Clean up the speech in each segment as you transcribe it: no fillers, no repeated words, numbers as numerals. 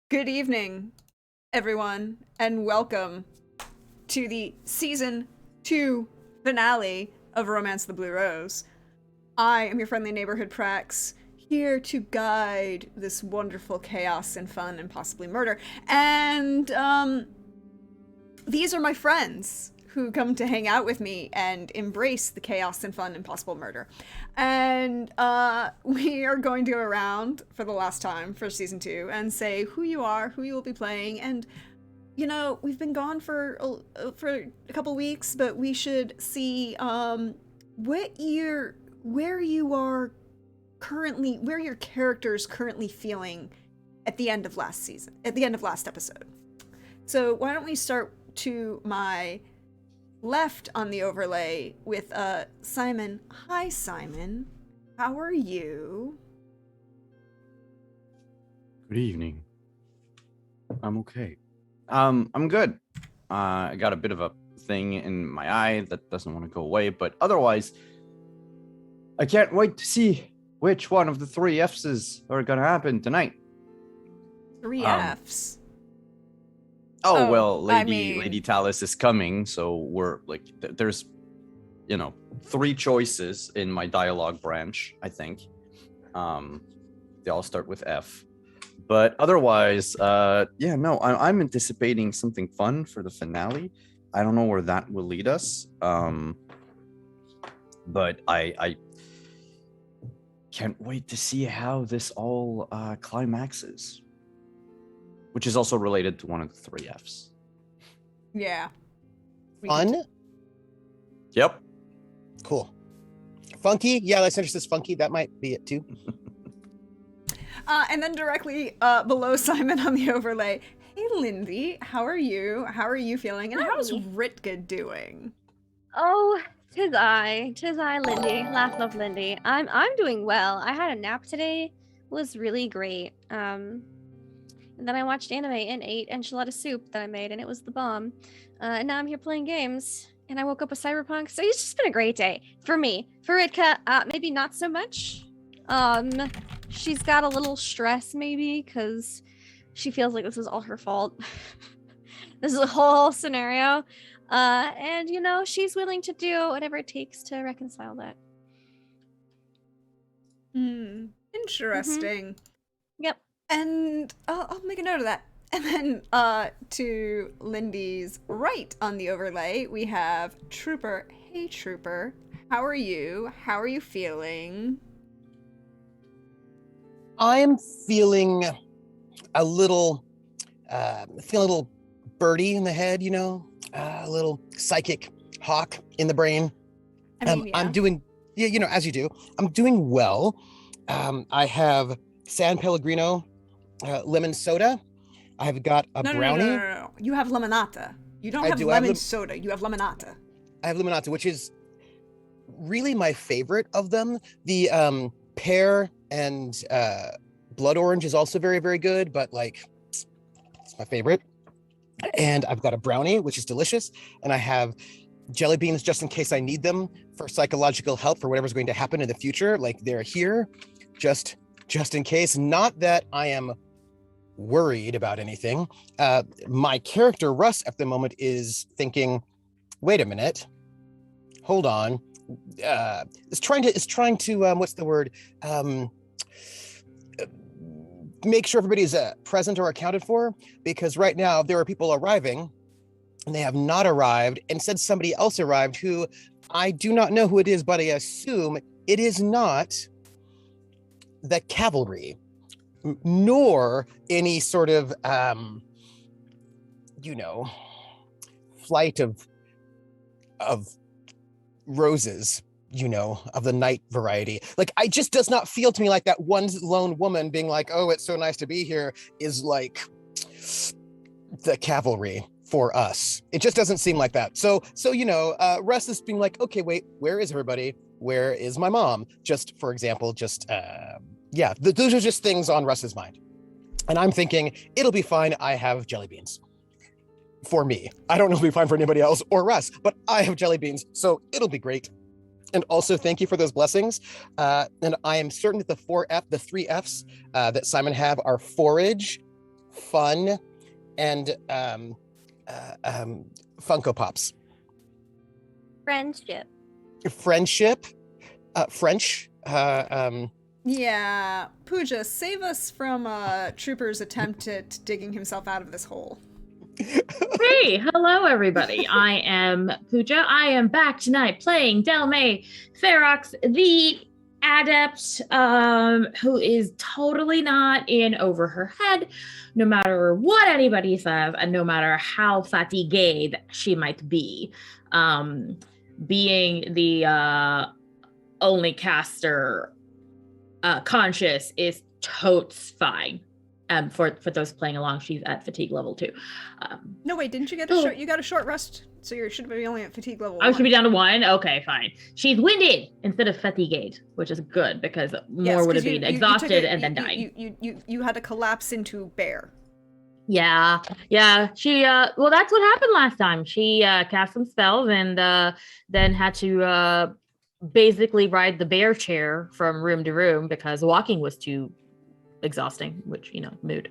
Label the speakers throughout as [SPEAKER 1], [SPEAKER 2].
[SPEAKER 1] Good evening, everyone, and welcome to the season 2 finale of Romance the Blue Rose. I am your friendly neighborhood Prax, here to guide this wonderful chaos and fun and possibly murder. And, these are my friends who come to hang out with me and embrace the chaos and fun and possible murder. And we are going to go around for the last time for season 2 and say who you are, who you will be playing, and we've been gone for a couple weeks, but we should see where you are currently, where your character's currently feeling at the end of last season, at the end of last episode. So why don't we start to my left on the overlay with Simon. Hi, Simon. How are you?
[SPEAKER 2] Good evening. I'm okay. I'm good. I got a bit of a thing in my eye that doesn't want to go away, but otherwise, I can't wait to see which one of the three F's are gonna happen tonight.
[SPEAKER 1] Three F's.
[SPEAKER 2] Oh well, Lady Talus is coming, so we're like, there's, three choices in my dialogue branch. I think, they all start with F, but otherwise, I'm anticipating something fun for the finale. I don't know where that will lead us, but I can't wait to see how this all climaxes. Which is also related to one of the three F's.
[SPEAKER 1] Yeah.
[SPEAKER 3] Fun?
[SPEAKER 2] Yep.
[SPEAKER 3] Cool. Funky? Yeah, let's enter this funky. That might be it too.
[SPEAKER 1] And then directly below Simon on the overlay, hey Lindy, how are you? How are you feeling? And how's Ritka doing?
[SPEAKER 4] Oh, tis I, Lindy. Laugh love Lindy. I'm doing well. I had a nap today. It was really great. And then I watched anime and ate enchilada soup that I made, and it was the bomb. And now I'm here playing games, and I woke up with Cyberpunk, so it's just been a great day for me. For Ritka, maybe not so much. She's got a little stress, maybe, because she feels like this is all her fault. This is a whole scenario. And, she's willing to do whatever it takes to reconcile that.
[SPEAKER 1] Interesting.
[SPEAKER 4] Yep.
[SPEAKER 1] And I'll make a note of that. And then to Lindy's right on the overlay, we have Trooper. Hey, Trooper. How are you? How are you feeling?
[SPEAKER 3] I am feeling a little birdie in the head, a little psychic hawk in the brain. I'm doing, as you do. I'm doing well. I have San Pellegrino lemon soda. I've got a brownie.
[SPEAKER 1] No. You have lemonata. You don't have lemon soda. You have lemonata.
[SPEAKER 3] I have lemonata, which is really my favorite of them. The pear and blood orange is also very, very good, but it's my favorite. And I've got a brownie, which is delicious. And I have jelly beans just in case I need them for psychological help for whatever's going to happen in the future. Like, they're here just in case. Not that I am worried about anything. My character Russ at the moment is thinking, wait a minute, hold on. Is trying to what's the word? Make sure everybody's present or accounted for, because right now there are people arriving and they have not arrived, and said somebody else arrived who I do not know who it is, but I assume it is not the cavalry, nor any sort of flight of roses, of the night variety. Like, it just does not feel to me like that one lone woman being like, oh, it's so nice to be here, is like the cavalry for us. It just doesn't seem like that. So Russ is being like, okay, wait, where is everybody? Where is my mom? Just for example, those are just things on Russ's mind. And I'm thinking, it'll be fine. I have jelly beans. For me. I don't know if it'll be fine for anybody else or Russ, but I have jelly beans, so it'll be great. And also, thank you for those blessings. And I am certain that the three Fs that Simon have are forage, fun, and Funko Pops.
[SPEAKER 4] Friendship.
[SPEAKER 3] Friendship, French.
[SPEAKER 1] Yeah, Pooja, save us from Trooper's attempt at digging himself out of this hole.
[SPEAKER 5] Hey, hello everybody. I am Pooja. I am back tonight playing Delmay Ferox, the adept who is totally not in over her head, no matter what anybody says, and no matter how fatigued she might be. Being the only caster conscious is totes fine. For those playing along, she's at fatigue level 2.
[SPEAKER 1] No, wait, didn't you get a short? You got a short rest, so you should be only at fatigue level.
[SPEAKER 5] I should be down to 1. Okay, fine. She's winded instead of fatigued, which is good because more would have been exhausted and then dying.
[SPEAKER 1] You had to collapse into bear.
[SPEAKER 5] Yeah. She well, that's what happened last time. She cast some spells and then had to basically ride the bear chair from room to room because walking was too exhausting, which, mood.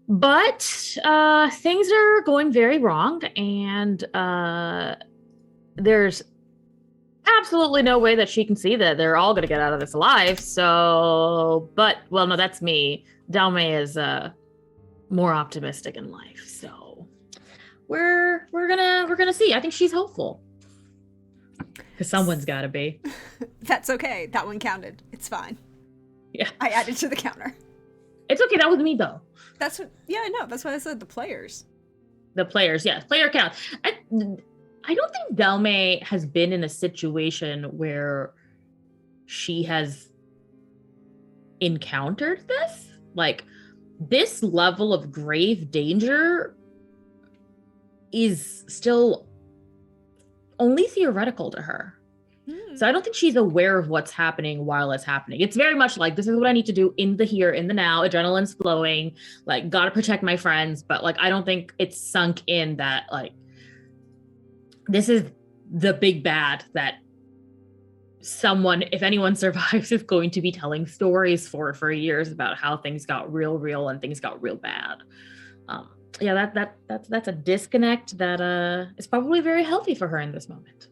[SPEAKER 5] But things are going very wrong, and there's absolutely no way that she can see that they're all going to get out of this alive. So, no, that's me. Delmay is more optimistic in life, so we're gonna see. I think she's hopeful because someone's got to be.
[SPEAKER 1] That's okay. That one counted. It's fine.
[SPEAKER 5] Yeah,
[SPEAKER 1] I added to the counter.
[SPEAKER 5] It's okay. That was me though.
[SPEAKER 1] That's what. Yeah, I know. That's why I said the players.
[SPEAKER 5] The players, yes, player count. I don't think Delmay has been in a situation where she has encountered this. Like, this level of grave danger is still only theoretical to her. So I don't think she's aware of what's happening while it's happening. It's very much like, this is what I need to do in the here, in the now, adrenaline's flowing, like, gotta protect my friends. But like, I don't think it's sunk in that, like, this is the big bad that someone, if anyone survives, is going to be telling stories for years about how things got real and things got real bad. That's a disconnect that is probably very healthy for her in this moment.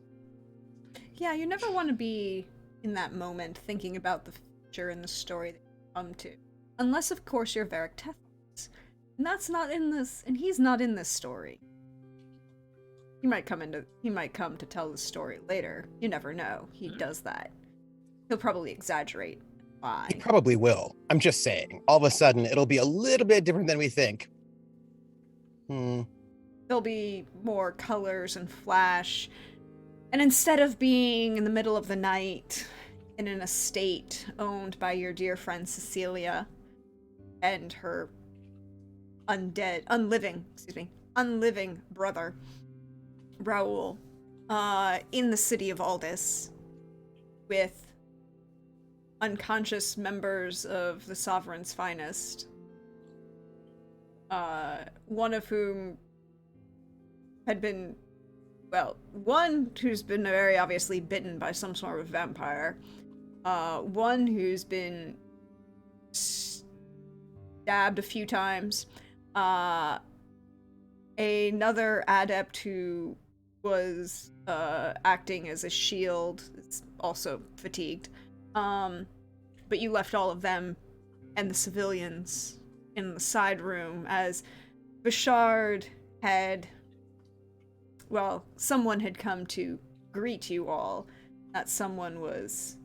[SPEAKER 1] Yeah, you never want to be in that moment thinking about the future and the story that you come to. Unless, of course, you're Varric Tethys. And that's not in this, and he's not in this story. He might come to tell the story later. You never know. He does that. He'll probably exaggerate. Why?
[SPEAKER 3] He probably will. I'm just saying. All of a sudden, it'll be a little bit different than we think.
[SPEAKER 1] There'll be more colors and flash. And instead of being in the middle of the night in an estate owned by your dear friend Cecilia and her unliving brother, Raoul, in the city of Aldis, with unconscious members of the Sovereign's finest, one of whom had been, one who's been very obviously bitten by some sort of vampire, one who's been stabbed a few times, another adept who was acting as a shield, is also fatigued. But you left all of them and the civilians in the side room as Vashard had, someone had come to greet you all. That someone was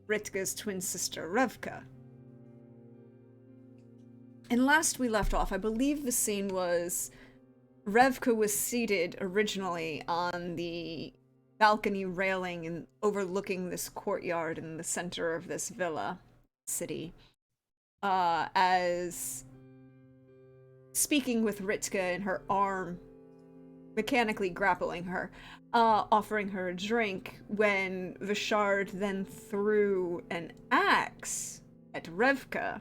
[SPEAKER 1] Ritka's twin sister, Revka. And last we left off, I believe the scene was Revka was seated originally on the balcony railing and overlooking this courtyard in the center of this villa city, as speaking with Ritka and her arm mechanically grappling her, offering her a drink, when Vashard then threw an axe at Revka,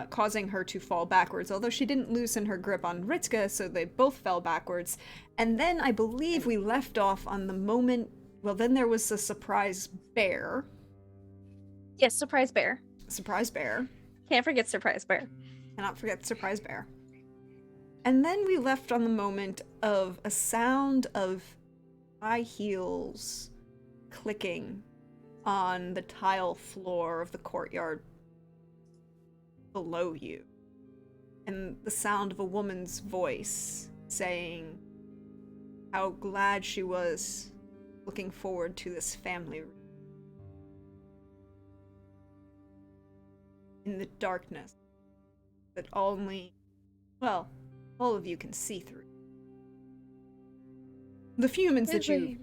[SPEAKER 1] causing her to fall backwards, although she didn't loosen her grip on Ritka, so they both fell backwards. And then I believe we left off on the moment, then there was a surprise bear,
[SPEAKER 4] Yes, surprise bear.
[SPEAKER 1] Surprise bear.
[SPEAKER 4] Can't forget surprise bear.
[SPEAKER 1] Cannot forget surprise bear. And then we left on the moment of a sound of high heels clicking on the tile floor of the courtyard below you. And the sound of a woman's voice saying how glad she was looking forward to this family reunion. In the darkness that only, well, all of you can see through. The humans that you...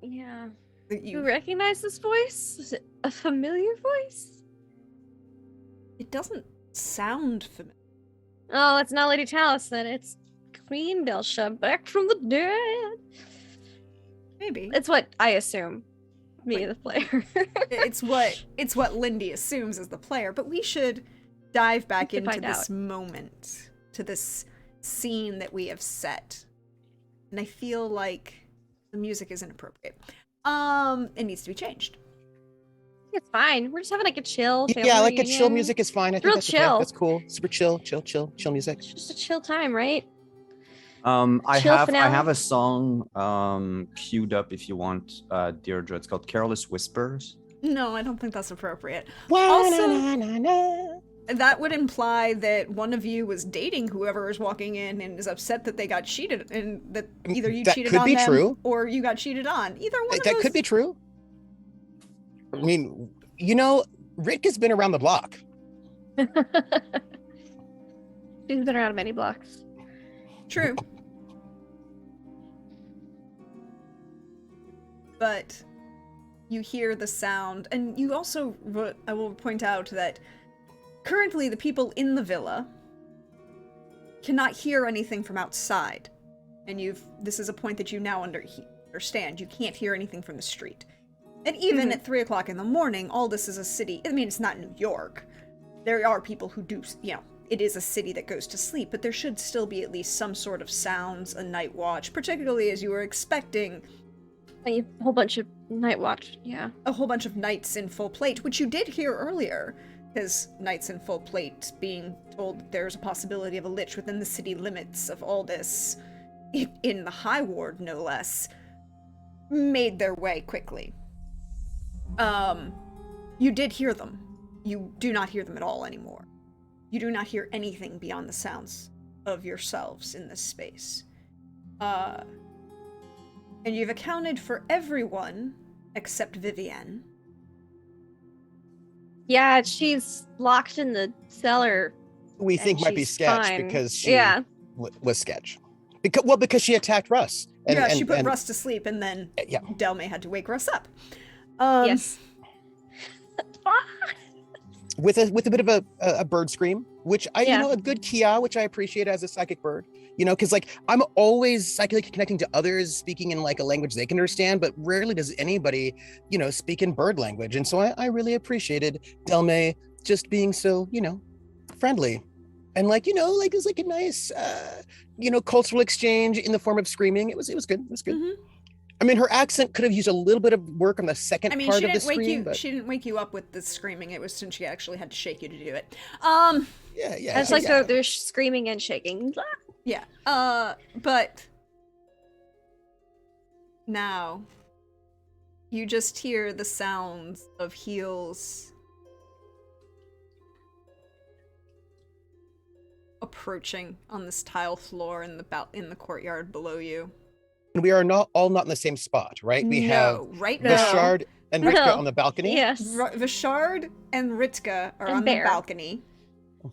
[SPEAKER 4] Yeah.
[SPEAKER 1] That
[SPEAKER 4] You recognize this voice? Is it a familiar voice?
[SPEAKER 1] It doesn't sound familiar.
[SPEAKER 4] Oh, it's not Lady Talus then. It's Queen Belsha back from the dead.
[SPEAKER 1] Maybe.
[SPEAKER 4] It's what I assume. Me,
[SPEAKER 1] Wait.
[SPEAKER 4] the player.
[SPEAKER 1] It's what Lindy assumes as the player, but we should dive back
[SPEAKER 4] We should
[SPEAKER 1] into
[SPEAKER 4] find
[SPEAKER 1] this
[SPEAKER 4] out.
[SPEAKER 1] moment, to this scene that we have set. And I feel like the music is inappropriate. It needs to be changed.
[SPEAKER 4] It's fine. We're just having like a chill family
[SPEAKER 3] Yeah, like a chill
[SPEAKER 4] reunion.
[SPEAKER 3] music is fine. I think
[SPEAKER 4] Real
[SPEAKER 3] that's okay.
[SPEAKER 4] chill.
[SPEAKER 3] That's cool. Super chill music.
[SPEAKER 4] It's just a chill time, right?
[SPEAKER 2] I
[SPEAKER 4] Chill
[SPEAKER 2] have
[SPEAKER 4] finale?
[SPEAKER 2] a song queued up if you want, Deirdre. It's called Careless Whispers.
[SPEAKER 1] No, I don't think that's appropriate.
[SPEAKER 3] Also,
[SPEAKER 1] Also- That would imply that one of you was dating whoever is walking in and is upset that they got cheated, and that either you
[SPEAKER 3] That
[SPEAKER 1] cheated
[SPEAKER 3] could
[SPEAKER 1] on
[SPEAKER 3] be
[SPEAKER 1] them
[SPEAKER 3] true.
[SPEAKER 1] or you got cheated on. Either one of
[SPEAKER 3] that
[SPEAKER 1] those.
[SPEAKER 3] could be true. I mean, Rick has been around the block.
[SPEAKER 4] She's been around many blocks.
[SPEAKER 1] True. But you hear the sound, and you also, I will point out that currently the people in the villa cannot hear anything from outside. And this is a point that you now understand. You can't hear anything from the street. And even at 3 o'clock in the morning, Aldous is a city. I mean, it's not New York. There are people who do, it is a city that goes to sleep, but there should still be at least some sort of sounds, a night watch, particularly as you were expecting
[SPEAKER 4] A whole bunch of night watch. Yeah.
[SPEAKER 1] a whole bunch of knights in full plate, which you did hear earlier, because knights in full plate being told that there's a possibility of a lich within the city limits of Aldous, in the High Ward, no less, made their way quickly. You did hear them. You do not hear them at all anymore. You do not hear anything beyond the sounds of yourselves in this space. And you've accounted for everyone except Vivienne.
[SPEAKER 4] Yeah, she's locked in the cellar.
[SPEAKER 3] We think
[SPEAKER 4] and
[SPEAKER 3] might be
[SPEAKER 4] she's
[SPEAKER 3] sketch
[SPEAKER 4] fine.
[SPEAKER 3] because she
[SPEAKER 4] Yeah.
[SPEAKER 3] was sketch. Because she attacked Russ.
[SPEAKER 1] She put Russ to sleep, and then
[SPEAKER 3] Yeah.
[SPEAKER 1] Delmay had to wake Russ up.
[SPEAKER 4] Yes.
[SPEAKER 3] with a bit of a bird scream, which
[SPEAKER 4] Yeah.
[SPEAKER 3] a good kia, which I appreciate as a psychic bird. Because I'm always psychically connecting to others, speaking in like a language they can understand, but rarely does anybody, speak in bird language. And so I really appreciated Delmay just being so, friendly. And it was like a nice, cultural exchange in the form of screaming. It was good. It was good.
[SPEAKER 1] Mhm.
[SPEAKER 3] I mean, her accent could have used a little bit of work on the second
[SPEAKER 1] I mean,
[SPEAKER 3] part
[SPEAKER 1] she
[SPEAKER 3] of the
[SPEAKER 1] didn't wake
[SPEAKER 3] scream,
[SPEAKER 1] you.
[SPEAKER 3] but
[SPEAKER 1] She didn't wake you up with the screaming. It was since she actually had to shake you to do it.
[SPEAKER 3] yeah.
[SPEAKER 4] It's like
[SPEAKER 3] yeah.
[SPEAKER 4] they're screaming and shaking.
[SPEAKER 1] Yeah. But now you just hear the sounds of heels approaching on this tile floor in the courtyard below you.
[SPEAKER 3] And we are not in the same spot, right? We have
[SPEAKER 1] right now.
[SPEAKER 3] Vishard and Ritka
[SPEAKER 4] No.
[SPEAKER 3] on the balcony.
[SPEAKER 4] Yes.
[SPEAKER 1] Vishard and Ritka are
[SPEAKER 4] And
[SPEAKER 1] on
[SPEAKER 4] Bear.
[SPEAKER 1] the balcony.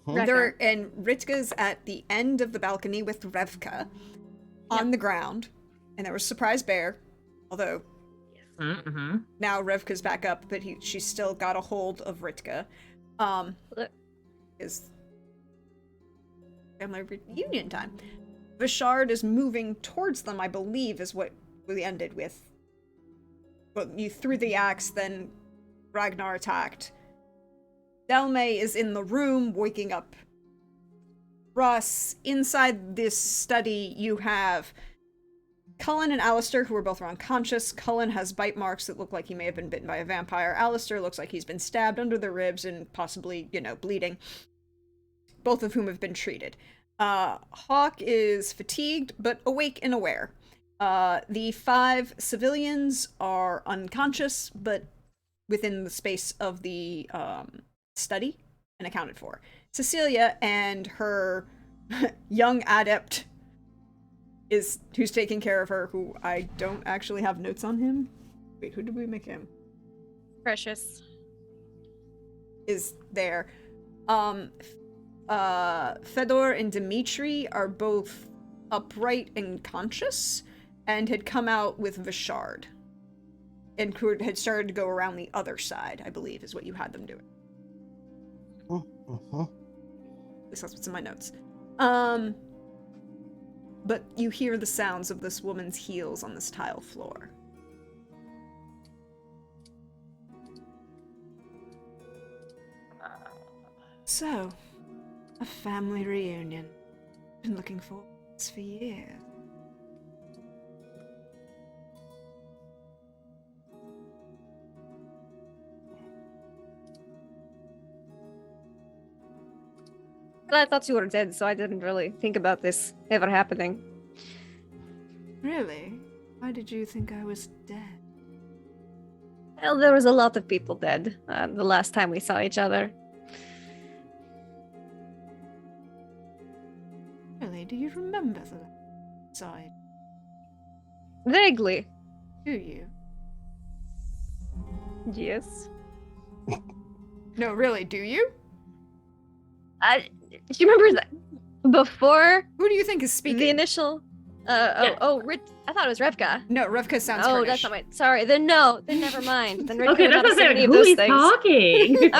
[SPEAKER 3] Mhm.
[SPEAKER 1] And Ritka's at the end of the balcony with Revka on the ground. And there was Surprise Bear, although
[SPEAKER 5] Mm-hmm.
[SPEAKER 1] now Revka's back up, but she's still got a hold of Ritka. Is family reunion time. Vishard is moving towards them, I believe, is what we ended with. But you threw the axe, then Ragnar attacked. Delmay is in the room, waking up Russ. Inside this study, you have Cullen and Alistair, who are both unconscious. Cullen has bite marks that look like he may have been bitten by a vampire. Alistair looks like he's been stabbed under the ribs and possibly, bleeding. Both of whom have been treated. Hawk is fatigued, but awake and aware. The 5 civilians are unconscious, but within the space of the study and accounted for. Cecilia and her young adept who's taking care of her, who I don't actually have notes on him. Wait, who did we make him?
[SPEAKER 4] Precious.
[SPEAKER 1] Is there. Fedor and Dimitri are both upright and conscious, and had come out with Vishard. And had started to go around the other side, I believe, is what you had them doing.
[SPEAKER 3] Mm-hmm.
[SPEAKER 1] At least that's what's in my notes. But you hear the sounds of this woman's heels on this tile floor. So, a family reunion. Been looking forward to this for years.
[SPEAKER 4] I thought you were dead, so I didn't really think about this ever happening.
[SPEAKER 1] Really? Why did you think I was dead?
[SPEAKER 4] Well, there was a lot of people dead the last time we saw each other.
[SPEAKER 1] Really? Do you remember the last side?
[SPEAKER 4] Vaguely.
[SPEAKER 1] Do you?
[SPEAKER 4] Yes.
[SPEAKER 1] No, really, do you?
[SPEAKER 4] Do you remember that before
[SPEAKER 1] Who do you think is speaking?
[SPEAKER 4] the initial? I thought it was Revka.
[SPEAKER 1] No, Revka sounds
[SPEAKER 4] Oh,
[SPEAKER 1] Kurdish.
[SPEAKER 4] that's not my. Sorry. Then never mind. Then Revka
[SPEAKER 5] Okay,
[SPEAKER 4] would
[SPEAKER 5] that's
[SPEAKER 4] have
[SPEAKER 5] not
[SPEAKER 4] so many
[SPEAKER 5] fair.
[SPEAKER 4] of
[SPEAKER 5] Who
[SPEAKER 4] those
[SPEAKER 5] is
[SPEAKER 4] things.
[SPEAKER 5] talking?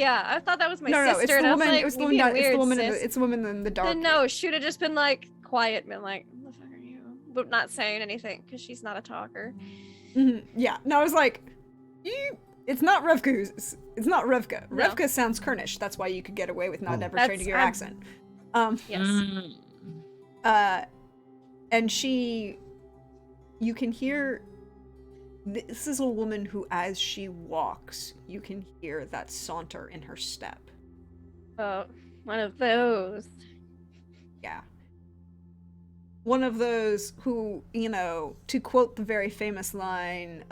[SPEAKER 4] I thought that was my
[SPEAKER 1] No,
[SPEAKER 4] sister.
[SPEAKER 1] it's the
[SPEAKER 4] and I was
[SPEAKER 1] woman.
[SPEAKER 4] like,
[SPEAKER 1] It was the
[SPEAKER 4] "You
[SPEAKER 1] woman.
[SPEAKER 4] being
[SPEAKER 1] It's the
[SPEAKER 4] weird,
[SPEAKER 1] woman.
[SPEAKER 4] sis."
[SPEAKER 1] It's the woman in the dark.
[SPEAKER 4] Then no, she would have just been like quiet, been like, "What the fuck are you?" But not saying anything because she's not a talker.
[SPEAKER 1] Yeah. No, I was like, it's not Revka. It's not Revka.
[SPEAKER 4] No.
[SPEAKER 1] Revka sounds Kurdish. That's why you could get away with not ever
[SPEAKER 4] That's-
[SPEAKER 1] changing your
[SPEAKER 4] I'm-
[SPEAKER 1] accent.
[SPEAKER 4] Yes.
[SPEAKER 1] And you can hear, this is a woman who, as she walks, you can hear that saunter in her step.
[SPEAKER 4] Oh, one of those.
[SPEAKER 1] Yeah. One of those who, to quote the very famous line,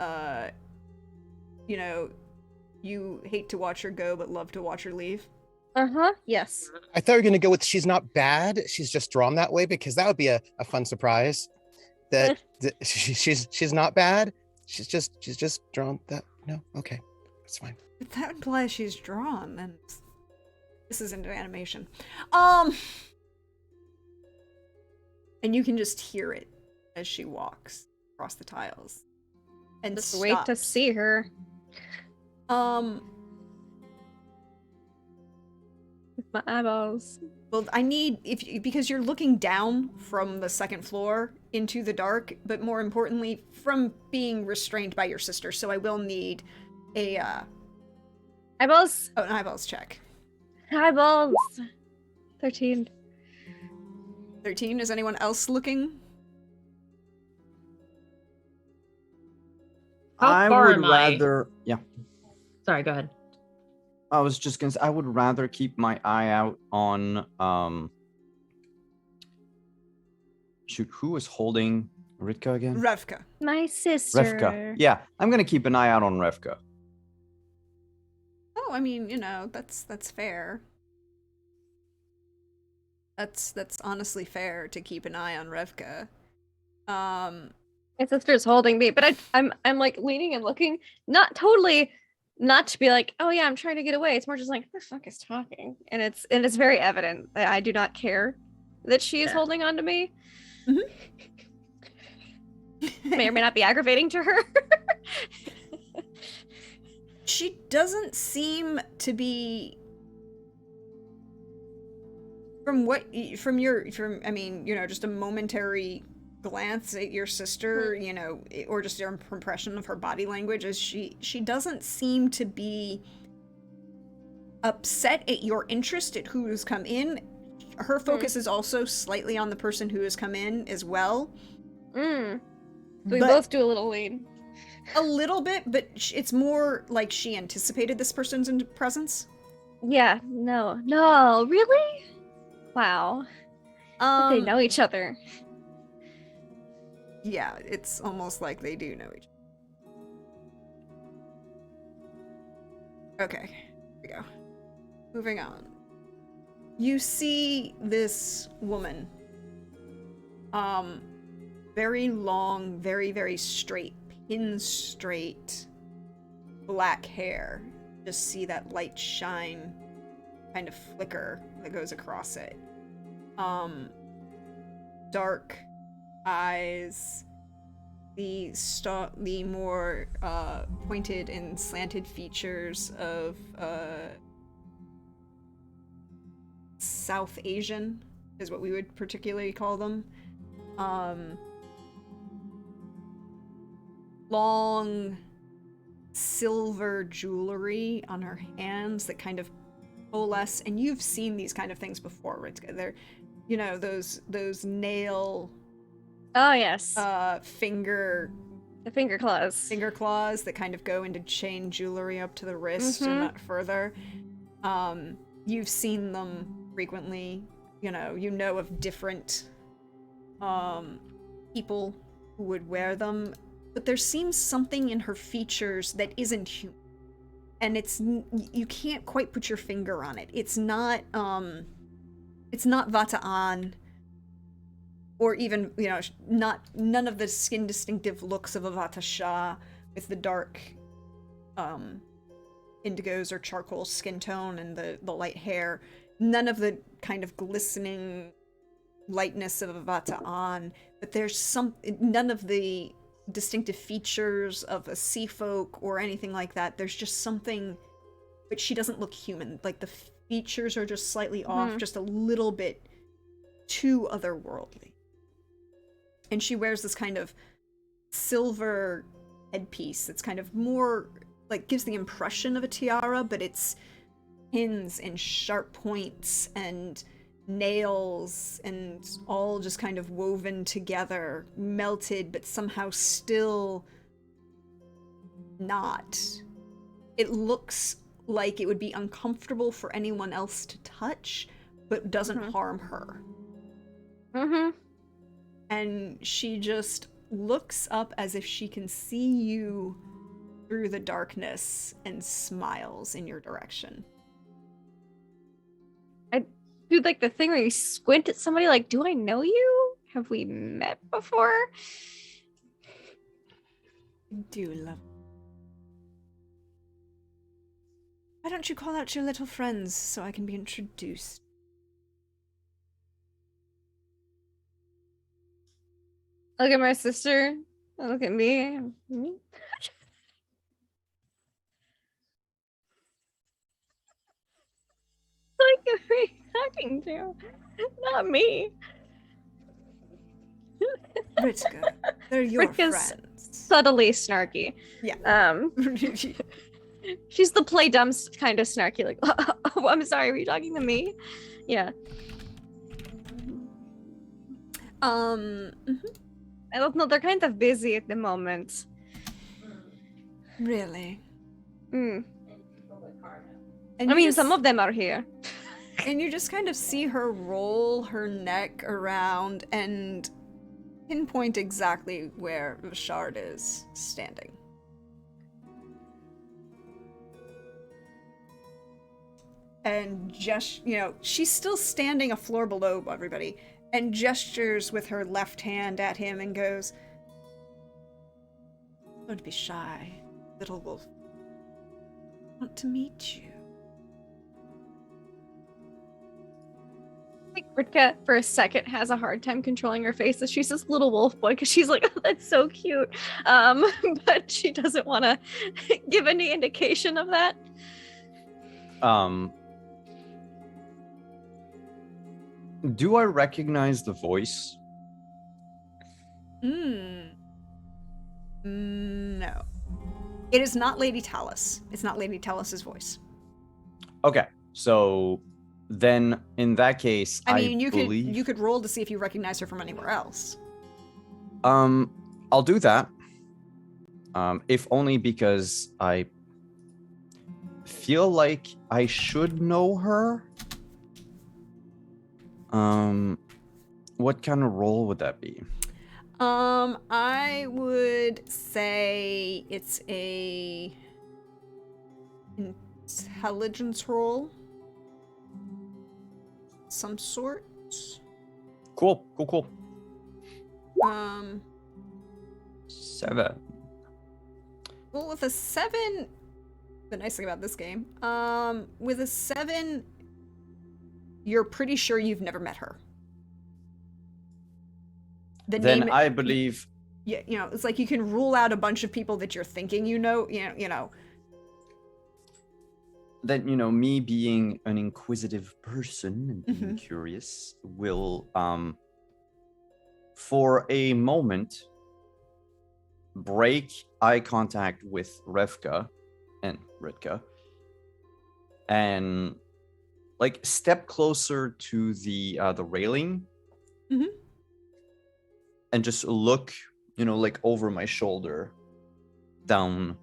[SPEAKER 1] you hate to watch her go, but love to watch her leave.
[SPEAKER 4] Yes.
[SPEAKER 3] I thought you were going to go with she's not bad. She's just drawn that way, because that would be a fun surprise. That she's not bad. She's just drawn that. No, okay, that's fine.
[SPEAKER 1] If that implies she's drawn, then this isn't animation. And you can just hear it as she walks across the tiles. And
[SPEAKER 4] Just wait to
[SPEAKER 1] stops.
[SPEAKER 4] see her. With my eyeballs.
[SPEAKER 1] Well, I need because you're looking down from the second floor into the dark, but more importantly, from being restrained by your sister. So I will need a
[SPEAKER 4] Eyeballs.
[SPEAKER 1] an eyeballs check.
[SPEAKER 4] Eyeballs. 13.
[SPEAKER 1] 13. Is anyone else looking?
[SPEAKER 5] How
[SPEAKER 2] I
[SPEAKER 5] far
[SPEAKER 2] would
[SPEAKER 5] am I?
[SPEAKER 2] rather. Yeah,
[SPEAKER 5] Sorry, go ahead.
[SPEAKER 2] I was just gonna say I would rather keep my eye out on Shoot, who was holding Ritka again?
[SPEAKER 1] Revka.
[SPEAKER 4] My sister.
[SPEAKER 2] Revka. Yeah, I'm gonna keep an eye out on Revka.
[SPEAKER 1] Oh, I mean, that's fair. That's honestly fair to keep an eye on Revka.
[SPEAKER 4] My sister's holding me, but I'm like leaning and looking, not totally, not to be like, oh yeah, I'm trying to get away. It's more just like, who the fuck is talking? And it's very evident that I do not care that she is
[SPEAKER 5] Yeah.
[SPEAKER 4] holding on to me.
[SPEAKER 1] Mhm.
[SPEAKER 4] May or may not be aggravating to her.
[SPEAKER 1] She doesn't seem to be from just a momentary glance at your sister, or just your impression of her body language, is she doesn't seem to be upset at your interest at who has come in. Her focus is also slightly on the person who has come in as well.
[SPEAKER 4] We
[SPEAKER 1] But-
[SPEAKER 4] both do a little lean.
[SPEAKER 1] A little bit, but it's more like she anticipated this person's presence.
[SPEAKER 4] Yeah, no, really? Wow. They know each other.
[SPEAKER 1] Yeah, it's almost like they do know each other. Okay, here we go. Moving on. You see this woman. Very long, very, very straight, pin straight, black hair. Just see that light shine, kind of flicker that goes across it. Dark eyes, the more pointed and slanted features of South Asian is what we would particularly call them. Long silver jewelry on her hands that kind of coalesce, and you've seen these kind of things before, right? They're, you know, those nail
[SPEAKER 4] Oh yes,
[SPEAKER 1] the
[SPEAKER 4] finger claws.
[SPEAKER 1] that kind of go into chain jewelry up to the wrist and not further. You've seen them frequently. You know of different people who would wear them, but there seems something in her features that isn't human, and you can't quite put your finger on it. It's not Vata'an, or even, none of the skin distinctive looks of a Vata Shah with the dark indigos or charcoal skin tone and the light hair. None of the kind of glistening lightness of a Vata'an, but there's none of the distinctive features of a sea folk or anything like that. There's just something, but she doesn't look human. Like, the features are just slightly off, just a little bit too otherworldly. And she wears this kind of silver headpiece that's kind of more, like, gives the impression of a tiara, but it's pins and sharp points and nails and all just kind of woven together, melted, but somehow still not. It looks like it would be uncomfortable for anyone else to touch, but doesn't harm her. And she just looks up as if she can see you through the darkness and smiles in your direction.
[SPEAKER 4] I do like the thing where you squint at somebody like, do I know you? Have we met before?
[SPEAKER 1] I do love. Why don't you call out your little friends so I can be introduced?
[SPEAKER 4] Look at my sister. Look at me. Like, who are you talking to? Not me.
[SPEAKER 1] Ritka, they're your
[SPEAKER 4] Ritka's
[SPEAKER 1] friends.
[SPEAKER 4] subtly snarky.
[SPEAKER 1] Yeah.
[SPEAKER 4] She's the play dumb kind of snarky, like, oh, I'm sorry, were you talking to me? Yeah. I don't know, they're kind of busy at the moment.
[SPEAKER 1] Really?
[SPEAKER 4] And
[SPEAKER 1] And
[SPEAKER 4] I mean,
[SPEAKER 1] you
[SPEAKER 4] some of them are here.
[SPEAKER 1] And you just kind of see her roll her neck around and pinpoint exactly where Vashard is standing. And just, she's still standing a floor below everybody, and gestures with her left hand at him and goes, "Don't be shy, little wolf. I want to meet you."
[SPEAKER 4] I think Ritka, for a second, has a hard time controlling her face as she's this little wolf boy, because she's like, oh, that's so cute. But she doesn't want to give any indication of that.
[SPEAKER 2] Do I recognize the voice?
[SPEAKER 1] No. It is not Lady Talus. It's not Lady Talus's voice.
[SPEAKER 2] Okay, so then in that case,
[SPEAKER 1] I mean, you
[SPEAKER 2] believe...
[SPEAKER 1] could roll to see if you recognize her from anywhere else.
[SPEAKER 2] I'll I'll do that. If only because I feel like I should know her. What kind of role would that be?
[SPEAKER 1] I would say it's a intelligence roll. Some sort.
[SPEAKER 2] Cool. 7.
[SPEAKER 1] Well, with a 7, the nice thing about this game, with a 7, you're pretty sure you've never met her.
[SPEAKER 2] Then I believe.
[SPEAKER 1] Yeah, it's like you can rule out a bunch of people that you're thinking you know.
[SPEAKER 2] Then me being an inquisitive person and being curious will, for a moment, break eye contact with Revka and Ritka, and like step closer to the railing, and just look, like over my shoulder, down,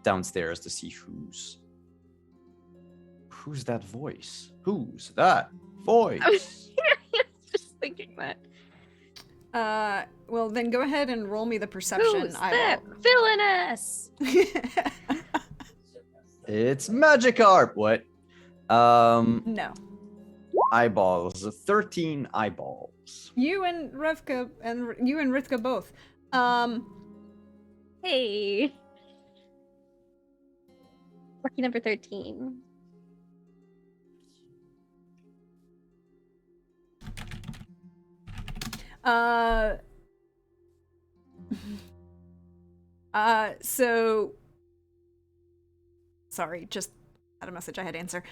[SPEAKER 2] downstairs to see who's that voice? Who's that voice?
[SPEAKER 4] I was just thinking that.
[SPEAKER 1] Well, then go ahead and roll me the perception.
[SPEAKER 4] Who's that villainous?
[SPEAKER 2] It's Magikarp. What?
[SPEAKER 1] No.
[SPEAKER 2] Eyeballs. 13 eyeballs.
[SPEAKER 1] You and Revka and you and Ritka both.
[SPEAKER 4] Hey. Lucky number 13.
[SPEAKER 1] So sorry, just had a message I had to answer.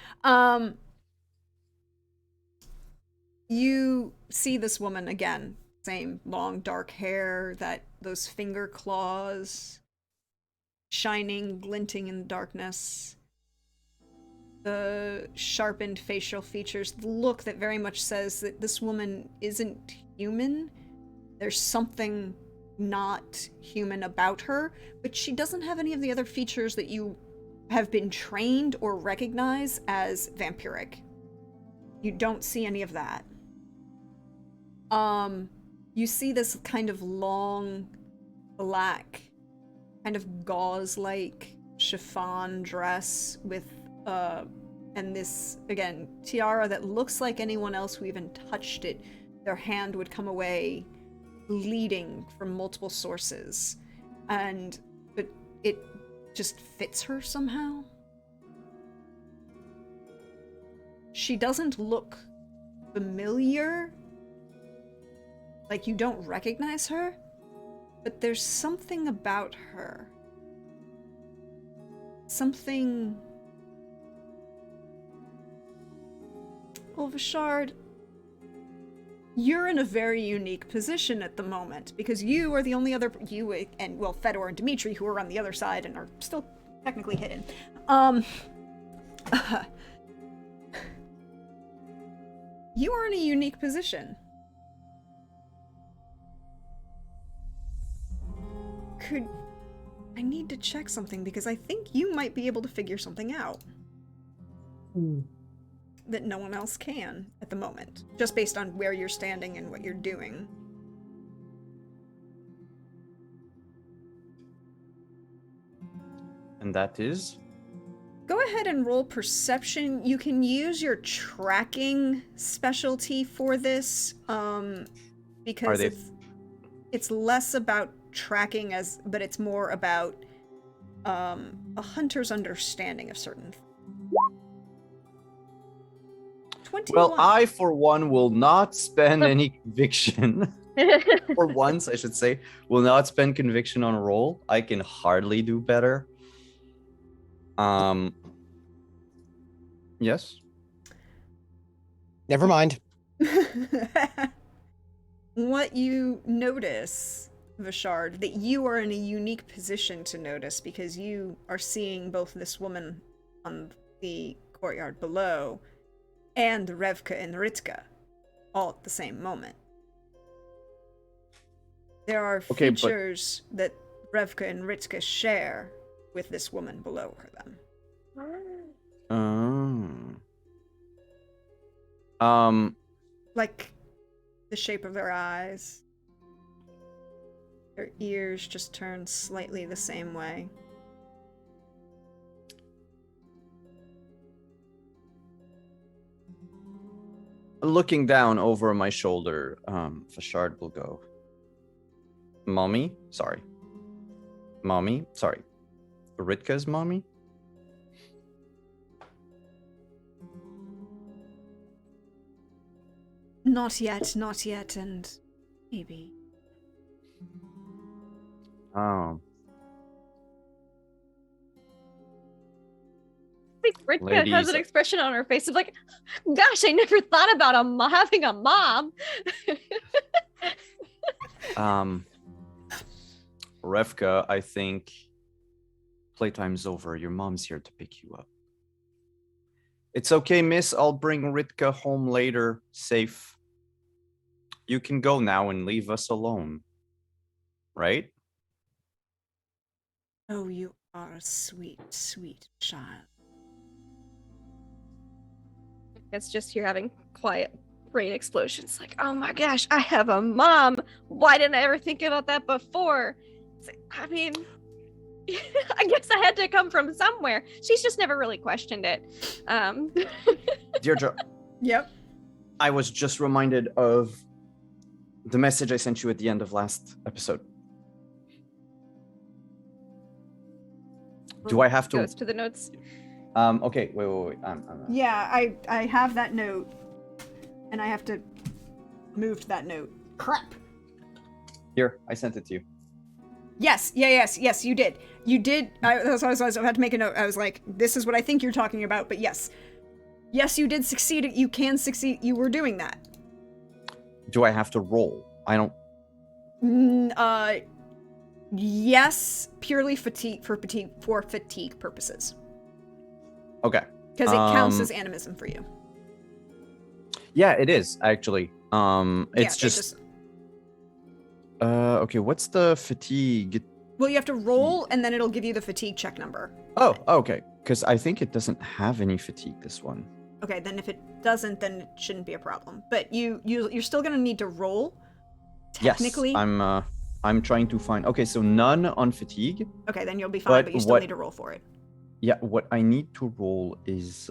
[SPEAKER 1] You see this woman again, same long dark hair, those finger claws shining, glinting in the darkness. The sharpened facial features, the look that very much says that this woman isn't human. There's something not human about her, but she doesn't have any of the other features that you have been trained or recognize as vampiric. You don't see any of that. You see this kind of long, black, kind of gauze-like chiffon dress with, and this, again, tiara that looks like anyone else who even touched it, their hand would come away bleeding from multiple sources. But it just fits her somehow. She doesn't look familiar. Like, you don't recognize her, but there's something about her. Something... Well, Vashard, you're in a very unique position at the moment, because you are the only other... You and, well, Fedor and Dimitri, who are on the other side and are still technically hidden. You are in a unique position. I need to check something because I think you might be able to figure something out. That no one else can at the moment, just based on where you're standing and what you're doing.
[SPEAKER 2] And that is?
[SPEAKER 1] Go ahead and roll perception. You can use your tracking specialty for this, because it's less about tracking but it's more about a hunter's understanding of certain things. 21.
[SPEAKER 2] Well, I, for one, will not spend any conviction. For once, I should say, will not spend conviction on a roll. I can hardly do better. Yes?
[SPEAKER 3] Never mind.
[SPEAKER 1] What you notice, Vashard, that you are in a unique position to notice because you are seeing both this woman on the courtyard below and Revka and Ritka all at the same moment. There are
[SPEAKER 2] Okay, but-
[SPEAKER 1] features that Revka and Ritzka share with this woman below them. Like the shape of their eyes. Their ears just turn slightly the same way.
[SPEAKER 2] Looking down over my shoulder, Fashard will go. Mommy? Sorry. Ritka's mommy?
[SPEAKER 1] Not yet, and maybe.
[SPEAKER 2] Oh.
[SPEAKER 4] I think Ritka has
[SPEAKER 2] Ladies.
[SPEAKER 4] an expression on her face of like, gosh, I never thought about having a mom.
[SPEAKER 2] Revka, I think playtime's over. Your mom's here to pick you up. It's okay, miss. I'll bring Ritka home later, safe. You can go now and leave us alone. Right?
[SPEAKER 1] Oh, you are a sweet, sweet child.
[SPEAKER 4] It's just you're having quiet brain explosions. Like, oh my gosh, I have a mom. Why didn't I ever think about that before? It's like, I mean, I guess I had to come from somewhere. She's just never really questioned it.
[SPEAKER 2] Deirdre,
[SPEAKER 1] Yep.
[SPEAKER 2] I was just reminded of the message I sent you at the end of last episode. Do I have to?
[SPEAKER 4] Goes to the notes.
[SPEAKER 2] Okay, wait.
[SPEAKER 1] Yeah, I have that note, and I have to move to that note. Crap.
[SPEAKER 2] Here, I sent it to you.
[SPEAKER 1] Yes, you did. You did. That's why I had to make a note. I was like, this is what I think you're talking about, but yes. Yes, you did succeed. You can succeed. You were doing that.
[SPEAKER 2] Do I have to roll? I don't.
[SPEAKER 1] Yes, purely fatigue purposes.
[SPEAKER 2] Okay.
[SPEAKER 1] Because it counts as animism for you.
[SPEAKER 2] Yeah, it is actually. It's
[SPEAKER 1] Yeah,
[SPEAKER 2] just. Okay, what's the fatigue?
[SPEAKER 1] Well, you have to roll, and then it'll give you the fatigue check number.
[SPEAKER 2] Oh, okay. Because I think it doesn't have any fatigue. This one.
[SPEAKER 1] Okay, then if it doesn't, then it shouldn't be a problem. But you're still gonna need to roll. Technically.
[SPEAKER 2] Yes, I'm trying to find. Okay, so none on fatigue.
[SPEAKER 1] Okay, then you'll be fine, but you still
[SPEAKER 2] what-
[SPEAKER 1] need to roll for it.
[SPEAKER 2] Yeah, what I need to roll is.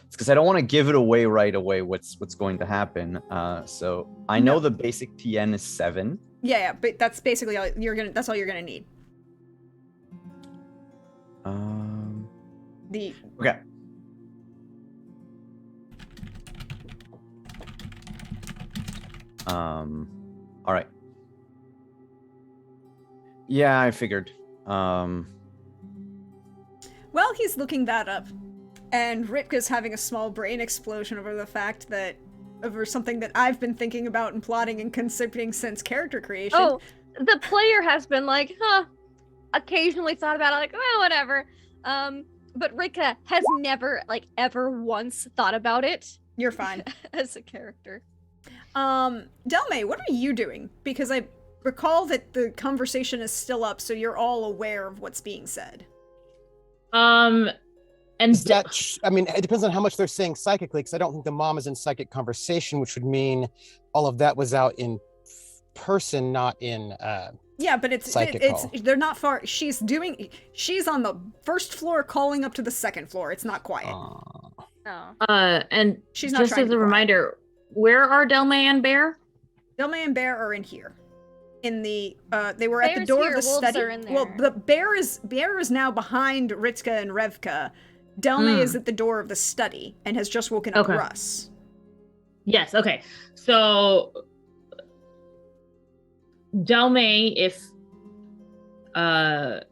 [SPEAKER 2] It's because I don't want to give it away right away. What's going to happen? So I know the basic TN is 7.
[SPEAKER 1] Yeah, but that's basically all that's all you're gonna need.
[SPEAKER 2] Okay. All right. Yeah, I figured.
[SPEAKER 1] Well, he's looking that up, and Ritka's having a small brain explosion over something that I've been thinking about and plotting and considering since character creation.
[SPEAKER 4] Oh, the player has been like, occasionally thought about it, like, well, whatever. But Ritka has never, like, ever once thought about it.
[SPEAKER 1] You're fine.
[SPEAKER 4] As a character.
[SPEAKER 1] Delmay, what are you doing? Because I recall that the conversation is still up, so you're all aware of what's being said.
[SPEAKER 5] And
[SPEAKER 3] Is that, I mean, it depends on how much they're saying psychically, because I don't think the mom is in psychic conversation, which would mean all of that was out in person, not in
[SPEAKER 1] Yeah, but it's they're not far. She's on the first floor calling up to the second floor. It's not quiet.
[SPEAKER 4] Oh.
[SPEAKER 5] and
[SPEAKER 1] She's not
[SPEAKER 5] just
[SPEAKER 1] trying
[SPEAKER 5] as
[SPEAKER 1] to
[SPEAKER 5] a
[SPEAKER 1] be quiet.
[SPEAKER 5] reminder, where are Delmay and Bear?
[SPEAKER 1] Delmay and Bear are in here. In the they were at the
[SPEAKER 4] Bear's
[SPEAKER 1] door
[SPEAKER 4] here,
[SPEAKER 1] of the
[SPEAKER 4] wolves
[SPEAKER 1] study.
[SPEAKER 4] are in
[SPEAKER 1] Well,
[SPEAKER 4] there.
[SPEAKER 1] the Bear is now behind Ritzka and Revka. Delmay is at the door of the study and has just woken up
[SPEAKER 5] Okay.
[SPEAKER 1] Russ.
[SPEAKER 5] Yes, okay. So Delmay, if Delmay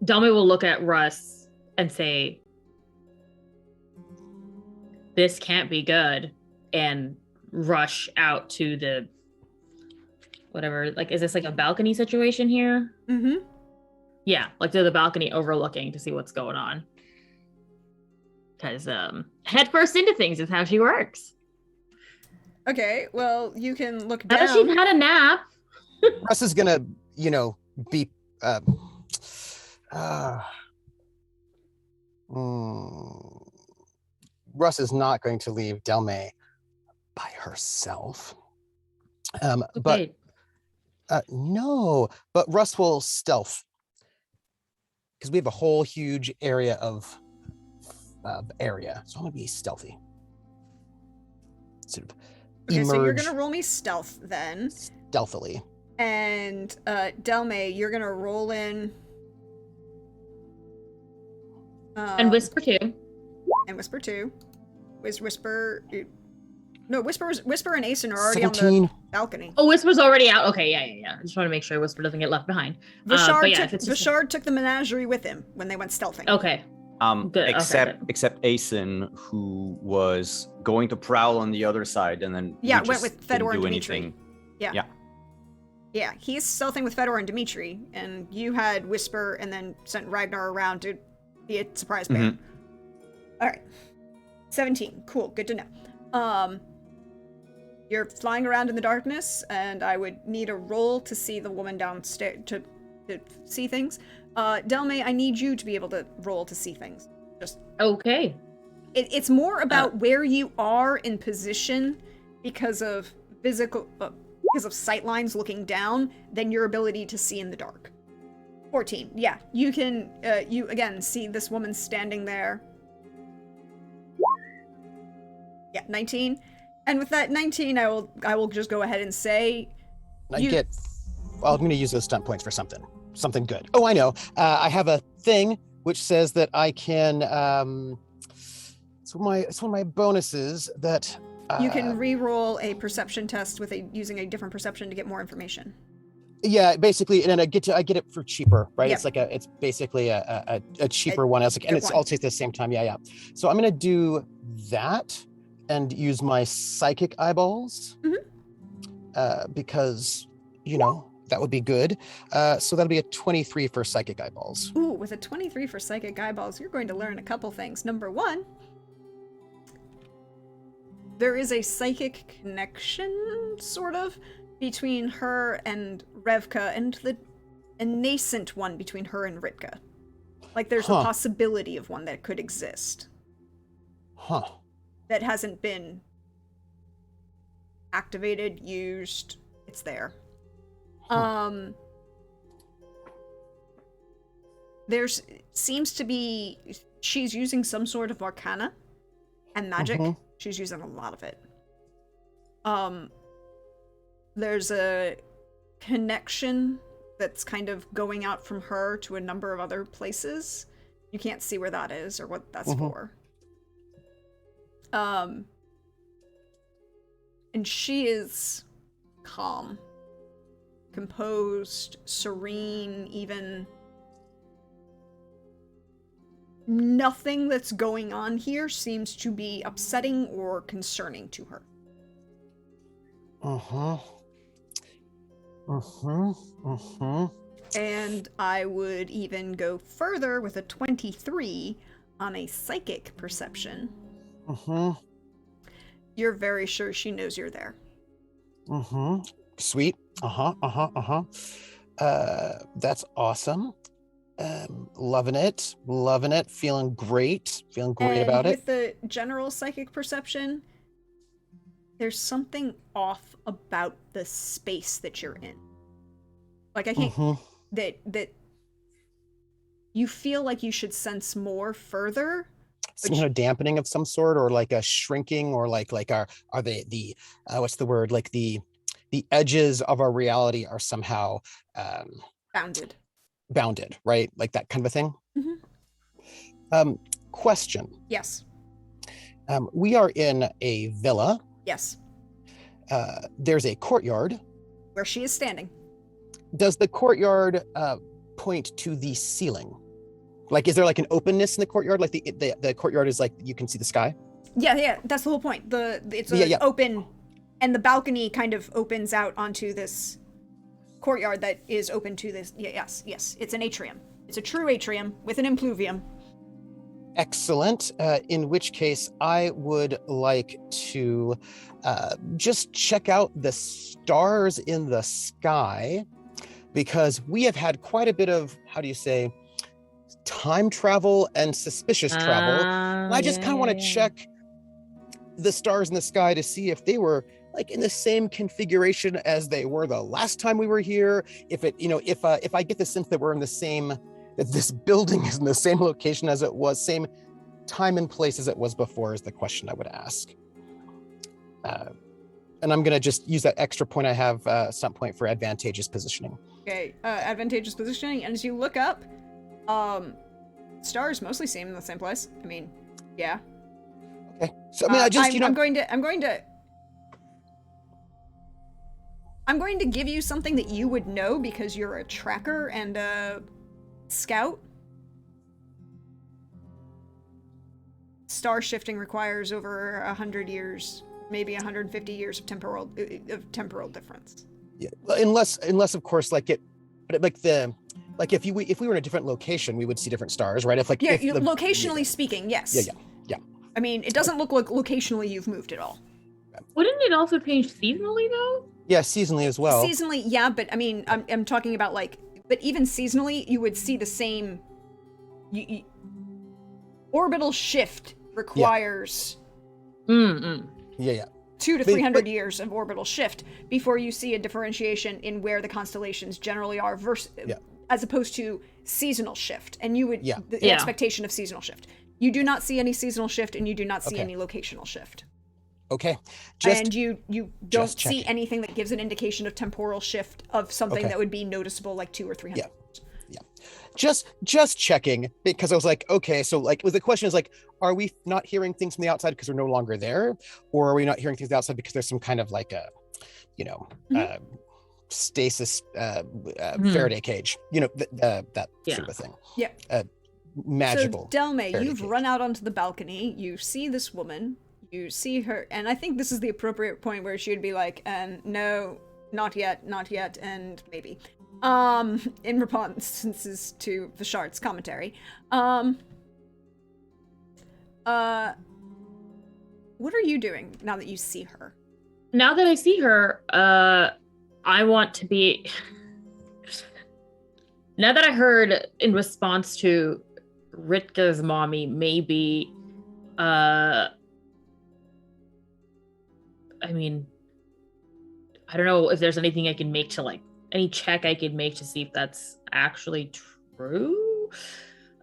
[SPEAKER 5] will look at Russ and say, this can't be good, and rush out to the whatever, like, is this like a balcony situation here?
[SPEAKER 1] Mm-hmm.
[SPEAKER 5] Yeah, like to the balcony overlooking to see what's going on. Because head first into things is how she works.
[SPEAKER 1] Okay, well, you can look
[SPEAKER 5] Now
[SPEAKER 1] down.
[SPEAKER 5] that she's had a nap.
[SPEAKER 3] Russ is gonna, be. Russ is not going to leave Delmay by herself.
[SPEAKER 5] Okay.
[SPEAKER 3] No, but Russ will stealth because we have a whole huge area of area. So I'm gonna be stealthy. Sort of
[SPEAKER 1] Okay, so you're
[SPEAKER 3] emerge
[SPEAKER 1] gonna roll me stealth then.
[SPEAKER 3] stealthily.
[SPEAKER 1] And Delmay, you're gonna roll in
[SPEAKER 5] And whisper too.
[SPEAKER 1] and whisper too. Whisper no, Whisper and Asen are already
[SPEAKER 3] 17.
[SPEAKER 1] on the balcony.
[SPEAKER 5] Oh, Whisper's already out. Okay, yeah. I just want to make sure Whisper doesn't get left behind.
[SPEAKER 1] Vishard took the menagerie with him when they went stealthing.
[SPEAKER 5] Okay. Good.
[SPEAKER 2] Except Asen, who was going to prowl on the other side, and then
[SPEAKER 1] went with Fedor and Dimitri.
[SPEAKER 2] Yeah.
[SPEAKER 1] Yeah, he's stealthing with Fedor and Dimitri, and you had Whisper and then sent Ragnar around to be a surprise bear. All right. 17. Cool. Good to know. You're flying around in the darkness, and I would need a roll to see the woman downstairs to see things. Delmay, I need you to be able to roll to see things. Just
[SPEAKER 5] Okay.
[SPEAKER 1] It's more about where you are in position because of because of sight lines looking down than your ability to see in the dark. 14. Yeah, you can you again see this woman standing there. Yeah, 19. And with that 19, I will just go ahead and say
[SPEAKER 3] I'm going to use those stunt points for something good. Oh, I know. I have a thing which says that I can. It's one of my bonuses that
[SPEAKER 1] you can re-roll a perception test with using a different perception to get more information.
[SPEAKER 3] Yeah, basically, and then I get it for cheaper, right?
[SPEAKER 1] Yep.
[SPEAKER 3] It's basically a cheaper one. And it's all takes at the same time. Yeah. So I'm gonna do that and use my psychic eyeballs, because that would be good. So that'll be a 23 for psychic eyeballs.
[SPEAKER 1] Ooh, with a 23 for psychic eyeballs, you're going to learn a couple things. Number one, there is a psychic connection, sort of, between her and Revka, and a nascent one between her and Ritka. Like, there's a possibility of one that could exist. That hasn't been activated, used. It's there. Seems to be she's using some sort of arcana and magic. She's using a lot of it. There's a connection that's kind of going out from her to a number of other places. You can't see where that is or what that's for. And she is calm, composed, serene, even. Nothing that's going on here seems to be upsetting or concerning to her. And I would even go further with a 23 on a psychic perception. You're very sure she knows you're there.
[SPEAKER 3] Sweet. That's awesome. Loving it. Feeling great about it.
[SPEAKER 1] With the general psychic perception, there's something off about the space that you're in. Like, I can't that you feel like you should sense more further.
[SPEAKER 3] Some kind of dampening of some sort, or like a shrinking, or like are they the what's the word? Like the edges of our reality are somehow bounded, right? Like that kind of a thing. Question.
[SPEAKER 1] Yes.
[SPEAKER 3] We are in a villa.
[SPEAKER 1] Yes.
[SPEAKER 3] There's a courtyard.
[SPEAKER 1] Where she is standing.
[SPEAKER 3] Does the courtyard point to the ceiling? Like, is there like an openness in the courtyard? Like the courtyard is like you can see the sky?
[SPEAKER 1] Yeah. That's the whole point. It's open, and the balcony kind of opens out onto this courtyard that is open to this. Yes. It's an atrium. It's a true atrium with an impluvium.
[SPEAKER 3] Excellent. In which case, I would like to just check out the stars in the sky, because we have had quite a bit of, how do you say, time travel and suspicious travel. And I just kind of want to check the stars in the sky to see if they were like in the same configuration as they were the last time we were here. If it, if I get the sense that we're in the same, that this building is in the same location as it was, same time and place as it was before, is the question I would ask. And I'm gonna just use that extra point I have, stunt point, for advantageous positioning.
[SPEAKER 1] Okay, advantageous positioning, and as you look up, stars mostly seem in the same place. I mean, yeah.
[SPEAKER 3] Okay. So I mean,
[SPEAKER 1] I'm going to give you something that you would know because you're a tracker and a scout. Star shifting requires over 100 years, maybe 150 years of temporal difference.
[SPEAKER 3] Yeah, unless of course, like if we were in a different location, we would see different stars, right? If
[SPEAKER 1] Locationally speaking, yes.
[SPEAKER 3] Yeah.
[SPEAKER 1] I mean, it doesn't look like locationally you've moved at all.
[SPEAKER 5] Wouldn't it also change seasonally though?
[SPEAKER 3] Yeah, seasonally as well.
[SPEAKER 1] Seasonally, yeah, but I mean, I'm talking about but even seasonally, you would see the same. Orbital shift requires.
[SPEAKER 3] Yeah.
[SPEAKER 1] 200 to 300 years of orbital shift before you see a differentiation in where the constellations generally are as opposed to seasonal shift. And you would the expectation of seasonal shift. You do not see any seasonal shift, and you do not see any locational shift.
[SPEAKER 3] Okay.
[SPEAKER 1] And you don't see anything that gives an indication of temporal shift of something that would be noticeable, like 200 or 300.
[SPEAKER 3] Yeah. Just checking, because I was like, okay, so like the question is like, are we not hearing things from the outside because we're no longer there, or are we not hearing things outside because there's some kind of like a, stasis Faraday cage, that sort of a thing.
[SPEAKER 1] Yeah.
[SPEAKER 3] Magical.
[SPEAKER 1] So Delme,
[SPEAKER 3] Faraday
[SPEAKER 1] you've
[SPEAKER 3] cage.
[SPEAKER 1] run out onto the balcony. You see this woman. You see her, and I think this is the appropriate point where she would be like, and no, not yet, and maybe. In responses to Vishart's commentary. What are you doing now that you see her?
[SPEAKER 5] Now that I see her, I want to be... Now that I heard in response to Ritka's mommy, maybe, I mean, I don't know if there's anything I can make to any check I could make to see if that's actually true.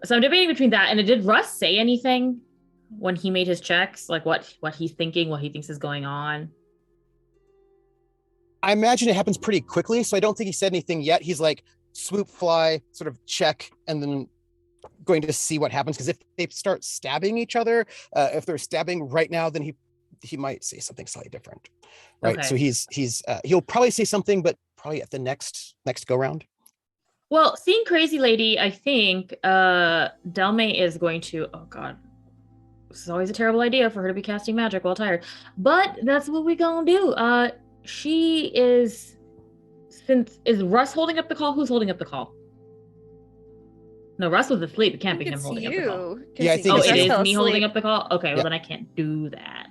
[SPEAKER 5] So I'm debating between that, and did Russ say anything when he made his checks? Like what he's thinking, what he thinks is going on?
[SPEAKER 3] I imagine it happens pretty quickly, so I don't think he said anything yet. He's like, swoop, fly, sort of check, and then going to see what happens. Because if they start stabbing each other, if they're stabbing right now, then he might say something slightly different, right?
[SPEAKER 5] Okay.
[SPEAKER 3] So he'll probably say something, but probably at the next go round.
[SPEAKER 5] Well, seeing Crazy Lady, I think Delme is going to, oh god, this is always a terrible idea for her to be casting magic while tired, but that's what we gonna do. Is Russ holding up the call? Who's holding up the call? No, Russ was asleep. It can't be him holding up the call.
[SPEAKER 3] Yeah, I think
[SPEAKER 5] Oh,
[SPEAKER 3] it's
[SPEAKER 5] it
[SPEAKER 3] you.
[SPEAKER 5] is me holding up the call? Okay, well then I can't do that.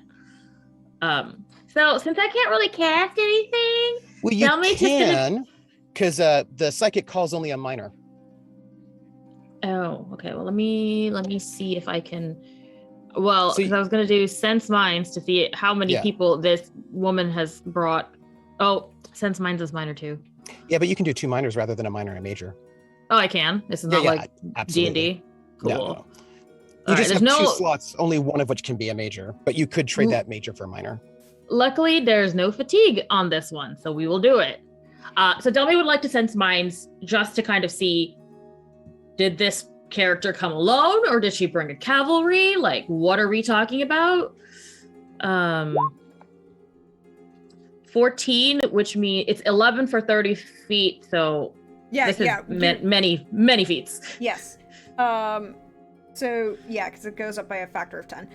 [SPEAKER 5] So since I can't really cast anything,
[SPEAKER 3] Well, you
[SPEAKER 5] Delme's just
[SPEAKER 3] can, because the psychic calls only a minor.
[SPEAKER 5] Oh, okay. Well, let me see if I can. Well,
[SPEAKER 3] So
[SPEAKER 5] 'cause I was gonna do sense minds to see how many people this woman has brought. Oh, sense minds is minor too.
[SPEAKER 3] Yeah, but you can do 2 minors rather than a minor and a major.
[SPEAKER 5] Oh, I can. This is not like
[SPEAKER 3] absolutely.
[SPEAKER 5] D&D. Cool.
[SPEAKER 3] No. You
[SPEAKER 5] All right,
[SPEAKER 3] just have
[SPEAKER 5] there's
[SPEAKER 3] 2 slots, only one of which can be a major, but you could trade that major for a minor.
[SPEAKER 5] Luckily, there's no fatigue on this one, so we will do it. So Delme would like to sense minds just to kind of see, did this character come alone, or did she bring a cavalry? Like, what are we talking about? 14, which means it's 11 for 30 feet, so this is many feats.
[SPEAKER 1] Yes. So yeah, because it goes up by a factor of 10.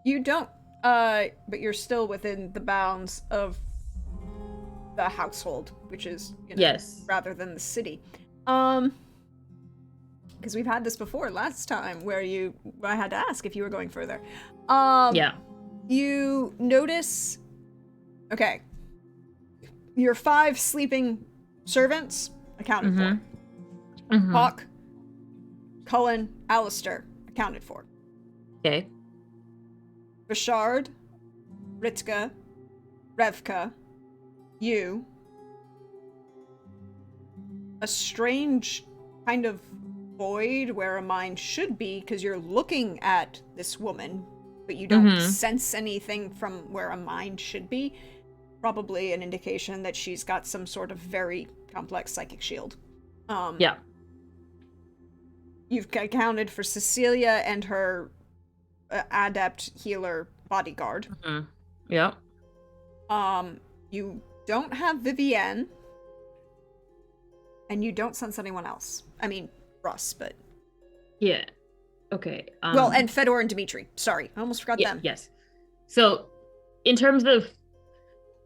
[SPEAKER 1] You don't, but you're still within the bounds of the household, which is,
[SPEAKER 5] Yes,
[SPEAKER 1] rather than the city. because we've had this before last time where I had to ask if you were going further.
[SPEAKER 5] Yeah.
[SPEAKER 1] You notice, okay, your 5 sleeping servants accounted for.
[SPEAKER 5] Mhm.
[SPEAKER 1] Hawk, Cullen, Alistair accounted for.
[SPEAKER 5] Okay.
[SPEAKER 1] Bashard, Ritka, Revka, you. A strange kind of void where a mind should be because you're looking at this woman, but you don't sense anything from where a mind should be. Probably an indication that she's got some sort of very complex psychic shield.
[SPEAKER 5] Yeah.
[SPEAKER 1] You've accounted for Cecilia and her adept healer bodyguard.
[SPEAKER 5] Yeah.
[SPEAKER 1] You don't have Vivienne, and you don't sense anyone else. I mean, Russ, but
[SPEAKER 5] Yeah. Okay.
[SPEAKER 1] well, and Fedor and Dimitri. Sorry, I almost forgot them.
[SPEAKER 5] Yes. So, in terms of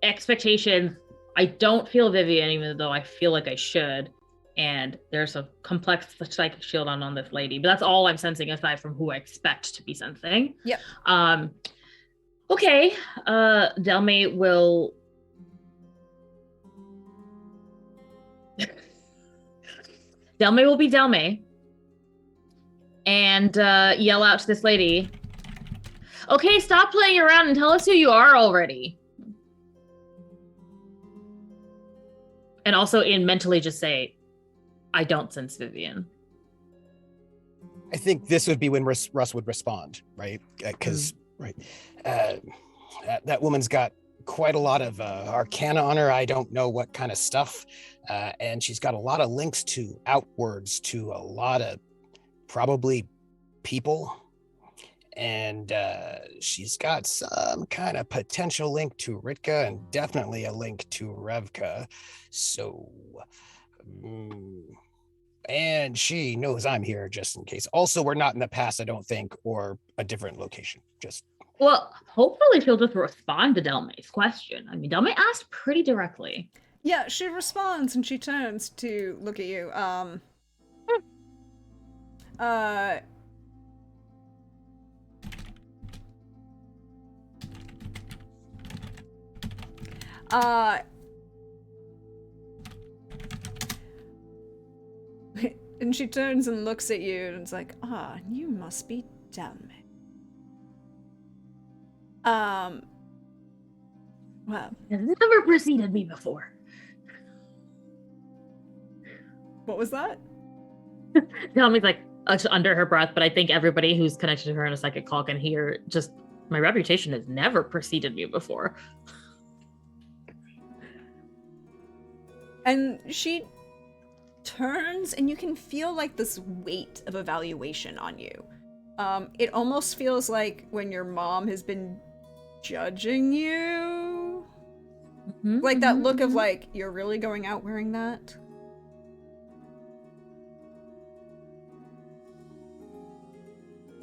[SPEAKER 5] expectations, I don't feel Vivian, even though I feel like I should. And there's a complex psychic shield on this lady, but that's all I'm sensing aside from who I expect to be sensing.
[SPEAKER 1] Yep.
[SPEAKER 5] Okay. Delme will. Delme will be Delme. And yell out to this lady, okay, stop playing around and tell us who you are already. And also mentally just say, I don't sense Vivian.
[SPEAKER 3] I think this would be when Russ would respond, right? Because that woman's got quite a lot of arcana on her. I don't know what kind of stuff. And she's got a lot of links to outwards to a lot of probably people. And she's got some kind of potential link to Ritka and definitely a link to Revka. So, and she knows I'm here just in case. Also, we're not in the past, I don't think, or a different location. Just
[SPEAKER 5] well, hopefully she'll just respond to Delme's question. I mean, Delme asked pretty directly.
[SPEAKER 1] Yeah, she responds and she turns to look at you. And she turns and looks at you and it's like, you must be Delme. Well,
[SPEAKER 5] Has never preceded me before.
[SPEAKER 1] what was that?
[SPEAKER 5] Delme's like under her breath, but I think everybody who's connected to her in a psychic call can hear just my reputation has never preceded me before.
[SPEAKER 1] And she turns and you can feel like this weight of evaluation on you. It almost feels like when your mom has been judging you. Like that look of like, you're really going out wearing that?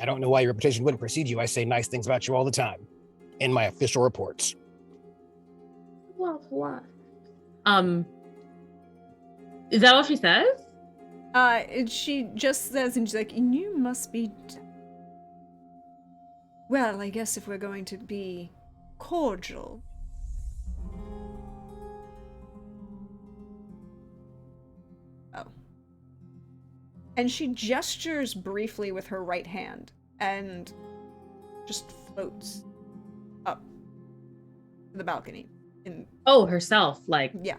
[SPEAKER 3] I don't know why your reputation wouldn't precede you. I say nice things about you all the time in my official reports.
[SPEAKER 5] What? Is that all she says?
[SPEAKER 1] She just says, and she's like, you must be... Well, I guess if we're going to be cordial. Oh. And she gestures briefly with her right hand and just floats up to the balcony.
[SPEAKER 5] Oh, herself, like...
[SPEAKER 1] Yeah.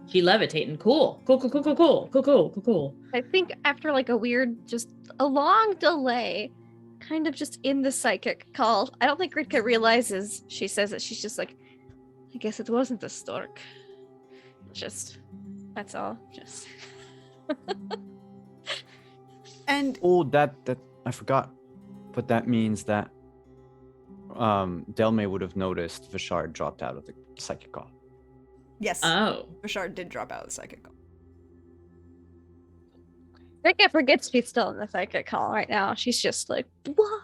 [SPEAKER 5] She levitating. Cool.
[SPEAKER 4] I think after like a long delay, kind of just in the psychic call, I don't think Ritka realizes she says that she's just like, I guess it wasn't the stork. That's all. Just.
[SPEAKER 1] And
[SPEAKER 2] that I forgot, but that means that Delme would have noticed Vishard dropped out of the psychic call.
[SPEAKER 1] yes,
[SPEAKER 5] Oh.
[SPEAKER 1] Bashard did drop out of the psychic call.
[SPEAKER 4] Ritka forgets she's still in the psychic call right now. She's just like, what?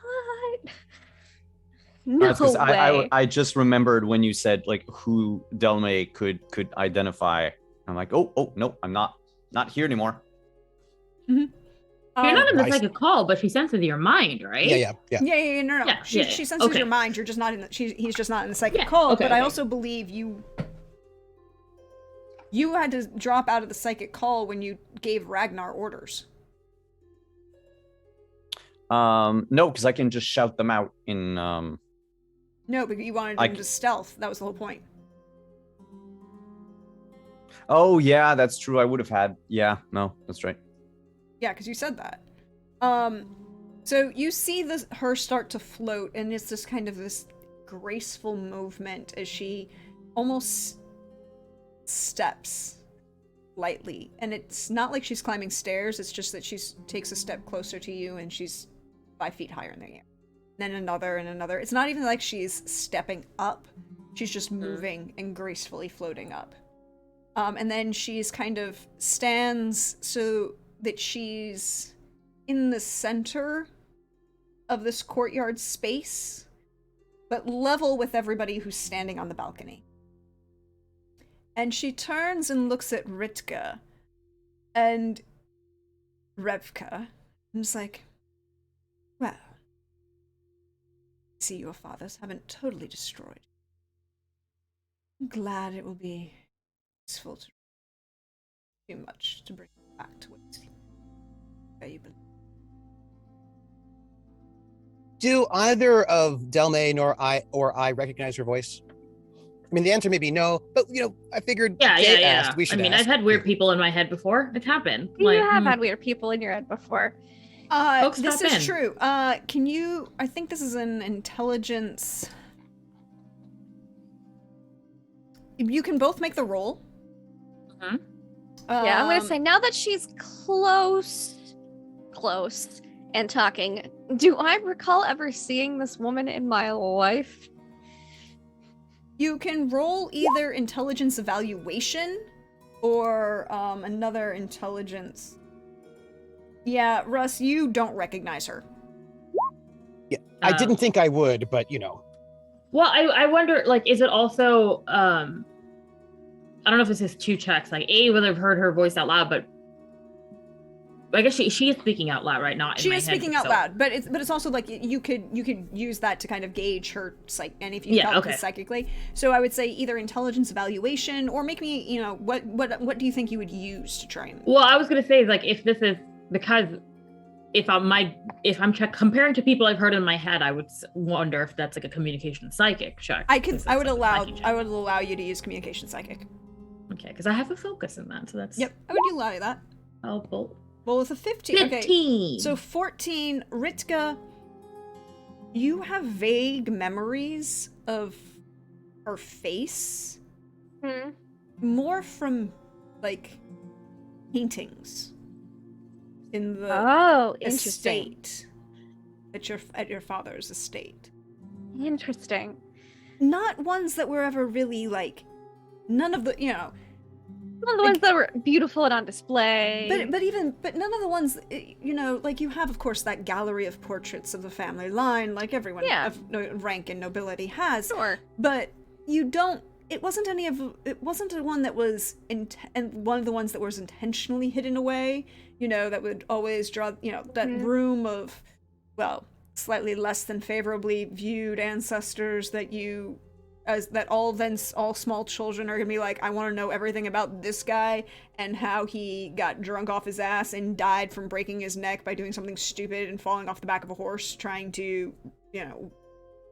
[SPEAKER 4] No
[SPEAKER 2] That's 'cause
[SPEAKER 4] way.
[SPEAKER 2] I just remembered when you said like who Delme could identify. I'm like, oh no, I'm not here anymore.
[SPEAKER 5] You're not in the
[SPEAKER 3] I-
[SPEAKER 5] psychic call, but she senses your mind, right?
[SPEAKER 3] Yeah.
[SPEAKER 1] Yeah, no.
[SPEAKER 5] Yeah,
[SPEAKER 1] She
[SPEAKER 5] yeah,
[SPEAKER 1] senses
[SPEAKER 5] okay.
[SPEAKER 1] your mind. You're just not in the. He's just not in the psychic
[SPEAKER 5] Yeah,
[SPEAKER 1] call.
[SPEAKER 5] okay,
[SPEAKER 1] But I
[SPEAKER 5] okay.
[SPEAKER 1] also believe you had to drop out of the psychic call when you gave Ragnar orders.
[SPEAKER 2] No, because I can just shout them out in.
[SPEAKER 1] No, but you wanted him to stealth. That was the whole point.
[SPEAKER 2] Oh yeah, that's true. I would have had. Yeah, no, that's right.
[SPEAKER 1] Yeah, because you said that. So you see her start to float, and it's this kind of this graceful movement as she almost steps lightly. And it's not like she's climbing stairs, it's just that she takes a step closer to you and she's 5 feet higher in the air. Then another and another. It's not even like she's stepping up. She's just moving and gracefully floating up. And then she's kind of stands so that she's in the center of this courtyard space, but level with everybody who's standing on the balcony. And she turns and looks at Ritka and Revka and is like, well, I see your fathers haven't totally destroyed. I'm glad it will be useful to too much to bring you back to where you belong.
[SPEAKER 3] Do either of Delmay nor I recognize her voice? I mean, the answer may be no, but I figured they asked. We should
[SPEAKER 5] I mean,
[SPEAKER 3] ask.
[SPEAKER 5] I've had weird people in my head before. It's happened.
[SPEAKER 4] You have had weird people in your head before.
[SPEAKER 5] Folks,
[SPEAKER 1] This
[SPEAKER 5] stop
[SPEAKER 1] is
[SPEAKER 5] in.
[SPEAKER 1] true. Can you? I think this is an intelligence. You can both make the roll.
[SPEAKER 5] Mm-hmm.
[SPEAKER 4] Yeah, I'm gonna say now that she's close, and talking. Do I recall ever seeing this woman in my life?
[SPEAKER 1] You can roll either intelligence evaluation or another intelligence. Yeah, Russ, you don't recognize her.
[SPEAKER 3] Yeah, I didn't think I would, but
[SPEAKER 5] Well, I wonder, like, is it also, I don't know if this is 2 checks, like, A, whether I've heard her voice out loud, but I guess she is speaking out loud right now.
[SPEAKER 1] She is speaking out loud, but it's also like you could use that to kind of gauge her and if you felt this psychically. So I would say either intelligence evaluation or make me, what do you think you would use to try and?
[SPEAKER 5] Well, I was gonna say, like, if this is because if I'm comparing to people I've heard in my head, I would wonder if that's like a communication psychic check.
[SPEAKER 1] I would allow you to use communication psychic.
[SPEAKER 5] Okay, because I have a focus in that, so that's.
[SPEAKER 1] Yep, I would allow you that.
[SPEAKER 5] Helpful.
[SPEAKER 1] Well, with a 15.
[SPEAKER 5] 15.
[SPEAKER 1] Okay, so 14, Ritka, you have vague memories of her face. More from, like, paintings in the estate. At your father's estate.
[SPEAKER 4] Interesting.
[SPEAKER 1] Not ones that were ever really, like, none of the,
[SPEAKER 4] One of the ones that were beautiful and on display.
[SPEAKER 1] But none of the ones, like you have, of course, that gallery of portraits of the family line, like everyone of rank and nobility has.
[SPEAKER 4] Sure.
[SPEAKER 1] But you don't. It wasn't a one that was and one of the ones that was intentionally hidden away. That would always draw. That room of, well, slightly less than favorably viewed ancestors that all small children are gonna be like, I want to know everything about this guy and how he got drunk off his ass and died from breaking his neck by doing something stupid and falling off the back of a horse trying to,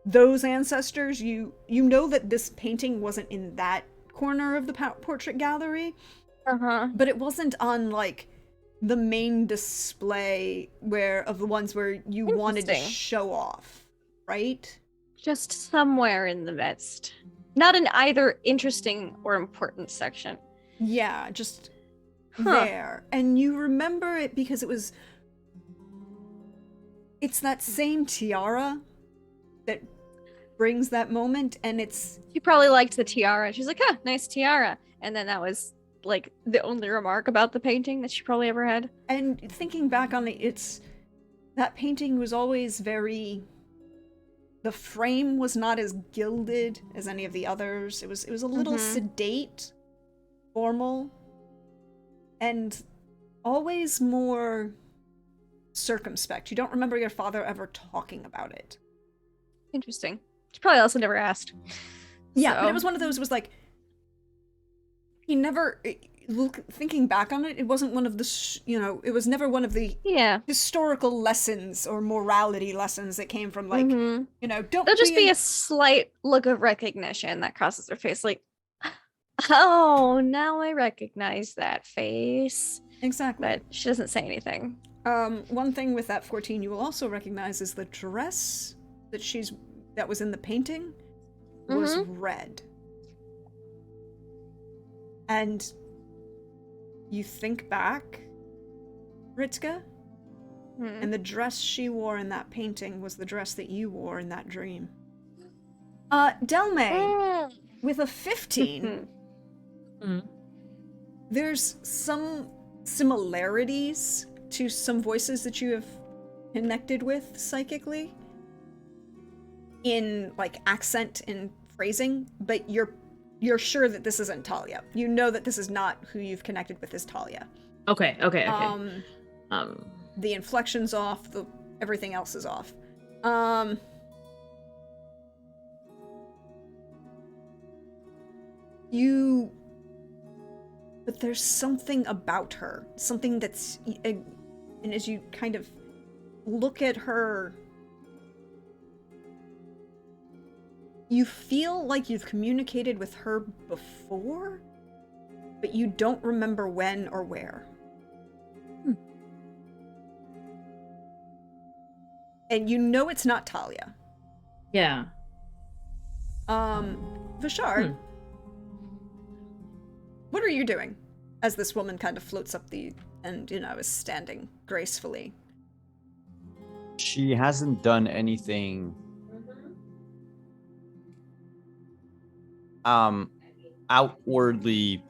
[SPEAKER 1] those ancestors. You know that this painting wasn't in that corner of the portrait gallery, but it wasn't on like the main display of the ones where you wanted to show off, right?
[SPEAKER 4] Just somewhere in the midst. Not in either interesting or important section.
[SPEAKER 1] Yeah, just there. And you remember it because it's that same tiara that brings that moment, and
[SPEAKER 4] She probably liked the tiara. She's like, nice tiara. And then that was like the only remark about the painting that she probably ever had.
[SPEAKER 1] And thinking back on it, that painting was always very... The frame was not as gilded as any of the others. It was a little sedate, formal, and always more circumspect. You don't remember your father ever talking about it.
[SPEAKER 4] Interesting. She probably also never asked.
[SPEAKER 1] Yeah,
[SPEAKER 4] So-
[SPEAKER 1] but it was one of those, was like, he never, thinking back on it, it wasn't one of the, it was never one of the
[SPEAKER 4] Yeah.
[SPEAKER 1] historical lessons or morality lessons that came from, like,
[SPEAKER 4] Mhm.
[SPEAKER 1] don't
[SPEAKER 4] There'll just be a slight look of recognition that crosses her face, like, oh, now I recognize that face.
[SPEAKER 1] Exactly.
[SPEAKER 4] But she doesn't say anything.
[SPEAKER 1] One thing with that 14 you will also recognize is the dress that was in the painting was red. And you think back, Ritka, and the dress she wore in that painting was the dress that you wore in that dream. Delmay, with a 15, there's some similarities to some voices that you have connected with psychically in, like, accent and phrasing, but you're sure that this isn't Talia. You know that this is not who you've connected with, is Talia.
[SPEAKER 5] Okay.
[SPEAKER 1] The inflection's off, everything else is off. But there's something about her, something that's, and as you kind of look at her, you feel like you've communicated with her before, but you don't remember when or where. And you know it's not Talia.
[SPEAKER 5] Yeah.
[SPEAKER 1] Vashard, what are you doing as this woman kind of floats up and is standing gracefully?
[SPEAKER 2] She hasn't done anything outwardly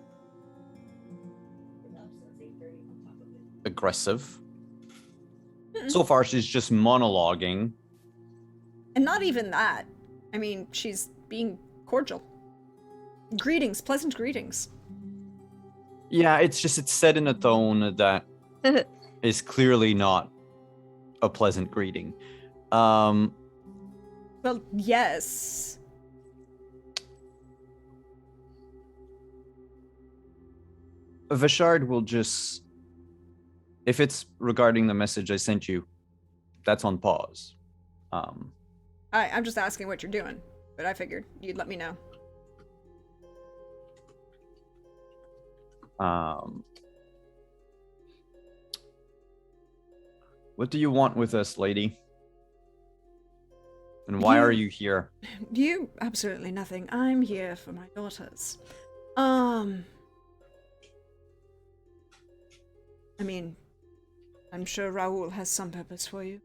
[SPEAKER 2] aggressive. So far, she's just monologuing.
[SPEAKER 1] And not even that. I mean, she's being cordial. Greetings, pleasant greetings.
[SPEAKER 2] Yeah, it's said in a tone that is clearly not a pleasant greeting.
[SPEAKER 1] Well, yes.
[SPEAKER 2] Vashard will just, if it's regarding the message I sent you, that's on pause.
[SPEAKER 1] I'm just asking what you're doing, but I figured you'd let me know.
[SPEAKER 2] What do you want with us, lady? And why are you here?
[SPEAKER 1] You? Absolutely nothing. I'm here for my daughters. I mean, I'm sure Raoul has some purpose for you.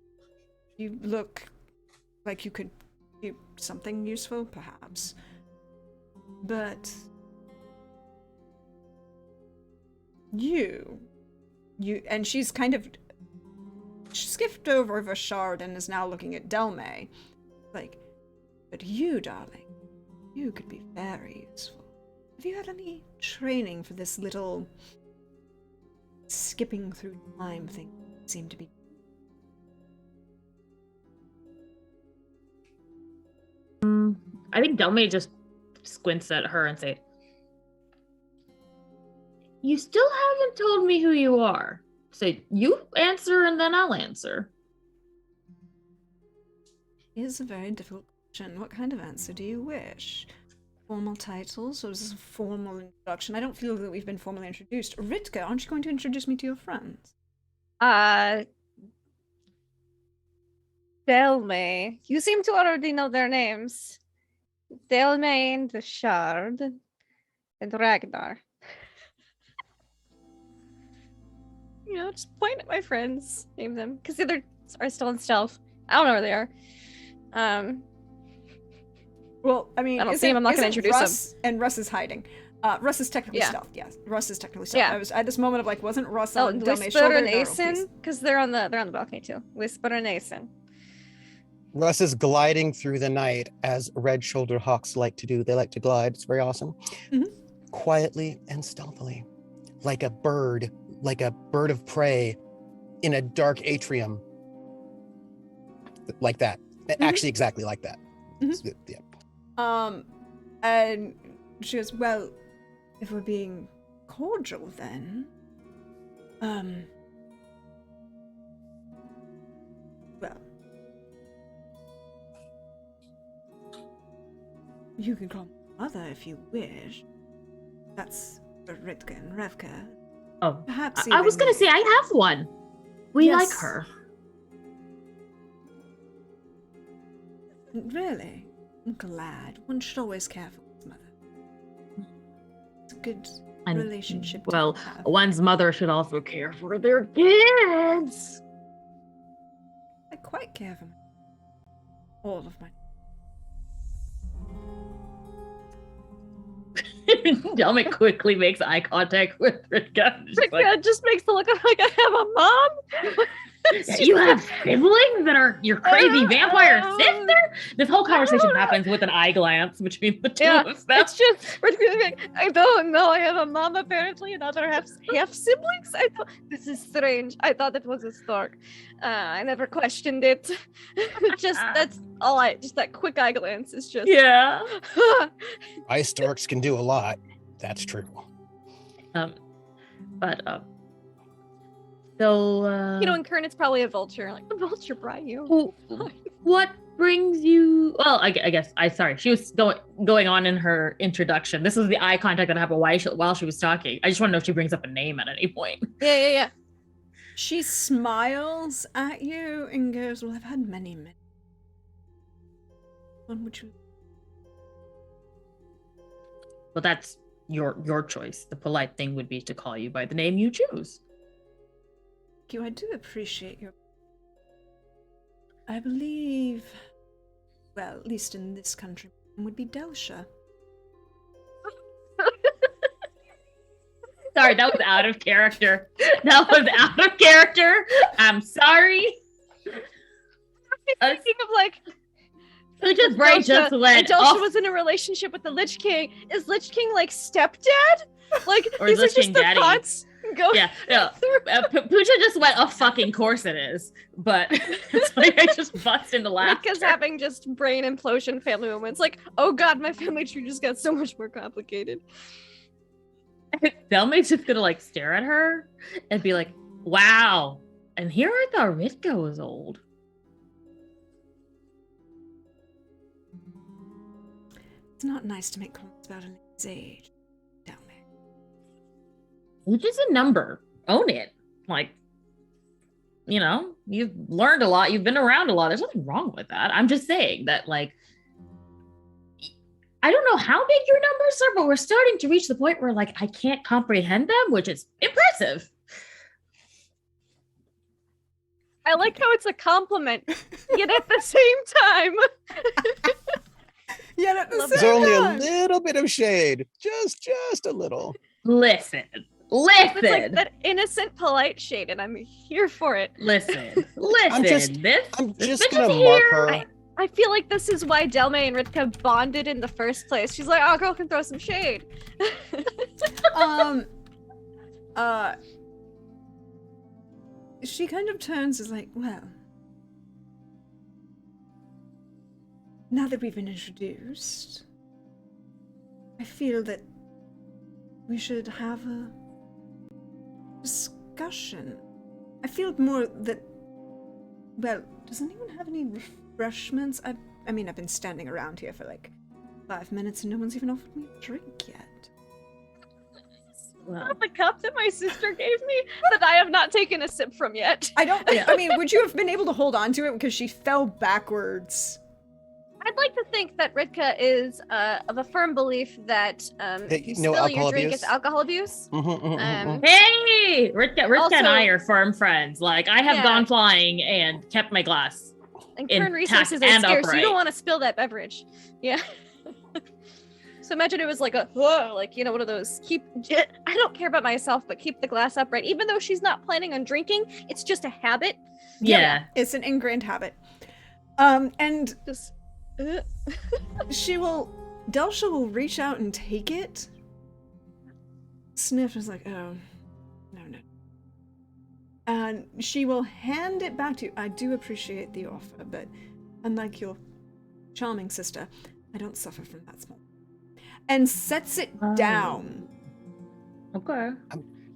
[SPEAKER 1] You look like you could do something useful, perhaps. But you, and she's kind of skipped over Vashard and is now looking at Delmay. Like, but you, darling, you could be very useful. Have you had any training for this little skipping through time thing? Seem to be.
[SPEAKER 5] I think Delmay just squints at her and say, "You still haven't told me who you are. So you answer and then I'll answer."
[SPEAKER 1] It is a very difficult question. What kind of answer do you wish? Formal titles, or is this a formal introduction? I don't feel that we've been formally introduced. Ritka, aren't you going to introduce me to your friends?
[SPEAKER 4] Delmay. You seem to already know their names. Delmay and Vashard and Ragnar. Just point at my friends, name them, because the others are still in stealth. I don't know where they are.
[SPEAKER 1] Well, I mean,
[SPEAKER 4] I don't see him. I'm not going to introduce
[SPEAKER 1] Russ, and Russ is hiding. Russ is technically stealth. Yes, Russ is technically stealth.
[SPEAKER 4] Yeah.
[SPEAKER 1] I was at this moment of like, wasn't Russ on Delmay's
[SPEAKER 4] Whisper
[SPEAKER 1] shoulder?
[SPEAKER 4] and
[SPEAKER 1] No,
[SPEAKER 4] Asen, because they're on the balcony too. Whisper and Asen.
[SPEAKER 3] Russ is gliding through the night as red shoulder hawks like to do. They like to glide. It's very awesome. Quietly and stealthily, like a bird of prey in a dark atrium like that. Actually, exactly like that.
[SPEAKER 1] Mhm.
[SPEAKER 3] Yeah.
[SPEAKER 1] And she goes, well, if we're being cordial then, well, you can call me mother if you wish. That's for Ritka and Revka.
[SPEAKER 5] Oh,
[SPEAKER 1] Perhaps
[SPEAKER 5] I was
[SPEAKER 1] even-
[SPEAKER 5] gonna say I have one. We
[SPEAKER 1] Yes.
[SPEAKER 5] like her.
[SPEAKER 1] Really? I'm glad. One should always care for one's mother. It's a good
[SPEAKER 5] And,
[SPEAKER 1] relationship. to
[SPEAKER 5] well,
[SPEAKER 1] have.
[SPEAKER 5] one's mother should also care for their kids.
[SPEAKER 1] I quite care for all of my.
[SPEAKER 5] Delmic quickly makes eye contact with Ritka. She's like,
[SPEAKER 4] Ritka just makes the look of like, I have a mom.
[SPEAKER 5] you have siblings that are your crazy vampire sister? This whole conversation happens with an eye glance between the two
[SPEAKER 4] Yeah,
[SPEAKER 5] of them.
[SPEAKER 4] it's just Ritka's like, I don't know. I have a mom apparently, and other half siblings. I thought this is strange. I thought it was a stork. I never questioned it. Just that's all. Just that quick eye glance is just.
[SPEAKER 5] Yeah.
[SPEAKER 3] Ice storks can do a lot. That's true.
[SPEAKER 5] So
[SPEAKER 4] You know, in Kern, it's probably a vulture. Like the vulture brought you.
[SPEAKER 5] what brings you? Well, I guess sorry. She was going on in her introduction. This is the eye contact that happened while she was talking. I just want to know if she brings up a name at any point.
[SPEAKER 4] Yeah.
[SPEAKER 1] She smiles at you and goes, well, I've had many. One would you?
[SPEAKER 5] Well, that's your choice. The polite thing would be to call you by the name you choose.
[SPEAKER 1] I do appreciate your. I believe, well, at least in this country, would be Delsha.
[SPEAKER 5] Sorry, that was out of character. That was out of character. I'm sorry.
[SPEAKER 4] Thinking of like.
[SPEAKER 5] Pooja's brain just went
[SPEAKER 4] Delsha
[SPEAKER 5] off.
[SPEAKER 4] was in a relationship with the Lich King. Is Lich King like stepdad? Like
[SPEAKER 5] Or
[SPEAKER 4] these are
[SPEAKER 5] Lich
[SPEAKER 4] just
[SPEAKER 5] King
[SPEAKER 4] the
[SPEAKER 5] daddy.
[SPEAKER 4] thoughts go.
[SPEAKER 5] Yeah, Pooja just went, of fucking course it is. But it's like I just bust into laughter.
[SPEAKER 4] Rika's having just brain implosion family moments. Like, oh god, my family tree just got so much more complicated.
[SPEAKER 5] Delma's just gonna like stare at her and be like, wow. And here I thought Ritka was old.
[SPEAKER 1] It's not nice to make comments about a lady's age, down there.
[SPEAKER 5] Which is a number. Own it. Like, you know, you've learned a lot. You've been around a lot. There's nothing wrong with that. I'm just saying that, like, I don't know how big your numbers are, but we're starting to reach the point where, like, I can't comprehend them, which is impressive.
[SPEAKER 4] I like how it's a compliment, yet at the same time.
[SPEAKER 1] Yet at the
[SPEAKER 4] Love
[SPEAKER 1] same
[SPEAKER 3] There's only a
[SPEAKER 1] time.
[SPEAKER 3] little bit of shade. Just a little.
[SPEAKER 5] Listen.
[SPEAKER 4] It's like that innocent, polite shade, and I'm here for it.
[SPEAKER 5] Listen.
[SPEAKER 3] I'm just
[SPEAKER 5] this
[SPEAKER 3] just
[SPEAKER 5] bitch
[SPEAKER 3] gonna
[SPEAKER 5] is
[SPEAKER 3] mark
[SPEAKER 5] here.
[SPEAKER 3] her.
[SPEAKER 4] I feel like this is why Delme and Ritka bonded in the first place. She's like, oh, girl can throw some shade.
[SPEAKER 1] She kind of turns as like, well, now that we've been introduced, I feel that we should have a discussion. I feel more that, well, does anyone have any refreshments? I mean, I've been standing around here for like 5 minutes and no one's even offered me a drink yet.
[SPEAKER 5] Well,
[SPEAKER 4] The cup that my sister gave me that I have not taken a sip from yet.
[SPEAKER 1] I don't, I mean, would you have been able to hold on to it because she fell backwards?
[SPEAKER 4] I'd like to think that Ritka is of a firm belief that if you
[SPEAKER 3] no
[SPEAKER 4] spill your
[SPEAKER 3] alcohol
[SPEAKER 4] drink,
[SPEAKER 3] abuse?
[SPEAKER 4] it's alcohol abuse.
[SPEAKER 5] hey, Ritka
[SPEAKER 4] Also-
[SPEAKER 5] and I are firm friends. Like, I have
[SPEAKER 4] Yeah.
[SPEAKER 5] gone flying and kept my glass.
[SPEAKER 4] And
[SPEAKER 5] Intact
[SPEAKER 4] current resources are
[SPEAKER 5] and
[SPEAKER 4] scarce. You
[SPEAKER 5] upright.
[SPEAKER 4] don't want to spill that beverage. Yeah. So imagine it was like a, whoa, like, you know, one of those I don't care about myself, but keep the glass upright. Even though she's not planning on drinking, it's just a habit.
[SPEAKER 5] Yeah.
[SPEAKER 1] It's an ingrained habit. And
[SPEAKER 4] Just,
[SPEAKER 1] Delsha will reach out and take it. Sniff is like, oh, no. And she will hand it back to you. I do appreciate the offer, but unlike your charming sister, I don't suffer from that small. And sets it down.
[SPEAKER 5] Okay.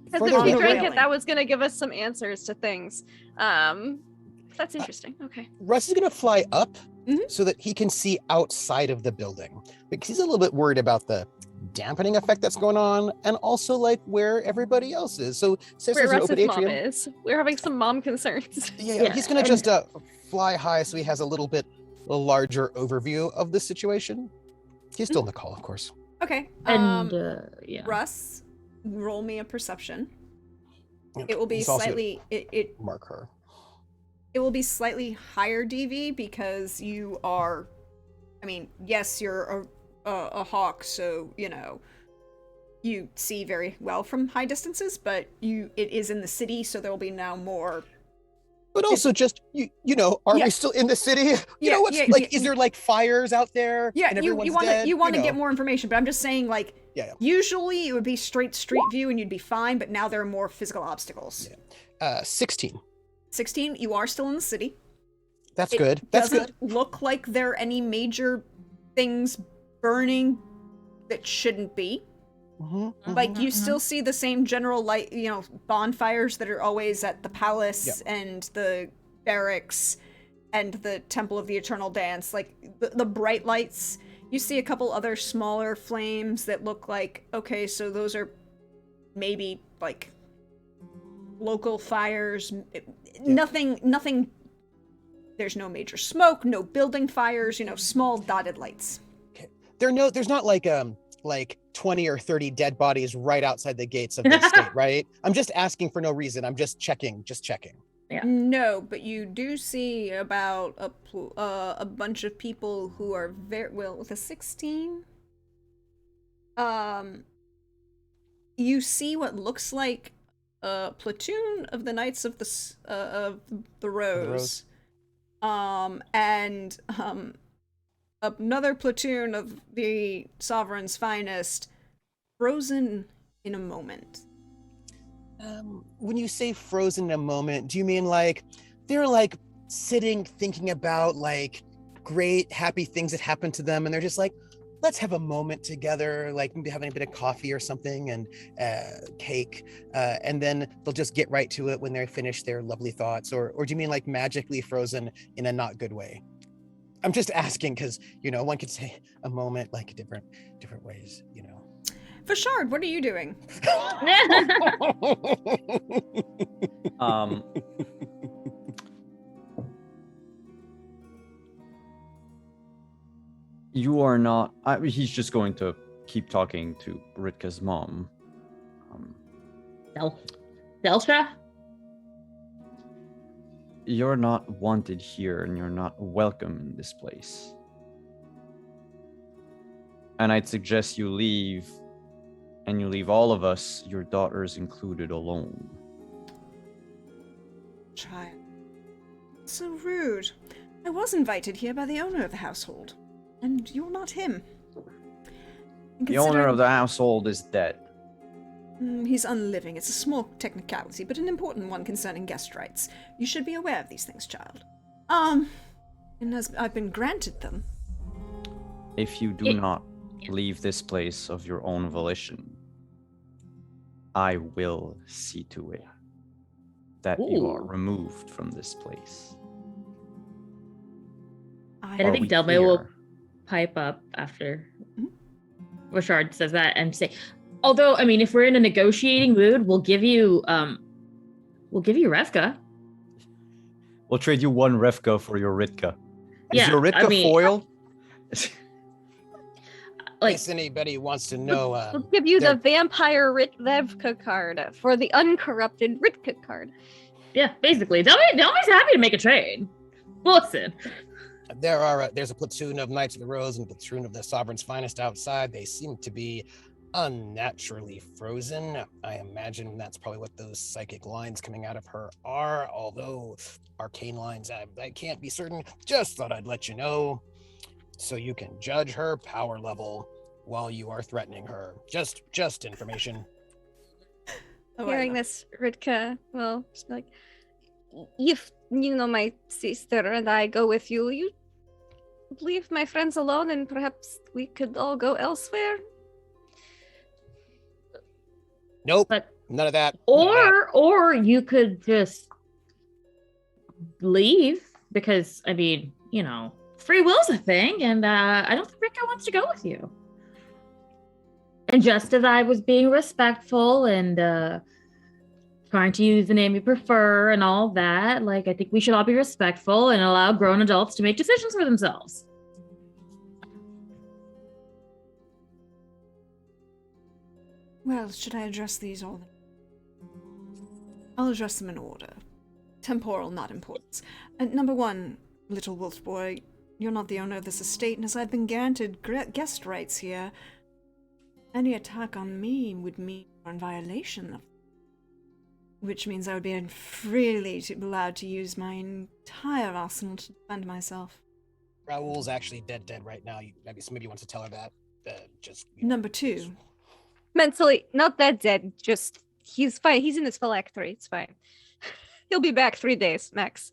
[SPEAKER 4] Because
[SPEAKER 3] For
[SPEAKER 4] if
[SPEAKER 3] the
[SPEAKER 4] we
[SPEAKER 1] record-
[SPEAKER 4] drank
[SPEAKER 1] railing.
[SPEAKER 4] it, that was going to give us some answers to things. That's interesting. Okay.
[SPEAKER 3] Russ is going to fly up
[SPEAKER 1] Mhm.
[SPEAKER 3] so that he can see outside of the building because he's a little bit worried about the dampening effect that's going on and also like where everybody else is. So since
[SPEAKER 4] Where
[SPEAKER 3] there's an open
[SPEAKER 4] Russ's mom
[SPEAKER 3] atrium,
[SPEAKER 4] is. We're having some mom concerns.
[SPEAKER 3] yeah, he's going to
[SPEAKER 5] and-
[SPEAKER 3] just fly high so he has a larger overview of the situation. He's still in the call, of course.
[SPEAKER 1] Okay.
[SPEAKER 5] And yeah.
[SPEAKER 1] Russ, roll me a perception.
[SPEAKER 3] Yep,
[SPEAKER 1] It will be
[SPEAKER 3] he's also
[SPEAKER 1] slightly
[SPEAKER 3] mark her.
[SPEAKER 1] it will be slightly higher DV because you are, I mean, yes, you're a hawk, so you know you see very well from high distances, but it is in the city, so there will be now more.
[SPEAKER 3] But also just you know, are
[SPEAKER 1] Yeah.
[SPEAKER 3] we still in the city? You
[SPEAKER 1] Yeah,
[SPEAKER 3] know what's
[SPEAKER 1] yeah,
[SPEAKER 3] like?
[SPEAKER 1] yeah.
[SPEAKER 3] Is there like fires out there?
[SPEAKER 1] Yeah,
[SPEAKER 3] and
[SPEAKER 1] you
[SPEAKER 3] everyone's
[SPEAKER 1] want to
[SPEAKER 3] dead?
[SPEAKER 1] you want to
[SPEAKER 3] know.
[SPEAKER 1] get more information, but I'm just saying like
[SPEAKER 3] Yeah.
[SPEAKER 1] usually it would be straight street view and you'd be fine, but now there are more physical obstacles.
[SPEAKER 3] Yeah. 16.
[SPEAKER 1] 16, you are still in the city.
[SPEAKER 3] That's
[SPEAKER 1] It
[SPEAKER 3] good. That's
[SPEAKER 1] doesn't
[SPEAKER 3] good.
[SPEAKER 1] look like there are any major things burning that shouldn't be.
[SPEAKER 3] Mhm,
[SPEAKER 1] Like
[SPEAKER 3] mhm.
[SPEAKER 1] you still see the same general light, you know, bonfires that are always at the palace
[SPEAKER 3] Yep.
[SPEAKER 1] and the barracks and the Temple of the Eternal Dance. Like the bright lights. You see a couple other smaller flames that look like, okay, so those are maybe like local fires. Nothing. There's no major smoke, no building fires, you know, small dotted lights.
[SPEAKER 3] There's not like 20 or 30 dead bodies right outside the gates of the state, right? I'm just asking for no reason. I'm just checking.
[SPEAKER 5] Yeah.
[SPEAKER 1] No, but you do see about a bunch of people who are very well with a 16. You see what looks like a platoon of the Knights of the Rose, and another platoon of the Sovereign's finest, frozen in a moment.
[SPEAKER 3] When you say frozen in a moment, do you mean like they're like sitting thinking about like great happy things that happened to them and they're just like, let's have a moment together, like maybe having a bit of coffee or something and cake, and then they'll just get right to it when they finish their lovely thoughts, or do you mean like magically frozen in a not good way? I'm just asking because, you know, one could say a moment like different ways, you know.
[SPEAKER 1] Fashard, what are you doing?
[SPEAKER 2] You are not. He's just going to keep talking to Ritka's mom.
[SPEAKER 5] Delsha?
[SPEAKER 2] You're not wanted here, and you're not welcome in this place. And I'd suggest you leave, and you leave all of us, your daughters included, alone.
[SPEAKER 1] Child. So rude. I was invited here by the owner of the household, and you're not him. And
[SPEAKER 2] The owner
[SPEAKER 1] considering-
[SPEAKER 2] of the household is dead.
[SPEAKER 1] He's unliving. It's a small technicality, but an important one concerning guest rights. You should be aware of these things, child. And as I've been granted them.
[SPEAKER 2] If you do not leave this place of your own volition, I will see to it that you are
[SPEAKER 5] Ooh.
[SPEAKER 2] removed from this place.
[SPEAKER 5] And I
[SPEAKER 2] Are
[SPEAKER 5] think
[SPEAKER 2] we
[SPEAKER 5] Delme will
[SPEAKER 2] clear?
[SPEAKER 5] pipe up after
[SPEAKER 1] Mhm.
[SPEAKER 5] Rashard says that and say, although, I mean, if we're in a negotiating mood, we'll give you Revka.
[SPEAKER 2] We'll trade you one Revka for your Ritka. Is
[SPEAKER 5] Yeah,
[SPEAKER 2] your Ritka
[SPEAKER 5] I mean-
[SPEAKER 2] foil?
[SPEAKER 5] Like,
[SPEAKER 3] If anybody wants to know,
[SPEAKER 4] We'll give you
[SPEAKER 3] they're-
[SPEAKER 4] the vampire Ritka card for the uncorrupted Ritka card.
[SPEAKER 5] yeah, basically. Delme's happy to make a trade. Listen.
[SPEAKER 3] there's a platoon of Knights of the Rose and a platoon of the Sovereign's finest outside. They seem to be unnaturally frozen. I imagine that's probably what those psychic lines coming out of her are, although arcane lines, I can't be certain. Just thought I'd let you know so you can judge her power level while you are threatening her. Just information.
[SPEAKER 4] Hearing this, Ritka will just be like, if my sister and I go with you, you leave my friends alone and perhaps we could all go elsewhere.
[SPEAKER 3] Nope.
[SPEAKER 5] But
[SPEAKER 3] None of that. None of that.
[SPEAKER 5] or you could just leave because free will's a thing, and I don't think Rika wants to go with you. And just as I was being respectful and trying to use the name you prefer and all that, I think we should all be respectful and allow grown adults to make decisions for themselves.
[SPEAKER 1] Well, should I address these all? I'll address them in order. Temporal, not importance. Number 1, little wolf boy, you're not the owner of this estate, and as I've been granted guest rights here, any attack on me would mean you're in violation of, which means I would be freely allowed to use my entire arsenal to defend myself.
[SPEAKER 3] Raoul's actually dead right now. Maybe somebody wants to tell her that.
[SPEAKER 1] Number 2.
[SPEAKER 4] Mentally, not that dead, just, he's fine. He's in his phylactery, it's fine. He'll be back 3 days, max.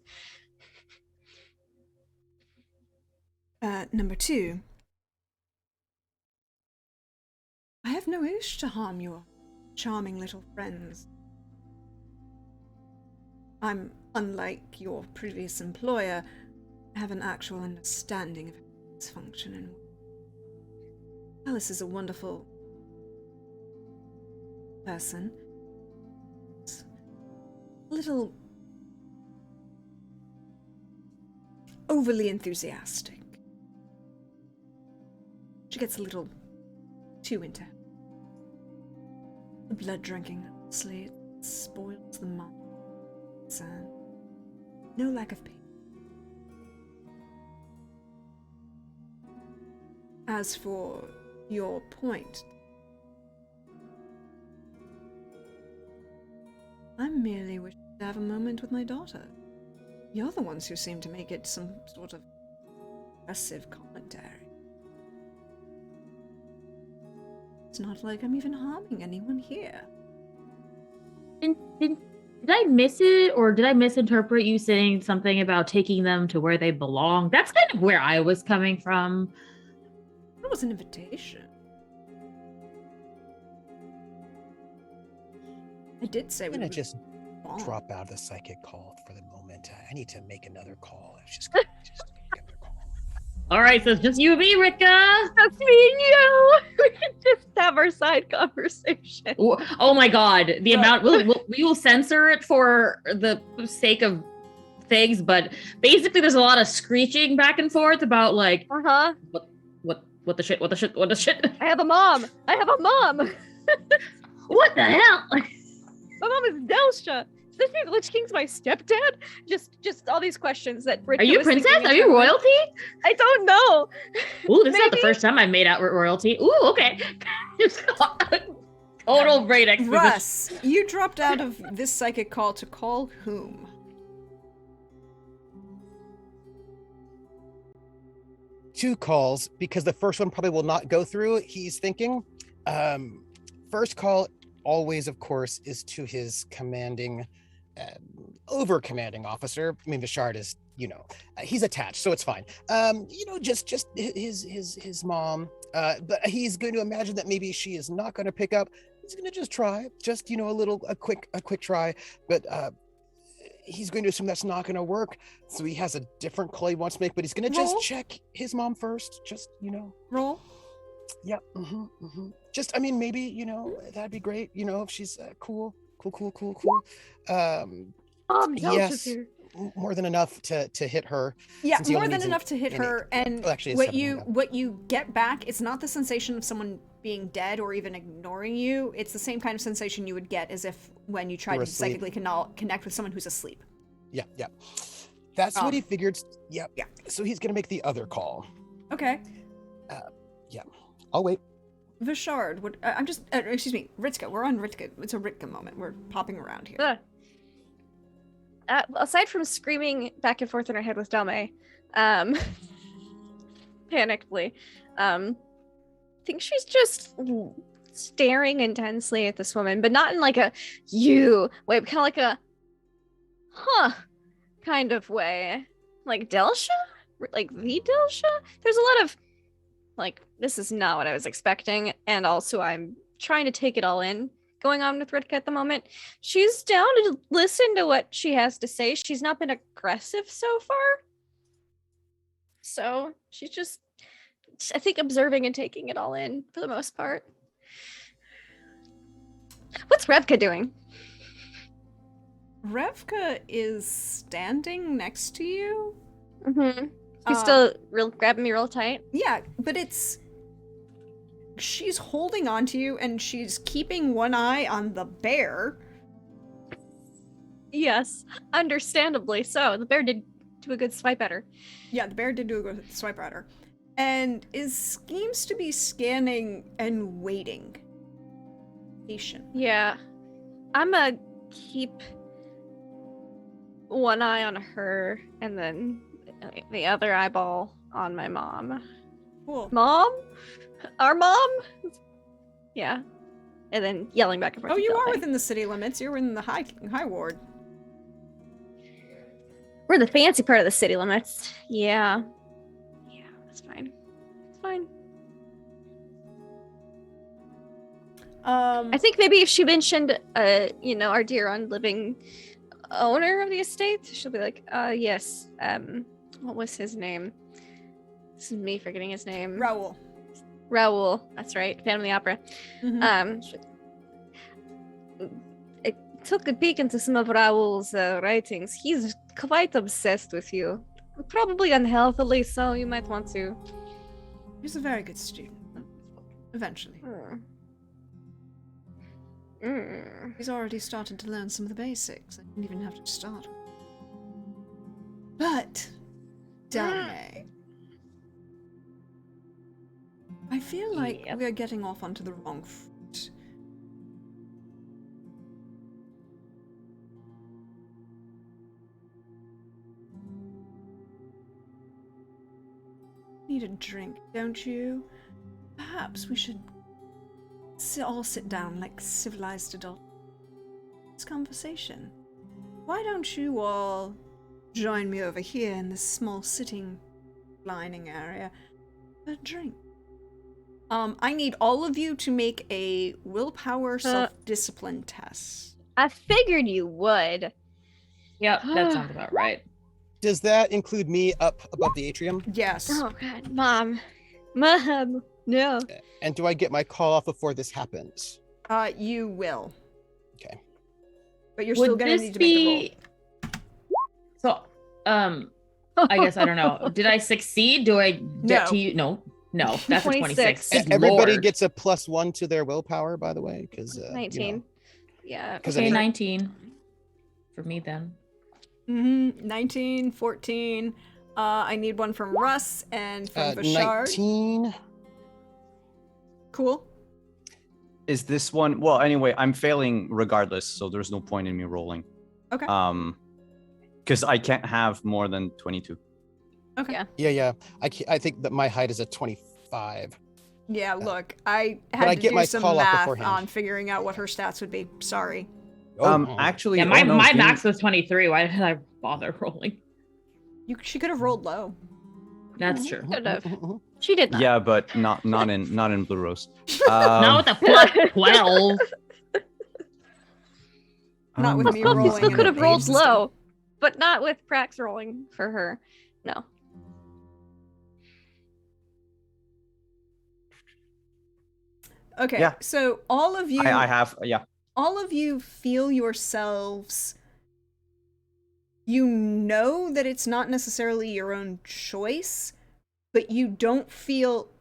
[SPEAKER 1] Number 2. I have no wish to harm your charming little friends. I'm, unlike your previous employer, have an actual understanding of its function and Alice is a wonderful person. It's a little overly enthusiastic. She gets a little too into the blood drinking, honestly. It spoils the mind. And no lack of pain. As for your point, I merely wish to have a moment with my daughter. You're the ones who seem to make it some sort of aggressive commentary. It's not like I'm even harming anyone here.
[SPEAKER 5] Did I miss it, or did I misinterpret you saying something about taking them to where they belong? That's kind of where I was coming from.
[SPEAKER 1] That was an invitation. I did say
[SPEAKER 3] I'm
[SPEAKER 1] we
[SPEAKER 3] gonna
[SPEAKER 1] would
[SPEAKER 3] just
[SPEAKER 1] bond.
[SPEAKER 3] drop out of the psychic call for the moment. I need to make another call. It's just make another call.
[SPEAKER 5] All right, so it's just you and me, Rika.
[SPEAKER 4] That's me and you. We can just have our side conversation.
[SPEAKER 5] Oh my God, the amount we will censor it for the sake of things, but basically there's a lot of screeching back and forth about what the shit.
[SPEAKER 4] I have a mom.
[SPEAKER 5] What the hell?
[SPEAKER 4] My mom is Delsha. Does this mean the Lich King's my stepdad? Just all these questions that Ritka
[SPEAKER 5] Are you
[SPEAKER 4] was
[SPEAKER 5] princess?
[SPEAKER 4] thinking
[SPEAKER 5] Are you
[SPEAKER 4] internally.
[SPEAKER 5] royalty?
[SPEAKER 4] I don't know.
[SPEAKER 5] Ooh, this is not the
[SPEAKER 4] Maybe.
[SPEAKER 5] first time I made out with royalty. Ooh, okay. Total brain exposition.
[SPEAKER 1] Russ, you dropped out of this psychic call to call whom?
[SPEAKER 3] Two calls, because the first one probably will not go through, he's thinking. First call always, of course, is to his commanding, over-commanding officer. I mean, Vishard is, he's attached, so it's fine. Just his mom. But he's going to imagine that maybe she is not going to pick up. He's going to just try, a quick try. But he's going to assume that's not going to work. So he has a different call he wants to make, but he's going to just check his mom first.
[SPEAKER 1] Roll.
[SPEAKER 3] Yeah. Just, maybe, that'd be great. If she's cool. Yes, more than enough to hit her.
[SPEAKER 1] Yeah,
[SPEAKER 3] since he
[SPEAKER 1] more
[SPEAKER 3] only
[SPEAKER 1] than
[SPEAKER 3] needs
[SPEAKER 1] enough to hit her. And
[SPEAKER 3] actually, it's
[SPEAKER 1] what you get back, it's not the sensation of someone being dead or even ignoring you. It's the same kind of sensation you would get as if when you try to psychically connect with someone who's asleep.
[SPEAKER 3] Yeah. That's what he figured. Yeah. So he's gonna make the other call.
[SPEAKER 1] Okay.
[SPEAKER 3] I'll wait.
[SPEAKER 1] Vishard, excuse me, Ritka. We're on Ritka. It's a Ritka moment. We're popping around here.
[SPEAKER 4] Aside from screaming back and forth in her head with Dame, panickedly, I think she's just staring intensely at this woman, but not in like a you way, kind of like a kind of way. Like Delsha? Like the Delsha? There's a lot of like, this is not what I was expecting, and also I'm trying to take it all in going on with Ritka at the moment. She's down to listen to what she has to say. She's not been aggressive so far. So she's just, I think, observing and taking it all in for the most part. What's Revka doing?
[SPEAKER 1] Revka is standing next to you.
[SPEAKER 4] Mm-hmm. She's still grabbing me real tight.
[SPEAKER 1] Yeah, but she's holding on to you and she's keeping one eye on the bear.
[SPEAKER 4] Yes, understandably so. The bear did do a good swipe at her.
[SPEAKER 1] Yeah, the bear did do a good swipe at her. And seems to be scanning and waiting. Patient.
[SPEAKER 4] Yeah. I'm gonna keep one eye on her and then the other eyeball on my mom.
[SPEAKER 1] Cool.
[SPEAKER 4] Mom? Our mom? Yeah. And then yelling back and forth.
[SPEAKER 1] Oh, you are
[SPEAKER 4] yelling.
[SPEAKER 1] within the city limits. You're in the high ward.
[SPEAKER 4] We're the fancy part of the city limits. Yeah. Yeah, that's fine. It's fine. I think maybe if she mentioned, our dear unliving owner of the estate, she'll be like, yes. What was his name? This is me forgetting his name.
[SPEAKER 1] Raoul.
[SPEAKER 4] Raoul, that's right. Phantom of the Opera.
[SPEAKER 1] Mhm.
[SPEAKER 4] I took a peek into some of Raoul's writings. He's quite obsessed with you. Probably unhealthily, so you might want to.
[SPEAKER 1] He's a very good student. Eventually. He's already started to learn some of the basics. I didn't even have to start. But, Dalme, I feel like we are getting off onto the wrong foot. Need a drink, don't you? Perhaps we should all sit down like civilized adults. This conversation. Why don't you all join me over here in this small sitting lining area for a drink? I need all of you to make a willpower self-discipline test.
[SPEAKER 4] I figured you would.
[SPEAKER 5] Yep, that sounds about right.
[SPEAKER 3] Does that include me up above the atrium?
[SPEAKER 1] Yes.
[SPEAKER 4] Oh god, Mom, no.
[SPEAKER 3] And do I get my call off before this happens?
[SPEAKER 1] You will.
[SPEAKER 3] Okay.
[SPEAKER 1] But you're still gonna need to make a roll.
[SPEAKER 5] So, I guess I don't know. Did I succeed? Do I get to you? No, that's
[SPEAKER 4] 26.
[SPEAKER 5] a 26.
[SPEAKER 3] Everybody gets a +1 to their willpower, by the way, because
[SPEAKER 4] 19. Yeah.
[SPEAKER 5] Okay, 19 for me then.
[SPEAKER 1] 19, 14. I need one from Russ and from Vashard.
[SPEAKER 3] 19.
[SPEAKER 1] Cool.
[SPEAKER 2] Is this one? Well, anyway, I'm failing regardless, so there's no point in me rolling.
[SPEAKER 1] Okay.
[SPEAKER 2] Because I can't have more than 22.
[SPEAKER 1] Okay.
[SPEAKER 4] Yeah.
[SPEAKER 3] I think that my height is a 25.
[SPEAKER 1] Yeah, look, I had to do some math on figuring out what her stats would be. Sorry.
[SPEAKER 2] Actually,
[SPEAKER 5] yeah, my max was 23. Why did I bother rolling?
[SPEAKER 1] She could have rolled low.
[SPEAKER 5] That's true.
[SPEAKER 4] Could have. She did not.
[SPEAKER 2] Yeah, but not in Blue Rose.
[SPEAKER 5] Not with a +12.
[SPEAKER 1] Not with me rolling.
[SPEAKER 4] You still
[SPEAKER 1] in
[SPEAKER 4] could
[SPEAKER 1] the
[SPEAKER 4] have rolled
[SPEAKER 1] waves and stuff.
[SPEAKER 4] low, but not with Prax rolling for her. No.
[SPEAKER 1] Okay,
[SPEAKER 2] Yeah.
[SPEAKER 1] so all of you,
[SPEAKER 2] I have, yeah.
[SPEAKER 1] all of you feel yourselves. You know that it's not necessarily your own choice, but you don't feel.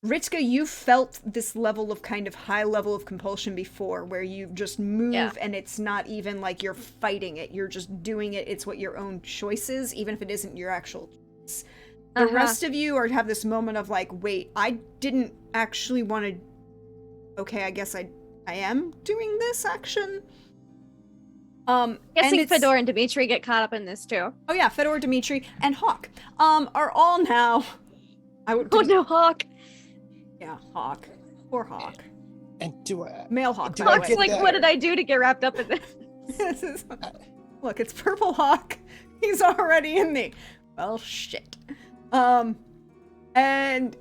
[SPEAKER 1] Ritzka, you felt this level of kind of high level of compulsion before, where you just move and it's not even like you're fighting it. You're just doing it. It's what your own choice is, even if it isn't your actual choice. The rest of you have this moment of like, wait, I didn't actually want to. Okay, I guess I am doing this action.
[SPEAKER 4] Guessing Fedor and Dimitri get caught up in this too.
[SPEAKER 1] Oh yeah, Fedor, Dimitri, and Hawk are all now. I would.
[SPEAKER 4] Oh no, Hawk.
[SPEAKER 1] Yeah, Hawk. Poor Hawk.
[SPEAKER 3] And do I?
[SPEAKER 1] Male Hawk,
[SPEAKER 3] Do
[SPEAKER 1] by
[SPEAKER 3] I
[SPEAKER 1] the
[SPEAKER 4] Hawk's
[SPEAKER 1] way.
[SPEAKER 3] get
[SPEAKER 4] like,
[SPEAKER 3] that?
[SPEAKER 4] what did I do to get wrapped up in this?
[SPEAKER 1] This is- Look, it's Purple Hawk. He's already in me. Well, shit. And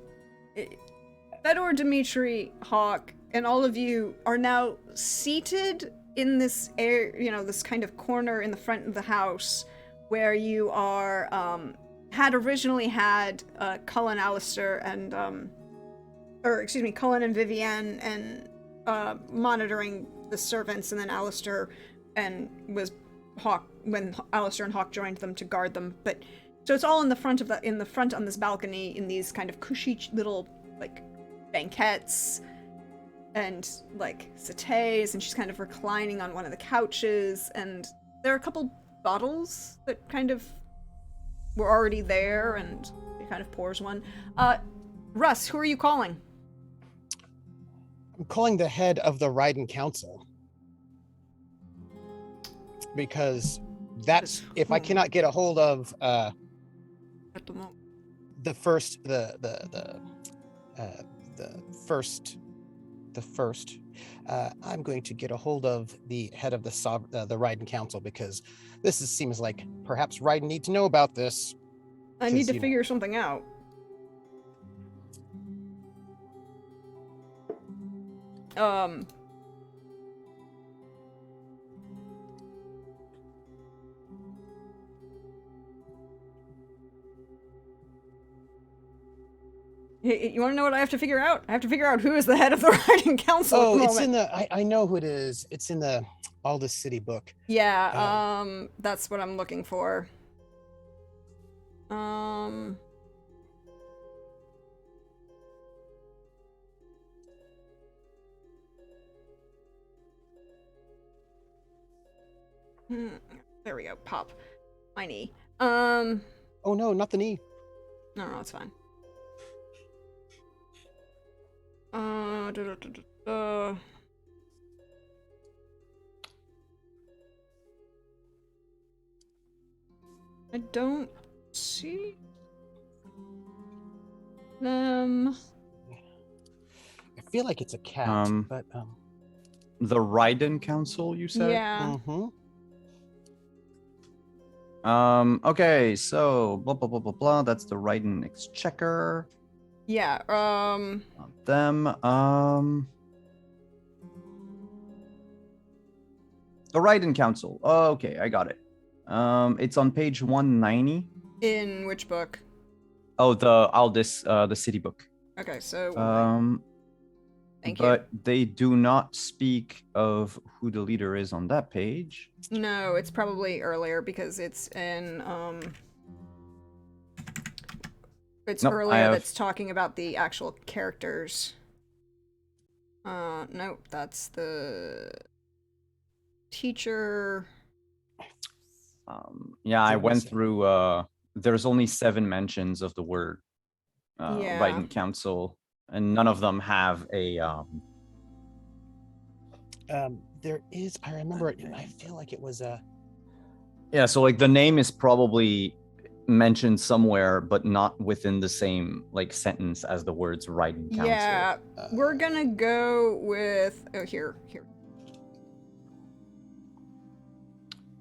[SPEAKER 1] Fedor, Dimitri, Hawk, and all of you are now seated in this air, this kind of corner in the front of the house where you are, had originally had Cullen, Alistair, and, Cullen and Vivienne, and monitoring the servants, and then Alistair and was Hawk when Alistair and Hawk joined them to guard them. But so it's all in the front on this balcony in these kind of cushy little like banquettes and like settees, and she's kind of reclining on one of the couches, and there are a couple bottles that kind of were already there, and he kind of pours one. Russ, who are you calling?
[SPEAKER 3] I'm calling the head of the Ryden Council. Because that's if I cannot get a hold of
[SPEAKER 1] At the moment.
[SPEAKER 3] the first I'm going to get a hold of the head of the Ryden Council, because seems like perhaps Ryden need to know about this.
[SPEAKER 1] I need to
[SPEAKER 3] 'cause,
[SPEAKER 1] figure something out. You want to know what I have to figure out? I have to figure out who is the head of the Ryden Council at the moment.
[SPEAKER 3] It's in the I know who it is. It's in the Aldous City book.
[SPEAKER 1] Yeah, that's what I'm looking for. There we go. Pop. My knee.
[SPEAKER 3] Oh no, not the knee.
[SPEAKER 1] No, it's fine. I don't see them.
[SPEAKER 3] I feel like it's a cat, but
[SPEAKER 2] The Ryden Council, you said?
[SPEAKER 1] Yeah.
[SPEAKER 2] Okay, so blah blah blah blah blah. That's the Ryden Exchequer.
[SPEAKER 1] Yeah.
[SPEAKER 2] Not them. The Ryden Council. Oh, okay, I got it. It's on page 190.
[SPEAKER 1] In which book?
[SPEAKER 2] Oh, the Aldous, the city book.
[SPEAKER 1] Okay, so. Thank you.
[SPEAKER 2] But they do not speak of who the leader is on that page.
[SPEAKER 1] No, it's probably earlier because it's in it's
[SPEAKER 2] Nope,
[SPEAKER 1] earlier that's talking about the actual characters. Nope, that's the teacher.
[SPEAKER 2] Yeah, I went
[SPEAKER 3] missing.
[SPEAKER 2] through there's only 7 mentions of the word
[SPEAKER 1] Yeah.
[SPEAKER 2] Ryden Council, and none of them have a
[SPEAKER 3] there is. I remember it. I feel like it was a.
[SPEAKER 2] Yeah, so like the name is probably mentioned somewhere, but not within the same like sentence as the words Ryden Council.
[SPEAKER 1] Yeah, we're gonna go with here.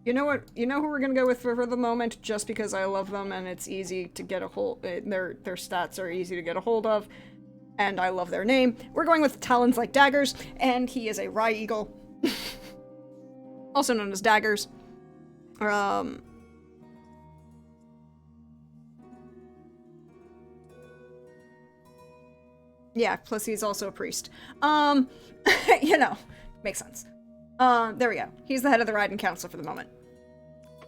[SPEAKER 1] You know what? You know who we're gonna go with for the moment, just because I love them and it's easy to get a hold. Their stats are easy to get a hold of, and I love their name. We're going with talons like daggers, and he is a Rye Eagle, also known as Daggers. Yeah, plus he's also a priest. Makes sense. There we go. He's the head of the Ryden Council for the moment.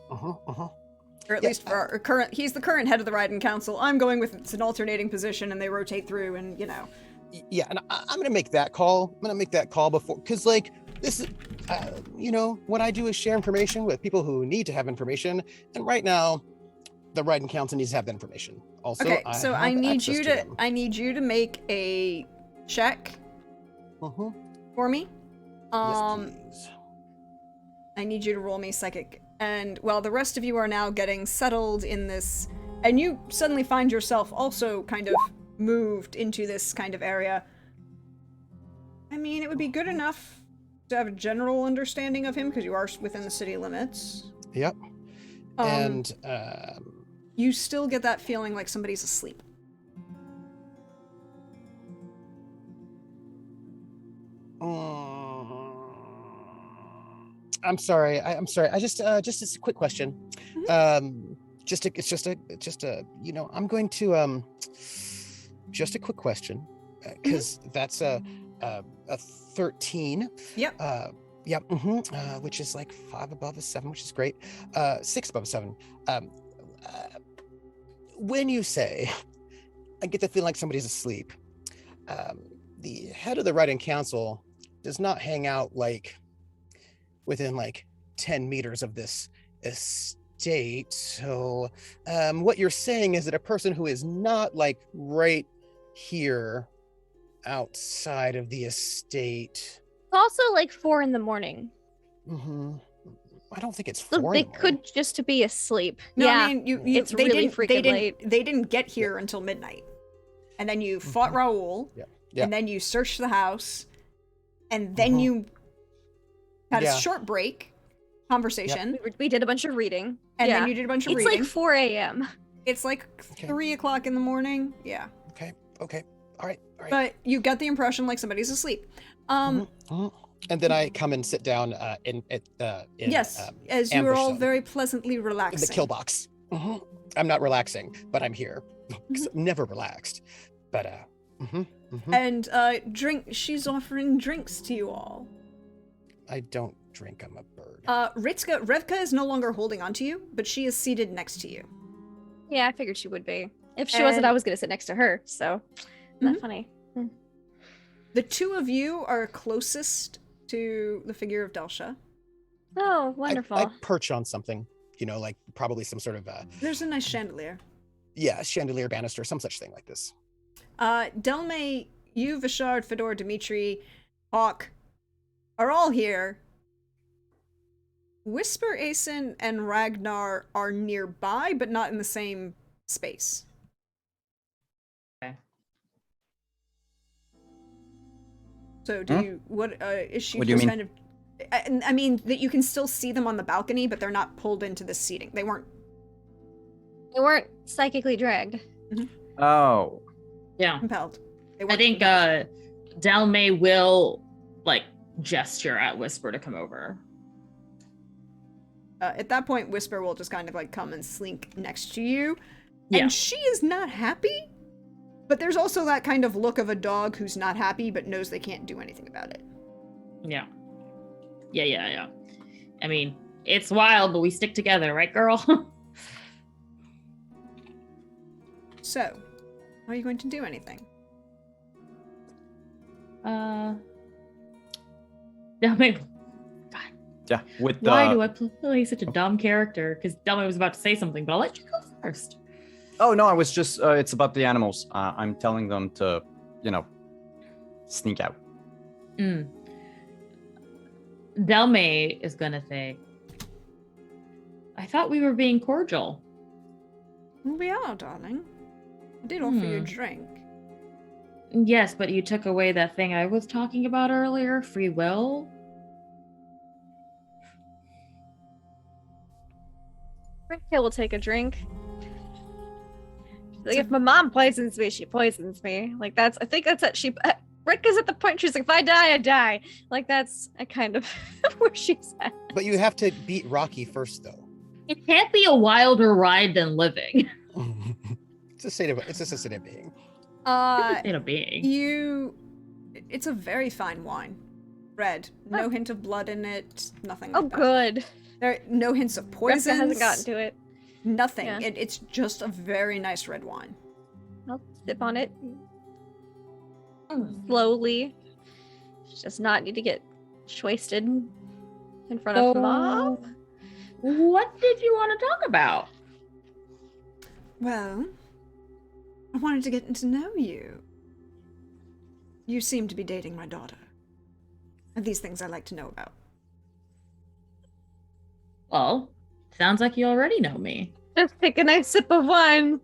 [SPEAKER 1] Or at least for our current, he's the current head of the Ryden Council. I'm going with it's an alternating position and they rotate through and,
[SPEAKER 3] Yeah, and I'm gonna make that call. I'm gonna make that call before, because like this is, what I do is share information with people who need to have information, and right now, the Ryden Council needs to have that information. Also,
[SPEAKER 1] okay, so I
[SPEAKER 3] have
[SPEAKER 1] need
[SPEAKER 3] access
[SPEAKER 1] you
[SPEAKER 3] to them.
[SPEAKER 1] I need you to make a check for me.
[SPEAKER 3] Yes, please.
[SPEAKER 1] I need you to roll me psychic. And while the rest of you are now getting settled in this, and you suddenly find yourself also kind of moved into this kind of area, I mean, it would be good enough to have a general understanding of him because you are within the city limits.
[SPEAKER 3] Yep. And
[SPEAKER 1] you still get that feeling like somebody's asleep.
[SPEAKER 3] I'm sorry. I'm sorry. I just a quick question.
[SPEAKER 1] Mm-hmm.
[SPEAKER 3] It's just a I'm going to just a quick question because that's a 13.
[SPEAKER 1] Yep.
[SPEAKER 3] Yep. Which is like 5 above a 7, which is great. 6 above a 7. When you say, I get the feeling like somebody's asleep, the head of the Writing Council does not hang out like within like 10 meters of this estate. So what you're saying is that a person who is not like right here outside of the estate.
[SPEAKER 4] It's also like 4 a.m.
[SPEAKER 3] I don't think it's
[SPEAKER 4] So
[SPEAKER 3] 4
[SPEAKER 4] they
[SPEAKER 3] in the morning.
[SPEAKER 4] could just be asleep.
[SPEAKER 1] No,
[SPEAKER 4] yeah,
[SPEAKER 1] I mean,
[SPEAKER 4] it's
[SPEAKER 1] they
[SPEAKER 4] really
[SPEAKER 1] didn't,
[SPEAKER 4] freaking late.
[SPEAKER 1] They didn't get here until midnight. And then you fought Raoul.
[SPEAKER 3] Yeah.
[SPEAKER 1] And then you searched the house. And then you had a short break conversation.
[SPEAKER 4] We did a bunch of reading.
[SPEAKER 1] And then you did a bunch of reading.
[SPEAKER 4] It's like 4 a.m.
[SPEAKER 1] It's like 3 o'clock in the morning. Yeah.
[SPEAKER 3] Okay. All right.
[SPEAKER 1] But you get the impression like somebody's asleep.
[SPEAKER 3] And then I come and sit down in
[SPEAKER 1] yes, as you are all very pleasantly relaxing.
[SPEAKER 3] In the kill box. I'm not relaxing, but I'm here. I'm never relaxed. But
[SPEAKER 1] And she's offering drinks to you all.
[SPEAKER 3] I don't drink, I'm a bird.
[SPEAKER 1] Revka is no longer holding on to you, but she is seated next to you.
[SPEAKER 4] Yeah, I figured she would be. If she wasn't, I was gonna sit next to her, so isn't that funny?
[SPEAKER 1] The two of you are closest to the figure of Delsha.
[SPEAKER 4] Oh, wonderful.
[SPEAKER 3] I perch on something, like probably some sort of
[SPEAKER 1] There's a nice chandelier.
[SPEAKER 3] Yeah, chandelier, banister, some such thing like this.
[SPEAKER 1] Delme, you, Vishard, Fedor, Dimitri, Hawk are all here. Whisper, Asen, and Ragnar are nearby, but not in the same space.
[SPEAKER 5] Okay.
[SPEAKER 1] So do you, is she
[SPEAKER 2] What do you mean?
[SPEAKER 1] kind of, I mean, that you can still see them on the balcony, but they're not pulled into the seating. They weren't
[SPEAKER 4] psychically dragged.
[SPEAKER 2] Oh.
[SPEAKER 5] Yeah.
[SPEAKER 1] Compelled.
[SPEAKER 5] I think Delme will gesture at Whisper to come over.
[SPEAKER 1] At that point, Whisper will just kind of come and slink next to you.
[SPEAKER 5] Yeah.
[SPEAKER 1] And she is not happy, but there's also that kind of look of a dog who's not happy but knows they can't do anything about it.
[SPEAKER 5] Yeah. Yeah. I mean, it's wild, but we stick together, right, girl?
[SPEAKER 1] So, are you going to do anything?
[SPEAKER 5] Delme.
[SPEAKER 2] Yeah. With
[SPEAKER 5] Why do I play such a dumb character? Because Delme was about to say something, but I'll let you go first.
[SPEAKER 2] Oh no, I was just. It's about the animals. I'm telling them to, sneak out.
[SPEAKER 5] Delme is gonna say, "I thought we were being cordial."
[SPEAKER 1] We are, darling. I did offer you a drink.
[SPEAKER 5] Yes, but you took away that thing I was talking about earlier, free will.
[SPEAKER 4] Rivka will take a drink. Like, if my mom poisons me, she poisons me. I think that's it. Rivka's at the point she's like, if I die, I die. That's a kind of where she's at.
[SPEAKER 3] But you have to beat Rocky first, though.
[SPEAKER 5] It can't be a wilder ride than living.
[SPEAKER 3] It's a state of being.
[SPEAKER 5] State of being.
[SPEAKER 1] It's a very fine wine. Red. No hint of blood in it. Nothing like that.
[SPEAKER 4] Good.
[SPEAKER 1] There no hints of poison.
[SPEAKER 4] Rivka hasn't gotten to it.
[SPEAKER 1] Nothing.
[SPEAKER 4] Yeah.
[SPEAKER 1] It's just a very nice red wine.
[SPEAKER 4] I'll sip on it. Slowly. She does not need to get wasted in front of Mom.
[SPEAKER 5] What did you want to talk about?
[SPEAKER 1] Well, I wanted to get to know you. You seem to be dating my daughter. And these things I like to know about.
[SPEAKER 5] Well, sounds like you already know me.
[SPEAKER 4] Just take a nice sip of wine.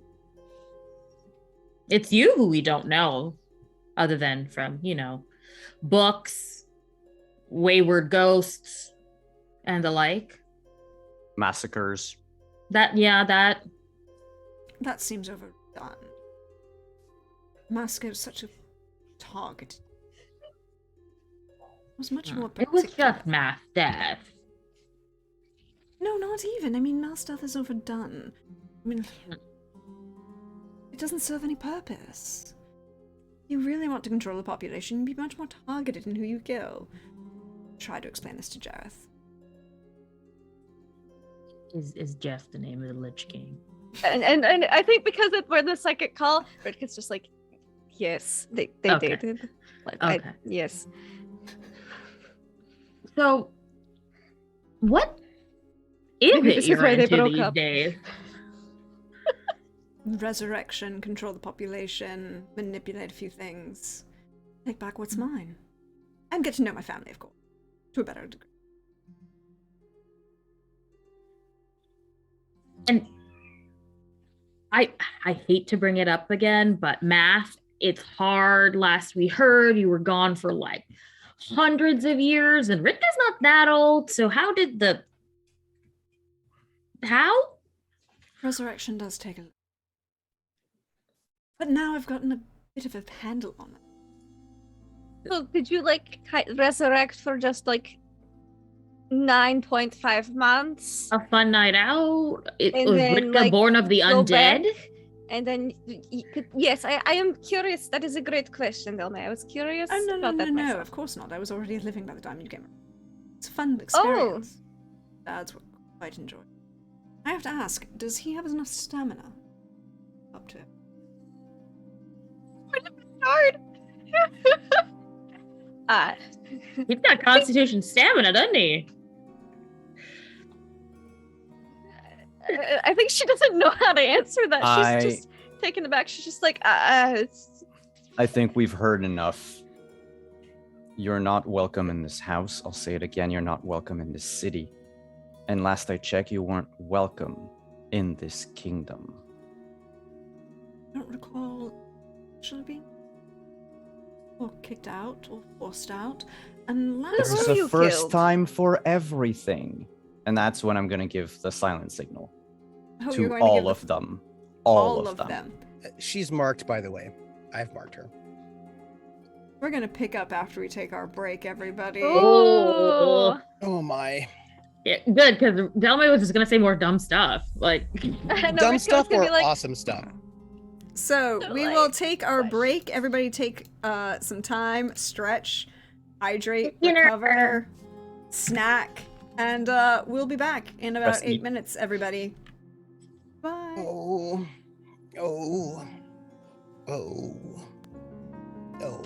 [SPEAKER 5] It's you who we don't know, other than from, books, wayward ghosts, and the like.
[SPEAKER 2] Massacres.
[SPEAKER 5] That
[SPEAKER 1] That seems overdone. Mask is such a target. It was much more
[SPEAKER 5] it was
[SPEAKER 1] particular.
[SPEAKER 5] just mass death.
[SPEAKER 1] No, not even. I mean, mass death is overdone. I mean, it doesn't serve any purpose. You really want to control the population, you'd be much more targeted in who you kill. Try to explain this to Jareth.
[SPEAKER 5] Is Jeff the name of the Lich King?
[SPEAKER 4] And I think because we're the psychic call, Redkit's just like, yes, they
[SPEAKER 5] Okay.
[SPEAKER 4] did. Like,
[SPEAKER 5] Okay.
[SPEAKER 4] yes.
[SPEAKER 5] So, what is
[SPEAKER 4] Maybe
[SPEAKER 5] it
[SPEAKER 4] this is
[SPEAKER 5] you're
[SPEAKER 4] why they
[SPEAKER 5] into
[SPEAKER 4] broke
[SPEAKER 5] these
[SPEAKER 4] up.
[SPEAKER 5] days?
[SPEAKER 1] Resurrection, control the population, manipulate a few things, take back what's mine. And get to know my family, of course. To a better degree.
[SPEAKER 5] And I hate to bring it up again, but math, it's hard. Last we heard, you were gone for like hundreds of years, and Rick is not that old. So how?
[SPEAKER 1] Resurrection does take a... But now I've gotten a bit of a handle on it.
[SPEAKER 4] So did you like resurrect for just like 9.5 months?
[SPEAKER 5] A fun night out?
[SPEAKER 4] And
[SPEAKER 5] Was
[SPEAKER 4] then,
[SPEAKER 5] Ritka
[SPEAKER 4] like,
[SPEAKER 5] born of the
[SPEAKER 4] go back?
[SPEAKER 5] undead?
[SPEAKER 4] And then you could, yes, I am curious. That is a great question, Delme. I was curious
[SPEAKER 1] Oh, no,
[SPEAKER 4] about that
[SPEAKER 1] no,
[SPEAKER 4] myself.
[SPEAKER 1] of course not. I was already living by the time you came around. It's a fun
[SPEAKER 4] Oh.
[SPEAKER 1] experience. That's what I quite enjoy. I have to ask, does he have enough stamina? Up to it.
[SPEAKER 4] Hard.
[SPEAKER 5] He's got constitution stamina, doesn't he?
[SPEAKER 4] I think she doesn't know how to answer that. She's just taken aback. She's just like,
[SPEAKER 2] I think we've heard enough. You're not welcome in this house. I'll say it again. You're not welcome in this city. And last I checked, you weren't welcome in this kingdom.
[SPEAKER 1] I don't recall actually being or kicked out or forced out. Unless
[SPEAKER 2] There's
[SPEAKER 4] were
[SPEAKER 2] a
[SPEAKER 4] you
[SPEAKER 2] first
[SPEAKER 4] killed?
[SPEAKER 2] time for everything. And that's when I'm going to give the silent signal
[SPEAKER 1] oh, you're
[SPEAKER 2] to
[SPEAKER 1] going
[SPEAKER 2] all
[SPEAKER 1] to give
[SPEAKER 2] of them. All of them.
[SPEAKER 3] She's marked, by the way. I've marked her.
[SPEAKER 1] We're going to pick up after we take our break, everybody.
[SPEAKER 5] Oh.
[SPEAKER 3] Oh my.
[SPEAKER 5] Yeah, good, because Delme was just gonna say more dumb stuff. Like
[SPEAKER 3] Dumb stuff or awesome stuff?
[SPEAKER 1] So
[SPEAKER 4] So,
[SPEAKER 1] we
[SPEAKER 4] like,
[SPEAKER 1] will take our
[SPEAKER 4] question.
[SPEAKER 1] break. Everybody take some time, stretch, hydrate,
[SPEAKER 5] Dinner.
[SPEAKER 1] recover, snack, and we'll be back in about
[SPEAKER 2] Rest
[SPEAKER 1] 8
[SPEAKER 2] eat.
[SPEAKER 1] minutes, everybody. Bye.
[SPEAKER 3] Oh. Oh. Oh. Oh.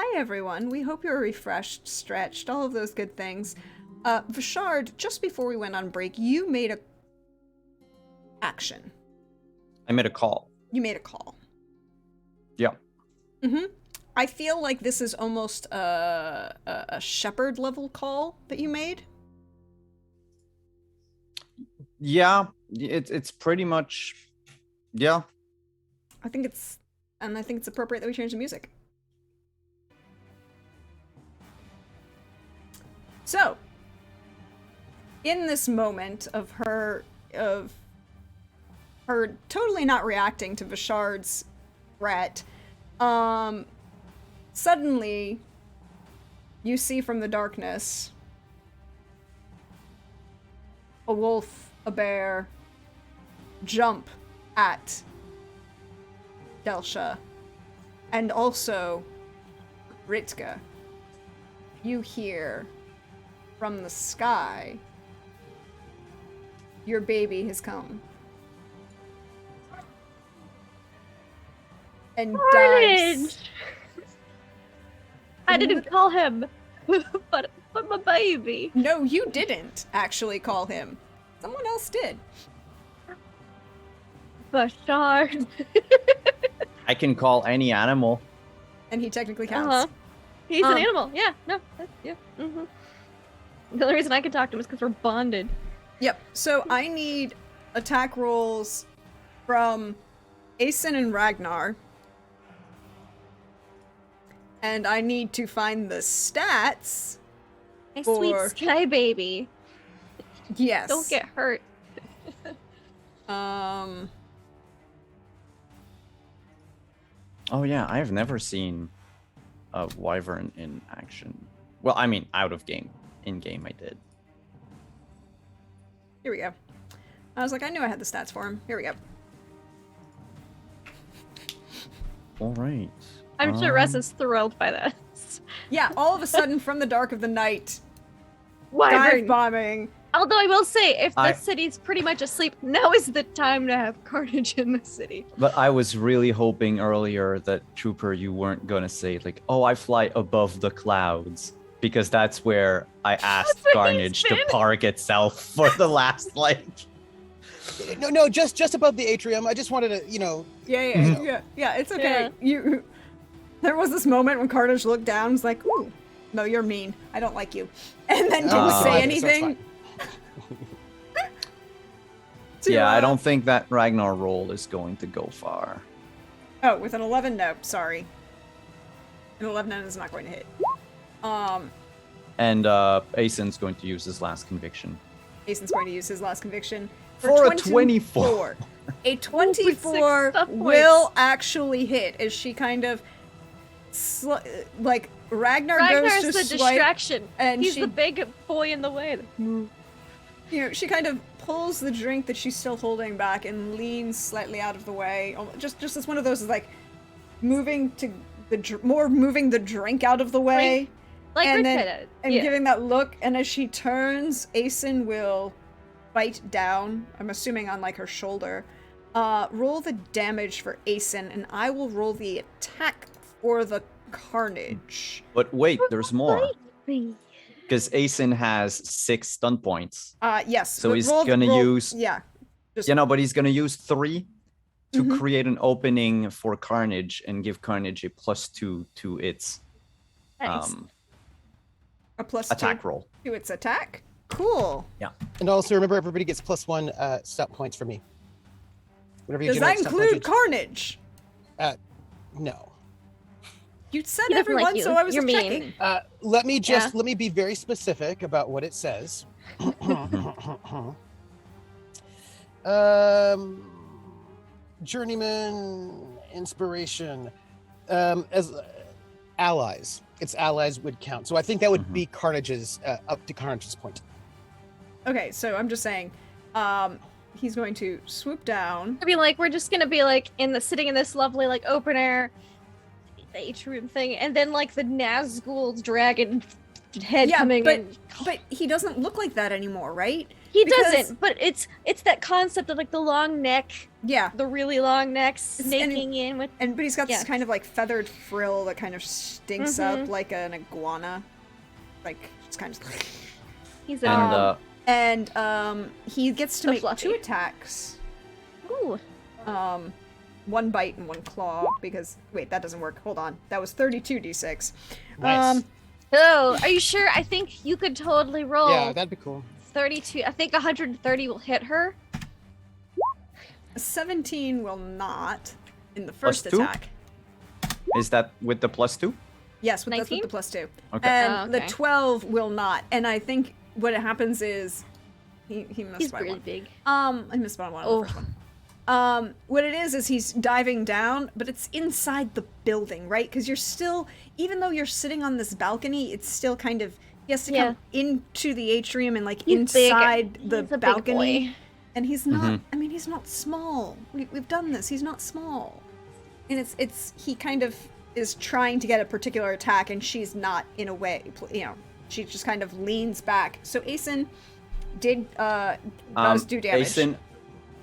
[SPEAKER 1] hi everyone. We hope you're refreshed, stretched, all of those good things. Vishard, just before we went on break, you made a action.
[SPEAKER 2] I made a call.
[SPEAKER 1] You made a call.
[SPEAKER 2] Yeah.
[SPEAKER 1] Mm-hmm. I feel like this is almost a shepherd level call that you made.
[SPEAKER 2] Yeah, it's pretty much, yeah.
[SPEAKER 1] I think it's appropriate that we change the music. So, in this moment of her totally not reacting to Vishard's threat, suddenly you see from the darkness a wolf, a bear, jump at Delsha, and also Ritka. You hear from the sky, your baby has come. And dives.
[SPEAKER 4] I didn't call him, but my baby.
[SPEAKER 1] No, you didn't actually call him. Someone else did.
[SPEAKER 4] Bashard.
[SPEAKER 2] I can call any animal.
[SPEAKER 1] And he technically counts.
[SPEAKER 4] He's an animal. Yeah, no, yeah. Mm-hmm. The only reason I can talk to him is because we're bonded.
[SPEAKER 1] Yep. So I need attack rolls from Aeson and Ragnar. And I need to find the stats.
[SPEAKER 4] My
[SPEAKER 1] For-
[SPEAKER 4] sweet sky baby.
[SPEAKER 1] Yes.
[SPEAKER 4] Don't get hurt.
[SPEAKER 2] Oh yeah, I've never seen a wyvern in action. Well, I mean, out of game. In game, I did.
[SPEAKER 1] Here we go. I was like, I knew I had the stats for him. Here we go.
[SPEAKER 2] All right.
[SPEAKER 4] I'm sure Russ is thrilled by this.
[SPEAKER 1] Yeah, all of a sudden from the dark of the night,
[SPEAKER 4] Wyvern.
[SPEAKER 1] dive bombing.
[SPEAKER 4] Although I will say, if the city's pretty much asleep, now is the time to have carnage in the city.
[SPEAKER 2] But I was really hoping earlier that, Trooper, you weren't gonna say like, "Oh, I fly above the clouds," because that's where I asked
[SPEAKER 4] where
[SPEAKER 2] Carnage
[SPEAKER 4] he's
[SPEAKER 2] to
[SPEAKER 4] been.
[SPEAKER 2] park itself for the last like.
[SPEAKER 3] No, just above the atrium. I just wanted to,
[SPEAKER 1] Yeah, it's okay.
[SPEAKER 4] Yeah.
[SPEAKER 1] There was this moment when Carnage looked down and was like, ooh, no, you're mean. I don't like you. And then didn't
[SPEAKER 2] Oh,
[SPEAKER 1] say
[SPEAKER 2] okay, so
[SPEAKER 3] it's
[SPEAKER 1] anything.
[SPEAKER 2] Yeah, I don't think that Ragnar roll is going to go far.
[SPEAKER 1] Oh, with an 11? No, sorry. An 11 is not going to hit.
[SPEAKER 2] And Aeson's going to use his last conviction.
[SPEAKER 1] Jason's going to use his last conviction.
[SPEAKER 2] For a 24.
[SPEAKER 1] A 24
[SPEAKER 4] tough
[SPEAKER 1] will actually hit as she kind of, Ragnar
[SPEAKER 4] Ragnar's
[SPEAKER 1] goes
[SPEAKER 4] the
[SPEAKER 1] to swipe,
[SPEAKER 4] distraction.
[SPEAKER 1] and
[SPEAKER 4] He's
[SPEAKER 1] she-
[SPEAKER 4] the big boy in the way.
[SPEAKER 1] she kind of pulls the drink that she's still holding back and leans slightly out of the way. Just as one of those is like moving the drink out of the way.
[SPEAKER 4] Like
[SPEAKER 1] and
[SPEAKER 4] Rick
[SPEAKER 1] then
[SPEAKER 4] did it.
[SPEAKER 1] and
[SPEAKER 4] Yeah.
[SPEAKER 1] giving that look, and as she turns, Aeson will bite down, I'm assuming on like her shoulder. Roll the damage for Aeson, and I will roll the attack for the carnage.
[SPEAKER 2] But wait, there's more. Because Aeson has 6 stun points.
[SPEAKER 1] Yes.
[SPEAKER 2] So
[SPEAKER 1] but
[SPEAKER 2] he's
[SPEAKER 1] roll-
[SPEAKER 2] gonna
[SPEAKER 1] roll-
[SPEAKER 2] use-
[SPEAKER 1] Yeah.
[SPEAKER 2] But he's gonna use 3 to
[SPEAKER 1] Mhm.
[SPEAKER 2] create an opening for Carnage and give Carnage a +2 to its
[SPEAKER 4] Nice.
[SPEAKER 1] A plus
[SPEAKER 2] attack
[SPEAKER 1] 2
[SPEAKER 2] roll.
[SPEAKER 1] to its attack. Cool.
[SPEAKER 3] And also remember, everybody gets +1 stat points for me. Whenever you
[SPEAKER 1] Does that
[SPEAKER 3] generate stat
[SPEAKER 1] include
[SPEAKER 3] points,
[SPEAKER 1] carnage?
[SPEAKER 3] no.
[SPEAKER 1] You said
[SPEAKER 4] He doesn't like
[SPEAKER 1] everyone,
[SPEAKER 4] you.
[SPEAKER 1] so I was
[SPEAKER 4] You're
[SPEAKER 1] just
[SPEAKER 4] mean.
[SPEAKER 1] checking.
[SPEAKER 3] Let me be very specific about what it says. Journeyman inspiration as allies. Its allies would count. So I think that would be Carnage's up to Carnage's point.
[SPEAKER 1] Okay, so I'm just saying, he's going to swoop down.
[SPEAKER 4] I mean, like, we're just gonna be like sitting in this lovely like open air atrium thing, and then like the Nazgul dragon head coming
[SPEAKER 1] but,
[SPEAKER 4] in.
[SPEAKER 1] but he doesn't look like that anymore, right?
[SPEAKER 4] He
[SPEAKER 1] Because-
[SPEAKER 4] doesn't, but it's that concept of like the long neck,
[SPEAKER 1] Yeah.
[SPEAKER 4] the really long neck
[SPEAKER 1] and
[SPEAKER 4] snaking in with.
[SPEAKER 1] But he's got this
[SPEAKER 4] Yeah.
[SPEAKER 1] kind of like feathered frill that kind of stinks up like an iguana. Like, just kind of.
[SPEAKER 4] He's
[SPEAKER 2] And
[SPEAKER 1] And he gets to
[SPEAKER 4] So
[SPEAKER 1] make
[SPEAKER 4] fluffy.
[SPEAKER 1] 2 attacks.
[SPEAKER 4] ooh.
[SPEAKER 1] 1 bite and 1 claw, because wait, that doesn't work. Hold on. That was 32 d6.
[SPEAKER 3] Nice.
[SPEAKER 4] Oh, are you sure? I think you could totally roll
[SPEAKER 3] Yeah, that'd be cool.
[SPEAKER 4] 32. I think 130 will hit her.
[SPEAKER 1] A 17 will not in the
[SPEAKER 2] Plus
[SPEAKER 1] first
[SPEAKER 2] 2?
[SPEAKER 1] attack.
[SPEAKER 2] is that with the +2?
[SPEAKER 1] Yes, that's with
[SPEAKER 4] 19?
[SPEAKER 1] the +2.
[SPEAKER 2] Okay.
[SPEAKER 1] And
[SPEAKER 4] Oh,
[SPEAKER 1] the
[SPEAKER 4] okay.
[SPEAKER 1] 12 will not. And I think what happens is he missed
[SPEAKER 4] He's
[SPEAKER 1] by
[SPEAKER 4] really
[SPEAKER 1] 1.
[SPEAKER 4] big.
[SPEAKER 1] I missed by 1 on the first one. What it is he's diving down, but it's inside the building, right? Because you're still, even though you're sitting on this balcony, it's still kind of, he has to come into the atrium and like
[SPEAKER 4] He's big.
[SPEAKER 1] inside the
[SPEAKER 4] He's a big
[SPEAKER 1] balcony.
[SPEAKER 4] boy.
[SPEAKER 1] And he's not, I mean, he's not small. We've done this. He's not small. And he kind of is trying to get a particular attack and she's not in a way, she just kind of leans back. So Aeson does do damage.
[SPEAKER 2] Aeson,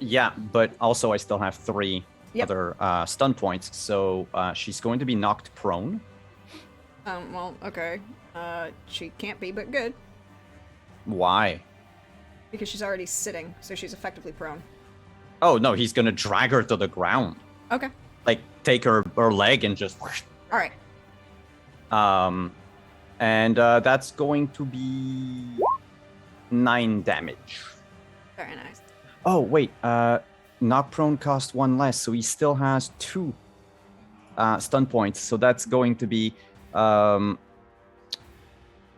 [SPEAKER 2] yeah, but also I still have 3
[SPEAKER 1] Yep.
[SPEAKER 2] other stun points, so she's going to be knocked prone.
[SPEAKER 1] Well, okay. She can't be, but good.
[SPEAKER 2] Why?
[SPEAKER 1] Because she's already sitting, so she's effectively prone.
[SPEAKER 2] Oh no, he's gonna drag her to the ground.
[SPEAKER 1] Okay.
[SPEAKER 2] Like take her leg and just.
[SPEAKER 1] Alright.
[SPEAKER 2] And that's going to be 9 damage.
[SPEAKER 1] Very nice.
[SPEAKER 2] Oh wait, knock prone cost 1 less, so he still has 2 stun points. So that's going to be.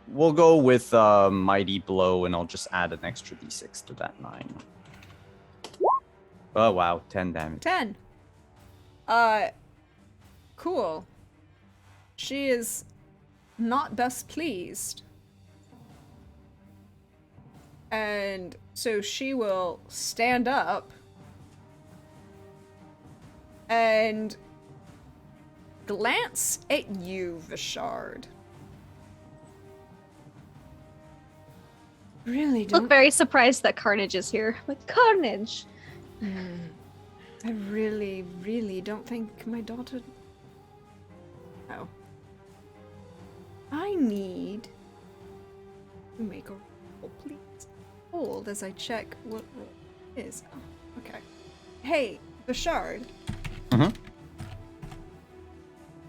[SPEAKER 2] We'll go with mighty blow, and I'll just add an extra d6 to that 9. Oh wow, 10 damage.
[SPEAKER 1] 10. Cool. She is not best pleased. And so she will stand up and glance at you, Vishard. Really
[SPEAKER 4] Look very surprised that Carnage is here. Like, Carnage!
[SPEAKER 1] I really, really don't think my daughter. Oh. I need to make a roll, please. Hold as I check what roll it is. Oh, okay. Hey, Bashard.
[SPEAKER 2] Mhm.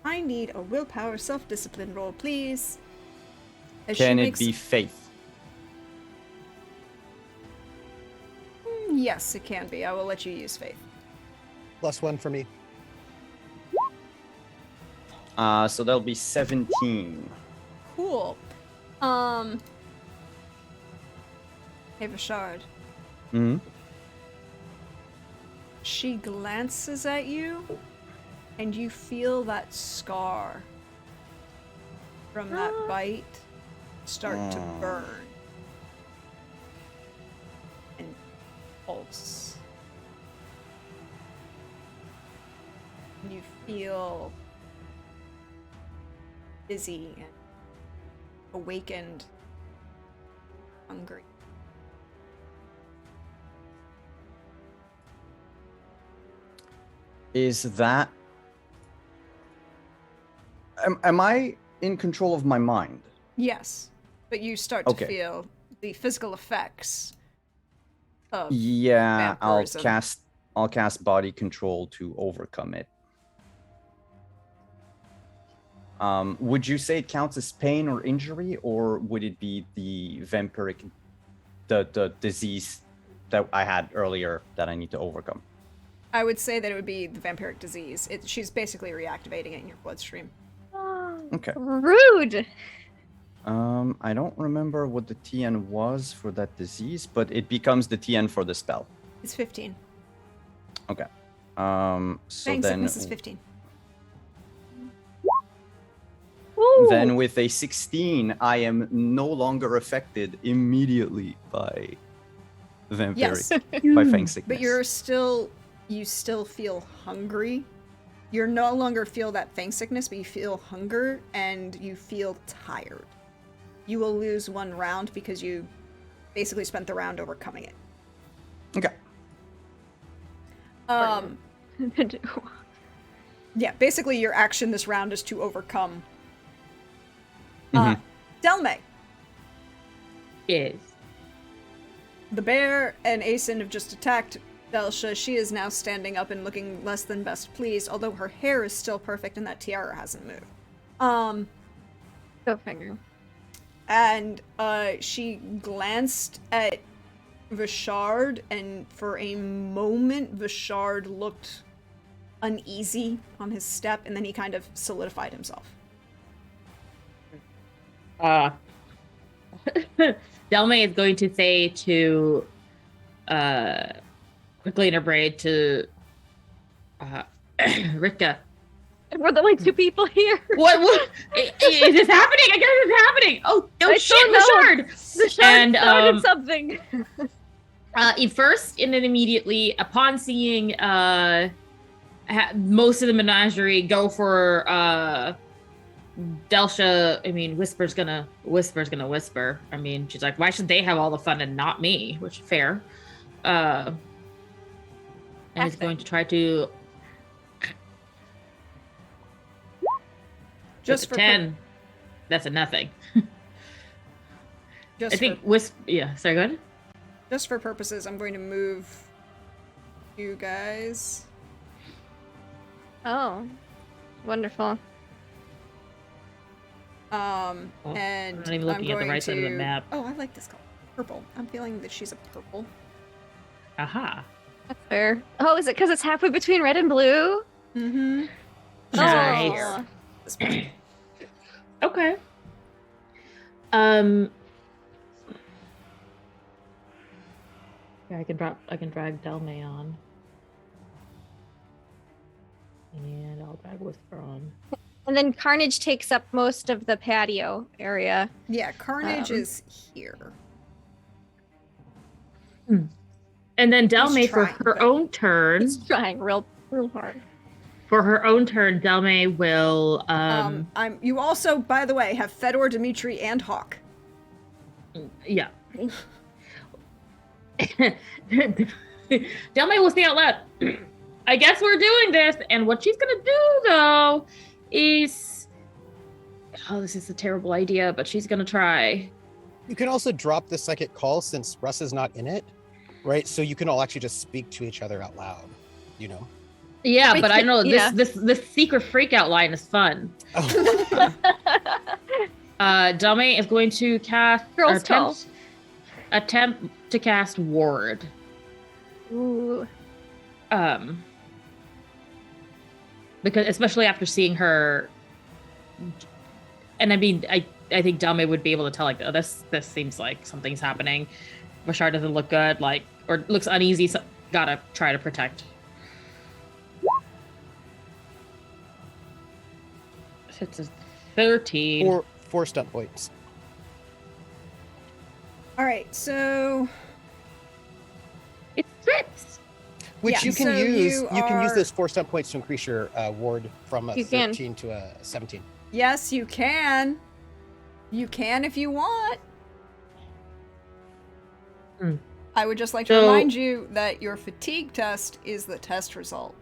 [SPEAKER 1] I need a willpower self-discipline roll, please. As
[SPEAKER 2] Can
[SPEAKER 1] she
[SPEAKER 2] it
[SPEAKER 1] makes-
[SPEAKER 2] be faith?
[SPEAKER 1] Yes, it can be. I will let you use faith.
[SPEAKER 3] +1 for me.
[SPEAKER 2] So that'll be 17.
[SPEAKER 1] Cool. Hey, Vashard.
[SPEAKER 2] Hmm.
[SPEAKER 1] She glances at you, and you feel that scar from that bite start to burn and pulse. And you feel dizzy and awakened, hungry.
[SPEAKER 2] Is that? Am I in control of my mind?
[SPEAKER 1] Yes, but you start to
[SPEAKER 2] Okay.
[SPEAKER 1] feel the physical effects of
[SPEAKER 2] Yeah,
[SPEAKER 1] vampirism.
[SPEAKER 2] I'll cast body control to overcome it. Would you say it counts as pain or injury, or would it be the vampiric, the disease that I had earlier that I need to overcome?
[SPEAKER 1] I would say that it would be the vampiric disease. She's basically reactivating it in your bloodstream.
[SPEAKER 2] Okay.
[SPEAKER 4] Rude!
[SPEAKER 2] I don't remember what the TN was for that disease, but it becomes the TN for the spell.
[SPEAKER 1] It's 15.
[SPEAKER 2] Okay. So
[SPEAKER 1] Fang
[SPEAKER 2] then,
[SPEAKER 1] sickness is 15.
[SPEAKER 4] Woo!
[SPEAKER 2] then with a 16, I am no longer affected immediately by vampiric,
[SPEAKER 1] Yes,
[SPEAKER 2] by fang sickness.
[SPEAKER 1] but you still feel hungry. You're no longer feel that fang sickness, but you feel hunger and you feel tired. You will lose 1 round because you basically spent the round overcoming it.
[SPEAKER 2] Okay.
[SPEAKER 1] Yeah, basically your action this round is to overcome.
[SPEAKER 2] Mhm.
[SPEAKER 1] Delme.
[SPEAKER 5] Yes.
[SPEAKER 1] The bear and Asen have just attacked Delsha. She is now standing up and looking less than best pleased, although her hair is still perfect and that tiara hasn't moved.
[SPEAKER 4] Go figure.
[SPEAKER 1] And she glanced at Vishard, and for a moment, Vishard looked uneasy on his step, and then he kind of solidified himself.
[SPEAKER 5] Delme is going to say to quickly in her braid to Ritka.
[SPEAKER 4] Were there like 2 people here?
[SPEAKER 5] What is this happening? I guess it's happening. Oh
[SPEAKER 4] I
[SPEAKER 5] shit,
[SPEAKER 4] don't know.
[SPEAKER 5] Vishard!
[SPEAKER 4] The shark
[SPEAKER 5] And,
[SPEAKER 4] started something.
[SPEAKER 5] First, and then immediately, upon seeing most of the menagerie go for Delsha, I mean, Whisper's gonna whisper. I mean, she's like, why should they have all the fun and not me? Which is fair. And is going to try to
[SPEAKER 1] Just for
[SPEAKER 5] 10. That's a nothing.
[SPEAKER 1] just
[SPEAKER 5] I think
[SPEAKER 1] for,
[SPEAKER 5] yeah, sorry, go ahead.
[SPEAKER 1] just for purposes, I'm going to move you guys.
[SPEAKER 4] Oh, wonderful.
[SPEAKER 1] And
[SPEAKER 5] I'm not even looking
[SPEAKER 1] I'm
[SPEAKER 5] at the
[SPEAKER 1] going
[SPEAKER 5] right side of the
[SPEAKER 1] to-
[SPEAKER 5] map.
[SPEAKER 1] Oh, I like this color. Purple. I'm feeling that she's a purple.
[SPEAKER 5] Aha.
[SPEAKER 4] That's fair. Oh, is it because it's halfway between red and blue?
[SPEAKER 1] Mm-hmm.
[SPEAKER 5] Nice.
[SPEAKER 4] Oh.
[SPEAKER 1] This one.
[SPEAKER 5] Okay. Yeah, I can drag Delme on. And I'll drag Whisper on.
[SPEAKER 4] And then Carnage takes up most of the patio area.
[SPEAKER 1] Yeah, Carnage
[SPEAKER 4] Um,
[SPEAKER 1] is here.
[SPEAKER 5] And then Delme, for
[SPEAKER 1] trying,
[SPEAKER 5] her
[SPEAKER 1] but-
[SPEAKER 5] own turn,
[SPEAKER 4] He's trying real hard.
[SPEAKER 5] Delme will
[SPEAKER 1] You also, by the way, have Fedor, Dimitri, and Hawk.
[SPEAKER 5] yeah. Delme will say out loud, I guess we're doing this, and what she's gonna do though is this is a terrible idea, but she's gonna try.
[SPEAKER 3] You can also drop the psychic call since Russ is not in it, right? So you can all actually just speak to each other out loud, you know?
[SPEAKER 5] Yeah,
[SPEAKER 4] We
[SPEAKER 5] but I
[SPEAKER 4] can-
[SPEAKER 5] know
[SPEAKER 4] yeah.
[SPEAKER 5] this secret freakout line is fun.
[SPEAKER 3] Oh,
[SPEAKER 5] Delme is going to cast
[SPEAKER 4] Girls
[SPEAKER 5] attempt to cast Ward.
[SPEAKER 4] Ooh.
[SPEAKER 5] Because especially after seeing her, and I mean, I think Delme would be able to tell, like, oh, this seems like something's happening. Vishard doesn't look good, like, or looks uneasy. So gotta try to protect. It's a 13.
[SPEAKER 3] four stunt points.
[SPEAKER 1] All right, so
[SPEAKER 5] It fits.
[SPEAKER 3] Which
[SPEAKER 1] Yeah,
[SPEAKER 3] you can
[SPEAKER 1] so
[SPEAKER 3] use.
[SPEAKER 1] you
[SPEAKER 3] You can use
[SPEAKER 1] are-
[SPEAKER 3] those 4 stunt points to increase your ward from a
[SPEAKER 4] You can.
[SPEAKER 3] 13 to a 17.
[SPEAKER 1] yes, you can. You can if you want.
[SPEAKER 5] Hmm.
[SPEAKER 1] I would just like to
[SPEAKER 5] So-
[SPEAKER 1] remind you that your fatigue test is the test result.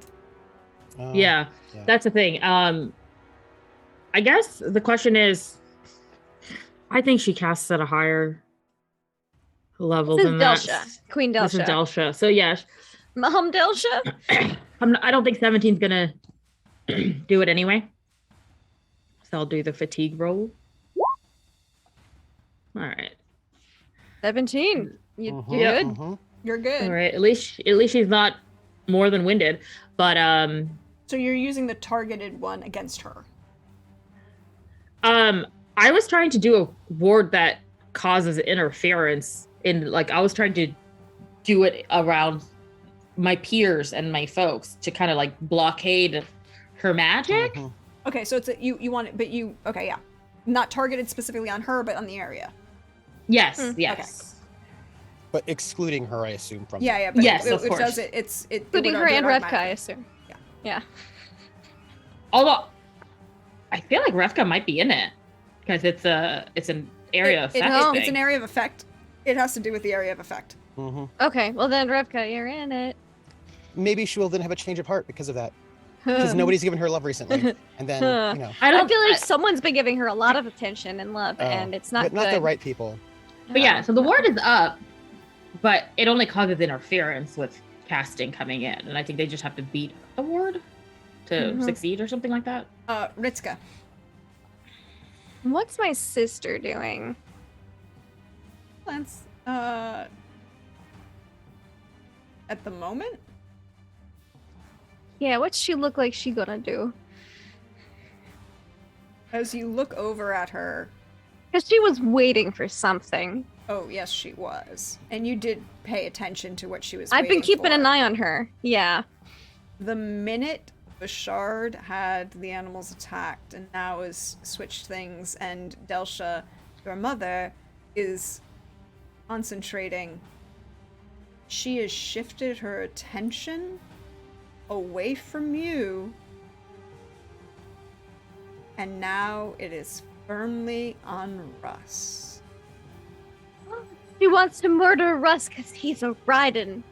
[SPEAKER 3] Oh,
[SPEAKER 5] Yeah,
[SPEAKER 3] yeah.
[SPEAKER 5] that's the thing. I guess the question is, I think she casts at a higher level
[SPEAKER 4] This is
[SPEAKER 5] than that.
[SPEAKER 4] Delsha. Queen
[SPEAKER 5] This is
[SPEAKER 4] Delsha.
[SPEAKER 5] Delsha. So yeah,
[SPEAKER 4] Mom Delsha?
[SPEAKER 5] I don't think 17's gonna do it anyway. So I'll do the fatigue roll. All right.
[SPEAKER 4] 17. You
[SPEAKER 3] Mhm,
[SPEAKER 4] good?
[SPEAKER 3] mhm.
[SPEAKER 1] You're good.
[SPEAKER 5] All right. At least she's not more than winded. But
[SPEAKER 1] So you're using the targeted one against her.
[SPEAKER 5] I was trying to do a ward that causes interference in, like, I was trying to do it around my peers and my folks to kind of like blockade her magic.
[SPEAKER 3] Mhm.
[SPEAKER 1] Okay, so it's you want it, but you okay, yeah, not targeted specifically on her, but on the area.
[SPEAKER 5] Yes,
[SPEAKER 4] Mm,
[SPEAKER 5] yes.
[SPEAKER 3] But excluding her, I assume, from
[SPEAKER 1] Yeah, yeah, but
[SPEAKER 5] Yes,
[SPEAKER 1] it,
[SPEAKER 5] of
[SPEAKER 1] it
[SPEAKER 5] course.
[SPEAKER 1] does it. It
[SPEAKER 4] Including
[SPEAKER 1] would
[SPEAKER 4] her
[SPEAKER 1] do it
[SPEAKER 4] and Revka, I
[SPEAKER 1] automatically.
[SPEAKER 4] assume.
[SPEAKER 1] Yeah.
[SPEAKER 4] Yeah.
[SPEAKER 5] Although I feel like Revka might be in it because it's an area effect
[SPEAKER 1] It's
[SPEAKER 5] thing.
[SPEAKER 1] an area of effect. It has to do with the area of effect.
[SPEAKER 3] Hmm.
[SPEAKER 4] Okay, well then, Revka, you're in it.
[SPEAKER 3] Maybe she will then have a change of heart because of that. Because nobody's given her love recently, and then you know.
[SPEAKER 4] I feel like someone's been giving her a lot of attention and love, and it's not
[SPEAKER 3] but not
[SPEAKER 4] good.
[SPEAKER 3] the right people.
[SPEAKER 5] But yeah, so the ward is up, but it only causes interference with casting coming in, and I think they just have to beat a ward to succeed or something like that.
[SPEAKER 1] Ritzka.
[SPEAKER 4] What's my sister doing?
[SPEAKER 1] Let's, at the moment?
[SPEAKER 4] Yeah, what's she look like she gonna do?
[SPEAKER 1] As you look over at her,
[SPEAKER 4] Because she was waiting for something.
[SPEAKER 1] oh yes, she was. And you did pay attention to what she was
[SPEAKER 4] I've been
[SPEAKER 1] waiting
[SPEAKER 4] keeping
[SPEAKER 1] for.
[SPEAKER 4] an eye on her. Yeah.
[SPEAKER 1] The minute Bashard had the animals attacked and now has switched things, and Delsha, your mother, is concentrating, she has shifted her attention away from you, and now it is firmly on Russ.
[SPEAKER 4] She wants to murder Russ because he's a Raiden.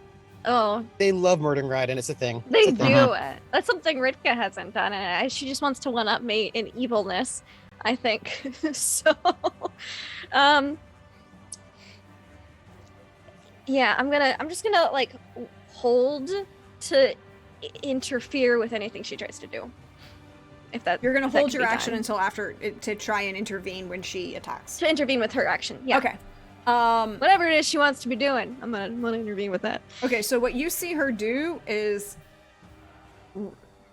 [SPEAKER 4] Oh,
[SPEAKER 3] They love murdering Raiden. It's a thing.
[SPEAKER 4] they
[SPEAKER 3] It's a
[SPEAKER 4] do.
[SPEAKER 3] thing.
[SPEAKER 4] That's something Ritka hasn't done, and she just wants to one-up me in evilness, I think. So, yeah, I'm just gonna like hold to interfere with anything she tries to do. If that
[SPEAKER 1] You're gonna
[SPEAKER 4] if that
[SPEAKER 1] hold
[SPEAKER 4] can
[SPEAKER 1] your
[SPEAKER 4] be
[SPEAKER 1] action
[SPEAKER 4] done.
[SPEAKER 1] until after it, to try and intervene when she attacks.
[SPEAKER 4] To intervene with her action. Yeah.
[SPEAKER 1] Okay.
[SPEAKER 4] Whatever it is she wants to be doing, I'm gonna intervene with that.
[SPEAKER 1] Okay, so what you see her do is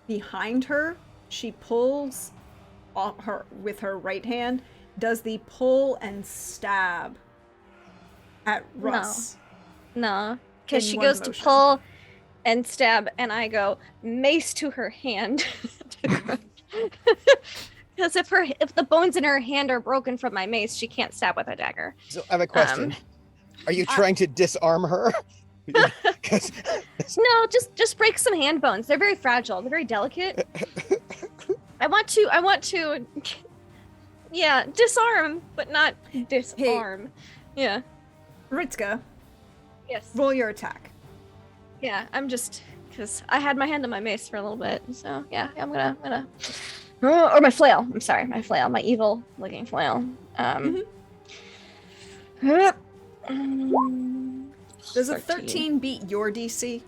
[SPEAKER 1] behind her, she pulls her with her right hand, does the pull and stab at Russ.
[SPEAKER 4] No, because
[SPEAKER 1] In
[SPEAKER 4] she
[SPEAKER 1] one
[SPEAKER 4] goes
[SPEAKER 1] motion.
[SPEAKER 4] to pull and stab, and I go mace to her hand. Because if the bones in her hand are broken from my mace, she can't stab with a dagger.
[SPEAKER 3] So I have a question. Are you trying to disarm her? 'Cause-
[SPEAKER 4] No, just break some hand bones. They're very fragile. They're very delicate. I want to, yeah, disarm, but not disarm. Yeah.
[SPEAKER 1] Ritzka,
[SPEAKER 4] Yes.
[SPEAKER 1] roll your attack.
[SPEAKER 4] Yeah. I'm just because I had my hand on my mace for a little bit. So yeah, I'm gonna. Or my flail. I'm sorry, my flail, my evil-looking flail.
[SPEAKER 1] Does a 13 beat your DC?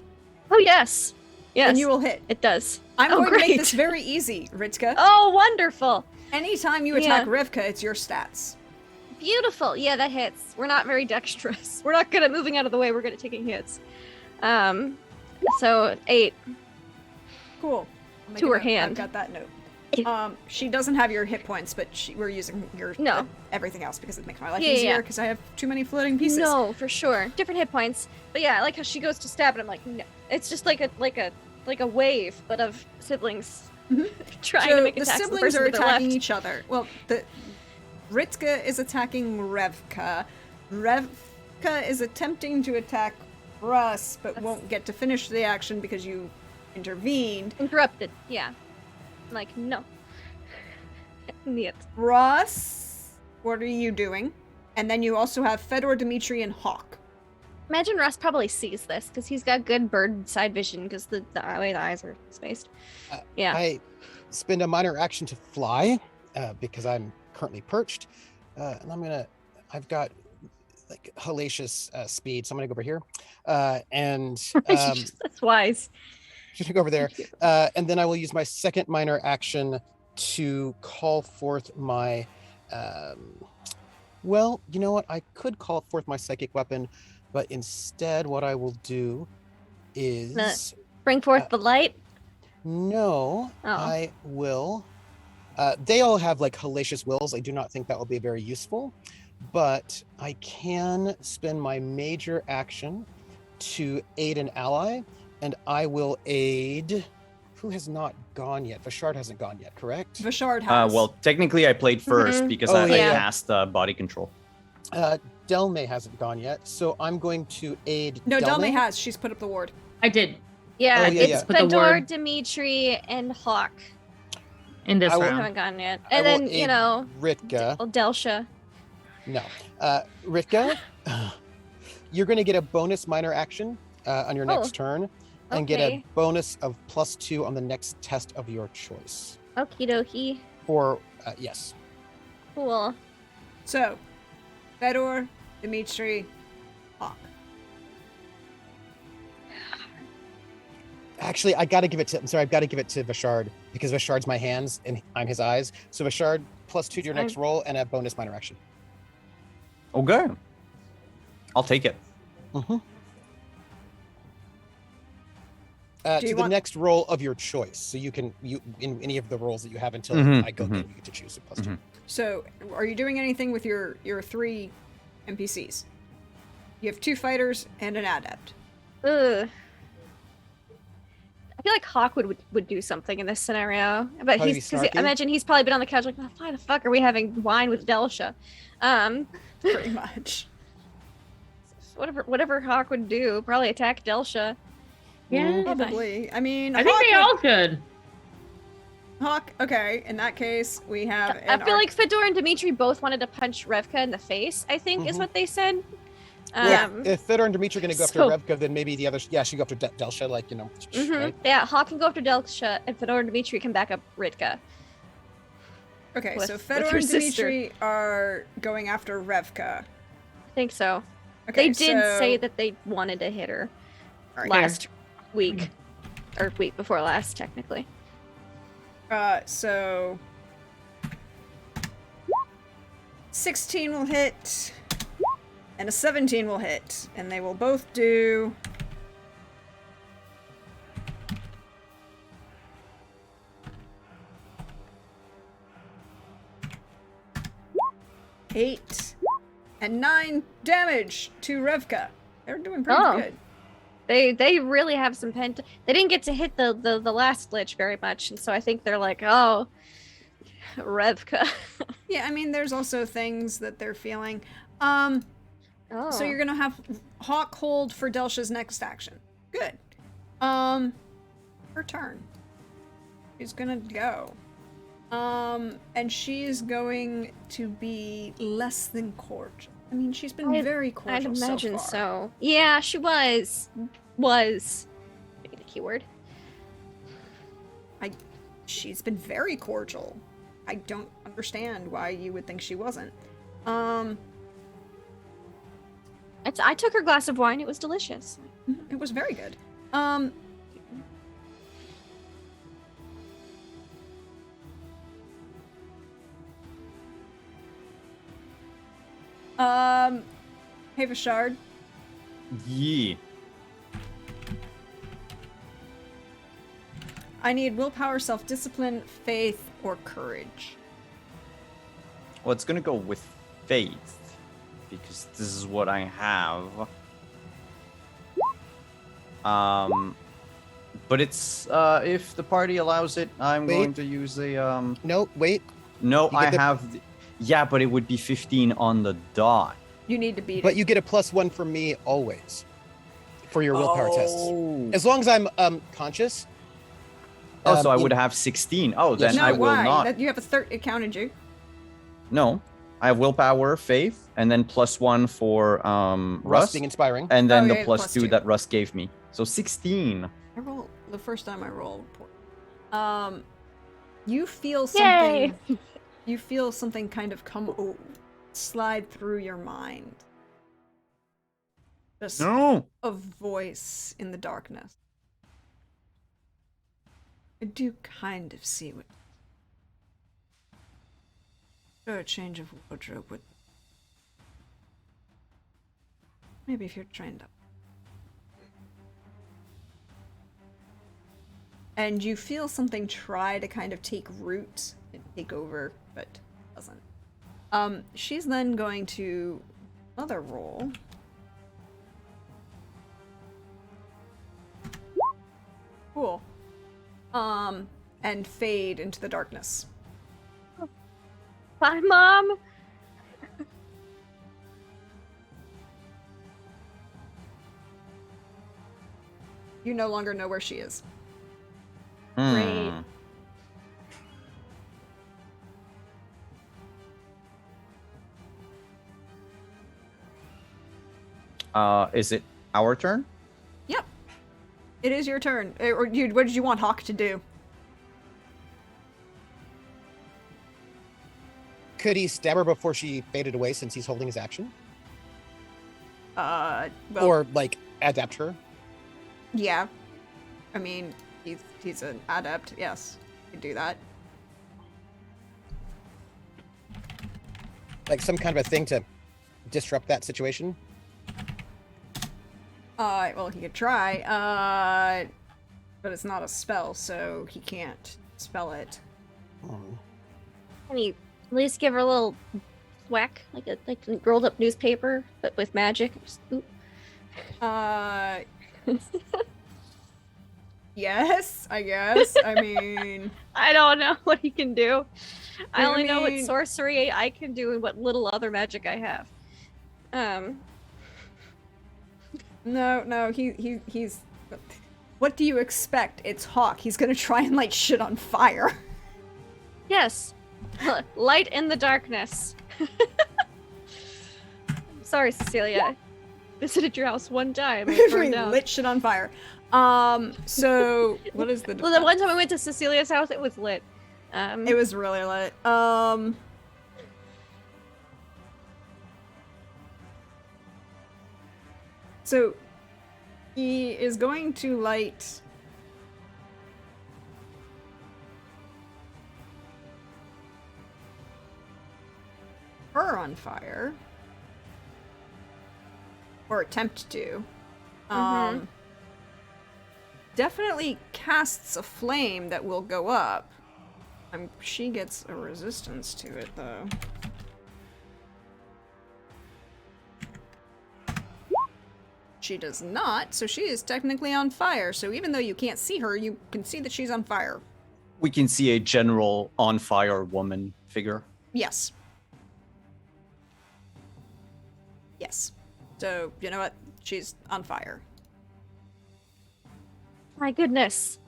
[SPEAKER 4] Oh yes, yes.
[SPEAKER 1] And you will hit.
[SPEAKER 4] It does.
[SPEAKER 1] I'm
[SPEAKER 4] Oh,
[SPEAKER 1] going to make
[SPEAKER 4] great.
[SPEAKER 1] this very easy, Ritzka.
[SPEAKER 4] Oh, wonderful.
[SPEAKER 1] Anytime you attack Rivka, it's your stats.
[SPEAKER 4] Beautiful. Yeah, that hits. We're not very dexterous. We're not good at moving out of the way. We're good at taking hits. So 8.
[SPEAKER 1] Cool. I'll make
[SPEAKER 4] To
[SPEAKER 1] a
[SPEAKER 4] her
[SPEAKER 1] note.
[SPEAKER 4] hand.
[SPEAKER 1] I've got that note. She doesn't have your hit points, but we're using your
[SPEAKER 4] No.
[SPEAKER 1] everything else because it makes my life
[SPEAKER 4] Yeah,
[SPEAKER 1] easier
[SPEAKER 4] yeah.
[SPEAKER 1] because I have too many floating pieces.
[SPEAKER 4] No, for sure. Different hit points. But yeah, I like how she goes to stab, and I'm like, no. It's just like a wave, but of siblings trying
[SPEAKER 1] So
[SPEAKER 4] to make
[SPEAKER 1] the
[SPEAKER 4] attacks.
[SPEAKER 1] siblings
[SPEAKER 4] person
[SPEAKER 1] are
[SPEAKER 4] to their
[SPEAKER 1] attacking
[SPEAKER 4] left.
[SPEAKER 1] each other. Well, the Ritzka is attacking Revka. Revka is attempting to attack Russ, but won't get to finish the action because you intervened.
[SPEAKER 4] Interrupted. Yeah. I'm like, no. Нет.
[SPEAKER 1] Russ, what are you doing? And then you also have Fedor, Dimitri, and Hawk.
[SPEAKER 4] Imagine Russ probably sees this because he's got good bird side vision because the way the eyes are spaced. Yeah.
[SPEAKER 3] I spend a minor action to fly because I'm currently perched, and I've got like hellacious speed, so I'm gonna go over here, and
[SPEAKER 4] That's wise.
[SPEAKER 3] just go over there, and then I will use my second minor action to call forth my. Well, you know what? I could call forth my psychic weapon, but instead, what I will do is
[SPEAKER 4] Bring forth the light.
[SPEAKER 3] no.
[SPEAKER 4] Oh.
[SPEAKER 3] I will. They all have like hellacious wills. I do not think that will be very useful, but I can spend my major action to aid an ally, and I will aid. Who has not gone yet? Vashard hasn't gone yet, correct?
[SPEAKER 1] Vashard has.
[SPEAKER 2] Well, technically, I played first because
[SPEAKER 3] Oh,
[SPEAKER 2] I
[SPEAKER 3] yeah.
[SPEAKER 2] cast body control.
[SPEAKER 3] Delme hasn't gone yet, so I'm going to aid.
[SPEAKER 1] No, Delme has. She's put up the ward.
[SPEAKER 5] I did
[SPEAKER 4] Yeah,
[SPEAKER 3] Oh, yeah,
[SPEAKER 4] it's
[SPEAKER 3] yeah.
[SPEAKER 5] Put the
[SPEAKER 4] Fedor,
[SPEAKER 5] word-
[SPEAKER 4] Dimitri, and Hawk.
[SPEAKER 5] in this
[SPEAKER 3] I will-
[SPEAKER 4] I
[SPEAKER 5] round.
[SPEAKER 4] haven't gone yet.
[SPEAKER 3] I
[SPEAKER 4] And
[SPEAKER 3] will
[SPEAKER 4] then,
[SPEAKER 3] aid Ritka.
[SPEAKER 4] Delsha.
[SPEAKER 3] No. Ritka, you're going to get a bonus minor action on your next turn and get a bonus of +2 on the next test of your choice.
[SPEAKER 4] Okie dokie.
[SPEAKER 3] For, yes.
[SPEAKER 4] Cool.
[SPEAKER 1] So, Fedor, Dimitri, Hawk.
[SPEAKER 3] Actually, I've got to give it to Vashard because Vashard's my hands and I'm his eyes. So Vashard, +2 to your next roll and a bonus minor action.
[SPEAKER 2] Okay. I'll take it.
[SPEAKER 3] Mm-hmm. To the next roll of your choice. So you in any of the rolls that you have until I go in, you get to choose a +2.
[SPEAKER 1] So, are you doing anything with your 3 NPCs? You have 2 fighters and an adept.
[SPEAKER 4] Ugh. I feel like Hawk would do something in this scenario, but I imagine he's probably been on the couch like, why the fuck are we having wine with Delsha?
[SPEAKER 1] Pretty much.
[SPEAKER 4] Whatever Hawk would do, probably attack Delsha.
[SPEAKER 5] Yeah,
[SPEAKER 1] probably. I mean,
[SPEAKER 5] I think they all could.
[SPEAKER 1] Hawk. Okay, in that case, we have.
[SPEAKER 4] I feel like Fedor and Dimitri both wanted to punch Revka in the face. I think is what they said.
[SPEAKER 3] If Fedor and Dimitri are going to go after Revka, then maybe the others. Yeah, she go after Delsha, like Right?
[SPEAKER 4] Yeah, Hawk can go after Delsha, and Fedor and Dimitri can back up Ritka.
[SPEAKER 1] Okay, so Fedor and Dimitri are going after Revka.
[SPEAKER 4] I think so.
[SPEAKER 1] Okay,
[SPEAKER 4] they did say that they wanted to hit her last week, or week before last, technically.
[SPEAKER 1] So 16 will hit, and a 17 will hit, and they will both do 8 and 9 damage to Revka. They're doing pretty good.
[SPEAKER 4] They really have some pent. They didn't get to hit the last lich very much, and so I think they're like, oh, Revka.
[SPEAKER 1] Yeah, I mean, there's also things that they're feeling. So you're gonna have Hawk hold for Delsha's next action. Good. Her turn. She's gonna go. And she's going to be less than cordial. I mean, she's been very cordial so far.
[SPEAKER 4] I'd imagine so. Yeah, she was. Maybe the keyword.
[SPEAKER 1] She's been very cordial. I don't understand why you would think she wasn't. I
[SPEAKER 4] took her glass of wine. It was delicious.
[SPEAKER 1] It was very good. Hey, Vashard.
[SPEAKER 2] Yeah.
[SPEAKER 1] I need willpower, self-discipline, faith, or courage.
[SPEAKER 2] Well, it's gonna go with faith, because this is what I have. But it's, if the party allows it, I'm going to use a,
[SPEAKER 3] No, wait.
[SPEAKER 2] No, I have... Yeah, but it would be 15 on the dot.
[SPEAKER 1] You need to beat it.
[SPEAKER 3] But you get a +1 from me always for your willpower tests. As long as I'm conscious.
[SPEAKER 2] So I would have 16. Oh, then
[SPEAKER 1] no,
[SPEAKER 2] I will
[SPEAKER 1] why?
[SPEAKER 2] not.
[SPEAKER 1] You have it counted you.
[SPEAKER 2] No. I have willpower, faith, and then +1 for Rust
[SPEAKER 3] being inspiring.
[SPEAKER 2] And then the +2 that Rust gave me. So 16.
[SPEAKER 1] I rolled the first time I rolled. You feel something.
[SPEAKER 4] Yay!
[SPEAKER 1] You feel something kind of slide through your mind. Just a voice in the darkness. I do kind of see what. A change of wardrobe would. Maybe if you're trained up. And you feel something try to kind of take root and take over, but doesn't. She's then going to another roll. Cool. And fade into the darkness.
[SPEAKER 4] Bye, Mom.
[SPEAKER 1] You no longer know where she is.
[SPEAKER 4] Great.
[SPEAKER 2] Is it our turn?
[SPEAKER 1] Yep. It is your turn. What did you want Hawk to do?
[SPEAKER 3] Could he stab her before she faded away since he's holding his action?
[SPEAKER 1] Well,
[SPEAKER 3] Or, like, adapt her?
[SPEAKER 1] yeah. I mean, he's an adept. Yes, he could do that.
[SPEAKER 3] Like, some kind of a thing to disrupt that situation?
[SPEAKER 1] Well, he could try. But it's not a spell, so he can't spell it.
[SPEAKER 4] Can you at least give her a little whack, like a rolled up newspaper, but with magic? Just, oop.
[SPEAKER 1] Yes, I guess. I mean,
[SPEAKER 4] I don't know what he can do. I
[SPEAKER 1] I
[SPEAKER 4] only know what
[SPEAKER 1] mean-
[SPEAKER 4] sorcery I can do and what little other magic I have.
[SPEAKER 1] no, he's. What do you expect? It's Hawk. He's gonna try and light shit on fire.
[SPEAKER 4] Yes. Light in the darkness. Sorry, Cecilia. Visited your house one time. It burned
[SPEAKER 1] He
[SPEAKER 4] down.
[SPEAKER 1] lit shit on fire. So what is the?
[SPEAKER 4] Well, the one time I went to Cecilia's house, it was lit.
[SPEAKER 1] It was really lit. So he is going to light her on fire. Or attempt to. Definitely casts a flame that will go up. She gets a resistance to it, though. She does not, so she is technically on fire. So even though you can't see her, you can see that she's on fire.
[SPEAKER 2] We can see a general on fire woman figure.
[SPEAKER 1] Yes. Yes. So, you know what? She's on fire.
[SPEAKER 4] My goodness.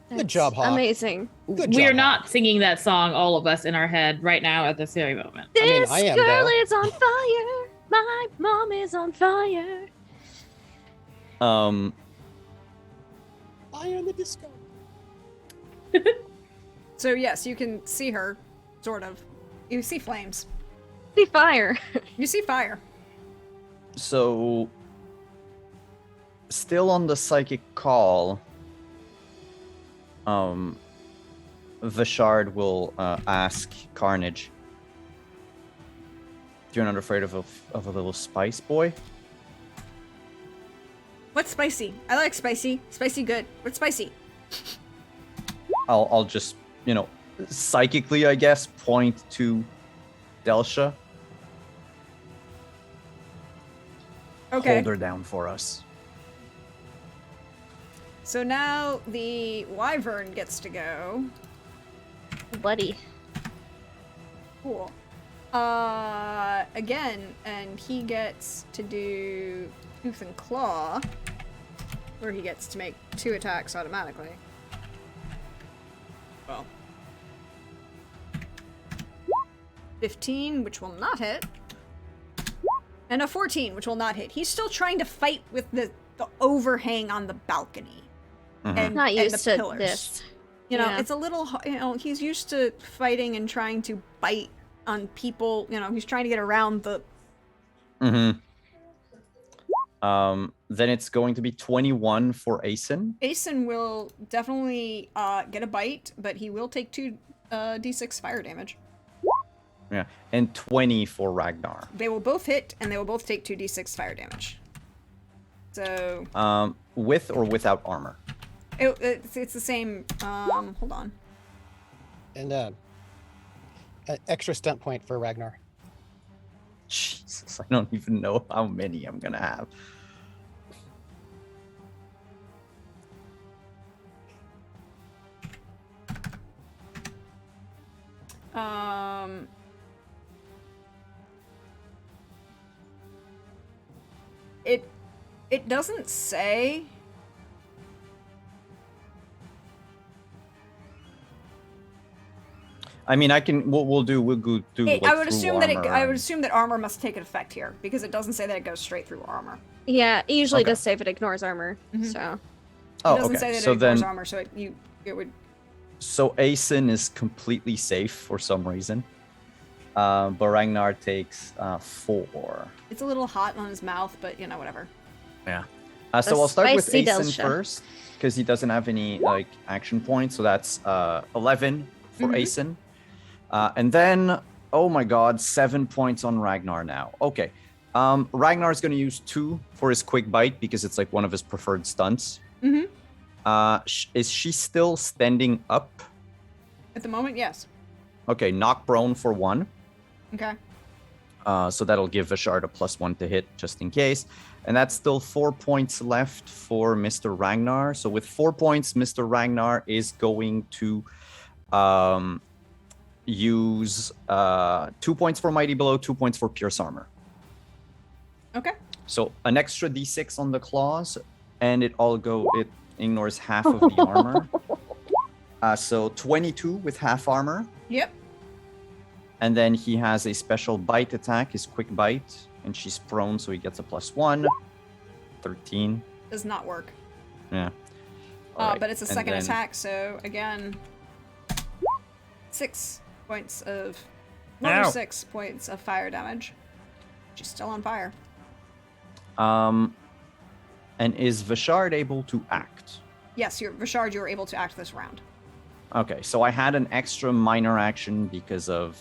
[SPEAKER 3] Good job, Hawk.
[SPEAKER 4] Amazing.
[SPEAKER 3] Good job.
[SPEAKER 5] We're
[SPEAKER 3] Hawk.
[SPEAKER 5] not singing that song, all of us, in our head right now at this very moment.
[SPEAKER 3] I mean,
[SPEAKER 4] This
[SPEAKER 3] I am,
[SPEAKER 4] girl
[SPEAKER 3] though.
[SPEAKER 4] is on fire. My mom is on fire.
[SPEAKER 3] Fire in the disco.
[SPEAKER 1] So, yes, you can see her, sort of. You see flames.
[SPEAKER 4] See fire.
[SPEAKER 1] You see fire.
[SPEAKER 2] So, still on the psychic call, Vishard will ask Carnage, "You're not afraid of a little spice boy?"
[SPEAKER 1] What's spicy? I like spicy. Spicy good. What's spicy?
[SPEAKER 2] I'll just, psychically, I guess, point to Delsha.
[SPEAKER 1] Okay.
[SPEAKER 2] Hold her down for us.
[SPEAKER 1] So now the wyvern gets to go.
[SPEAKER 4] Buddy.
[SPEAKER 1] Cool. Again, and he gets to do Tooth and Claw, where he gets to make 2 attacks automatically. Well. 15, which will not hit. And a 14, which will not hit. He's still trying to fight with the overhang on the balcony.
[SPEAKER 2] Mhm.
[SPEAKER 1] And,
[SPEAKER 4] Not
[SPEAKER 1] and
[SPEAKER 4] used
[SPEAKER 1] the
[SPEAKER 4] to
[SPEAKER 1] pillars.
[SPEAKER 4] this.
[SPEAKER 1] You know,
[SPEAKER 4] Yeah.
[SPEAKER 1] it's a little, he's used to fighting and trying to bite on people. He's trying to get around the.
[SPEAKER 2] Mm-hmm. Then it's going to be 21 for Asen.
[SPEAKER 1] Asen will definitely get a bite, but he will take 2 d6 fire damage.
[SPEAKER 2] Yeah. And 20 for Ragnar.
[SPEAKER 1] They will both hit, and they will both take 2 d6 fire damage. So
[SPEAKER 2] With or without armor?
[SPEAKER 1] it's the same. Hold on.
[SPEAKER 3] And an extra stunt point for Ragnar.
[SPEAKER 2] Jesus, I don't even know how many I'm gonna have.
[SPEAKER 1] It doesn't say.
[SPEAKER 2] I mean, I can. We'll do. We'll go do.
[SPEAKER 1] I would
[SPEAKER 2] through
[SPEAKER 1] assume that
[SPEAKER 2] armor
[SPEAKER 1] I would
[SPEAKER 2] and-
[SPEAKER 1] assume that armor must take an effect here because it doesn't say that it goes straight through armor.
[SPEAKER 4] Yeah, it usually
[SPEAKER 2] Okay.
[SPEAKER 4] does say if it ignores armor.
[SPEAKER 1] Mhm.
[SPEAKER 4] So
[SPEAKER 1] It
[SPEAKER 2] Oh,
[SPEAKER 1] doesn't
[SPEAKER 2] okay.
[SPEAKER 1] say that
[SPEAKER 2] So
[SPEAKER 1] it ignores
[SPEAKER 2] then,
[SPEAKER 1] armor, so it would.
[SPEAKER 2] so Aeson is completely safe for some reason. But Ragnar takes 4.
[SPEAKER 1] It's a little hot on his mouth, but whatever.
[SPEAKER 2] Yeah. So I'll start with
[SPEAKER 4] spicy
[SPEAKER 2] Aeson
[SPEAKER 4] Delsha.
[SPEAKER 2] first because he doesn't have any like action points. So that's 11 for
[SPEAKER 1] Mhm.
[SPEAKER 2] Aeson. And then, oh my God, 7 points on Ragnar now. Okay. Ragnar is going to use 2 for his quick bite because it's like one of his preferred stunts.
[SPEAKER 1] Mhm.
[SPEAKER 2] Is she still standing up?
[SPEAKER 1] At the moment, yes.
[SPEAKER 2] Okay, knock prone for 1.
[SPEAKER 1] Okay.
[SPEAKER 2] So that'll give Vashard a +1 to hit just in case. And that's still 4 points left for Mr. Ragnar. So with 4 points, Mr. Ragnar is going to use 2 points for Mighty Blow, 2 points for Pierce Armor.
[SPEAKER 1] Okay.
[SPEAKER 2] So an extra d6 on the claws, and it ignores half of the armor. So 22 with half armor.
[SPEAKER 1] Yep.
[SPEAKER 2] And then he has a special bite attack, his quick bite, and she's prone, so he gets a +1. 13.
[SPEAKER 1] Does not work.
[SPEAKER 2] Yeah. All right.
[SPEAKER 1] But it's a
[SPEAKER 2] And
[SPEAKER 1] second
[SPEAKER 2] then-
[SPEAKER 1] attack, so again, 6 points of.
[SPEAKER 2] Ow.
[SPEAKER 1] Another 6 points of fire damage. She's still on fire.
[SPEAKER 2] And is Vashard able to act?
[SPEAKER 1] Yes, Vashard, you were able to act this round.
[SPEAKER 2] Okay, so I had an extra minor action because of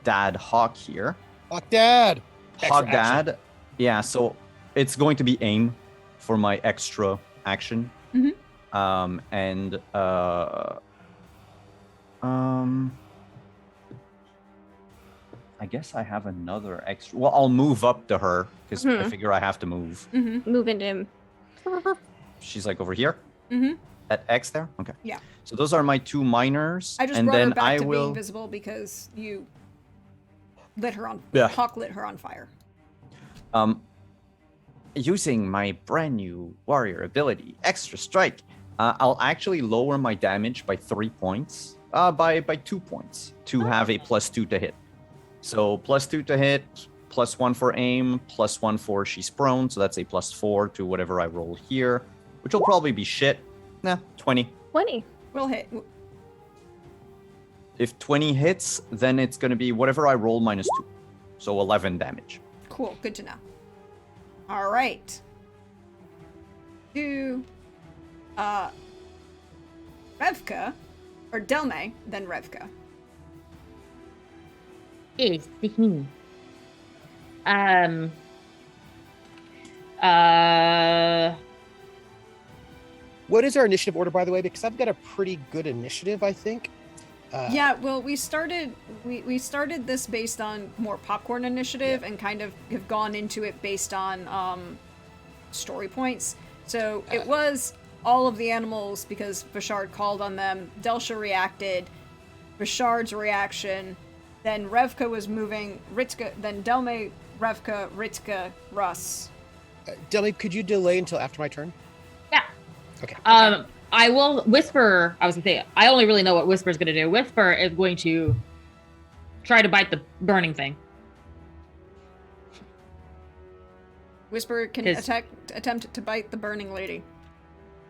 [SPEAKER 2] Dad Hawk here.
[SPEAKER 3] Fuck Dad.
[SPEAKER 2] Hawk
[SPEAKER 3] Extra action.
[SPEAKER 2] Dad. Yeah, so it's going to be aim for my extra action.
[SPEAKER 1] Mhm.
[SPEAKER 2] I guess I have another extra. Well, I'll move up to her because I
[SPEAKER 4] Mhm.
[SPEAKER 2] figure I have to move.
[SPEAKER 1] Mm-hmm.
[SPEAKER 4] move into him.
[SPEAKER 2] She's like over here.
[SPEAKER 1] Mm-hmm.
[SPEAKER 2] At X there? Okay.
[SPEAKER 1] Yeah.
[SPEAKER 2] So those are my 2 minors.
[SPEAKER 1] I just
[SPEAKER 2] and
[SPEAKER 1] brought
[SPEAKER 2] then
[SPEAKER 1] her back
[SPEAKER 2] I
[SPEAKER 1] to
[SPEAKER 2] will
[SPEAKER 1] being visible because you lit her on.
[SPEAKER 2] Yeah.
[SPEAKER 1] Hawk lit her on fire.
[SPEAKER 2] using my brand new warrior ability, Extra Strike. I'll actually lower my damage by 3 points. By 2 points to have a +2 to hit. So +2 to hit, +1 for aim, +1 for she's prone. So that's a +4 to whatever I roll here, which will probably be shit. Nah, 20.
[SPEAKER 4] 20.
[SPEAKER 1] We'll hit.
[SPEAKER 2] If 20 hits, then it's going to be whatever I roll -2. So 11 damage.
[SPEAKER 1] Cool. Good to know. All right. Do Revka or Delme, then Revka.
[SPEAKER 5] Yes, it's me.
[SPEAKER 3] What is our initiative order, by the way? Because I've got a pretty good initiative, I think.
[SPEAKER 1] Yeah, well, we started this based on more popcorn initiative and kind of have gone into it based on story points. So it was all of the animals because Vashard called on them. Delsha reacted. Vashard's reaction. Then Revka was moving. Ritka. Then Delme, Revka, Ritka, Russ.
[SPEAKER 3] Delmy, could you delay until after my turn?
[SPEAKER 5] Yeah.
[SPEAKER 3] Okay.
[SPEAKER 5] I will whisper. I was gonna say I only really know what Whisper's gonna do. Whisper is going to try to bite the burning thing.
[SPEAKER 1] Whisper can
[SPEAKER 5] 'Cause-
[SPEAKER 1] attempt to bite the burning lady.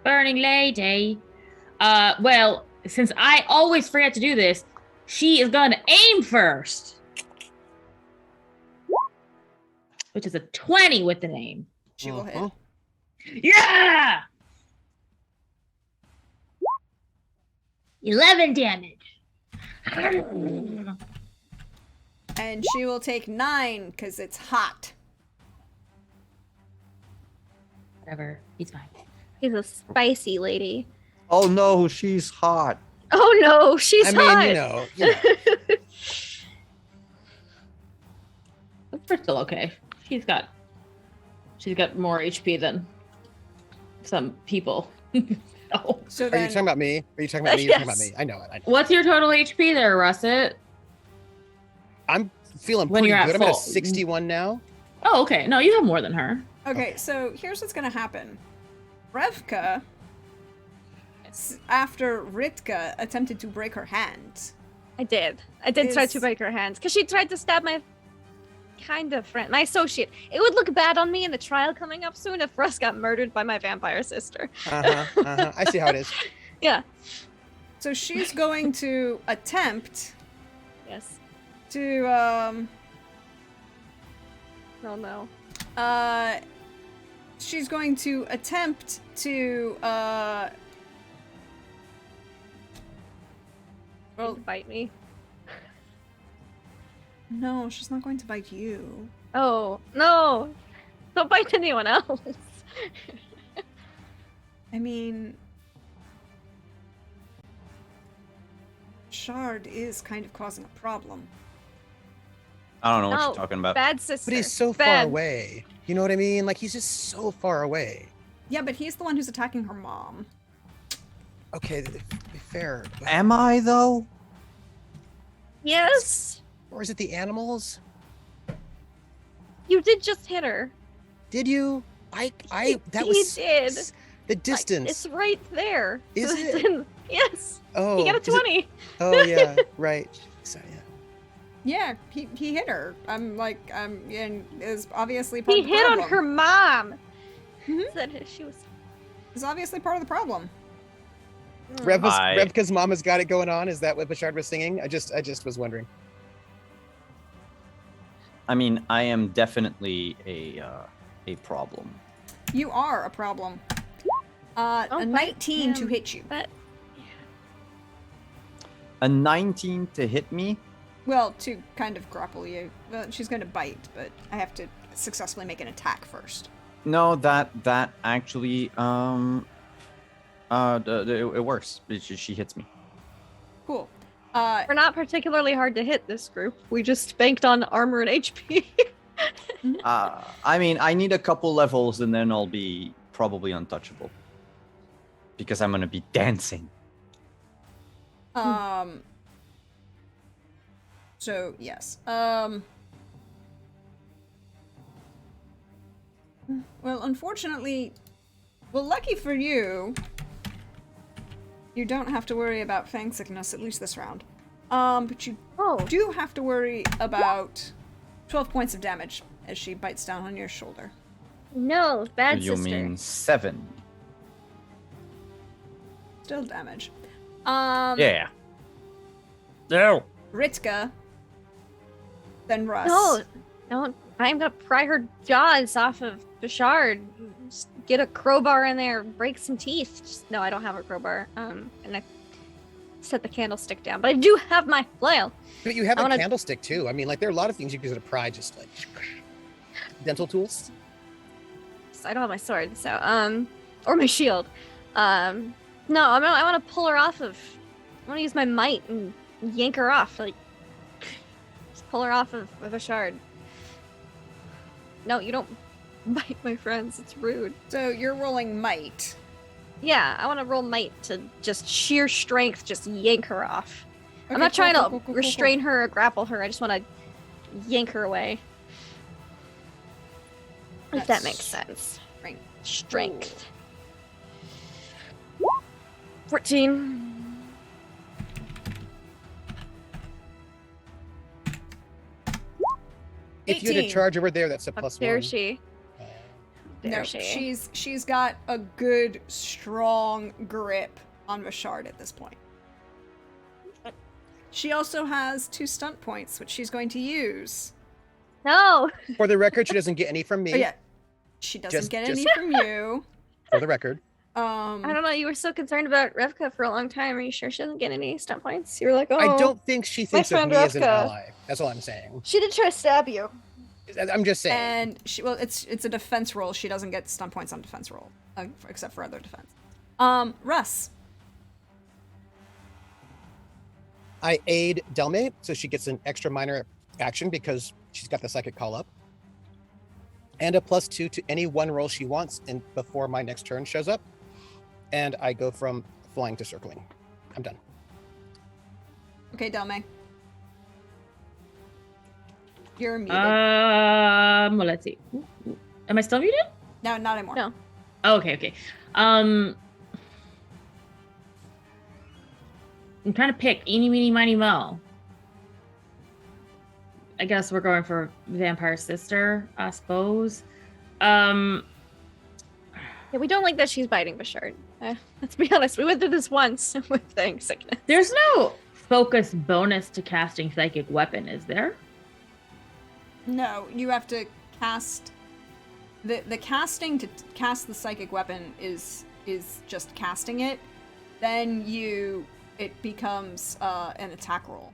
[SPEAKER 5] Burning lady. Well, since I always forget to do this, she is gonna aim first, which is a 20 with an aim.
[SPEAKER 1] She will hit.
[SPEAKER 3] Mhm.
[SPEAKER 5] Yeah. 11 damage.
[SPEAKER 1] And she will take 9 because it's hot.
[SPEAKER 5] Whatever. He's fine.
[SPEAKER 4] He's a spicy lady.
[SPEAKER 2] Oh no, she's hot.
[SPEAKER 4] Oh no, she's
[SPEAKER 3] I mean,
[SPEAKER 4] hot.
[SPEAKER 3] you know.
[SPEAKER 5] We're still okay. She's got more HP than some people. Oh.
[SPEAKER 1] So
[SPEAKER 3] Are you
[SPEAKER 1] then,
[SPEAKER 3] talking about me? Are you talking about me? You're talking about
[SPEAKER 4] Yes.
[SPEAKER 3] me. I know it.
[SPEAKER 5] What's your total HP there, Russet?
[SPEAKER 3] I'm feeling
[SPEAKER 5] When
[SPEAKER 3] pretty
[SPEAKER 5] you're at
[SPEAKER 3] good. I'm at a
[SPEAKER 5] full.
[SPEAKER 3] 61 now.
[SPEAKER 5] Oh, okay. No, you have more than her.
[SPEAKER 1] okay, so here's what's gonna happen. Revka after Ritka attempted to break her hand.
[SPEAKER 4] I did try
[SPEAKER 1] Is-
[SPEAKER 4] to break her hands because she tried to stab my kind of friend, my associate. It would look bad on me in the trial coming up soon if Russ got murdered by my vampire sister.
[SPEAKER 3] I see how it is.
[SPEAKER 4] Yeah.
[SPEAKER 1] So she's going to attempt
[SPEAKER 4] Yes.
[SPEAKER 1] to
[SPEAKER 4] Oh no.
[SPEAKER 1] she's going to attempt to well,
[SPEAKER 4] Bite me.
[SPEAKER 1] no, she's not going to bite you.
[SPEAKER 4] Oh no! Don't bite anyone else.
[SPEAKER 1] I mean, Shard is kind of causing a problem.
[SPEAKER 2] I don't know what
[SPEAKER 4] No,
[SPEAKER 2] you're talking about.
[SPEAKER 4] Bad sister.
[SPEAKER 3] But he's so far
[SPEAKER 4] Bad.
[SPEAKER 3] away. You know what I mean? Like he's just so far away.
[SPEAKER 1] Yeah, but he's the one who's attacking her mom.
[SPEAKER 3] Okay, be fair. but-
[SPEAKER 2] Am I though?
[SPEAKER 4] Yes.
[SPEAKER 3] Or is it the animals?
[SPEAKER 4] You did just hit her.
[SPEAKER 3] Did you? That
[SPEAKER 4] He
[SPEAKER 3] was
[SPEAKER 4] did.
[SPEAKER 3] the distance.
[SPEAKER 4] It's right there.
[SPEAKER 3] Is
[SPEAKER 4] It's
[SPEAKER 3] it?
[SPEAKER 4] Yes.
[SPEAKER 3] Oh,
[SPEAKER 4] He got a
[SPEAKER 3] is it-
[SPEAKER 4] 20.
[SPEAKER 3] Oh yeah, right. So yeah.
[SPEAKER 1] Yeah, he hit her. And is obviously part
[SPEAKER 4] He
[SPEAKER 1] of the
[SPEAKER 4] hit on
[SPEAKER 1] problem.
[SPEAKER 4] her mom.
[SPEAKER 1] Mhm.
[SPEAKER 4] Said she was.
[SPEAKER 1] Is obviously part of the problem.
[SPEAKER 3] Revka's mom has got it going on. Is that what Bashard was singing? I just was wondering.
[SPEAKER 2] I mean, I am definitely a problem.
[SPEAKER 1] You are a problem. A
[SPEAKER 4] Don't bite
[SPEAKER 1] 19 to
[SPEAKER 4] him.
[SPEAKER 1] hit you.
[SPEAKER 4] But
[SPEAKER 2] A 19 to hit me?
[SPEAKER 1] Well, to kind of grapple you. Well, she's going to bite, but I have to successfully make an attack first.
[SPEAKER 2] No, that actually it works. She hits me.
[SPEAKER 1] Cool.
[SPEAKER 4] we're not particularly hard to hit this group. We just banked on armor and HP.
[SPEAKER 2] I mean, I need a couple levels and then I'll be probably untouchable. Because I'm gonna be dancing.
[SPEAKER 1] So yes. Well, unfortunately, lucky for you, you don't have to worry about fang sickness, at least this round. But you
[SPEAKER 4] Oh.
[SPEAKER 1] do have to worry about 12 points of damage as she bites down on your shoulder.
[SPEAKER 4] No, bad
[SPEAKER 2] You
[SPEAKER 4] sister.
[SPEAKER 2] mean 7?
[SPEAKER 1] Still damage.
[SPEAKER 2] Yeah. No.
[SPEAKER 1] Ritka, then Russ.
[SPEAKER 4] No, don't. I'm gonna pry her jaws off of Bashard. Just get a crowbar in there, break some teeth. No, I don't have a crowbar. And I set the candlestick down, but I do have my flail.
[SPEAKER 3] But you have
[SPEAKER 4] I
[SPEAKER 3] a
[SPEAKER 4] wanna-
[SPEAKER 3] candlestick too. I mean, like there are a lot of things you can use to pry, just like dental tools.
[SPEAKER 4] So I don't have my sword, so or my shield. No, I want to pull her off of. I want to use my might and yank her off, like just pull her off of Bashard. No, you don't bite my friends. It's rude.
[SPEAKER 1] So you're rolling might.
[SPEAKER 4] Yeah, I want to roll might to just sheer strength, just yank her off.
[SPEAKER 1] Okay,
[SPEAKER 4] I'm not
[SPEAKER 1] cool,
[SPEAKER 4] trying
[SPEAKER 1] cool,
[SPEAKER 4] to
[SPEAKER 1] cool, cool, cool,
[SPEAKER 4] restrain her or grapple her. I just want to yank her away. If that
[SPEAKER 1] That's
[SPEAKER 4] makes sense.
[SPEAKER 1] right.
[SPEAKER 4] Strength. 14.
[SPEAKER 3] If you had a
[SPEAKER 1] 18.
[SPEAKER 3] charge over there, that's a
[SPEAKER 4] How
[SPEAKER 3] plus
[SPEAKER 4] dare
[SPEAKER 3] one.
[SPEAKER 4] she? Dare
[SPEAKER 1] No,
[SPEAKER 4] she?
[SPEAKER 1] she's got a good, strong grip on Vashard at this point. She also has 2 stunt points, which she's going to use.
[SPEAKER 4] No!
[SPEAKER 3] For the record, she doesn't get any from me.
[SPEAKER 1] Oh yeah, she doesn't
[SPEAKER 3] Just-
[SPEAKER 1] get
[SPEAKER 3] just-
[SPEAKER 1] any from you.
[SPEAKER 3] For the record.
[SPEAKER 4] I don't know. You were so concerned about Revka for a long time. Are you sure she doesn't get any stunt points? You were like, oh.
[SPEAKER 3] I don't think she thinks of
[SPEAKER 4] friend
[SPEAKER 3] me as an
[SPEAKER 4] Revka.
[SPEAKER 3] ally. That's all I'm saying.
[SPEAKER 4] She did try to stab you.
[SPEAKER 3] I'm just saying.
[SPEAKER 1] And it's a defense roll. She doesn't get stunt points on defense roll, except for other defense. Russ.
[SPEAKER 3] I aid Delme, so she gets an extra minor action because she's got the psychic call up. And a +2 to any one roll she wants and before my next turn shows up. And I go from flying to circling. I'm done.
[SPEAKER 1] Okay, Delme. You're muted.
[SPEAKER 5] Well, let's see. Ooh. Am I still muted?
[SPEAKER 1] no, not anymore.
[SPEAKER 4] No.
[SPEAKER 5] Oh, okay. I'm trying to pick eeny, meeny, miny, mo. I guess we're going for Vampire Sister, I suppose.
[SPEAKER 4] Yeah, we don't like that she's biting Bashard. Let's be honest. We went through this once with Thing Sickness.
[SPEAKER 5] There's no focus bonus to casting Psychic Weapon, is there?
[SPEAKER 1] No, you have to cast the casting to cast the psychic weapon is just casting it. Then it becomes an attack roll.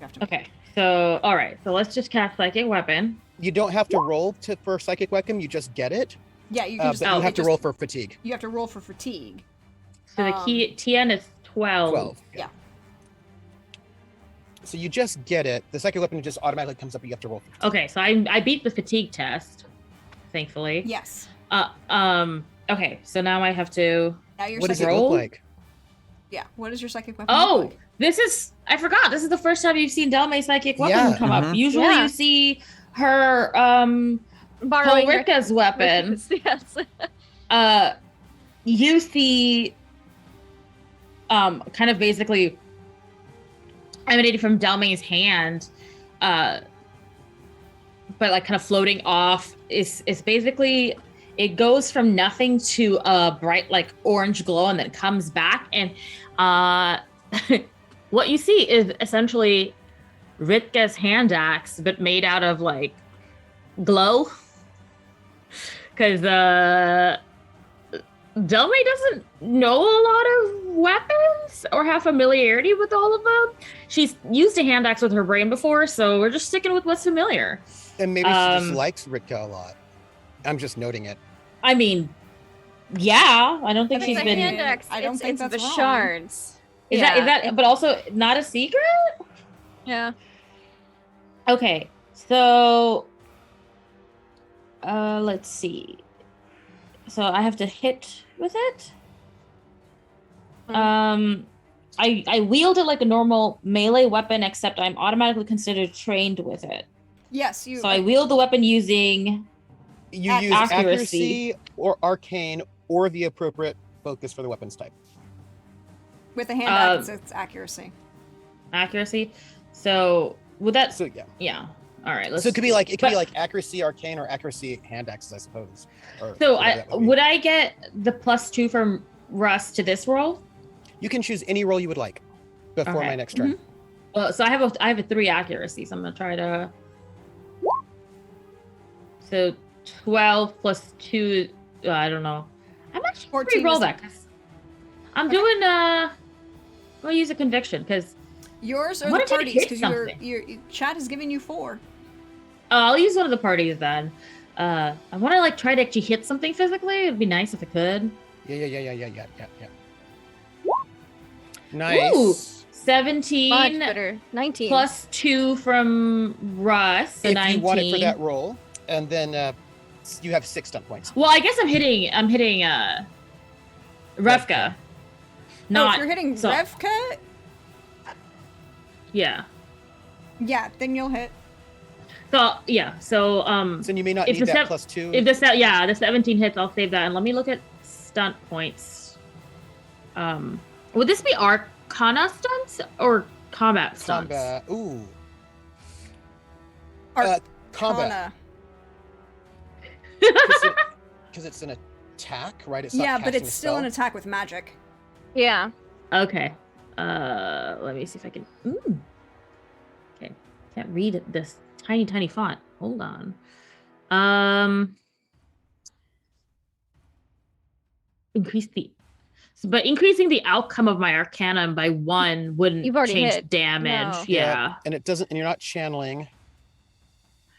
[SPEAKER 1] You have to make.
[SPEAKER 5] Okay, so all right, so let's just cast Psychic Weapon.
[SPEAKER 3] You don't have to roll for psychic weapon. You just get it.
[SPEAKER 1] Yeah, you can just.
[SPEAKER 3] But you have to roll for fatigue.
[SPEAKER 1] You have to roll for fatigue.
[SPEAKER 5] So the key TN is 12.
[SPEAKER 3] 12.
[SPEAKER 1] Yeah.
[SPEAKER 3] So you just get it. The psychic weapon just automatically comes up. You have to roll. For fatigue.
[SPEAKER 5] Okay, so I beat the fatigue test, thankfully.
[SPEAKER 1] Yes.
[SPEAKER 5] Okay, so now I have to.
[SPEAKER 1] Now your
[SPEAKER 3] What does it
[SPEAKER 1] psychic.
[SPEAKER 5] roll?
[SPEAKER 3] look like?
[SPEAKER 1] Yeah. What does your psychic weapon look
[SPEAKER 5] Oh,
[SPEAKER 1] like?
[SPEAKER 5] I forgot. This is the first time you've seen Delmay's Psychic Weapon
[SPEAKER 3] Yeah.
[SPEAKER 5] come up. Usually
[SPEAKER 4] Yeah.
[SPEAKER 5] you see her
[SPEAKER 4] Borrowing
[SPEAKER 5] Ulrika's weapon.
[SPEAKER 4] Yes.
[SPEAKER 5] You see kind of basically emanating from Delmay's hand, but like kind of floating off is basically it goes from nothing to a bright like orange glow and then comes back, and what you see is essentially Ritka's hand axe but made out of like glow, because Delmay doesn't know a lot of weapons or have familiarity with all of them. She's used a hand axe with her brain before, so we're just sticking with what's familiar.
[SPEAKER 3] And maybe she just likes Ritka a lot. I'm just noting it.
[SPEAKER 5] I mean, yeah, I don't think
[SPEAKER 1] I
[SPEAKER 5] she's
[SPEAKER 1] think
[SPEAKER 5] been.
[SPEAKER 1] the
[SPEAKER 4] hand axe.
[SPEAKER 1] I don't think
[SPEAKER 4] it's
[SPEAKER 1] that's
[SPEAKER 4] the
[SPEAKER 1] wrong.
[SPEAKER 4] shards.
[SPEAKER 5] Is that? But also not a secret.
[SPEAKER 4] Yeah.
[SPEAKER 5] Okay, so let's see. So I have to hit with it. I wield it like a normal melee weapon, except I'm automatically considered trained with it.
[SPEAKER 1] Yes, you.
[SPEAKER 5] So I wield the weapon using.
[SPEAKER 3] You use accuracy or arcane or the appropriate focus for the weapons type.
[SPEAKER 1] with the hand axe, it's accuracy.
[SPEAKER 5] Accuracy. So would that?
[SPEAKER 3] So
[SPEAKER 5] Yeah. All right. Let's
[SPEAKER 3] So it could be like accuracy arcane or accuracy hand axes, I suppose. Or
[SPEAKER 5] So
[SPEAKER 3] whatever that be.
[SPEAKER 5] would I get the +2 from Russ to this roll?
[SPEAKER 3] You can choose any roll you would like before
[SPEAKER 5] Okay.
[SPEAKER 3] my next turn.
[SPEAKER 5] Well, so I have a 3 accuracy, so I'm gonna try to. So 12 plus 2. I don't know. I'm actually
[SPEAKER 1] 14
[SPEAKER 5] roll
[SPEAKER 1] is
[SPEAKER 5] that. 'Cause I'm doing. I'm gonna use a conviction because
[SPEAKER 1] Yours or
[SPEAKER 5] What
[SPEAKER 1] the
[SPEAKER 5] if it
[SPEAKER 1] parties?
[SPEAKER 5] hits
[SPEAKER 1] Because
[SPEAKER 5] something?
[SPEAKER 1] your chat has given you 4.
[SPEAKER 5] I'll use one of the parties then. I want to like try to actually hit something physically. It'd be nice if I could.
[SPEAKER 3] Yeah. Nice.
[SPEAKER 5] Ooh. 17
[SPEAKER 4] Much better. 19.
[SPEAKER 5] plus 2 from Russ. So
[SPEAKER 3] If
[SPEAKER 5] 19.
[SPEAKER 3] you want it for that roll, and then you have 6 stunt points.
[SPEAKER 5] Well, I guess I'm hitting Revka. Not
[SPEAKER 1] if you're hitting
[SPEAKER 5] so-
[SPEAKER 1] Revka,
[SPEAKER 5] Yeah.
[SPEAKER 1] yeah, then you'll hit.
[SPEAKER 5] So yeah. So
[SPEAKER 3] So you may not
[SPEAKER 5] If
[SPEAKER 3] need
[SPEAKER 5] the
[SPEAKER 3] that
[SPEAKER 5] sev-
[SPEAKER 3] +2.
[SPEAKER 5] if the 17 hits, I'll save that. And let me look at stunt points. Would this be Arcana stunts or combat stunts?
[SPEAKER 3] combat. Ooh.
[SPEAKER 1] Arcana.
[SPEAKER 3] Combat. Because it's an attack, right? It's not
[SPEAKER 1] Yeah, but
[SPEAKER 3] casting
[SPEAKER 1] it's
[SPEAKER 3] a
[SPEAKER 1] still an
[SPEAKER 3] spell.
[SPEAKER 1] attack with magic.
[SPEAKER 4] Yeah.
[SPEAKER 5] Okay. Let me see if I can. Ooh. Okay. Can't read this tiny font. Hold on. But increasing the outcome of my Arcana by 1 wouldn't
[SPEAKER 4] You've already
[SPEAKER 5] change
[SPEAKER 4] hit.
[SPEAKER 5] damage.
[SPEAKER 4] No.
[SPEAKER 5] Yeah.
[SPEAKER 3] And it doesn't, and you're not channeling.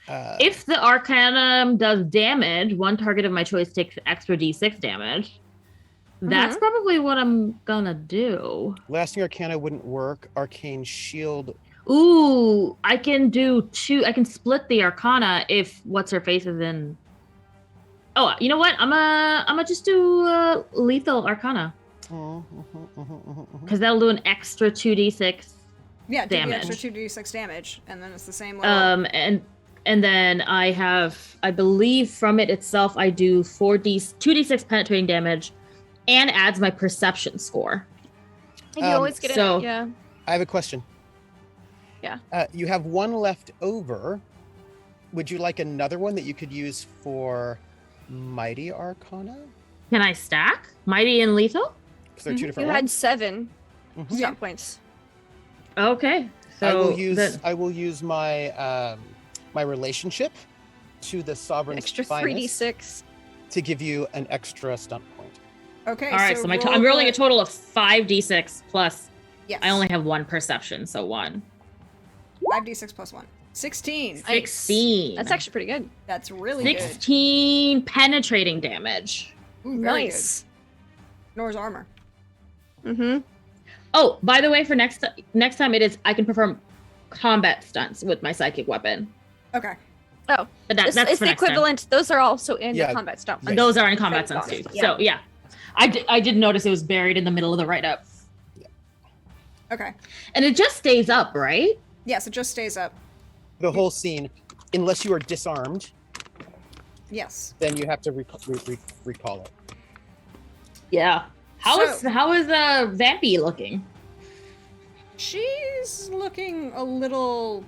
[SPEAKER 5] If the Arcanum does damage, one target of my choice takes extra d6 damage. That's probably what I'm gonna do.
[SPEAKER 3] Lasting Arcana wouldn't work. Arcane Shield.
[SPEAKER 5] Ooh, I can do 2. I can split the Arcana if what's her face is in. Oh, you know what? I'm gonna just do lethal Arcana because that'll do an extra 2d6.
[SPEAKER 1] Yeah, do the
[SPEAKER 5] Damage.
[SPEAKER 1] extra 2d6 damage, and then it's the same level.
[SPEAKER 5] And then I believe from it itself I do 2d6 penetrating damage, and adds my perception score.
[SPEAKER 4] And you always get
[SPEAKER 5] so-
[SPEAKER 4] it. Yeah.
[SPEAKER 3] I have a question.
[SPEAKER 4] Yeah.
[SPEAKER 3] You have one left over. Would you like another one that you could use for Mighty Arcana?
[SPEAKER 5] Can I stack Mighty and Lethal?
[SPEAKER 3] Because they're two
[SPEAKER 4] You
[SPEAKER 3] different
[SPEAKER 4] had
[SPEAKER 3] ones.
[SPEAKER 4] 7
[SPEAKER 3] Mhm.
[SPEAKER 4] stop points.
[SPEAKER 5] Okay. So
[SPEAKER 3] I will use my my relationship to the Sovereign's
[SPEAKER 4] Extra
[SPEAKER 3] Finest
[SPEAKER 4] 3d6.
[SPEAKER 3] to give you an extra stunt point.
[SPEAKER 1] Okay.
[SPEAKER 5] All right. So
[SPEAKER 1] roll
[SPEAKER 5] I'm rolling
[SPEAKER 1] the-
[SPEAKER 5] a total of 5d6 plus.
[SPEAKER 1] Yes.
[SPEAKER 5] I only have 1 perception, so 1.
[SPEAKER 1] 5d6 plus 1. 16.
[SPEAKER 4] Nice.
[SPEAKER 5] 16.
[SPEAKER 4] That's actually pretty good.
[SPEAKER 1] That's really good.
[SPEAKER 5] 16 penetrating damage.
[SPEAKER 1] Ooh, very
[SPEAKER 4] Nice.
[SPEAKER 1] good. Nora's armor.
[SPEAKER 4] Mm-hmm.
[SPEAKER 5] Oh, by the way, for next time I can perform combat stunts with my psychic weapon.
[SPEAKER 1] Okay.
[SPEAKER 4] Oh,
[SPEAKER 5] But that's
[SPEAKER 4] it's
[SPEAKER 5] for
[SPEAKER 4] the
[SPEAKER 5] next time.
[SPEAKER 4] equivalent. Those are also in
[SPEAKER 3] Yeah.
[SPEAKER 4] the combat stuff.
[SPEAKER 3] Yeah.
[SPEAKER 5] And those are in combat stunts too.
[SPEAKER 4] Yeah.
[SPEAKER 5] So yeah, I did notice it was buried in the middle of the write up,
[SPEAKER 1] Okay.
[SPEAKER 5] and it just stays up, right?
[SPEAKER 1] Yes, it just stays up.
[SPEAKER 3] The whole scene, unless you are disarmed,
[SPEAKER 1] Yes.
[SPEAKER 3] then you have to recall it.
[SPEAKER 5] Yeah. How is
[SPEAKER 1] So-
[SPEAKER 5] Vampy looking?
[SPEAKER 1] She's looking a little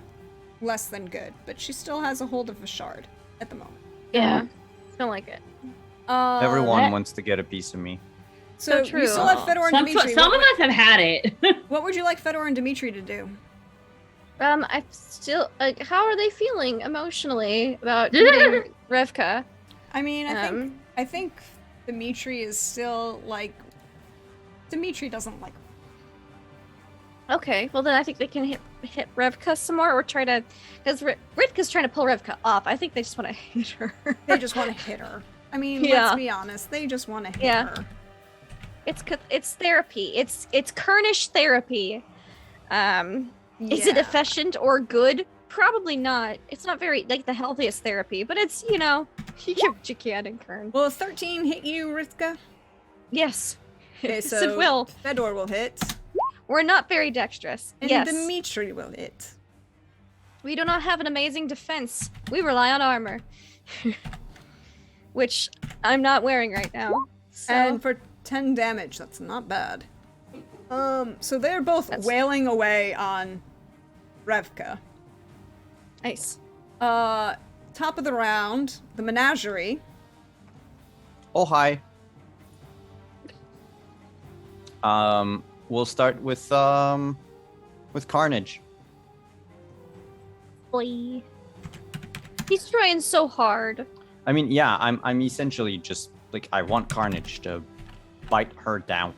[SPEAKER 1] less than good, but she still has a hold of a shard at the moment.
[SPEAKER 4] Yeah. Don't like it.
[SPEAKER 2] Everyone
[SPEAKER 5] that-
[SPEAKER 2] wants to get a piece of me.
[SPEAKER 1] So
[SPEAKER 4] true.
[SPEAKER 1] you still have Fedor and
[SPEAKER 5] Some
[SPEAKER 1] Dimitri.
[SPEAKER 5] of
[SPEAKER 1] What,
[SPEAKER 5] us have had it.
[SPEAKER 1] what would you like Fedor and Dimitri to do?
[SPEAKER 4] I still like. How are they feeling emotionally about meeting Revka?
[SPEAKER 1] I mean, I think Dimitri is still like. Dimitri doesn't like.
[SPEAKER 4] Okay, well then I think they can hit Revka some more, or try to, because Rivka's trying to pull Revka off. I think they just want to hit her.
[SPEAKER 1] They just want to hit her. I mean,
[SPEAKER 4] Yeah.
[SPEAKER 1] let's be honest. They just want to hit
[SPEAKER 4] Yeah.
[SPEAKER 1] her.
[SPEAKER 4] It's therapy. It's Kernish therapy. Is it
[SPEAKER 1] Yeah.
[SPEAKER 4] efficient or good? Probably not. It's not very like the healthiest therapy, but it's you give what you can in Kern.
[SPEAKER 1] Will a 13 hit you, Rivka?
[SPEAKER 4] Yes.
[SPEAKER 1] Okay,
[SPEAKER 4] Yes,
[SPEAKER 1] so
[SPEAKER 4] it will.
[SPEAKER 1] Fedor will hit,
[SPEAKER 4] We're not very dexterous.
[SPEAKER 1] and
[SPEAKER 4] yes.
[SPEAKER 1] Dimitri will hit.
[SPEAKER 4] We do not have an amazing defense. We rely on armor. Which I'm not wearing right now. So
[SPEAKER 1] And for 10 damage, that's not bad. So they're both
[SPEAKER 4] That's-
[SPEAKER 1] wailing away on Revka.
[SPEAKER 4] nice.
[SPEAKER 1] Top of the round, the menagerie.
[SPEAKER 2] Oh hi. We'll start with Carnage.
[SPEAKER 4] Boy. He's trying so hard.
[SPEAKER 2] I mean, yeah, I'm essentially just like I want Carnage to bite her down.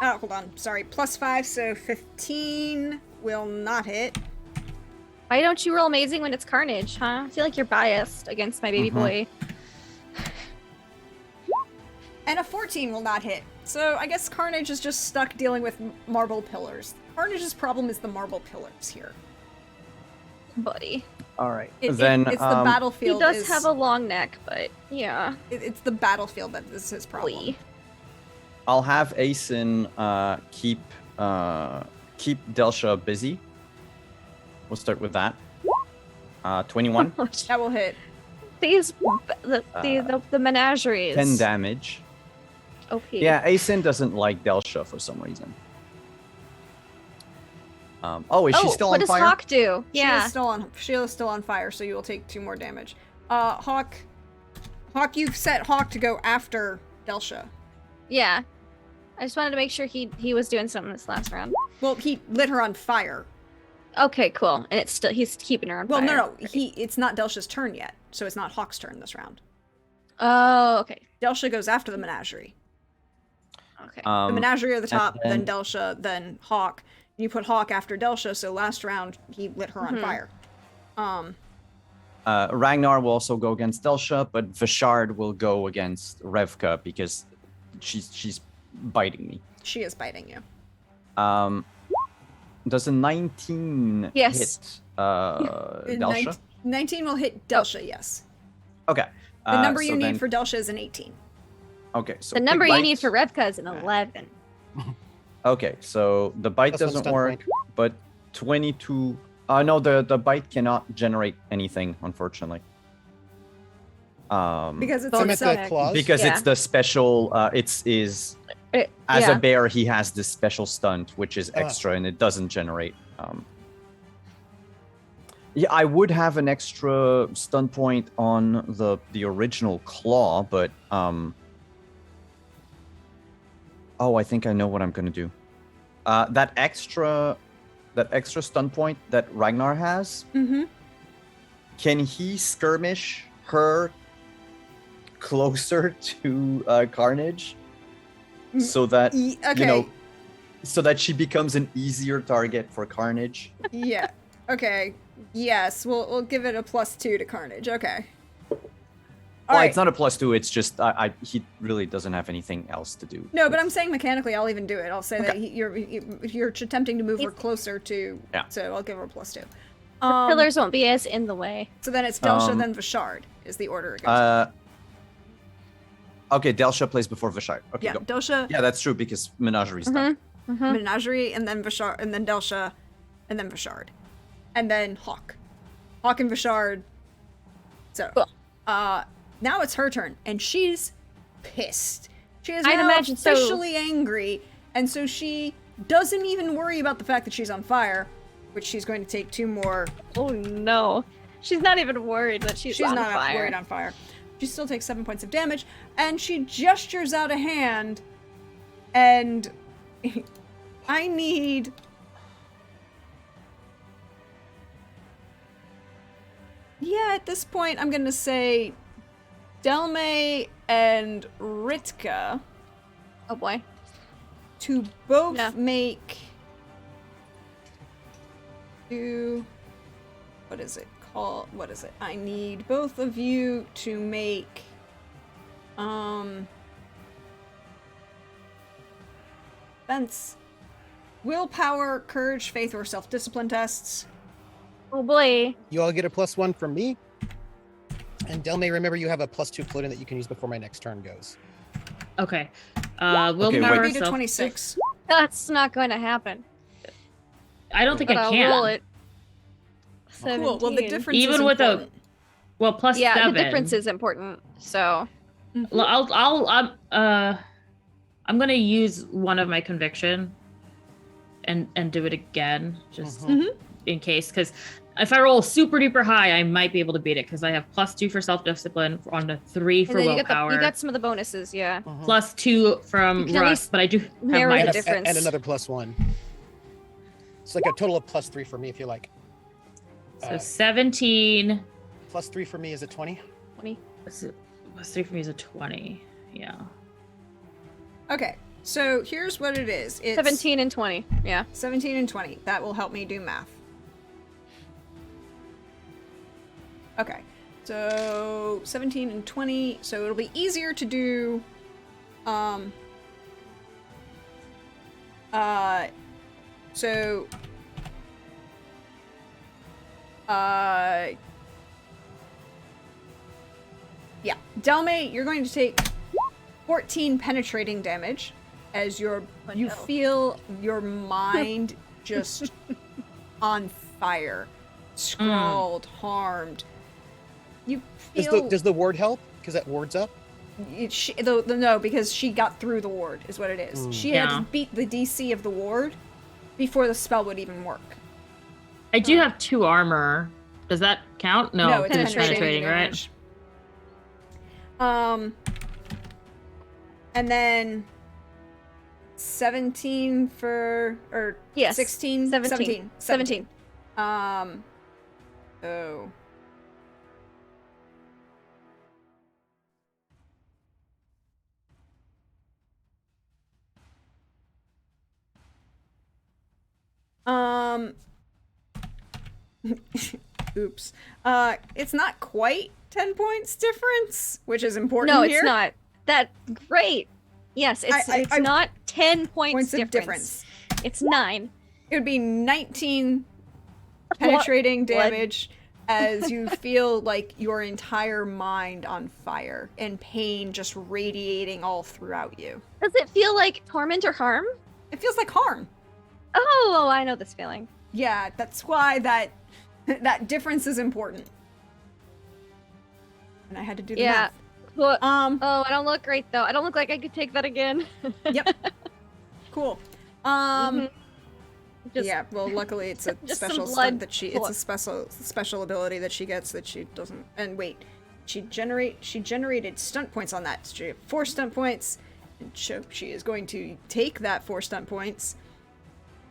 [SPEAKER 1] Oh, hold on. Sorry. +5, so 15 will not hit.
[SPEAKER 4] Why don't you roll amazing when it's Carnage, huh? I feel like you're biased against my baby
[SPEAKER 2] Mhm.
[SPEAKER 4] boy.
[SPEAKER 1] And a 14 will not hit. So I guess Carnage is just stuck dealing with marble pillars. Carnage's problem is the marble pillars here.
[SPEAKER 4] Buddy.
[SPEAKER 2] All right.
[SPEAKER 1] It's
[SPEAKER 2] then
[SPEAKER 1] the
[SPEAKER 4] He
[SPEAKER 1] battlefield.
[SPEAKER 4] does have a long neck, but yeah.
[SPEAKER 1] It's the battlefield that is his problem.
[SPEAKER 4] Boy.
[SPEAKER 2] I'll have Aeson keep Delsha busy. We'll start with that. 21,
[SPEAKER 1] That will hit.
[SPEAKER 4] These the menageries.
[SPEAKER 2] 10 damage.
[SPEAKER 4] OP.
[SPEAKER 2] Yeah, Aeson doesn't like Delsha for some reason. Is she still
[SPEAKER 4] what
[SPEAKER 2] on
[SPEAKER 4] does
[SPEAKER 2] fire?
[SPEAKER 4] Hawk do?
[SPEAKER 1] She
[SPEAKER 4] Yeah.
[SPEAKER 1] is still on fire, so you will take 2 more damage. Hawk, you've set Hawk to go after Delsha.
[SPEAKER 4] Yeah. I just wanted to make sure he was doing something this last round.
[SPEAKER 1] Well, he lit her on fire.
[SPEAKER 4] Okay, cool. And he's keeping her on
[SPEAKER 1] Well,
[SPEAKER 4] fire.
[SPEAKER 1] no, it's not Delsha's turn yet, so it's not Hawk's turn this round.
[SPEAKER 4] Oh, okay.
[SPEAKER 1] Delsha goes after the menagerie.
[SPEAKER 4] Okay.
[SPEAKER 1] The menagerie at the top, then
[SPEAKER 2] then-
[SPEAKER 1] Delsha, then Hawk. You put Hawk after Delsha, so last round he lit her on
[SPEAKER 4] Mhm.
[SPEAKER 1] fire.
[SPEAKER 2] Ragnar will also go against Delsha, but Vishard will go against Revka because she's biting me.
[SPEAKER 1] She is biting you.
[SPEAKER 2] Does a 19
[SPEAKER 4] Yes.
[SPEAKER 2] hit Delsha?
[SPEAKER 1] 19 will hit Delsha, yes.
[SPEAKER 2] Okay.
[SPEAKER 1] The number you
[SPEAKER 2] so
[SPEAKER 1] need
[SPEAKER 2] then-
[SPEAKER 1] for Delsha is an 18.
[SPEAKER 2] Okay, so
[SPEAKER 4] the
[SPEAKER 2] quick
[SPEAKER 4] number you
[SPEAKER 2] bite.
[SPEAKER 4] need for Revka is an 11.
[SPEAKER 2] Okay, so the bite
[SPEAKER 3] That's one
[SPEAKER 2] doesn't
[SPEAKER 3] stun
[SPEAKER 2] work,
[SPEAKER 3] point.
[SPEAKER 2] but 22. No, the bite cannot generate anything, unfortunately.
[SPEAKER 1] Because it's
[SPEAKER 4] Bonus
[SPEAKER 1] so
[SPEAKER 3] Cement the claws.
[SPEAKER 2] because
[SPEAKER 4] Yeah.
[SPEAKER 2] it's the special. As
[SPEAKER 4] yeah.
[SPEAKER 2] a bear, he has this special stunt, which is
[SPEAKER 3] Ah.
[SPEAKER 2] extra, and it doesn't generate. Yeah, I would have an extra stun point on the original claw, but oh, I think I know what I'm gonna do. That extra stun point that Ragnar has.
[SPEAKER 1] Mm-hmm.
[SPEAKER 2] Can he skirmish her closer to Carnage, so that
[SPEAKER 1] Okay.
[SPEAKER 2] so that she becomes an easier target for Carnage?
[SPEAKER 1] Yeah. Okay. Yes. We'll give it a +2 to Carnage. Okay. All
[SPEAKER 2] Well,
[SPEAKER 1] right.
[SPEAKER 2] it's not a +2. It's just he really doesn't have anything else to do.
[SPEAKER 1] No, but I'm saying mechanically, I'll even do it. I'll say that
[SPEAKER 2] Okay.
[SPEAKER 1] you're attempting to move her
[SPEAKER 4] He's-
[SPEAKER 1] closer to.
[SPEAKER 2] Yeah.
[SPEAKER 1] So I'll give her a +2.
[SPEAKER 4] Pillars won't be as in the way.
[SPEAKER 1] So then it's Delsha,
[SPEAKER 2] Um,
[SPEAKER 1] then Vashard is the order it goes.
[SPEAKER 2] Okay, Delsha plays before Vashard. Okay,
[SPEAKER 1] Yeah,
[SPEAKER 2] go.
[SPEAKER 1] Delsha,
[SPEAKER 2] Yeah, that's true because Menagerie stuff.
[SPEAKER 1] Menagerie, and then Vashard, and then Delsha, and then Vashard, and then Hawk and Vashard. So,
[SPEAKER 4] Cool.
[SPEAKER 1] now it's her turn, and she's pissed. She is
[SPEAKER 4] I'd
[SPEAKER 1] now
[SPEAKER 4] imagine so.
[SPEAKER 1] officially angry, and so she doesn't even worry about the fact that she's on fire, which she's going to take 2 more.
[SPEAKER 4] Oh no. She's not even worried that she's on
[SPEAKER 1] not
[SPEAKER 4] fire.
[SPEAKER 1] worried on fire. She still takes 7 points of damage, and she gestures out a hand, and I need. Yeah, at this point, I'm gonna say Delme and Ritka
[SPEAKER 4] Oh boy.
[SPEAKER 1] to both
[SPEAKER 4] Yeah.
[SPEAKER 1] make. What is it called? What is it? I need both of you to make. Defense, willpower, courage, faith, or self-discipline tests.
[SPEAKER 4] Oh boy.
[SPEAKER 3] You all get a +1 from me. And Delme, remember you have a +2 floating that you can use before my next turn goes.
[SPEAKER 5] Okay.
[SPEAKER 2] Okay,
[SPEAKER 5] Willpower.
[SPEAKER 1] Maybe to
[SPEAKER 5] self-
[SPEAKER 1] 26.
[SPEAKER 4] That's not going to happen.
[SPEAKER 5] I don't think
[SPEAKER 4] But
[SPEAKER 5] I
[SPEAKER 4] I'll
[SPEAKER 5] can.
[SPEAKER 4] roll it.
[SPEAKER 1] Cool. Well, the
[SPEAKER 4] 17.
[SPEAKER 1] difference
[SPEAKER 5] Even
[SPEAKER 1] is
[SPEAKER 5] with a-
[SPEAKER 1] important.
[SPEAKER 5] Well, plus
[SPEAKER 4] Yeah,
[SPEAKER 5] 7.
[SPEAKER 4] the difference is important. So
[SPEAKER 5] I'm gonna use one of my conviction and do it again, just
[SPEAKER 3] Mhm.
[SPEAKER 5] in case. Because if I roll super duper high, I might be able to beat it. Because I have +2 for self-discipline, on a 3 for
[SPEAKER 4] and then
[SPEAKER 5] willpower,
[SPEAKER 4] you got some of the bonuses, yeah.
[SPEAKER 3] Mhm.
[SPEAKER 5] +2 from
[SPEAKER 4] You can at
[SPEAKER 5] Rust,
[SPEAKER 4] least
[SPEAKER 5] but I do have
[SPEAKER 4] narrow the
[SPEAKER 3] and,
[SPEAKER 5] minus.
[SPEAKER 4] difference.
[SPEAKER 3] and another +1. It's like a total of +3 for me if you like.
[SPEAKER 5] So 17
[SPEAKER 3] +3 for me is a 20.
[SPEAKER 4] 20.
[SPEAKER 5] +3 for me is a 20. Yeah.
[SPEAKER 1] Okay, so here's what it is. It's
[SPEAKER 4] 17 and 20. Yeah.
[SPEAKER 1] 17 and 20. That will help me do math. Okay, so 17 and 20. So it'll be easier to do. So. Yeah, Delme, you're going to take 14 penetrating damage as you
[SPEAKER 4] no.
[SPEAKER 1] feel your mind just on fire, scrawled, harmed. You feel
[SPEAKER 3] Does the ward help? Because that ward's up.
[SPEAKER 1] no, because she got through the ward, is what it is. She had
[SPEAKER 5] Yeah.
[SPEAKER 1] to beat the DC of the ward before the spell would even work.
[SPEAKER 5] I do have 2 armor. Does that count? No,
[SPEAKER 1] it's
[SPEAKER 5] it's penetrating, right?
[SPEAKER 1] damage. And then 17 for, or
[SPEAKER 4] Yes.
[SPEAKER 1] 16?
[SPEAKER 4] 17. 17.
[SPEAKER 1] Oh. Oops. It's not quite 10 points difference, which is important
[SPEAKER 4] No,
[SPEAKER 1] here.
[SPEAKER 4] it's not. That great. Yes, it's
[SPEAKER 1] I-
[SPEAKER 4] not 10 points,
[SPEAKER 1] Points of
[SPEAKER 4] difference. It's 9.
[SPEAKER 1] It would be 19 penetrating
[SPEAKER 4] Blood.
[SPEAKER 1] damage as you feel like your entire mind on fire and pain just radiating all throughout you.
[SPEAKER 4] Does it feel like torment or harm?
[SPEAKER 1] It feels like harm.
[SPEAKER 4] Oh, I know this feeling.
[SPEAKER 1] Yeah, that's why that difference is important. And I had to do the
[SPEAKER 4] Yeah.
[SPEAKER 1] math.
[SPEAKER 4] Well,
[SPEAKER 1] Um,
[SPEAKER 4] oh, I don't look great though. I don't look like I could take that again.
[SPEAKER 1] cool.
[SPEAKER 4] Mhm. Just-
[SPEAKER 1] Yeah, well, luckily it's a
[SPEAKER 4] Just some
[SPEAKER 1] special
[SPEAKER 4] blood
[SPEAKER 1] stunt that it's a
[SPEAKER 4] flow.
[SPEAKER 1] special ability that she gets that she doesn't. And wait, she generated stunt points on that. She had 4 stunt points, and so she is going to take that 4 stunt points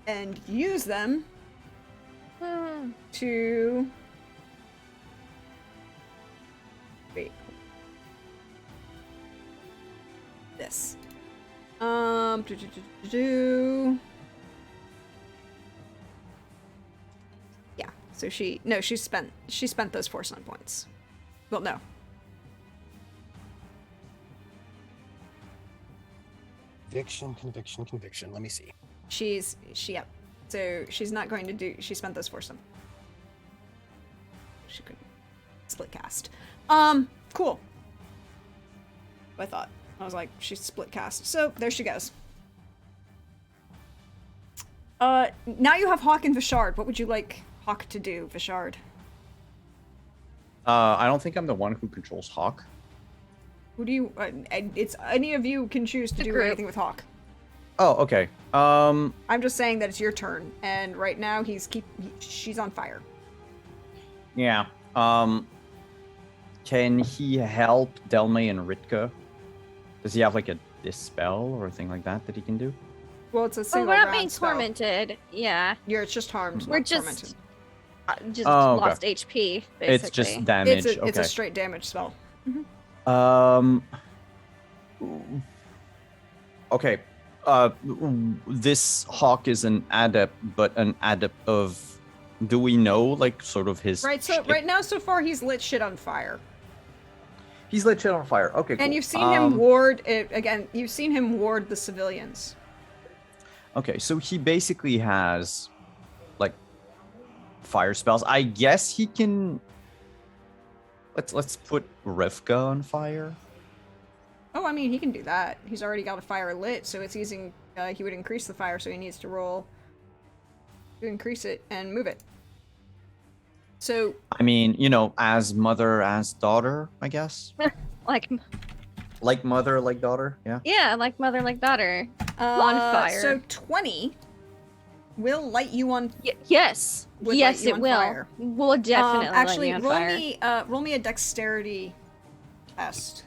[SPEAKER 1] and use them to. Wait. This. Yeah. So she spent those 4 stunt points. Well, no.
[SPEAKER 3] Conviction. Let me see.
[SPEAKER 1] Yep. So she's not going to do. She spent those 4 stunt. She could split cast. Cool. I thought. I was like, she's split cast. So there she goes. Now you have Hawk and Vishard. What would you like Hawk to do, Vishard?
[SPEAKER 2] I don't think I'm the one who controls Hawk.
[SPEAKER 1] Who do you? It's any of you can choose to
[SPEAKER 4] The
[SPEAKER 1] do
[SPEAKER 4] group.
[SPEAKER 1] anything with Hawk.
[SPEAKER 2] Oh, okay.
[SPEAKER 1] I'm just saying that it's your turn, and right now she's on fire.
[SPEAKER 2] Yeah. Can he help Delmay and Ritka? Does he have like a dispel or a thing like that he can do?
[SPEAKER 1] Well, it's a
[SPEAKER 4] Oh,
[SPEAKER 1] single
[SPEAKER 4] we're not
[SPEAKER 1] round
[SPEAKER 4] being
[SPEAKER 1] spell.
[SPEAKER 4] tormented. Yeah.
[SPEAKER 1] It's just harmed.
[SPEAKER 4] We're
[SPEAKER 1] not
[SPEAKER 4] just
[SPEAKER 1] tormented.
[SPEAKER 4] Just
[SPEAKER 2] Oh, okay.
[SPEAKER 4] lost HP, basically.
[SPEAKER 2] It's just damage.
[SPEAKER 1] It's a
[SPEAKER 2] Okay.
[SPEAKER 1] straight damage spell.
[SPEAKER 2] Okay. This Hawk is an adept, but an adept of. Do we know, like, sort of his?
[SPEAKER 1] Right. So
[SPEAKER 2] shtick?
[SPEAKER 1] right now, so far, he's lit shit on fire.
[SPEAKER 2] He's lit shit on fire. Okay. Cool.
[SPEAKER 1] And you've seen him ward it again. You've seen him ward the civilians.
[SPEAKER 2] Okay, so he basically has, like, fire spells. I guess he can. Let's put Rivka on fire.
[SPEAKER 1] Oh, I mean, he can do that. He's already got a fire lit, so it's using. He would increase the fire, so he needs to roll to increase it and move it. So
[SPEAKER 2] I mean, as mother, as daughter, I guess.
[SPEAKER 4] Like,
[SPEAKER 2] Like mother, like daughter. Yeah.
[SPEAKER 4] yeah, like mother, like daughter. On fire.
[SPEAKER 1] So 20 will light you on.
[SPEAKER 4] Yes.
[SPEAKER 1] Would
[SPEAKER 4] Yes,
[SPEAKER 1] light you
[SPEAKER 4] it
[SPEAKER 1] on
[SPEAKER 4] will.
[SPEAKER 1] fire.
[SPEAKER 4] Will definitely
[SPEAKER 1] Actually,
[SPEAKER 4] light me on fire.
[SPEAKER 1] roll me a dexterity test.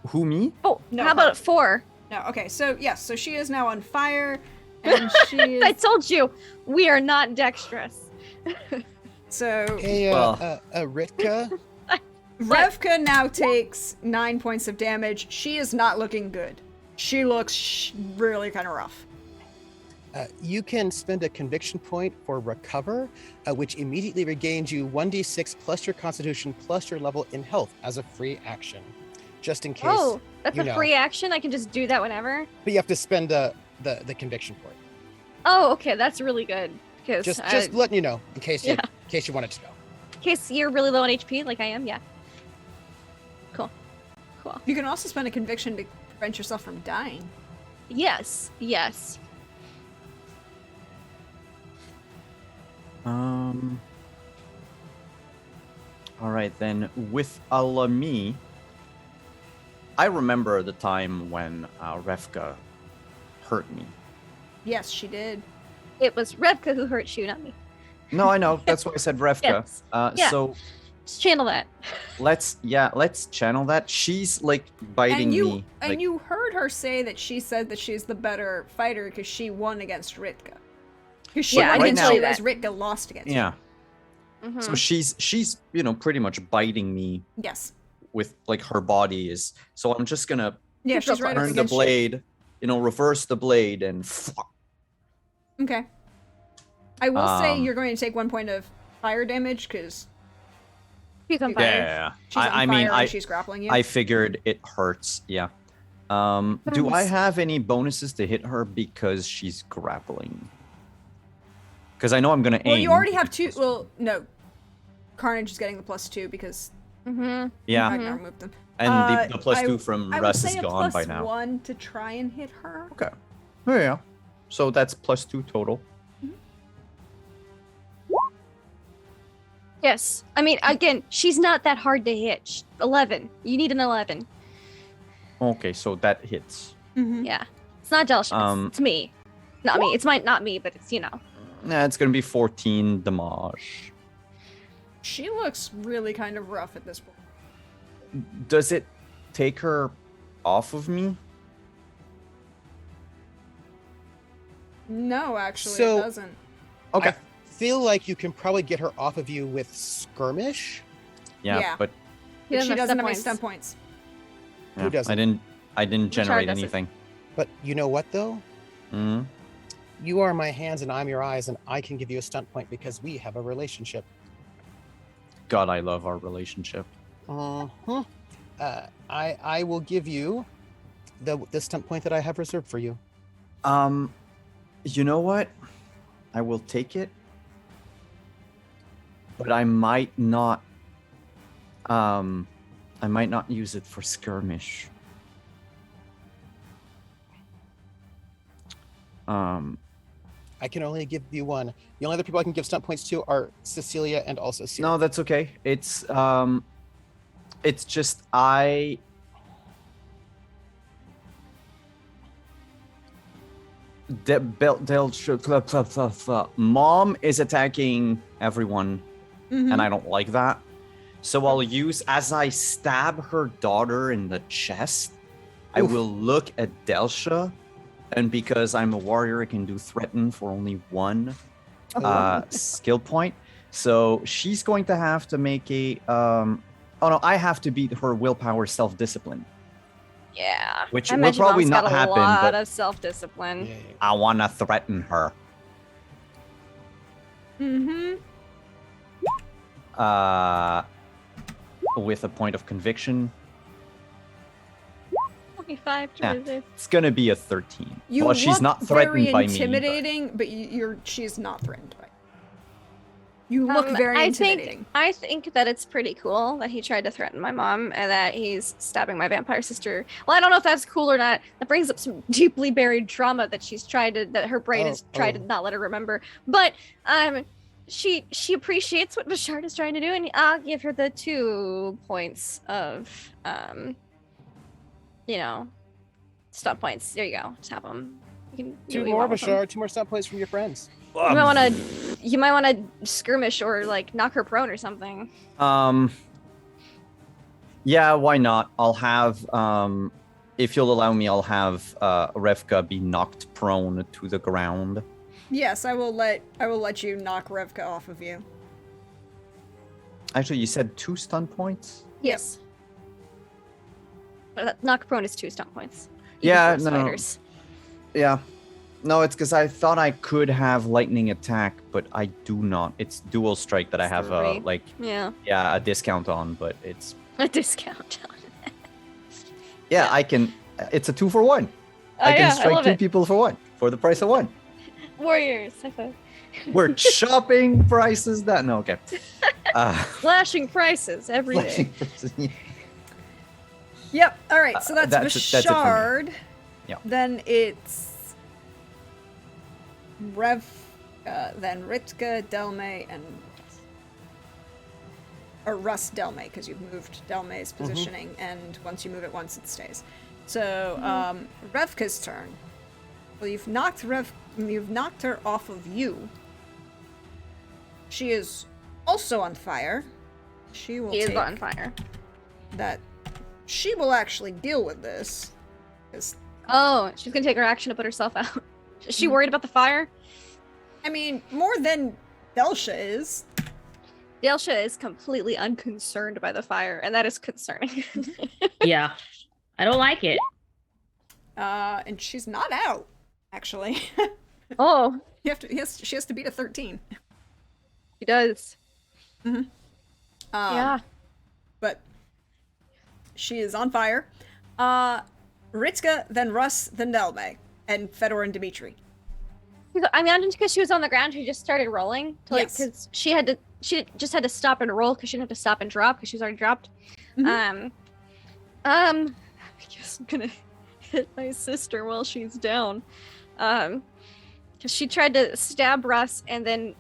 [SPEAKER 2] Who, me?
[SPEAKER 4] Oh,
[SPEAKER 1] No,
[SPEAKER 4] how about 4?
[SPEAKER 1] No, okay. So yes, so she is now on fire, and she
[SPEAKER 4] I
[SPEAKER 1] is.
[SPEAKER 4] told you, we are not dexterous.
[SPEAKER 1] So
[SPEAKER 3] Hey,
[SPEAKER 2] Well.
[SPEAKER 3] Ritka,
[SPEAKER 1] Revka now takes 9 points of damage. She is not looking good. She looks really kind of rough.
[SPEAKER 3] you can spend a conviction point for recover, which immediately regains you 1d6 plus your constitution plus your level in health as a free action, just in case.
[SPEAKER 4] Oh, that's
[SPEAKER 3] you
[SPEAKER 4] a
[SPEAKER 3] know.
[SPEAKER 4] free action. I can just do that whenever.
[SPEAKER 3] But you have to spend the conviction point.
[SPEAKER 4] Oh, okay, that's really good. Because
[SPEAKER 3] Just letting you know in case you
[SPEAKER 4] Yeah.
[SPEAKER 3] in case you wanted to know.
[SPEAKER 4] in case you're really low on HP, like I am, yeah. Cool.
[SPEAKER 1] You can also spend a conviction to prevent yourself from dying.
[SPEAKER 4] Yes.
[SPEAKER 2] All right then. With Alami, I remember the time when Revka hurt me.
[SPEAKER 1] Yes, she did.
[SPEAKER 4] It was Revka who hurt you, not me.
[SPEAKER 2] No, I know. That's why I said Revka.
[SPEAKER 4] Yes. Yeah.
[SPEAKER 2] So
[SPEAKER 4] Just channel that.
[SPEAKER 2] let's channel that. She's like biting
[SPEAKER 1] And you
[SPEAKER 2] me.
[SPEAKER 1] and
[SPEAKER 2] like,
[SPEAKER 1] you heard her say that she said that she's the better fighter because she won against Ritka. Because she
[SPEAKER 4] Yeah,
[SPEAKER 1] won
[SPEAKER 2] I
[SPEAKER 1] against
[SPEAKER 2] didn't
[SPEAKER 1] you
[SPEAKER 2] say
[SPEAKER 1] as
[SPEAKER 4] that.
[SPEAKER 1] Ritka lost against
[SPEAKER 2] yeah.
[SPEAKER 4] Mhm.
[SPEAKER 2] So she's pretty much biting me
[SPEAKER 1] you. Yes.
[SPEAKER 2] with like her body is. So I'm just gonna
[SPEAKER 1] Yeah, she's right up
[SPEAKER 2] turn the
[SPEAKER 1] against you.
[SPEAKER 2] blade, reverse the blade and.
[SPEAKER 1] Okay. I will say
[SPEAKER 2] Um,
[SPEAKER 1] you're going to take 1 point of fire damage because
[SPEAKER 4] She's on fire.
[SPEAKER 2] Yeah.
[SPEAKER 1] she's on
[SPEAKER 2] I
[SPEAKER 1] fire
[SPEAKER 2] mean,
[SPEAKER 1] and she's grappling you.
[SPEAKER 2] I figured it hurts. Yeah. Do I
[SPEAKER 4] Nice.
[SPEAKER 2] have any bonuses to hit her because she's grappling? Because I know I'm gonna aim.
[SPEAKER 1] well, you already have 2. Well, no. Carnage is getting the +2 because
[SPEAKER 4] Mm-hmm.
[SPEAKER 2] Yeah,
[SPEAKER 1] Ragnar moved them.
[SPEAKER 2] and the plus
[SPEAKER 1] I-
[SPEAKER 2] 2 from
[SPEAKER 1] I would
[SPEAKER 2] Russ
[SPEAKER 1] say
[SPEAKER 2] is
[SPEAKER 1] a
[SPEAKER 2] gone by now.
[SPEAKER 1] +1 to try and hit her.
[SPEAKER 2] Okay. Oh, yeah. So that's plus 2 total.
[SPEAKER 4] Yes. I mean, again, she's not that hard to hit. 11. You need an 11.
[SPEAKER 2] Okay, so that hits.
[SPEAKER 1] Mm-hmm.
[SPEAKER 4] Yeah. It's not Delsha. It's me. Not me. It's not me, but it's,
[SPEAKER 2] Nah, it's gonna be 14 damage.
[SPEAKER 1] She looks really kind of rough at this point.
[SPEAKER 2] Does it take her off of me?
[SPEAKER 1] No, actually,
[SPEAKER 3] So-
[SPEAKER 1] it doesn't.
[SPEAKER 2] Okay.
[SPEAKER 3] I feel like you can probably get her off of you with skirmish.
[SPEAKER 1] Yeah.
[SPEAKER 2] But
[SPEAKER 4] He
[SPEAKER 1] She doesn't have any
[SPEAKER 4] points.
[SPEAKER 1] stun points.
[SPEAKER 2] yeah,
[SPEAKER 3] Who doesn't?
[SPEAKER 2] I didn't
[SPEAKER 4] Richard
[SPEAKER 2] generate
[SPEAKER 4] doesn't.
[SPEAKER 2] anything.
[SPEAKER 3] But you know what though?
[SPEAKER 2] Hmm.
[SPEAKER 3] You are my hands and I'm your eyes, and I can give you a stunt point because we have a relationship.
[SPEAKER 2] God, I love our relationship.
[SPEAKER 3] Uh-huh. I will give you the stunt point that I have reserved for you.
[SPEAKER 2] You know what? I will take it. But I might not use it for skirmish.
[SPEAKER 3] I can only give you one. The only other people I can give stunt points to are Cecilia and also Sierra.
[SPEAKER 2] No, that's okay. It's just I Mom is attacking everyone,
[SPEAKER 1] Mhm.
[SPEAKER 2] and I don't like that. So I'll use, as I stab her daughter in the chest, I
[SPEAKER 3] Oof.
[SPEAKER 2] will look at Delsha, and because I'm a warrior, I can do threaten for only one skill point. So she's going to have to make a oh no, I have to beat her willpower self-discipline,
[SPEAKER 4] Yeah.
[SPEAKER 2] which
[SPEAKER 4] I
[SPEAKER 2] will
[SPEAKER 4] imagine
[SPEAKER 2] probably
[SPEAKER 4] Mom's
[SPEAKER 2] not
[SPEAKER 4] got a
[SPEAKER 2] happen,
[SPEAKER 4] lot
[SPEAKER 2] but
[SPEAKER 4] of self-discipline.
[SPEAKER 3] Yeah.
[SPEAKER 2] I want to threaten her.
[SPEAKER 1] Mm-hmm.
[SPEAKER 2] With a point of conviction.
[SPEAKER 4] 25
[SPEAKER 2] Yeah.
[SPEAKER 4] to resist.
[SPEAKER 2] It's gonna be a 13.
[SPEAKER 1] You
[SPEAKER 2] well, she's
[SPEAKER 1] look
[SPEAKER 2] not threatened
[SPEAKER 1] very
[SPEAKER 2] by me.
[SPEAKER 1] intimidating, but she's not threatened by you. You look very
[SPEAKER 4] I
[SPEAKER 1] intimidating.
[SPEAKER 4] think that it's pretty cool that he tried to threaten my mom and that he's stabbing my vampire sister. Well, I don't know if that's cool or not. That brings up some deeply buried trauma that that her brain has tried to not let her remember. But she appreciates what Bashard is trying to do, and I'll give her the 2 points of stunt points. There you go. Just have them. You can do
[SPEAKER 3] Two
[SPEAKER 4] what you
[SPEAKER 3] more,
[SPEAKER 4] want with them.
[SPEAKER 3] Bashar. 2 more stunt points from your friends.
[SPEAKER 4] You might want to skirmish or like knock her prone or something.
[SPEAKER 2] Yeah, why not? I'll have if you'll allow me, I'll have Revka be knocked prone to the ground.
[SPEAKER 1] Yes, I will let you knock Revka off of you.
[SPEAKER 2] Actually, you said 2 stun points?
[SPEAKER 4] Yes. But knock prone is 2 stunt points.
[SPEAKER 2] Yeah,
[SPEAKER 4] Even for
[SPEAKER 2] no.
[SPEAKER 4] spiders.
[SPEAKER 2] Yeah. No, it's because I thought I could have lightning attack, but I do not. It's dual strike that I
[SPEAKER 4] It's
[SPEAKER 2] have
[SPEAKER 4] the rate. Yeah.
[SPEAKER 2] a discount on, but it's
[SPEAKER 4] A discount.
[SPEAKER 2] yeah, I can. It's a 2 for 1. I can
[SPEAKER 4] I
[SPEAKER 2] strike
[SPEAKER 4] love
[SPEAKER 2] 2
[SPEAKER 4] it.
[SPEAKER 2] people for 1 for the price of 1.
[SPEAKER 4] Warriors. High five.
[SPEAKER 2] We're chopping prices down. No, okay.
[SPEAKER 4] Slashing prices every day.
[SPEAKER 1] Yep. All right. So that's
[SPEAKER 2] that's it for me.
[SPEAKER 1] Bashard.
[SPEAKER 2] Yeah.
[SPEAKER 1] Then it's then Ritka, Delme, and Russ Delme, because you've moved Delme's positioning, and once you move it once, it stays. So Revka's turn. Well, you've knocked her off of you. She is also on fire. She will
[SPEAKER 4] He is
[SPEAKER 1] take
[SPEAKER 4] on fire.
[SPEAKER 1] that. She will actually deal with this. 'Cause,
[SPEAKER 4] Oh, she's gonna take her action to put herself out. Is she worried about the fire?
[SPEAKER 1] I mean, more than Delsha is.
[SPEAKER 4] Delsha is completely unconcerned by the fire, and that is concerning.
[SPEAKER 5] Yeah. I don't like it.
[SPEAKER 1] And she's not out, actually.
[SPEAKER 4] Oh,
[SPEAKER 1] She has to beat a 13.
[SPEAKER 4] she does.
[SPEAKER 1] Yeah. But she is on fire. Ritzka, then Russ, then Delme, and Fedor and Dimitri.
[SPEAKER 4] I imagine because she was on the ground, she just started rolling.
[SPEAKER 1] Yes.
[SPEAKER 4] Because she just had to stop and roll because she didn't have to stop and drop because she was already dropped.
[SPEAKER 1] Mhm.
[SPEAKER 4] I guess I'm gonna hit my sister while she's down. Because she tried to stab Russ and then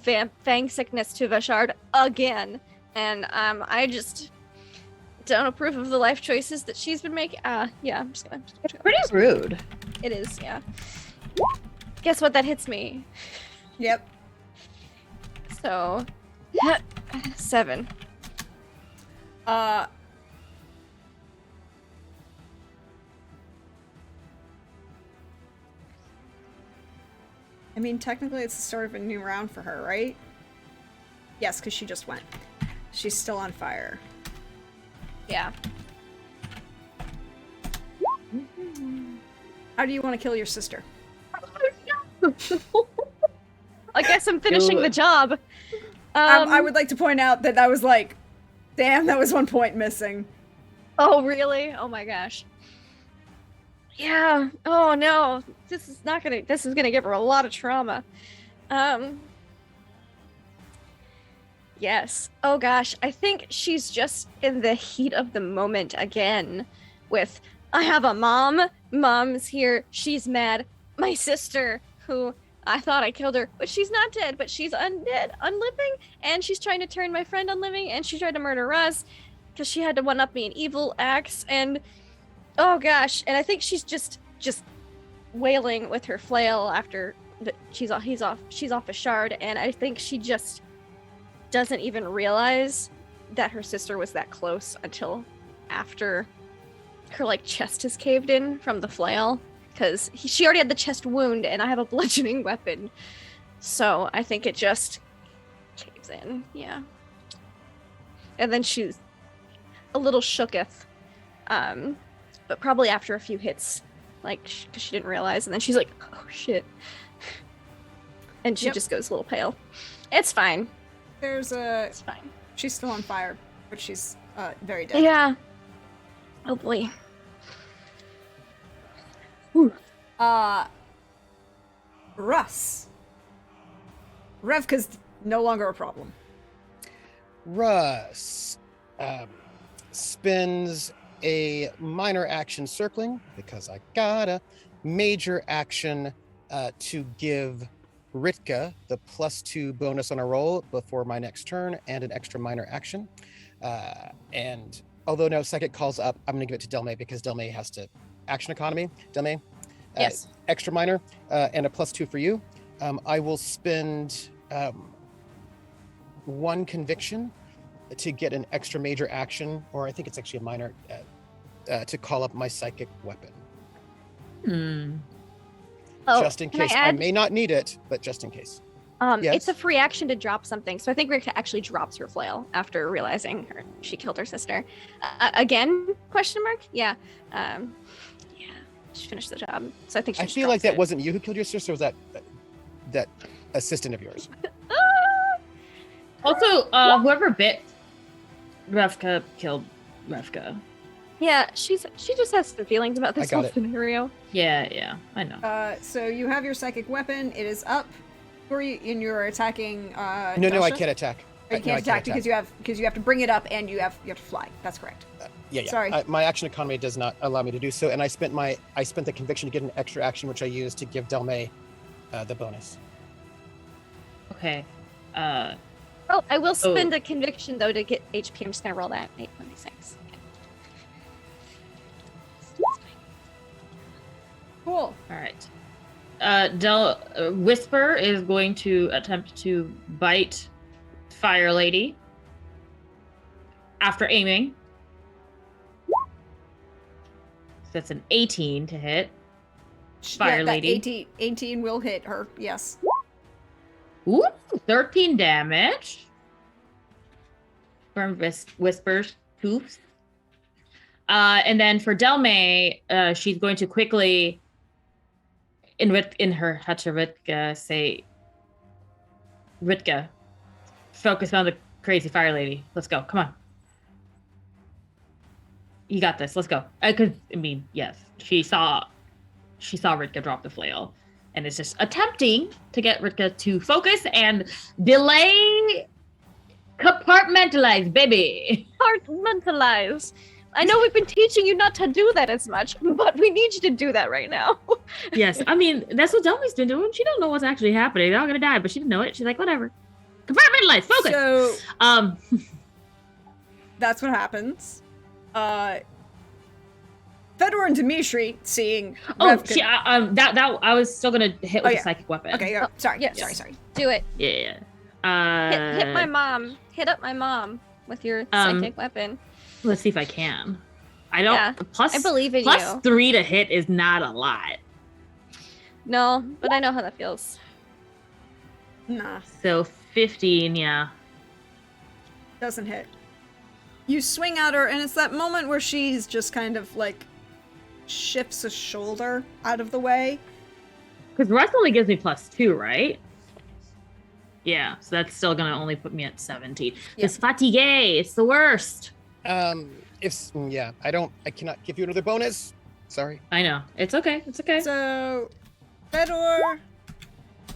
[SPEAKER 4] fang sickness to Vashard again. And I just don't approve of the life choices that she's been making. Yeah, I'm just gonna
[SPEAKER 5] Pretty rude.
[SPEAKER 4] It is, yeah. Guess what? That hits me.
[SPEAKER 1] Yep.
[SPEAKER 4] So, 7.
[SPEAKER 1] I mean, technically it's the start of a new round for her, right? Yes, because she just went. She's still on fire.
[SPEAKER 4] Yeah.
[SPEAKER 1] How do you want to kill your sister?
[SPEAKER 4] I guess I'm finishing the job.
[SPEAKER 1] I would like to point out that was like, damn, that was 1 point missing.
[SPEAKER 4] Oh, really? Oh my gosh. Yeah. Oh no. This is gonna give her a lot of trauma. Yes. Oh gosh. I think she's just in the heat of the moment again with, I have a mom. Mom's here. She's mad. My sister, who I thought I killed her, but she's not dead, but she's undead, unliving, and she's trying to turn my friend unliving, and she tried to murder Russ because she had to one-up me in evil acts, and oh gosh, and I think she's just wailing with her flail after she's off a shard, and I think she just doesn't even realize that her sister was that close until after her like chest is caved in from the flail, because she already had the chest wound and I have a bludgeoning weapon, so I think it just caves in. Yeah. And then she's a little shooketh, but probably after a few hits, like because she didn't realize, and then she's like, oh shit, and she just goes a little pale. It's fine. It's fine.
[SPEAKER 1] She's still on fire, but she's very dead.
[SPEAKER 4] Yeah. Oh boy.
[SPEAKER 1] Russ. Revka's no longer a problem.
[SPEAKER 3] Russ spends a minor action circling because I got a major action to give Ritka the +2 bonus on a roll before my next turn and an extra minor action. And although no psychic calls up, I'm going to give it to Delmay because Delmay has to action economy. Delmay,
[SPEAKER 4] yes.
[SPEAKER 3] Extra minor and a +2 for you. I will spend 1 conviction to get an extra major action, or I think it's actually a minor, to call up my psychic weapon. Just in case. I may not need it, but just in case. Yes?
[SPEAKER 4] It's a free action to drop something, so I think Rika actually drops her flail after realizing she killed her sister. Again? Question mark? Yeah. Yeah. She finished the job, so I think she.
[SPEAKER 3] I feel like that wasn't you who killed your sister. Or was that assistant of yours?
[SPEAKER 5] Also, whoever bit Revka killed Revka.
[SPEAKER 4] Yeah, she just has some feelings about this whole scenario.
[SPEAKER 5] Yeah, I know.
[SPEAKER 1] So you have your psychic weapon. It is up for you, and you're attacking.
[SPEAKER 3] No, I can't attack.
[SPEAKER 1] Or you can't attack because you have to bring it up and you have to fly. That's correct.
[SPEAKER 3] Yeah.
[SPEAKER 1] Sorry.
[SPEAKER 3] My action economy does not allow me to do so, and I spent the conviction to get an extra action, which I used to give Delmay the bonus.
[SPEAKER 5] Okay.
[SPEAKER 4] Oh, I will spend a conviction though to get HP. I'm just gonna roll that 826.
[SPEAKER 1] Cool.
[SPEAKER 5] All right. Whisper is going to attempt to bite Fire Lady after aiming. That's an 18 to hit. Fire Lady.
[SPEAKER 1] 18 will hit her. Yes.
[SPEAKER 5] Ooh, 13 damage from Whisper's poofs. And then for Delmay, she's going to quickly, in her Hacha say, Ritka, focus on the crazy fire lady. Let's go. Come on. You got this. Let's go. Yes, she saw Ritka drop the flail, and is just attempting to get Ritka to focus and delay. Compartmentalize, baby.
[SPEAKER 4] Compartmentalize. I know we've been teaching you not to do that as much, but we need you to do that right now.
[SPEAKER 5] Yes, I mean that's what Delmi's been doing. She don't know what's actually happening. They're all gonna die, but she didn't know it. She's like, whatever. Compartmentalize, focus.
[SPEAKER 1] So
[SPEAKER 5] Um,
[SPEAKER 1] that's what happens. Fedor and Dimitri seeing Revkin-
[SPEAKER 5] that I was still gonna hit with a psychic weapon.
[SPEAKER 1] Okay, go. Sorry.
[SPEAKER 4] Yes.
[SPEAKER 1] Sorry.
[SPEAKER 4] Do it.
[SPEAKER 5] Yeah.
[SPEAKER 4] Hit my mom. Hit up my mom with your psychic weapon.
[SPEAKER 5] Let's see if I can. I don't.
[SPEAKER 4] Yeah,
[SPEAKER 5] plus,
[SPEAKER 4] I believe in
[SPEAKER 5] plus
[SPEAKER 4] you.
[SPEAKER 5] 3 to hit is not a lot.
[SPEAKER 4] No, but I know how that feels.
[SPEAKER 1] Nah,
[SPEAKER 5] So 15, yeah.
[SPEAKER 1] doesn't hit. You swing at her, and it's that moment where she's just kind of like shifts a shoulder out of the way.
[SPEAKER 5] Because rest only gives me +2, right? Yeah, so that's still gonna only put me at 17.
[SPEAKER 1] Yeah.
[SPEAKER 5] This fatigue, it's the worst.
[SPEAKER 3] I cannot give you another bonus. Sorry.
[SPEAKER 5] I know. It's okay. It's okay.
[SPEAKER 1] So, Fedor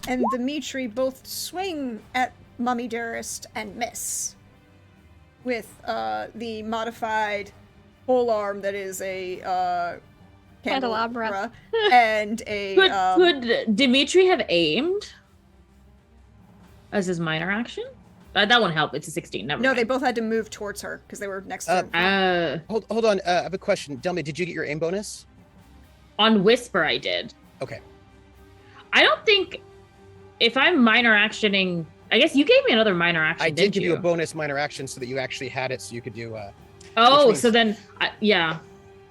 [SPEAKER 1] and Dimitri both swing at Mummy Dearest and miss with the modified polearm that is a
[SPEAKER 4] Candelabra.
[SPEAKER 1] and a
[SPEAKER 5] Could Dimitri have aimed as his minor action? That won't help. It's a 16. Never
[SPEAKER 1] no,
[SPEAKER 5] mind.
[SPEAKER 1] they both had to move towards her because they were next to her.
[SPEAKER 3] Hold on. I have a question. Delmy, did you get your aim bonus?
[SPEAKER 5] On Whisper, I did.
[SPEAKER 3] Okay.
[SPEAKER 5] I don't think if I'm minor actioning. I guess you gave me another minor action.
[SPEAKER 3] I did give you
[SPEAKER 5] you
[SPEAKER 3] a bonus minor action so that you actually had it, so you could do.
[SPEAKER 5] Oh,
[SPEAKER 3] means-
[SPEAKER 5] so then, yeah,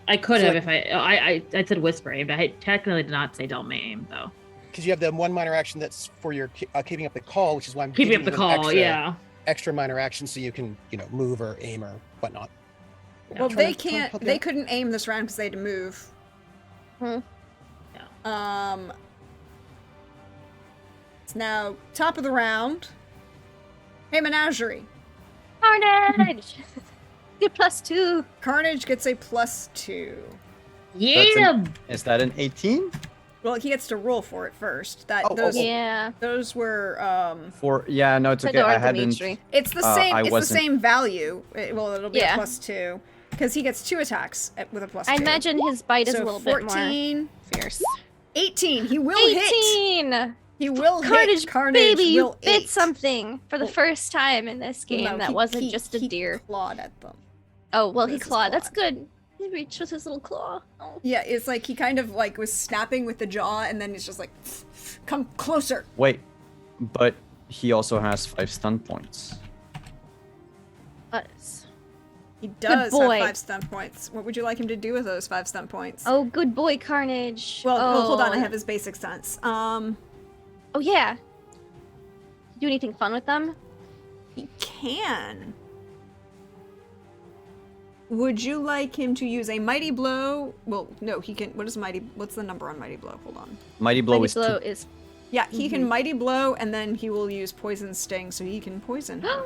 [SPEAKER 5] I could
[SPEAKER 3] So
[SPEAKER 5] have if I said Whisper aim, but I technically did not say Delma aim though.
[SPEAKER 3] Because you have the one minor action that's for your keeping up the call, which is why I'm
[SPEAKER 5] Keeping
[SPEAKER 3] giving
[SPEAKER 5] up the
[SPEAKER 3] you an
[SPEAKER 5] call,
[SPEAKER 3] extra,
[SPEAKER 5] yeah.
[SPEAKER 3] extra minor action so you can move or aim or whatnot.
[SPEAKER 1] Well,
[SPEAKER 3] Trying
[SPEAKER 1] they
[SPEAKER 3] to
[SPEAKER 1] can't.
[SPEAKER 3] help you
[SPEAKER 1] They
[SPEAKER 3] out.
[SPEAKER 1] couldn't aim this round because they had to move. It's now top of the round. Hey, Menagerie.
[SPEAKER 4] Carnage! Get +2.
[SPEAKER 1] Carnage gets a +2.
[SPEAKER 5] Yeah.
[SPEAKER 2] Is that an 18?
[SPEAKER 1] Well, he gets to roll for it first. That
[SPEAKER 2] Oh,
[SPEAKER 1] those
[SPEAKER 4] Yeah.
[SPEAKER 1] those were
[SPEAKER 2] No, it's okay.
[SPEAKER 4] Fedor
[SPEAKER 2] I
[SPEAKER 4] and
[SPEAKER 2] hadn't.
[SPEAKER 4] Dimitri.
[SPEAKER 1] it's the
[SPEAKER 2] I
[SPEAKER 1] same. It's the
[SPEAKER 2] wasn't-
[SPEAKER 1] same value. Well, it'll be
[SPEAKER 4] Yeah.
[SPEAKER 1] a +2 because he gets 2 attacks with a +2.
[SPEAKER 4] I imagine his bite is
[SPEAKER 1] so
[SPEAKER 4] a little bit more
[SPEAKER 1] 14,
[SPEAKER 4] fierce.
[SPEAKER 1] 18. He will hit.
[SPEAKER 4] 18!
[SPEAKER 1] He will
[SPEAKER 4] Carnage,
[SPEAKER 1] hit. Carnage
[SPEAKER 4] baby, you
[SPEAKER 1] will
[SPEAKER 4] bit
[SPEAKER 1] eat.
[SPEAKER 4] something for the first time in this game
[SPEAKER 1] No,
[SPEAKER 4] that
[SPEAKER 1] he-
[SPEAKER 4] wasn't
[SPEAKER 1] he-
[SPEAKER 4] just a
[SPEAKER 1] he
[SPEAKER 4] deer.
[SPEAKER 1] clawed at them.
[SPEAKER 4] Oh, well, he
[SPEAKER 1] This is
[SPEAKER 4] clawed. That's
[SPEAKER 1] clawed.
[SPEAKER 4] good. He reached with his little claw. Oh.
[SPEAKER 1] Yeah, it's like he kind of like was snapping with the jaw, and then it's just like, come closer.
[SPEAKER 2] Wait, but he also has 5 stun points.
[SPEAKER 4] Us.
[SPEAKER 1] He does have
[SPEAKER 4] boy.
[SPEAKER 1] 5 stun points. What would you like him to do with those 5 stun points?
[SPEAKER 4] Oh, good boy, Carnage.
[SPEAKER 1] Well, hold on. I
[SPEAKER 4] Oh.
[SPEAKER 1] have his basic stunts.
[SPEAKER 4] Oh, yeah. Do anything fun with them?
[SPEAKER 1] He can. Would you like him to use a mighty blow? Well, no, he can. What is mighty? What's the number on mighty blow? Hold on.
[SPEAKER 2] Mighty blow
[SPEAKER 4] Mighty
[SPEAKER 2] is
[SPEAKER 4] blow
[SPEAKER 2] 2.
[SPEAKER 4] is.
[SPEAKER 1] Yeah, he can mighty blow, and then he will use poison sting, so he can poison her.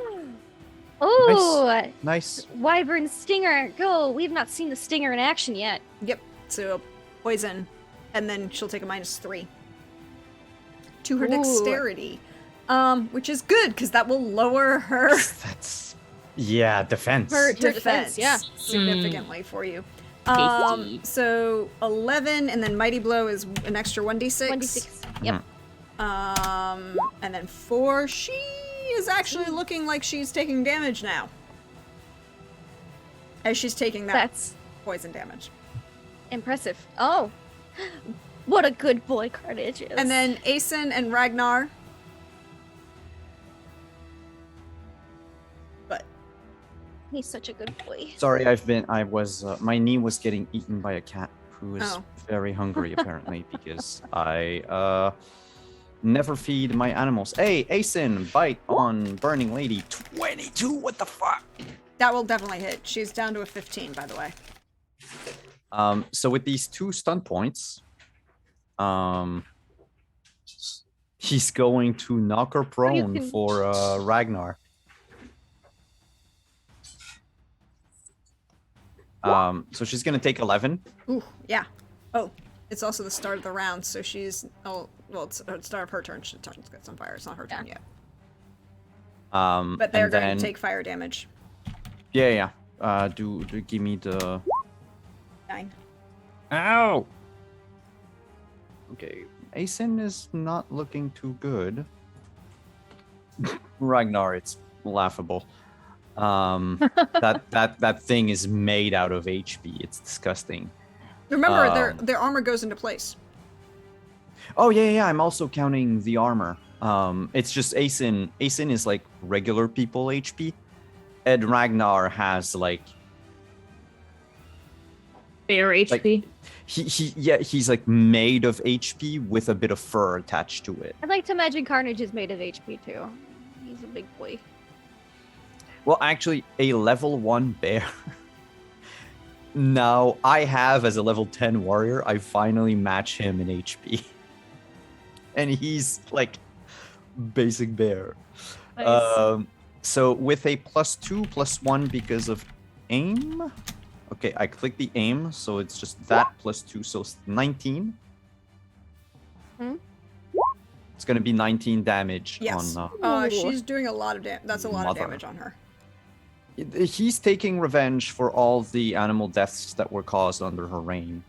[SPEAKER 4] Oh,
[SPEAKER 2] Nice.
[SPEAKER 4] Wyvern Stinger, go! We've not seen the Stinger in action yet.
[SPEAKER 1] Yep. So poison, and then she'll take a -3 to her
[SPEAKER 4] Ooh.
[SPEAKER 1] dexterity, which is good because that will lower her
[SPEAKER 2] That's defense.
[SPEAKER 4] Her
[SPEAKER 1] defense
[SPEAKER 4] defense, yeah.
[SPEAKER 1] significantly for you.
[SPEAKER 5] Tasty.
[SPEAKER 1] So 11, and then mighty blow is an extra 1d6.
[SPEAKER 4] 1d6. Yep.
[SPEAKER 1] And then 4. She is actually looking like she's taking damage now, as she's taking that
[SPEAKER 4] That's
[SPEAKER 1] poison damage.
[SPEAKER 4] impressive. Oh, what a good boy Carnage is.
[SPEAKER 1] And then Aeson and Ragnar. But
[SPEAKER 4] he's such a good boy.
[SPEAKER 2] Sorry, my knee was getting eaten by a cat who is
[SPEAKER 1] Oh.
[SPEAKER 2] very hungry apparently because I never feed my animals. Hey, Aeson, bite on Burning Lady. 22, what the fuck?
[SPEAKER 1] that will definitely hit. She's down to a 15, by the way.
[SPEAKER 2] So with these 2 stun points, he's going to knock her prone
[SPEAKER 4] can-
[SPEAKER 2] for Ragnar. So she's gonna take 11.
[SPEAKER 1] Ooh, yeah. Oh, it's also the start of the round, so she's. Oh, well, it's the start of her turn. She gets on fire. It's not her turn yet. But they're
[SPEAKER 2] and
[SPEAKER 1] going
[SPEAKER 2] then,
[SPEAKER 1] to take fire damage.
[SPEAKER 2] Yeah. give me the
[SPEAKER 1] 9.
[SPEAKER 2] ow. Okay, Asen is not looking too good. Ragnar, it's laughable. That thing is made out of HP. It's disgusting.
[SPEAKER 1] Remember, their armor goes into place.
[SPEAKER 2] Oh yeah. I'm also counting the armor. It's just Asen is like regular people HP, and Ragnar has like
[SPEAKER 5] Fair HP.
[SPEAKER 2] he's like made of HP with a bit of fur attached to it.
[SPEAKER 4] I'd like to imagine Carnage is made of HP too. He's a big boy.
[SPEAKER 2] Well, actually, a level 1 bear. Now, I have as a level 10 warrior, I finally match him in HP. And he's like basic bear.
[SPEAKER 4] Nice.
[SPEAKER 2] So with a +2/+1 because of aim. Okay, I click the aim, so it's just that +2, so it's 19.
[SPEAKER 4] Hmm?
[SPEAKER 2] It's gonna be 19 damage
[SPEAKER 1] Yes.
[SPEAKER 2] on.
[SPEAKER 4] Ooh.
[SPEAKER 1] She's doing a lot of damage. That's a lot of
[SPEAKER 2] Mother.
[SPEAKER 1] damage on her.
[SPEAKER 2] He's taking revenge for all the animal deaths that were caused under her reign,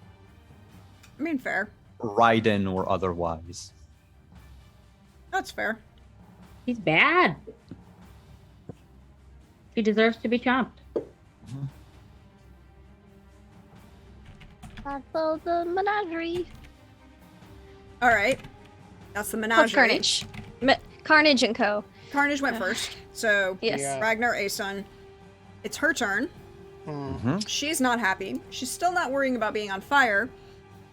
[SPEAKER 1] I mean, fair.
[SPEAKER 2] Raiden or otherwise.
[SPEAKER 1] That's fair.
[SPEAKER 5] He's bad. He deserves to be chomped.
[SPEAKER 4] That's the menagerie.
[SPEAKER 1] All right. That's the
[SPEAKER 4] Oh,
[SPEAKER 1] menagerie.
[SPEAKER 4] Carnage. Carnage and Co.
[SPEAKER 1] Carnage went first. So
[SPEAKER 4] Yes.
[SPEAKER 3] Yeah.
[SPEAKER 1] Ragnar Aeson. It's her turn.
[SPEAKER 2] Mhm.
[SPEAKER 1] She's not happy. She's still not worrying about being on fire.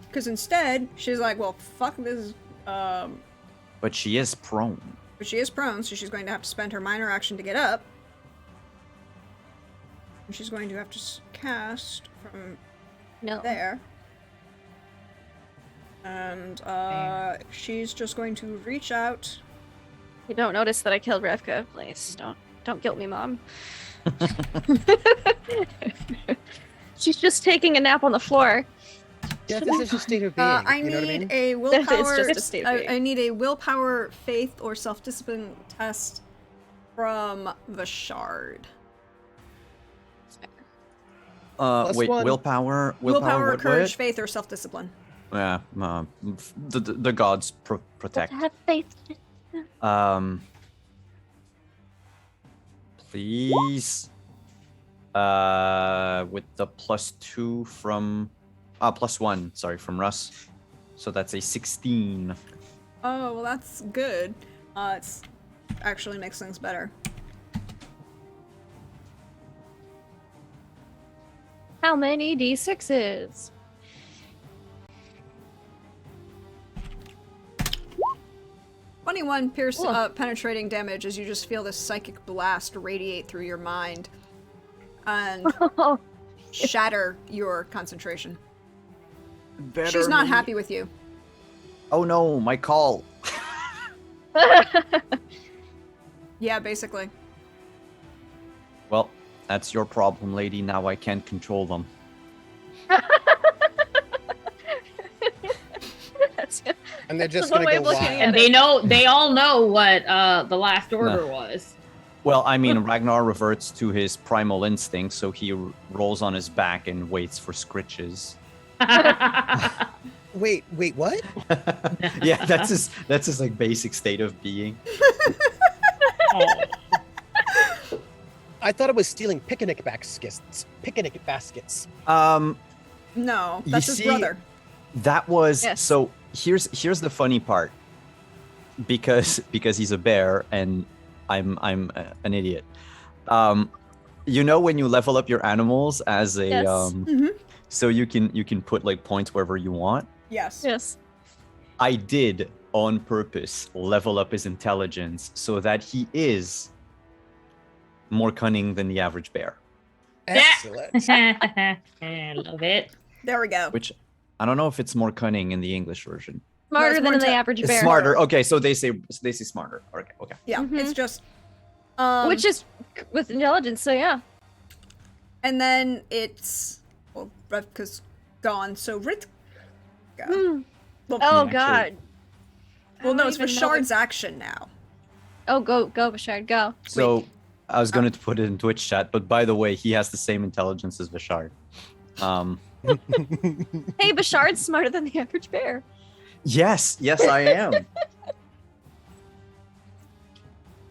[SPEAKER 1] Because instead, she's like, well, fuck this.
[SPEAKER 2] But she is prone.
[SPEAKER 1] But she is prone, so she's going to have to spend her minor action to get up. And she's going to have to cast from
[SPEAKER 4] No.
[SPEAKER 1] there. And she's just going to reach out.
[SPEAKER 4] You don't notice that I killed Revka, please. Don't guilt me, Mom. She's just taking a nap on the floor.
[SPEAKER 3] Death is just a state of being.
[SPEAKER 1] I
[SPEAKER 3] you know what I
[SPEAKER 1] need
[SPEAKER 3] mean?
[SPEAKER 1] a
[SPEAKER 4] That
[SPEAKER 1] willpower.
[SPEAKER 4] is just a state of being.
[SPEAKER 1] I need a willpower, faith, or self-discipline test from the shard.
[SPEAKER 2] Wait,
[SPEAKER 3] +1.
[SPEAKER 2] willpower,
[SPEAKER 1] Willpower,
[SPEAKER 2] what,
[SPEAKER 1] courage,
[SPEAKER 2] what?
[SPEAKER 1] faith, or self-discipline.
[SPEAKER 2] Yeah, the gods protect.
[SPEAKER 4] Have faith.
[SPEAKER 2] Please. With the +2 from, +1, sorry, from Russ. So that's a 16.
[SPEAKER 1] Oh, well, that's good. It's actually makes things better.
[SPEAKER 4] How many D6s?
[SPEAKER 1] 21
[SPEAKER 4] Cool.
[SPEAKER 1] penetrating damage as you just feel this psychic blast radiate through your mind and shatter your concentration. She's not happy with you.
[SPEAKER 2] Oh no, my call.
[SPEAKER 1] Yeah, basically.
[SPEAKER 2] Well, that's your problem, lady. Now I can't control them.
[SPEAKER 3] And they're just
[SPEAKER 4] one
[SPEAKER 3] gonna
[SPEAKER 4] way
[SPEAKER 3] go
[SPEAKER 4] of looking
[SPEAKER 3] wild.
[SPEAKER 4] at
[SPEAKER 5] And they all know what the last order was.
[SPEAKER 2] Well, I mean, Ragnar reverts to his primal instinct, so he rolls on his back and waits for scritches.
[SPEAKER 3] Wait, what?
[SPEAKER 2] Yeah, that's his like basic state of being.
[SPEAKER 3] I thought it was stealing picnic baskets. Picnic baskets.
[SPEAKER 1] No,
[SPEAKER 2] You
[SPEAKER 1] that's his
[SPEAKER 2] see-
[SPEAKER 1] brother.
[SPEAKER 2] That was
[SPEAKER 4] Yes.
[SPEAKER 2] so. Here's the funny part, because he's a bear and I'm an idiot. You know when you level up your animals as a
[SPEAKER 4] Yes.
[SPEAKER 1] Mhm.
[SPEAKER 2] so you can put like points wherever you want.
[SPEAKER 1] Yes.
[SPEAKER 4] Yes.
[SPEAKER 2] I did on purpose level up his intelligence so that he is more cunning than the average bear.
[SPEAKER 3] Excellent.
[SPEAKER 5] I love it.
[SPEAKER 1] There we go.
[SPEAKER 2] Which I don't know if it's more cunning in the English version.
[SPEAKER 4] Smarter
[SPEAKER 1] it's
[SPEAKER 4] than
[SPEAKER 1] more
[SPEAKER 4] the
[SPEAKER 1] te-
[SPEAKER 4] average
[SPEAKER 2] It's
[SPEAKER 4] bear.
[SPEAKER 2] smarter. Okay, so they say smarter. Okay.
[SPEAKER 1] Yeah,
[SPEAKER 4] Mhm.
[SPEAKER 1] it's just.
[SPEAKER 4] Which is with intelligence, so yeah.
[SPEAKER 1] And then it's. Well, Revka's gone, so Ritka.
[SPEAKER 4] Hmm.
[SPEAKER 1] Well,
[SPEAKER 4] Oh
[SPEAKER 2] actually-
[SPEAKER 4] god.
[SPEAKER 1] well, no,
[SPEAKER 4] I
[SPEAKER 1] it's
[SPEAKER 4] don't even know
[SPEAKER 1] Bashard's action now.
[SPEAKER 4] Oh, go, Bashard, go.
[SPEAKER 2] So I was going to put it in Twitch chat, but by the way, he has the same intelligence as Vishard.
[SPEAKER 4] Hey, Bashard's smarter than the average bear.
[SPEAKER 2] Yes, I am.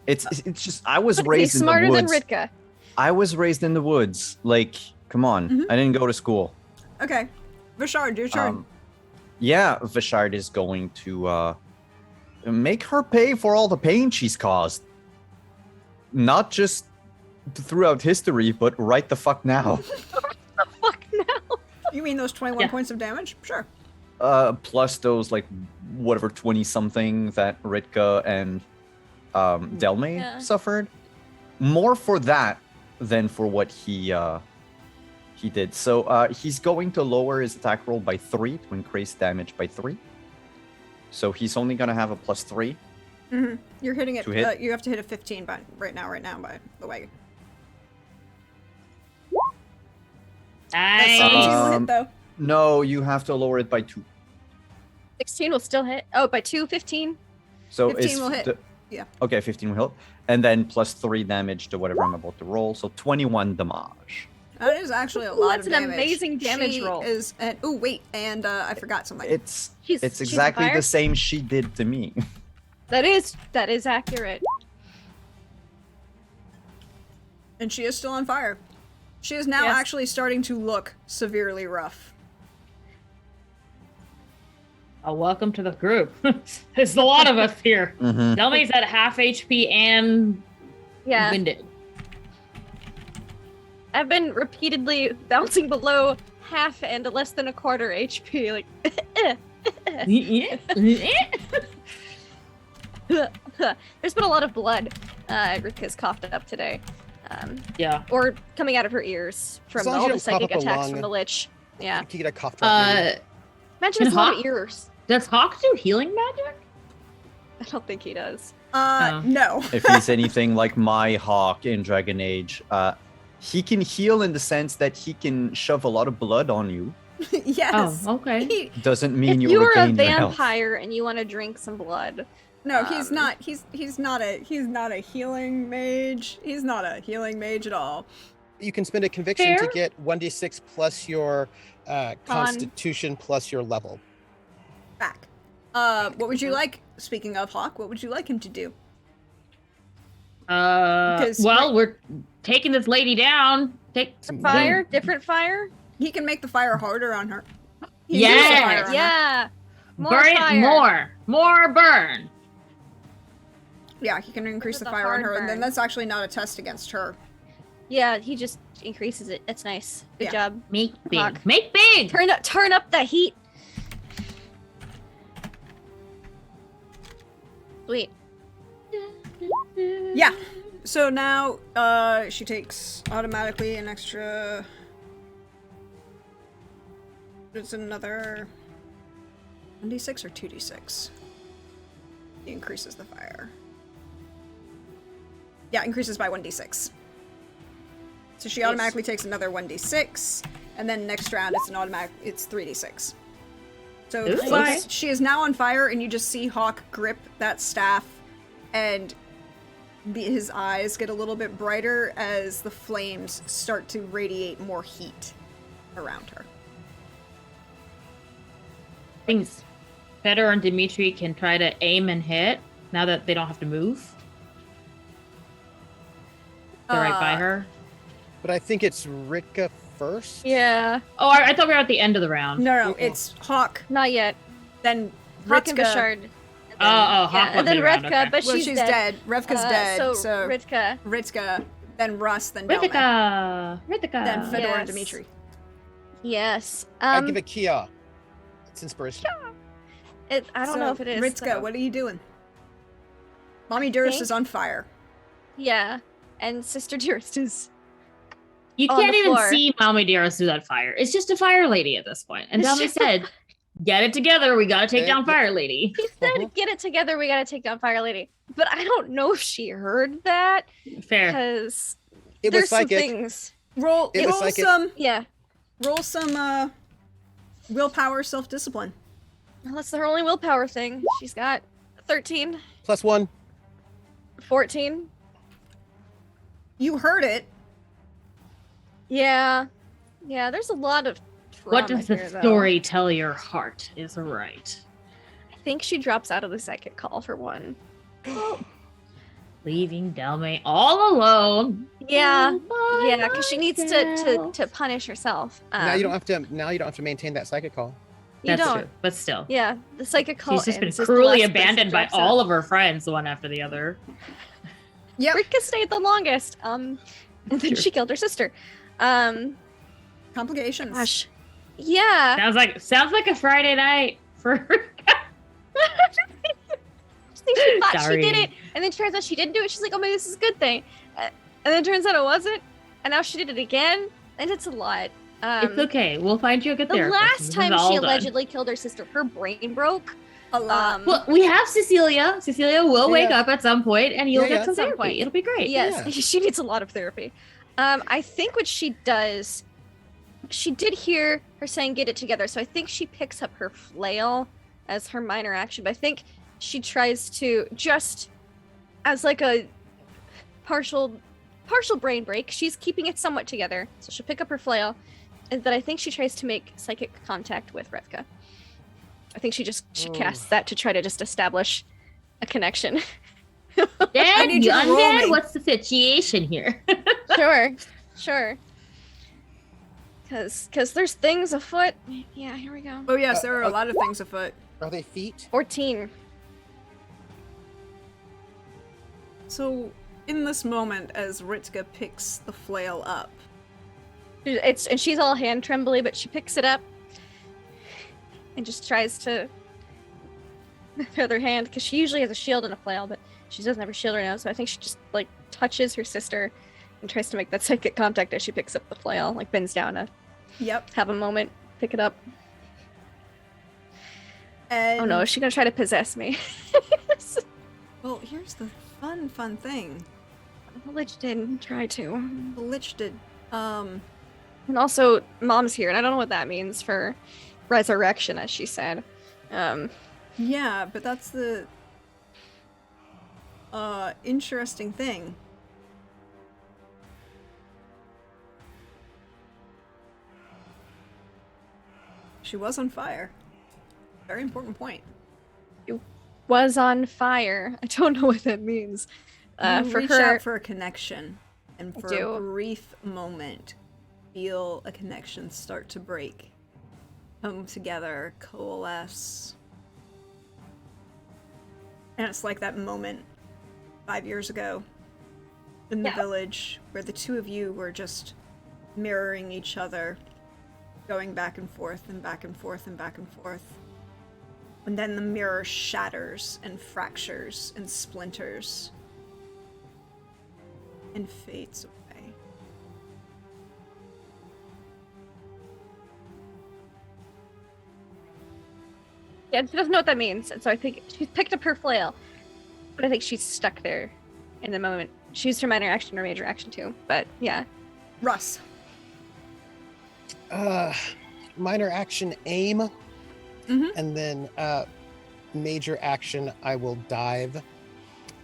[SPEAKER 2] It's just I was
[SPEAKER 4] He's
[SPEAKER 2] raised in the
[SPEAKER 4] smarter than
[SPEAKER 2] woods.
[SPEAKER 4] Ritka.
[SPEAKER 2] I was raised in the woods. Like, come on,
[SPEAKER 1] Mhm.
[SPEAKER 2] I didn't go to school.
[SPEAKER 1] Okay. Vishard, your turn.
[SPEAKER 2] Yeah, Vishard is going to make her pay for all the pain she's caused. Not just throughout history, but right the fuck now.
[SPEAKER 4] Fuck no.
[SPEAKER 1] You mean those 21
[SPEAKER 5] Yeah.
[SPEAKER 1] points of damage? Sure.
[SPEAKER 2] Plus those like whatever 20 something that Ritka and Delme
[SPEAKER 4] Yeah.
[SPEAKER 2] suffered. More for that than for what he did. So he's going to lower his attack roll by 3 to increase damage by 3. So he's only gonna have a +3.
[SPEAKER 1] Mm-hmm. You're hitting it.
[SPEAKER 2] To hit?
[SPEAKER 1] You have to hit a 15 by right now, by the way. That 17 will
[SPEAKER 2] Um,
[SPEAKER 1] hit though.
[SPEAKER 2] No, you have to lower it by 2.
[SPEAKER 4] 16 will still hit. Oh, by 2, 15.
[SPEAKER 2] So
[SPEAKER 1] 15
[SPEAKER 2] it's
[SPEAKER 1] will hit.
[SPEAKER 2] the-
[SPEAKER 1] Yeah.
[SPEAKER 2] Okay, 15 will hit. And then +3 damage to whatever I'm about to roll. So 21 damage.
[SPEAKER 1] That is actually a
[SPEAKER 4] Ooh,
[SPEAKER 1] lot
[SPEAKER 4] that's
[SPEAKER 1] of
[SPEAKER 4] an
[SPEAKER 1] damage.
[SPEAKER 4] amazing damage
[SPEAKER 1] She
[SPEAKER 4] roll.
[SPEAKER 1] Is, oh wait, and I forgot something.
[SPEAKER 2] It's
[SPEAKER 4] She's
[SPEAKER 2] exactly
[SPEAKER 4] fire?
[SPEAKER 2] the same she did to me.
[SPEAKER 4] That is accurate.
[SPEAKER 1] And she is still on fire. She is now
[SPEAKER 4] Yes.
[SPEAKER 1] actually starting to look severely rough.
[SPEAKER 5] Welcome to the group. There's a lot of us here.
[SPEAKER 2] Mhm.
[SPEAKER 5] Delme's at half HP and
[SPEAKER 4] Yeah.
[SPEAKER 5] winded.
[SPEAKER 4] I've been repeatedly bouncing below half and less than a quarter HP. Like, there's been a lot of blood. Ritka's coughed up today.
[SPEAKER 5] Yeah.
[SPEAKER 4] Or coming out of her ears from
[SPEAKER 3] As long as
[SPEAKER 4] all
[SPEAKER 3] you
[SPEAKER 4] the
[SPEAKER 3] don't
[SPEAKER 4] psychic
[SPEAKER 3] cough up a
[SPEAKER 4] attacks
[SPEAKER 3] lung.
[SPEAKER 4] from the Lich. Yeah.
[SPEAKER 3] You get a cough drop. maybe.
[SPEAKER 4] Imagine
[SPEAKER 5] Can
[SPEAKER 4] it's a lot of
[SPEAKER 5] Hawk-
[SPEAKER 4] ears.
[SPEAKER 5] Does Hawk do healing magic?
[SPEAKER 4] I don't think he does.
[SPEAKER 5] Oh.
[SPEAKER 1] No.
[SPEAKER 2] If he's anything like my Hawk in Dragon Age, he can heal in the sense that he can shove a lot of blood on you.
[SPEAKER 1] Yes.
[SPEAKER 5] Oh, okay.
[SPEAKER 1] He-
[SPEAKER 2] Doesn't mean
[SPEAKER 4] If
[SPEAKER 2] you
[SPEAKER 4] you're a
[SPEAKER 2] regain your health.
[SPEAKER 4] vampire and you want to drink some blood,
[SPEAKER 1] no, he's
[SPEAKER 4] Um,
[SPEAKER 1] not. He's not a healing mage. He's not a healing mage at all.
[SPEAKER 3] You can spend a conviction to
[SPEAKER 5] Fair.
[SPEAKER 3] get 1d6 plus your constitution plus your level.
[SPEAKER 1] Back. What would you like? Speaking of Hawk, what would you like him to do? Because-
[SPEAKER 5] Well, we're taking this lady down. Take some
[SPEAKER 4] fire, different fire.
[SPEAKER 1] He can make the fire harder on her. He
[SPEAKER 5] Yes!
[SPEAKER 1] uses the fire on her.
[SPEAKER 4] Yeah. More
[SPEAKER 5] burn
[SPEAKER 4] fire.
[SPEAKER 5] it more burn.
[SPEAKER 1] Yeah, he can increase
[SPEAKER 4] With
[SPEAKER 1] the
[SPEAKER 4] a
[SPEAKER 1] fire on
[SPEAKER 4] hard
[SPEAKER 1] her, and then
[SPEAKER 4] burn.
[SPEAKER 1] that's actually not a test against her.
[SPEAKER 4] Yeah, he just increases it. That's nice. Good
[SPEAKER 1] Yeah.
[SPEAKER 4] job.
[SPEAKER 5] Make big.
[SPEAKER 4] Hawk.
[SPEAKER 5] Make big.
[SPEAKER 4] Turn up the heat. Wait.
[SPEAKER 1] Yeah. So now, she takes automatically an extra. It's another 1d6 or 2d6. He increases the fire. Yeah, increases by 1d6. So she
[SPEAKER 4] Nice.
[SPEAKER 1] automatically takes another 1d6, and then next round it's 3d6. So
[SPEAKER 5] Ooh.
[SPEAKER 1] she is now on fire, and you just see Hawk grip that staff, and his eyes get a little bit brighter as the flames start to radiate more heat around her.
[SPEAKER 5] Things Fedor and Dimitri can try to aim and hit now that they don't have to move. They're right by her.
[SPEAKER 3] But I think it's Ritka first.
[SPEAKER 4] Yeah.
[SPEAKER 5] Oh, I thought we were at the end of the round.
[SPEAKER 1] No, it's Hawk,
[SPEAKER 4] Not yet.
[SPEAKER 1] then
[SPEAKER 4] Hawk and
[SPEAKER 1] Ritka.
[SPEAKER 4] Bashard.
[SPEAKER 5] Oh, Hawk
[SPEAKER 4] Yeah,
[SPEAKER 5] was
[SPEAKER 4] and then
[SPEAKER 5] around,
[SPEAKER 4] Redka,
[SPEAKER 5] okay.
[SPEAKER 4] but
[SPEAKER 1] Well,
[SPEAKER 4] she's,
[SPEAKER 1] she's
[SPEAKER 4] dead.
[SPEAKER 1] dead. Revka's dead.
[SPEAKER 4] So,
[SPEAKER 1] So
[SPEAKER 4] Ritka.
[SPEAKER 1] Ritka, then Russ, then Delman,
[SPEAKER 5] Ritika.
[SPEAKER 1] then Fedor and
[SPEAKER 4] Yes.
[SPEAKER 1] Dimitri.
[SPEAKER 4] Yes.
[SPEAKER 3] I give it Kia. It's inspiration.
[SPEAKER 4] I don't know if it is.
[SPEAKER 1] Ritka,
[SPEAKER 4] so-
[SPEAKER 1] what are you doing? Mommy Dearest
[SPEAKER 4] Think?
[SPEAKER 1] is on fire.
[SPEAKER 4] Yeah. And Sister Dearest is.
[SPEAKER 5] You
[SPEAKER 4] on
[SPEAKER 5] can't
[SPEAKER 4] the
[SPEAKER 5] even
[SPEAKER 4] floor.
[SPEAKER 5] see Mommy Dearest through that fire. It's just a fire lady at this point. And Delmy said, get it together. We got to take down Fire Lady.
[SPEAKER 4] He said,
[SPEAKER 3] Uh-huh.
[SPEAKER 4] "Get it together. We gotta take down Fire Lady." But I don't know if she heard that
[SPEAKER 5] Fair.
[SPEAKER 4] because
[SPEAKER 3] It
[SPEAKER 4] there's
[SPEAKER 3] was
[SPEAKER 4] some
[SPEAKER 3] psychic.
[SPEAKER 4] things.
[SPEAKER 1] Roll
[SPEAKER 3] It was psychic.
[SPEAKER 4] Yeah.
[SPEAKER 1] roll some willpower self-discipline.
[SPEAKER 4] Well, that's her only willpower thing. She's got 13,
[SPEAKER 3] Plus 1.
[SPEAKER 4] 14.
[SPEAKER 1] You heard it.
[SPEAKER 4] Yeah. Yeah, there's a lot of trauma
[SPEAKER 5] What does the
[SPEAKER 4] here, though.
[SPEAKER 5] story tell your heart is right?
[SPEAKER 4] I think she drops out of the psychic call for one.
[SPEAKER 5] Leaving Delmay all alone.
[SPEAKER 4] Yeah.
[SPEAKER 5] all by
[SPEAKER 4] Yeah, because she needs to
[SPEAKER 5] myself.
[SPEAKER 4] punish herself.
[SPEAKER 3] Now you don't have to. Now you don't have to maintain that psychic call.
[SPEAKER 4] You
[SPEAKER 5] That's
[SPEAKER 4] don't.
[SPEAKER 5] true, but still.
[SPEAKER 4] Yeah, the psychic call
[SPEAKER 5] She's just been
[SPEAKER 4] ends as the
[SPEAKER 5] cruelly
[SPEAKER 4] last person
[SPEAKER 5] abandoned by
[SPEAKER 4] drops out.
[SPEAKER 5] all of her friends, one after the other.
[SPEAKER 1] Yep.
[SPEAKER 4] Rika stayed the longest. And then
[SPEAKER 5] Sure.
[SPEAKER 4] she killed her sister.
[SPEAKER 1] Complications.
[SPEAKER 4] Gosh. Yeah.
[SPEAKER 5] Sounds like a Friday night for
[SPEAKER 4] She thought she
[SPEAKER 5] Sorry.
[SPEAKER 4] did it, and then turns out she didn't do it. She's like, "Oh, maybe this is a good thing," and then turns out it wasn't, and now she did it again, and it's a lot.
[SPEAKER 5] It's okay. We'll find you a good
[SPEAKER 4] The
[SPEAKER 5] therapist.
[SPEAKER 4] last
[SPEAKER 5] This is
[SPEAKER 4] time
[SPEAKER 5] all
[SPEAKER 4] she
[SPEAKER 5] done.
[SPEAKER 4] allegedly killed her sister, her brain broke.
[SPEAKER 1] A lot.
[SPEAKER 5] Well, we have Cecilia. Cecilia will wake
[SPEAKER 3] Yeah.
[SPEAKER 5] up at some point, and you'll
[SPEAKER 3] Yeah,
[SPEAKER 5] get
[SPEAKER 3] yeah.
[SPEAKER 5] some
[SPEAKER 4] At some
[SPEAKER 5] therapy.
[SPEAKER 4] point.
[SPEAKER 5] It'll be great.
[SPEAKER 4] Yes,
[SPEAKER 3] Yeah.
[SPEAKER 4] she needs a lot of therapy. I think what she does, she did hear her saying "get it together," so I think she picks up her flail as her minor action. But I think she tries to just as like a partial brain break. She's keeping it somewhat together, so she'll pick up her flail, and then I think she tries to make psychic contact with Revka. I think she casts that to try to just establish a connection.
[SPEAKER 5] Dad,
[SPEAKER 1] need
[SPEAKER 5] you
[SPEAKER 1] you to roll
[SPEAKER 5] undead?
[SPEAKER 1] me.
[SPEAKER 5] What's the situation here?
[SPEAKER 4] Sure. Because there's things afoot. Yeah, here we go.
[SPEAKER 1] Oh yes, there are a lot of things afoot.
[SPEAKER 3] Are they feet?
[SPEAKER 4] 14.
[SPEAKER 1] So, in this moment, as Ritka picks the flail up,
[SPEAKER 4] And she's all hand trembly, but she picks it up and just tries to with her other hand, because she usually has a shield and a flail, but she doesn't have her shield right now, so I think she just like touches her sister and tries to make that psychic contact as she picks up the flail, like bends down to
[SPEAKER 1] yep.
[SPEAKER 4] have a moment, pick it up.
[SPEAKER 1] And
[SPEAKER 4] Oh no, is she gonna try to possess me?
[SPEAKER 1] well, here's the fun thing.
[SPEAKER 4] The Lich did try to.
[SPEAKER 1] The Lich did.
[SPEAKER 4] And also, Mom's here, and I don't know what that means for resurrection, as she said.
[SPEAKER 1] Yeah, but that's the interesting thing. She was on fire. Very important point.
[SPEAKER 4] Was on fire. I don't know what that means.
[SPEAKER 1] You
[SPEAKER 4] For
[SPEAKER 1] reach
[SPEAKER 4] her,
[SPEAKER 1] out for a connection, and
[SPEAKER 4] I
[SPEAKER 1] for
[SPEAKER 4] do.
[SPEAKER 1] a brief moment, feel a connection start to break, come together, coalesce. And it's like that moment 5 years ago in the
[SPEAKER 4] Yeah.
[SPEAKER 1] village where the two of you were just mirroring each other, going back and forth and back and forth and back and forth. And then the mirror shatters and fractures and splinters and fades away.
[SPEAKER 4] yeah, she doesn't know what that means, and so I think she's picked up her flail, but I think she's stuck there in the moment. She used her minor action or major action too, but yeah.
[SPEAKER 1] Russ.
[SPEAKER 3] Minor action aim,
[SPEAKER 1] Mhm.
[SPEAKER 3] and then major action I will dive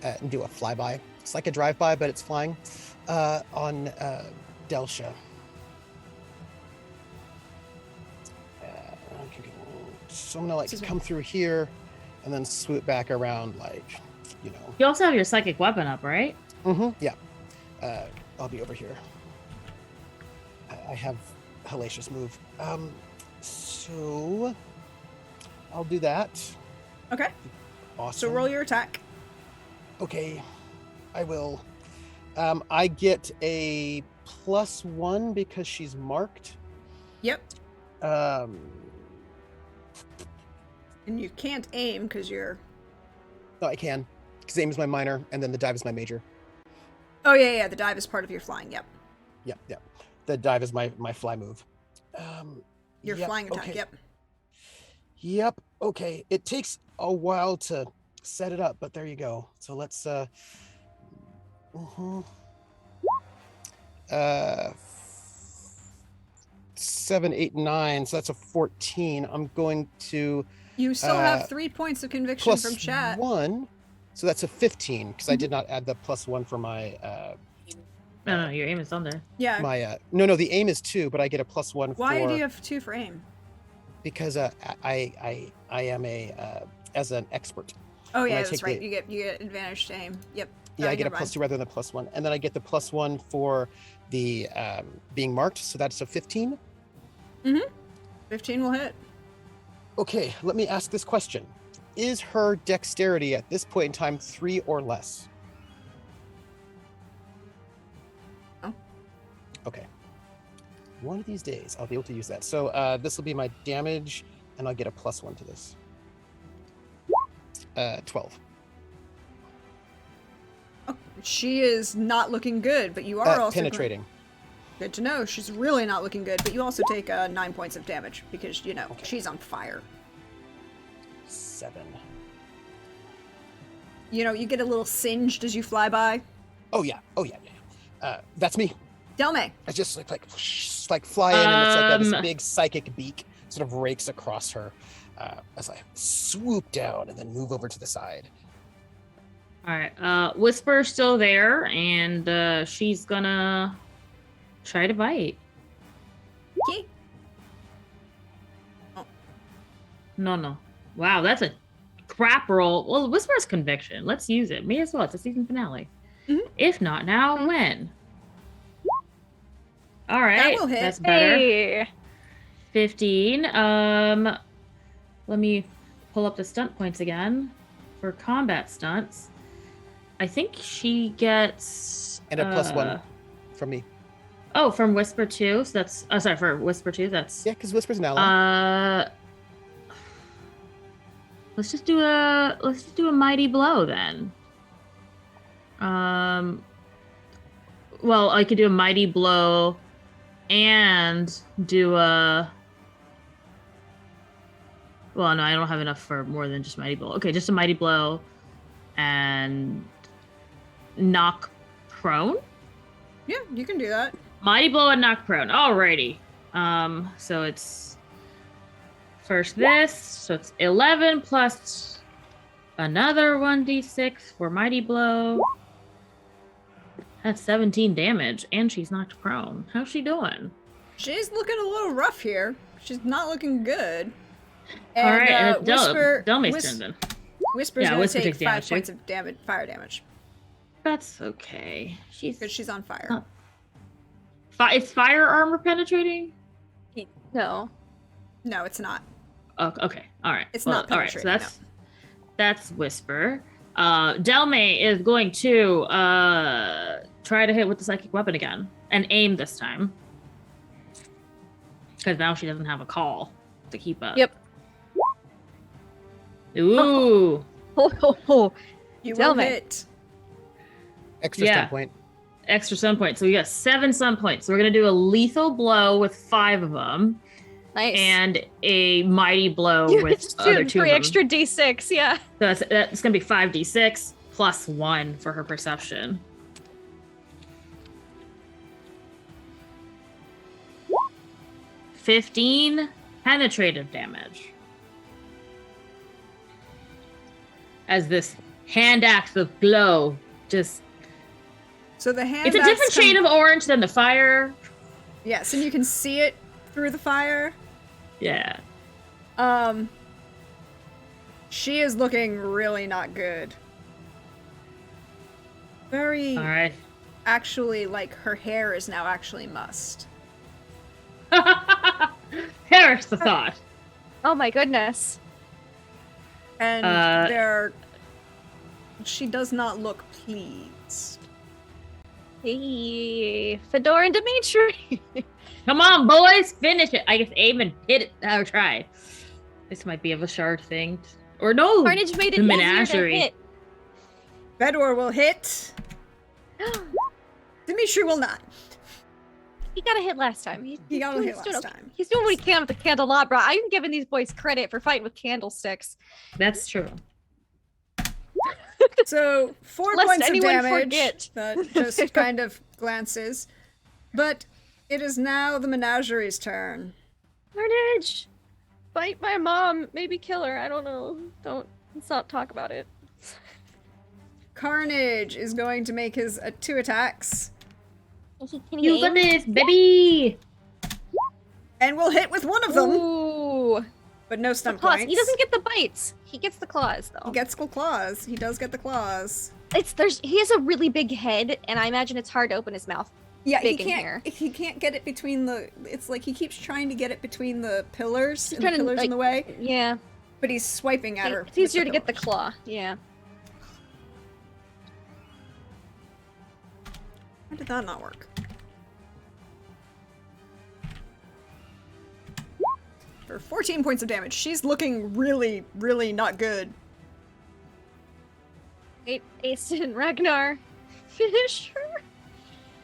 [SPEAKER 3] and do a flyby. It's like a drive-by, but it's flying on Delsha. So I'm gonna like come through here and then swoop back around, like, you know.
[SPEAKER 5] You also have your psychic weapon up, right?
[SPEAKER 3] Yeah. I'll be over here. I have hellacious move. So I'll do that.
[SPEAKER 1] Okay,
[SPEAKER 3] Awesome.
[SPEAKER 1] so roll your attack.
[SPEAKER 3] Okay, I will. I get a +1 because she's marked.
[SPEAKER 1] Yep.
[SPEAKER 3] Um,
[SPEAKER 1] And you can't aim because you're.
[SPEAKER 3] no, I can. Because aim is my minor, and then the dive is my major.
[SPEAKER 1] Oh yeah, the dive is part of your flying. Yep.
[SPEAKER 3] Yep. The dive is my fly move.
[SPEAKER 1] Your
[SPEAKER 3] yep,
[SPEAKER 1] flying attack.
[SPEAKER 3] okay.
[SPEAKER 1] Yep.
[SPEAKER 3] Yep. Okay. It takes a while to set it up, but there you go. So let's 7, 8, 9. So that's a 14. I'm going to
[SPEAKER 1] You still have 3 points of conviction
[SPEAKER 3] plus
[SPEAKER 1] from chat.
[SPEAKER 3] 1. So that's a 15 because I did not add the +1 for my
[SPEAKER 5] No, your aim is on there.
[SPEAKER 1] Yeah.
[SPEAKER 3] My no, the aim is 2, but I get a +1
[SPEAKER 1] Why
[SPEAKER 3] for
[SPEAKER 1] do you have 2 for aim?
[SPEAKER 3] because I am a as an expert.
[SPEAKER 1] Oh
[SPEAKER 3] When I
[SPEAKER 1] yeah, that's
[SPEAKER 3] take
[SPEAKER 1] right.
[SPEAKER 3] the-
[SPEAKER 1] you get advantage to aim. Yep.
[SPEAKER 3] Yeah, I get a
[SPEAKER 1] never mind.
[SPEAKER 3] +2 rather than a +1, and then I get the +1 for the being marked. So that's a 15.
[SPEAKER 1] 15 will hit.
[SPEAKER 3] Okay, let me ask this question: is her dexterity at this point in time 3 or less?
[SPEAKER 1] No.
[SPEAKER 3] Okay. One of these days, I'll be able to use that. So this will be my damage, and I'll get a +1 to this. 12.
[SPEAKER 1] Oh, she is not looking good, but you are also
[SPEAKER 3] Penetrating.
[SPEAKER 1] Good to know. She's really not looking good, but you also take 9 points of damage because, you know,
[SPEAKER 3] Okay.
[SPEAKER 1] she's on fire.
[SPEAKER 3] 7.
[SPEAKER 1] You know, you get a little singed as you fly by.
[SPEAKER 3] Oh yeah. That's me.
[SPEAKER 1] Delme.
[SPEAKER 3] I just like fly in, and it's like this
[SPEAKER 5] Um,
[SPEAKER 3] big psychic beak sort of rakes across her as I swoop down and then move over to the side.
[SPEAKER 5] All right. Whisper's still there, and she's gonna try to bite.
[SPEAKER 1] Okay.
[SPEAKER 5] No. Wow, that's a crap roll. Well, Whisper's conviction. Let's use it. May as well. It's a season finale.
[SPEAKER 1] Mhm.
[SPEAKER 5] If not now, when? All right.
[SPEAKER 1] will hit.
[SPEAKER 5] That's better.
[SPEAKER 4] Hey.
[SPEAKER 5] 15. Let me pull up the stunt points again for combat stunts. I think she gets
[SPEAKER 3] And a +1 from me.
[SPEAKER 5] Oh, from Whisper 2. So that's sorry, for Whisper 2, that's
[SPEAKER 3] Yeah, because Whisper's an ally.
[SPEAKER 5] let's just do a mighty blow then. Well, I could do a mighty blow and do a well, no, I don't have enough for more than just mighty blow. Okay, just a mighty blow and knock prone.
[SPEAKER 1] Yeah, you can do that.
[SPEAKER 5] Mighty blow and knock prone. Alrighty. So it's first this, so it's 11 plus another 1d6 for mighty blow. That's 17 damage, and she's knocked prone. How's she doing?
[SPEAKER 1] She's looking a little rough here. She's not looking good.
[SPEAKER 5] All right, and
[SPEAKER 1] Whisper,
[SPEAKER 5] Delmay's turn then.
[SPEAKER 1] Whisper's
[SPEAKER 5] Yeah,
[SPEAKER 1] gonna
[SPEAKER 5] Whisper
[SPEAKER 1] take
[SPEAKER 5] takes
[SPEAKER 1] 5
[SPEAKER 5] damage,
[SPEAKER 1] points of fire damage
[SPEAKER 5] That's okay.
[SPEAKER 1] because she's on fire.
[SPEAKER 5] Oh. Is fire armor penetrating?
[SPEAKER 4] No.
[SPEAKER 1] No, it's not.
[SPEAKER 5] Oh, okay. All right.
[SPEAKER 1] It's not
[SPEAKER 5] all right. So
[SPEAKER 1] penetrating,
[SPEAKER 5] that's Whisper. Delmay is going to try to hit with the psychic weapon again and aim this time because now she doesn't have a call to keep up.
[SPEAKER 4] Yep.
[SPEAKER 5] Ooh.
[SPEAKER 1] You will
[SPEAKER 4] Delme.
[SPEAKER 1] hit.
[SPEAKER 3] Extra
[SPEAKER 5] yeah.
[SPEAKER 3] stun point.
[SPEAKER 5] Extra sun points. So we got 7 sun points. So we're gonna do a lethal blow with 5 of them.
[SPEAKER 4] Nice.
[SPEAKER 5] And a mighty blow
[SPEAKER 4] you
[SPEAKER 5] with other 2
[SPEAKER 4] 3
[SPEAKER 5] of them.
[SPEAKER 4] extra d6, yeah.
[SPEAKER 5] So that's gonna be 5d6 plus 1 for her perception. $15 penetrative damage. As this hand axe of glow just
[SPEAKER 1] So the hand.
[SPEAKER 5] it's a different shade of orange than the fire.
[SPEAKER 1] Yes, and you can see it through the fire.
[SPEAKER 5] Yeah.
[SPEAKER 1] She is looking really not good. Very.
[SPEAKER 5] All right.
[SPEAKER 1] Actually, like her hair is now actually mussed.
[SPEAKER 5] Perish the thought.
[SPEAKER 4] Oh my goodness.
[SPEAKER 1] And she does not look pleased.
[SPEAKER 4] Hey, Fedor and Dimitri.
[SPEAKER 5] Come on, boys, finish it. I guess aim and hit it. I'll try. This might be of a shard thing. Or no.
[SPEAKER 4] Carnage made it
[SPEAKER 5] the
[SPEAKER 4] easier to
[SPEAKER 5] menagerie.
[SPEAKER 4] hit.
[SPEAKER 1] Fedor will hit. Dimitri will not.
[SPEAKER 4] He got a hit last time.
[SPEAKER 1] He got a
[SPEAKER 4] doing-
[SPEAKER 1] hit
[SPEAKER 4] he's doing
[SPEAKER 1] last
[SPEAKER 4] okay.
[SPEAKER 1] time.
[SPEAKER 4] He's doing what he can with the candelabra. I'm giving these boys credit for fighting with candlesticks.
[SPEAKER 5] That's true.
[SPEAKER 1] So 4
[SPEAKER 4] Lest
[SPEAKER 1] points of
[SPEAKER 4] anyone
[SPEAKER 1] damage.
[SPEAKER 4] forget.
[SPEAKER 1] That just kind of glances. But it is now the menagerie's turn.
[SPEAKER 4] Carnage! Fight my mom. Maybe kill her. I don't know. Let's not talk about it.
[SPEAKER 1] Carnage is going to make his 2 attacks.
[SPEAKER 4] Can you
[SPEAKER 5] You got
[SPEAKER 4] aim?
[SPEAKER 5] this, baby.
[SPEAKER 1] And we'll hit with one of them,
[SPEAKER 4] Ooh.
[SPEAKER 1] but no
[SPEAKER 4] The
[SPEAKER 1] stun
[SPEAKER 4] claws.
[SPEAKER 1] points.
[SPEAKER 4] He doesn't get the bites. He gets the claws though.
[SPEAKER 1] He gets claws. He does get the claws.
[SPEAKER 4] He has a really big head, and I imagine it's hard to open his mouth.
[SPEAKER 1] Yeah,
[SPEAKER 4] Big
[SPEAKER 1] he
[SPEAKER 4] in
[SPEAKER 1] can't.
[SPEAKER 4] here.
[SPEAKER 1] He can't get it between the. It's like he keeps trying to get it between the pillars,
[SPEAKER 4] He's
[SPEAKER 1] and the
[SPEAKER 4] trying to,
[SPEAKER 1] pillars in the way.
[SPEAKER 4] Yeah.
[SPEAKER 1] But he's swiping at her.
[SPEAKER 4] It's
[SPEAKER 1] with
[SPEAKER 4] easier to get the
[SPEAKER 1] pillars.
[SPEAKER 4] claw. Yeah.
[SPEAKER 1] How did that not work? For 14 points of damage, she's looking really, really not good.
[SPEAKER 4] Wait, Aeson, Ragnar, finish her.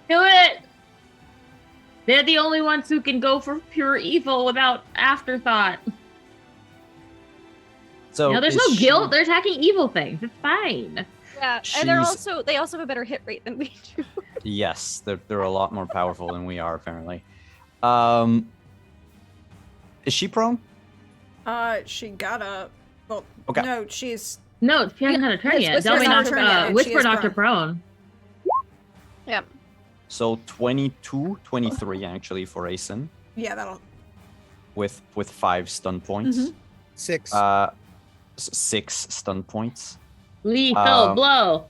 [SPEAKER 5] Do it. They're the only ones who can go for pure evil without afterthought.
[SPEAKER 2] So
[SPEAKER 5] There's
[SPEAKER 2] is
[SPEAKER 5] no
[SPEAKER 2] she-
[SPEAKER 5] guilt. They're attacking evil things. It's fine.
[SPEAKER 4] Yeah, and
[SPEAKER 2] She's-
[SPEAKER 4] they also have a better hit rate than we do.
[SPEAKER 2] Yes, they're a lot more powerful than we are apparently. Is she prone?
[SPEAKER 1] She got up. Well,
[SPEAKER 2] Okay.
[SPEAKER 1] no, she's.
[SPEAKER 5] No, she hasn't had a turn
[SPEAKER 4] Yes,
[SPEAKER 5] yet.
[SPEAKER 4] Whisper
[SPEAKER 5] Delme
[SPEAKER 1] hasn't
[SPEAKER 5] knocked,
[SPEAKER 1] had a turn yet, and she
[SPEAKER 5] Whisper
[SPEAKER 1] is
[SPEAKER 5] knocked her prone.
[SPEAKER 4] Yep.
[SPEAKER 2] So 22, 23 actually for Aeson
[SPEAKER 1] Yeah, that'll.
[SPEAKER 2] with 5 stun points.
[SPEAKER 1] Mhm.
[SPEAKER 3] 6.
[SPEAKER 2] 6 stun points.
[SPEAKER 5] Lethal blow.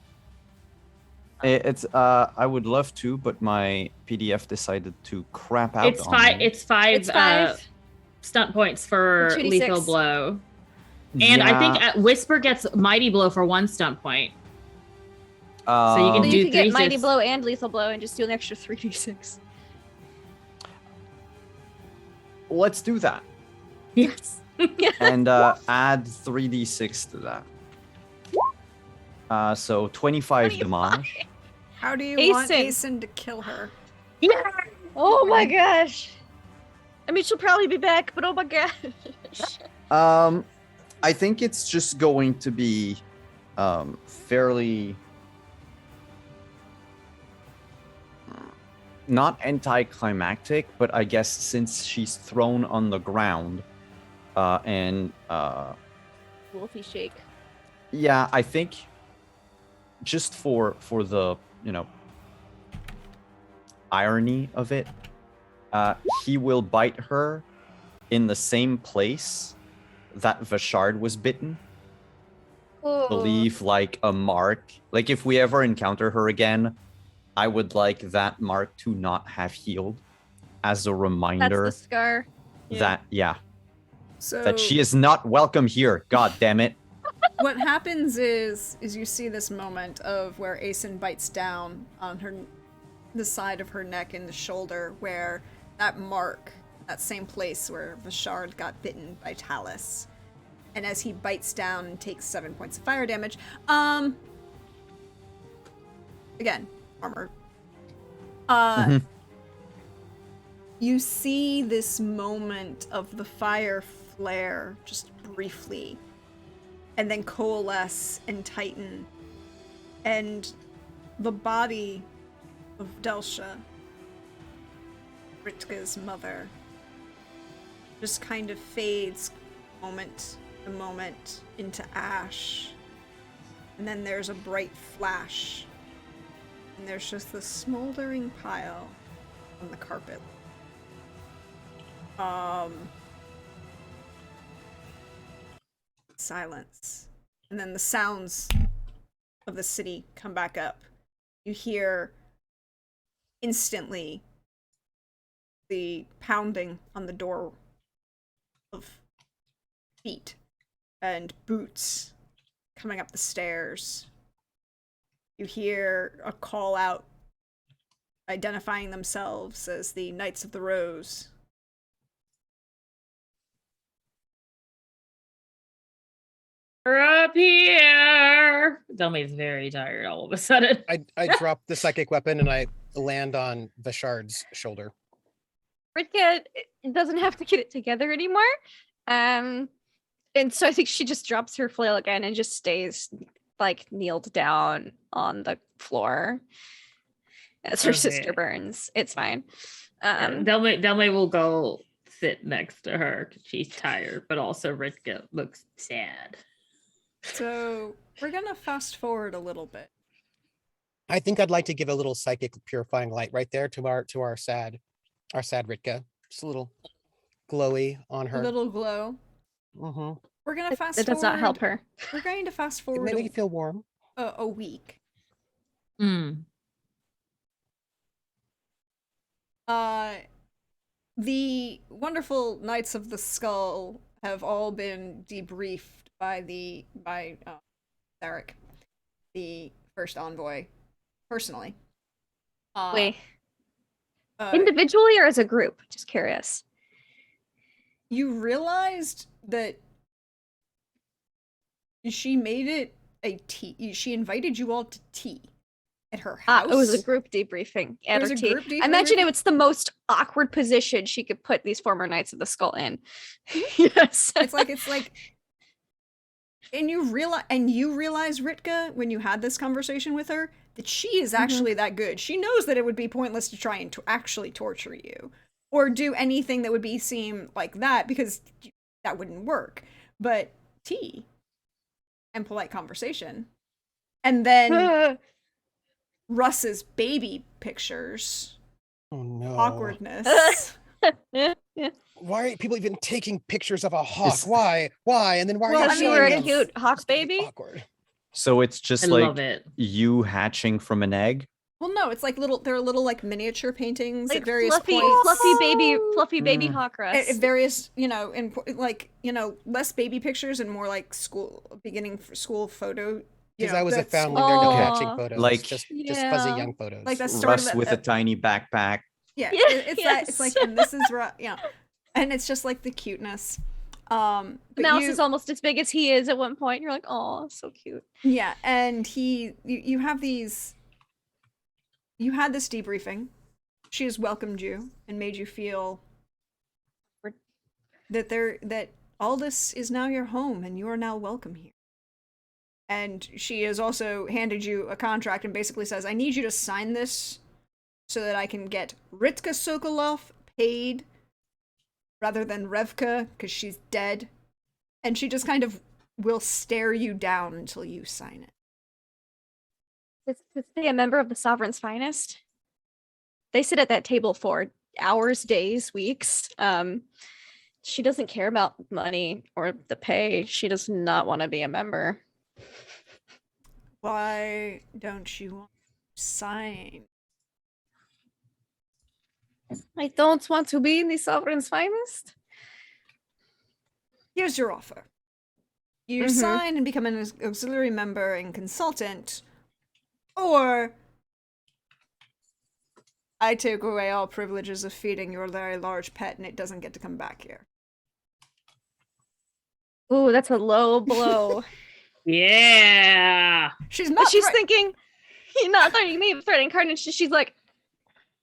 [SPEAKER 2] It's I would love to, but my PDF decided to crap out.
[SPEAKER 5] It's
[SPEAKER 2] on
[SPEAKER 5] five.
[SPEAKER 2] me.
[SPEAKER 5] It's five.
[SPEAKER 4] It's 5.
[SPEAKER 5] Stunt points for
[SPEAKER 4] 2d6.
[SPEAKER 5] lethal blow. And I think
[SPEAKER 2] Yeah,
[SPEAKER 5] Whisper gets mighty blow for 1 stunt point. so you
[SPEAKER 4] So
[SPEAKER 5] can
[SPEAKER 2] um,
[SPEAKER 5] do
[SPEAKER 4] you could get
[SPEAKER 5] 3d6.
[SPEAKER 4] mighty blow and lethal blow and just do an extra 3d6.
[SPEAKER 2] let's do that
[SPEAKER 5] Yes.
[SPEAKER 2] and add 3d6 to that. So 25 damage.
[SPEAKER 1] How do you want
[SPEAKER 4] Aeson.
[SPEAKER 1] Aeson to kill her?
[SPEAKER 5] Yeah.
[SPEAKER 4] Oh my gosh. I mean, she'll probably be back, but oh my gosh.
[SPEAKER 2] I think it's just going to be fairly not anticlimactic, but I guess since she's thrown on the ground and
[SPEAKER 4] Wolfie shake.
[SPEAKER 2] yeah, I think just for the, irony of it, he will bite her in the same place that Vashard was bitten.
[SPEAKER 4] Oh.
[SPEAKER 2] Leave like a mark. Like if we ever encounter her again, I would like that mark to not have healed as a
[SPEAKER 4] That's
[SPEAKER 2] reminder
[SPEAKER 4] the scar.
[SPEAKER 2] that
[SPEAKER 1] So
[SPEAKER 2] that she is not welcome here. God damn it.
[SPEAKER 1] what happens is you see this moment of where Aeson bites down on the side of her neck and the shoulder, where that mark, that same place where Vashard got bitten by Talus. And as he bites down and takes 7 points of fire damage, again, armor.
[SPEAKER 2] Mhm.
[SPEAKER 1] You see this moment of the fire flare just briefly, and then coalesce and tighten, and the body of Delsha, Ritka's mother, just kind of fades moment to moment into ash. And then there's a bright flash, and there's just this smoldering pile on the carpet. Silence. And then the sounds of the city come back up. You hear instantly the pounding on the door of feet and boots coming up the stairs. You hear a call out identifying themselves as the Knights of the Rose.
[SPEAKER 5] We're up here. Delmay's very tired all of a sudden.
[SPEAKER 3] I drop the psychic weapon and I land on Vashard's shoulder.
[SPEAKER 4] Ritka doesn't have to get it together anymore. And so I think she just drops her flail again and just stays like kneeled down on the floor as her sister
[SPEAKER 5] Okay.
[SPEAKER 4] burns. It's fine.
[SPEAKER 5] Delmay will go sit next to her because she's tired, but also Ritka looks sad.
[SPEAKER 1] So we're gonna fast forward a little bit.
[SPEAKER 3] I think I'd like to give a little psychic purifying light right there to our sad Ritka. Just a little glowy on
[SPEAKER 1] A
[SPEAKER 3] her.
[SPEAKER 1] little glow.
[SPEAKER 3] Mm-hmm.
[SPEAKER 1] We're gonna fast
[SPEAKER 4] That does not help
[SPEAKER 1] forward.
[SPEAKER 4] her.
[SPEAKER 1] We're going to fast
[SPEAKER 3] It
[SPEAKER 1] forward
[SPEAKER 3] made me feel warm.
[SPEAKER 1] a week.
[SPEAKER 5] Mm.
[SPEAKER 1] The wonderful Knights of the Skull have all been debriefed by Zarek, the first envoy, personally.
[SPEAKER 4] Wait,
[SPEAKER 1] uh,
[SPEAKER 4] individually or as a group? Just curious.
[SPEAKER 1] you realized that she made it a tea. She invited you all to tea at her house.
[SPEAKER 4] It was a group debriefing at
[SPEAKER 1] It was
[SPEAKER 4] her
[SPEAKER 1] a
[SPEAKER 4] tea.
[SPEAKER 1] group
[SPEAKER 4] I imagine
[SPEAKER 1] debriefing?
[SPEAKER 4] it was the most awkward position she could put these former Knights of the Skull in. Yes.
[SPEAKER 1] It's like, and you realize, Ritka, when you had this conversation with her, that she is actually that good. She knows that it would be pointless to try and to actually torture you or do anything that would seem like that, because that wouldn't work. But tea and polite conversation, and then Russ's baby pictures,
[SPEAKER 3] Oh no.
[SPEAKER 1] awkwardness.
[SPEAKER 3] Why are people even taking pictures of a hawk?
[SPEAKER 2] It's-
[SPEAKER 3] Why? And then why
[SPEAKER 1] Well,
[SPEAKER 3] are you
[SPEAKER 1] I
[SPEAKER 4] Because you
[SPEAKER 1] mean,
[SPEAKER 4] were
[SPEAKER 3] showing
[SPEAKER 4] a
[SPEAKER 3] them?
[SPEAKER 4] cute hawk baby.
[SPEAKER 3] Awkward.
[SPEAKER 2] So it's just
[SPEAKER 5] I
[SPEAKER 2] like
[SPEAKER 5] love it.
[SPEAKER 2] you hatching from an egg.
[SPEAKER 1] Well, no, it's like there are little like miniature paintings
[SPEAKER 4] Like
[SPEAKER 1] at various
[SPEAKER 4] fluffy,
[SPEAKER 1] points.
[SPEAKER 4] fluffy baby
[SPEAKER 2] Mm.
[SPEAKER 4] hawk
[SPEAKER 1] At
[SPEAKER 4] Russ.
[SPEAKER 1] various, less baby pictures and more like beginning for school photo.
[SPEAKER 3] Because I was a
[SPEAKER 1] that's-
[SPEAKER 3] family, there are no
[SPEAKER 4] Aw.
[SPEAKER 3] hatching photos.
[SPEAKER 2] Like-
[SPEAKER 3] just
[SPEAKER 4] Yeah.
[SPEAKER 3] fuzzy young photos.
[SPEAKER 1] Like that's sort
[SPEAKER 2] Russ
[SPEAKER 1] of
[SPEAKER 2] with a tiny backpack.
[SPEAKER 1] yeah.
[SPEAKER 4] Yeah,
[SPEAKER 1] It's like,
[SPEAKER 4] yes.
[SPEAKER 1] and this is and it's just like the cuteness. But
[SPEAKER 4] The mouse
[SPEAKER 1] you-
[SPEAKER 4] is almost as big as he is at one point. You're like, oh, so cute.
[SPEAKER 1] Yeah, and you have these. You had this debriefing. She has welcomed you and made you feel that Aldous is now your home and you are now welcome here. And she has also handed you a contract and basically says, I need you to sign this so that I can get Ritka Sokolov paid rather than Revka, because she's dead. And she just kind of will stare you down until you sign it.
[SPEAKER 4] Is they a member of the Sovereign's Finest? They sit at that table for hours, days, weeks. She doesn't care about money or the pay. She does not want to be a member.
[SPEAKER 1] Why don't you want to sign?
[SPEAKER 4] I don't want to be in the Sovereign's Finest.
[SPEAKER 1] Here's your offer. You
[SPEAKER 4] Mhm.
[SPEAKER 1] sign and become an auxiliary member and consultant, or I take away all privileges of feeding your very large pet and it doesn't get to come back here.
[SPEAKER 4] Ooh, that's a low blow.
[SPEAKER 5] Yeah.
[SPEAKER 1] She's
[SPEAKER 4] But
[SPEAKER 1] not
[SPEAKER 4] she's
[SPEAKER 1] threat-
[SPEAKER 4] thinking, you're not threatening me, threatening Carnage. She's like,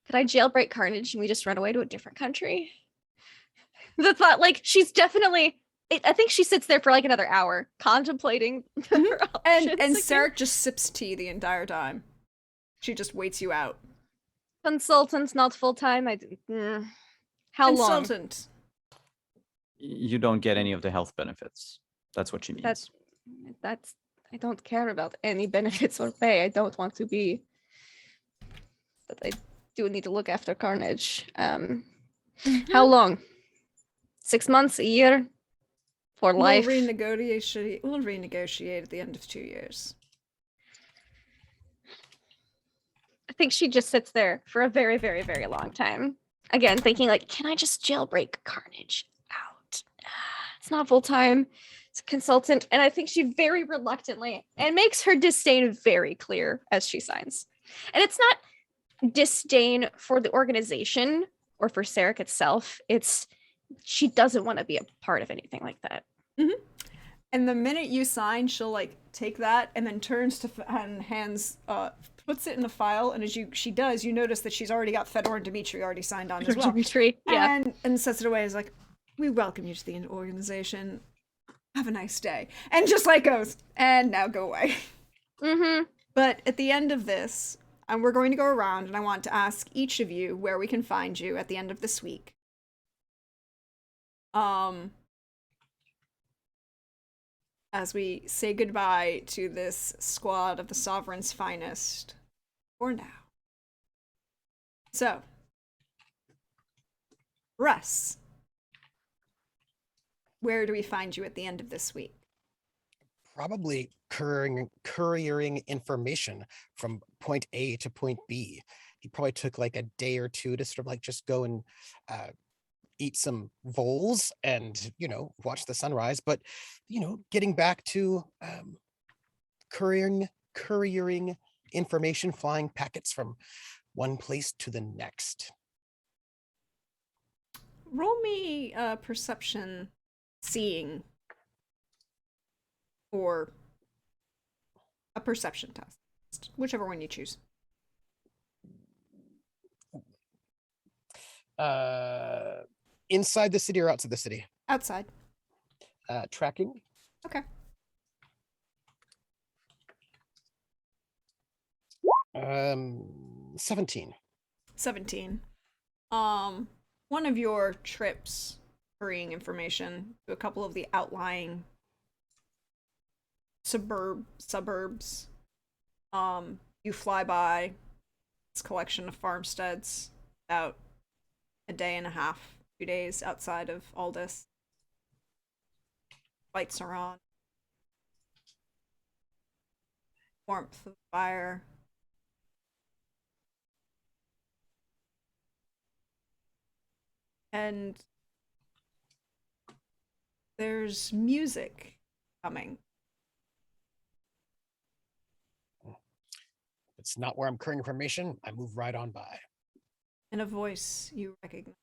[SPEAKER 4] could I jailbreak Carnage and we just run away to a different country? The thought, like, she's definitely. I think she sits there for like another hour contemplating her
[SPEAKER 1] and
[SPEAKER 4] options.
[SPEAKER 1] Sarek just sips tea the entire time. She just waits you out.
[SPEAKER 4] Consultants, not full time. How long?
[SPEAKER 1] Consultant.
[SPEAKER 2] You don't get any of the health benefits. That's what she means.
[SPEAKER 4] That's. I don't care about any benefits or pay. I don't want to be. But I do need to look after Carnage. How long? 6 months, a year, for life.
[SPEAKER 1] We'll renegotiate at the end of 2 years.
[SPEAKER 4] I think she just sits there for a very, very, very long time. Again, thinking like, can I just jailbreak Carnage out? It's not full time. It's a consultant, and I think she very reluctantly and makes her disdain very clear as she signs. And it's not disdain for the organization or for Sarek itself. It's she doesn't want to be a part of anything like that.
[SPEAKER 1] And the minute you sign, she'll like take that and then turns to and hands puts it in the file. And as she does, you notice that she's already got Fedor and Dimitri already signed on as well.
[SPEAKER 4] Dimitri, yeah.
[SPEAKER 1] And sets it away as like, we welcome you to the organization. Have a nice day. And just like goes, and now go away.
[SPEAKER 4] Mm-hmm.
[SPEAKER 1] But at the end of this, and we're going to go around, and I want to ask each of you where we can find you at the end of this week. As we say goodbye to this squad of the Sovereign's Finest, for now. So, Russ, where do we find you at the end of this week?
[SPEAKER 3] Probably couriering information from point A to point B. He probably took like a day or two to sort of like just go and eat some voles and, watch the sunrise. But, getting back to couriering information, flying packets from one place to the next.
[SPEAKER 1] Roll me perception seeing, or a perception test, whichever one you choose.
[SPEAKER 3] Inside the city or outside the city?
[SPEAKER 1] Outside.
[SPEAKER 3] Tracking.
[SPEAKER 1] Okay.
[SPEAKER 3] 17.
[SPEAKER 1] 17. One of your trips hurrying information to a couple of the outlying suburbs. You fly by this collection of farmsteads about a day and a half, 2 days outside of Aldous. Lights are on. Warmth of fire. And there's music coming.
[SPEAKER 3] It's not where I'm current information. I move right on by.
[SPEAKER 1] And a voice you recognize.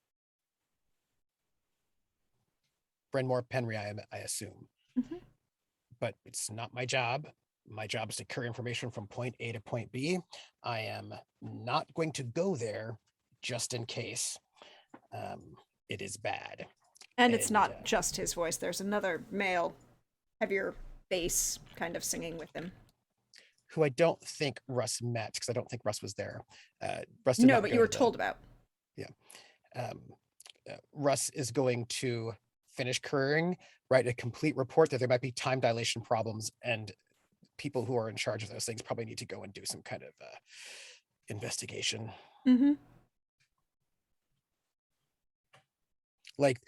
[SPEAKER 3] Brenmore Penry, I assume.
[SPEAKER 1] Mm-hmm.
[SPEAKER 3] But it's not my job. My job is to carry information from point A to point B. I am not going to go there just in case it is bad.
[SPEAKER 1] And it's not just his voice. There's another male, heavier bass kind of singing with him.
[SPEAKER 3] Who I don't think Russ met, because I don't think Russ was there. Russ did
[SPEAKER 1] no,
[SPEAKER 3] not
[SPEAKER 1] but
[SPEAKER 3] go
[SPEAKER 1] you were
[SPEAKER 3] to
[SPEAKER 1] told about.
[SPEAKER 3] Yeah. Russ is going to finish couriering, write a complete report that there might be time dilation problems, and people who are in charge of those things probably need to go and do some kind of investigation.
[SPEAKER 1] Mm-hmm.
[SPEAKER 3] Like,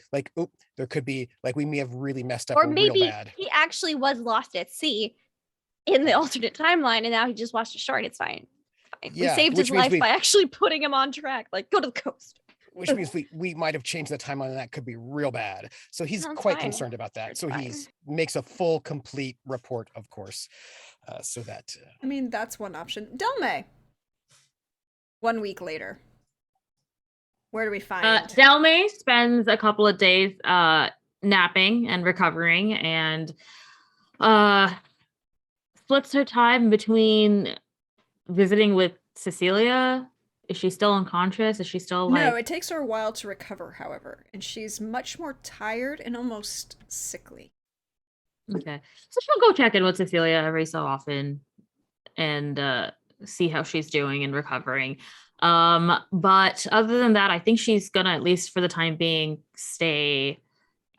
[SPEAKER 3] there could be, like, we may have really messed up
[SPEAKER 4] Or
[SPEAKER 3] real
[SPEAKER 4] maybe
[SPEAKER 3] bad.
[SPEAKER 4] he actually was lost at sea in the alternate timeline, and now he just watched a shark. It's fine.
[SPEAKER 3] Yeah,
[SPEAKER 4] we saved his life by actually putting him on track. Like, go to the coast.
[SPEAKER 3] Which means we might have changed the timeline, and that could be real bad. So he's
[SPEAKER 4] Sounds
[SPEAKER 3] quite
[SPEAKER 4] fine.
[SPEAKER 3] concerned about that.
[SPEAKER 4] It's
[SPEAKER 3] so
[SPEAKER 4] fine.
[SPEAKER 3] he makes a full, complete report, of course, so that.
[SPEAKER 1] I mean, that's one option. Delme. 1 week later. Where do we find?
[SPEAKER 5] Delme spends a couple of days napping and recovering, and splits her time between visiting with Cecilia. Is she still unconscious? Is she still like...
[SPEAKER 1] No, it takes her a while to recover, however, and she's much more tired and almost sickly.
[SPEAKER 5] Okay. So she'll go check in with Cecilia every so often and see how she's doing and recovering. But other than that, I think she's gonna, at least for the time being, stay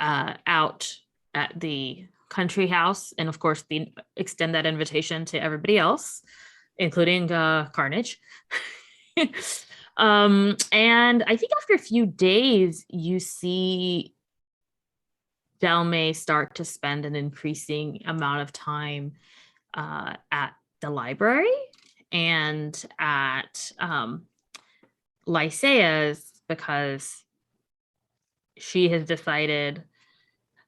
[SPEAKER 5] out at the country house, and of course extend that invitation to everybody else, including Carnage. And I think after a few days, you see Delme start to spend an increasing amount of time at the library and at Lycea's, because she has decided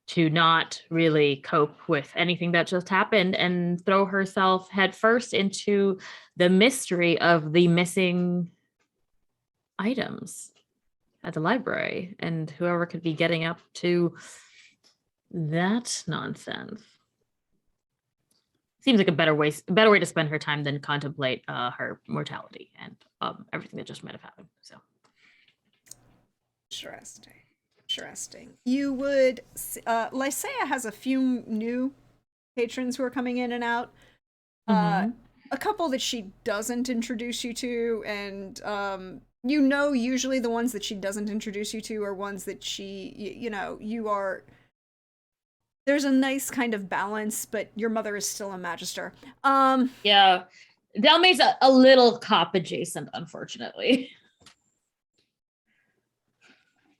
[SPEAKER 5] to not really cope with anything that just happened and throw herself headfirst into the mystery of the missing items at the library and whoever could be getting up to that nonsense. Seems like a better way to spend her time than contemplate her mortality and everything that just might have happened. So
[SPEAKER 1] Interesting. You would Lycea has a few new patrons who are coming in and out. A couple that she doesn't introduce you to, and usually the ones that she doesn't introduce you to are ones that you are. There's a nice kind of balance, but your mother is still a magister.
[SPEAKER 5] yeah, Delmay's a little cop adjacent, unfortunately.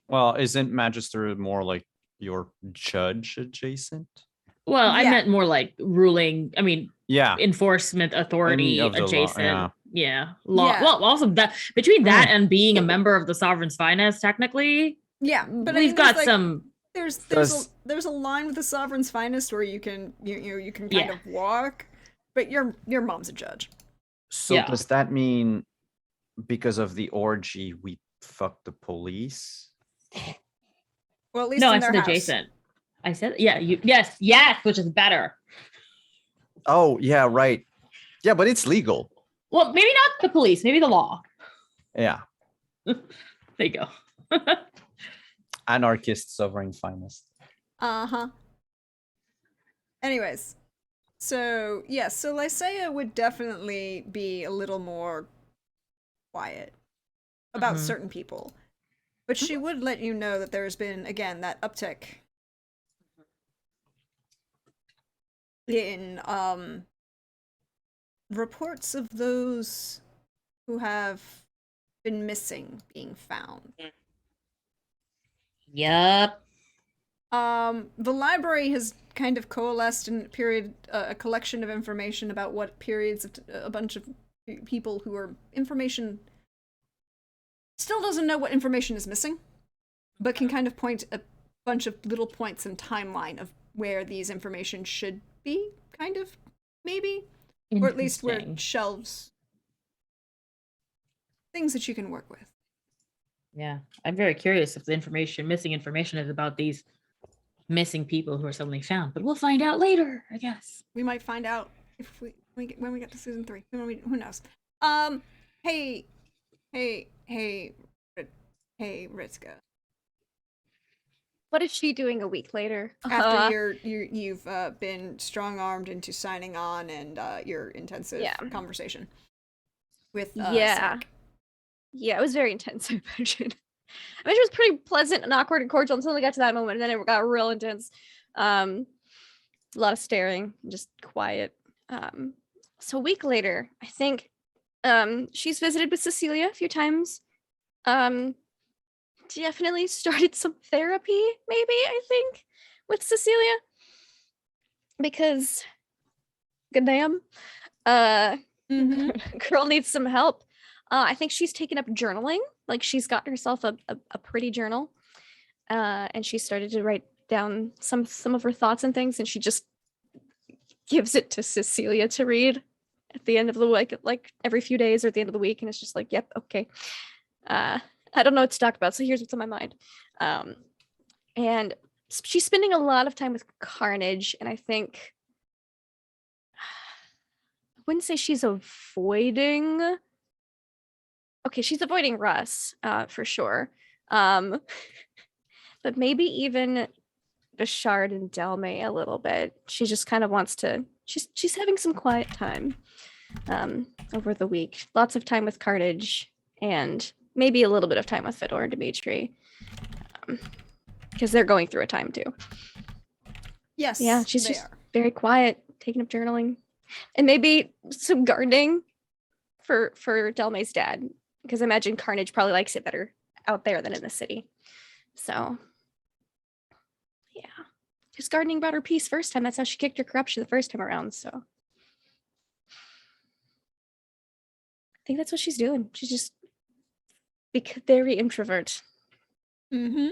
[SPEAKER 2] Well, isn't Magister more like your judge adjacent?
[SPEAKER 5] Well, I
[SPEAKER 1] Yeah.
[SPEAKER 5] meant more like ruling. I mean,
[SPEAKER 2] Yeah.
[SPEAKER 5] enforcement authority
[SPEAKER 2] Of the law,
[SPEAKER 5] adjacent.
[SPEAKER 2] yeah.
[SPEAKER 5] Law.
[SPEAKER 1] Yeah.
[SPEAKER 5] Well, also that between that and being a member of the Sovereign's Finest, technically,
[SPEAKER 1] Yeah, but I
[SPEAKER 5] we've
[SPEAKER 1] mean,
[SPEAKER 5] got
[SPEAKER 1] there's, like,
[SPEAKER 5] some.
[SPEAKER 1] there's a line with the Sovereign's Finest where you can you can kind
[SPEAKER 5] Yeah.
[SPEAKER 1] of walk, but your mom's a judge.
[SPEAKER 2] So
[SPEAKER 5] Yeah.
[SPEAKER 2] does that mean because of the orgy we fucked the police?
[SPEAKER 1] Well, at least
[SPEAKER 5] No,
[SPEAKER 1] in
[SPEAKER 5] I
[SPEAKER 1] their
[SPEAKER 5] said
[SPEAKER 1] house.
[SPEAKER 5] adjacent. I said, yeah, yes, which is better.
[SPEAKER 2] Oh, yeah, right. Yeah, but it's legal.
[SPEAKER 5] Well, maybe not the police, maybe the law.
[SPEAKER 2] Yeah.
[SPEAKER 5] There you go.
[SPEAKER 2] Anarchist sovereign finest.
[SPEAKER 1] Uh-huh. Anyways, so yes, so Lysaea would definitely be a little more quiet about
[SPEAKER 5] Mhm.
[SPEAKER 1] certain people. But she would let you know that there's been, again, that uptick in reports of those who have been missing being found.
[SPEAKER 5] Yup.
[SPEAKER 1] The library has kind of coalesced in a collection of information about what periods of a bunch of people who are information still doesn't know what information is missing, but can kind of point a bunch of little points in timeline of where these information should be, kind of, maybe, or at least where
[SPEAKER 5] Interesting.
[SPEAKER 1] shelves, things that you can work with.
[SPEAKER 5] Yeah, I'm very curious if the missing information is about these missing people who are suddenly found, but we'll find out later, I guess.
[SPEAKER 1] We might find out if when we get to season 3. Who knows? Hey, Ritzka.
[SPEAKER 4] What is she doing a week later?
[SPEAKER 1] After you've been strong-armed into signing on and your intensive
[SPEAKER 4] Yeah.
[SPEAKER 1] conversation with
[SPEAKER 4] Yeah.
[SPEAKER 1] Sick.
[SPEAKER 4] Yeah, it was very intense, I imagine. I mean, it was pretty pleasant and awkward and cordial until we got to that moment, and then it got real intense. A lot of staring, just quiet. So a week later, I think she's visited with Cecilia a few times. Definitely started some therapy, maybe, I think, with Cecilia. Because, goddamn, girl needs some help. I think she's taken up journaling. Like, she's got herself a pretty journal. And she started to write down some of her thoughts and things, and she just gives it to Cecilia to read at the end of the week, like every few days or at the end of the week, and it's just like, yep, okay. I don't know what to talk about, so here's what's on my mind. And she's spending a lot of time with Carnage, and I think I wouldn't say she's avoiding. Okay, she's avoiding Russ, for sure. But maybe even Bashard and Delmay a little bit. She just kind of wants to. She's having some quiet time over the week. Lots of time with Carnage, and maybe a little bit of time with Fedor and Dimitri, because they're going through a time too.
[SPEAKER 1] Yes,
[SPEAKER 4] Yeah, she's
[SPEAKER 1] they
[SPEAKER 4] just
[SPEAKER 1] are.
[SPEAKER 4] very quiet, taking up journaling, and maybe some gardening for Delmay's dad, because I imagine Carnage probably likes it better out there than in the city. So, yeah, just gardening brought her peace first time. That's how she kicked her corruption the first time around. So, I think that's what she's doing. She's just very introvert.
[SPEAKER 1] Mm-hmm.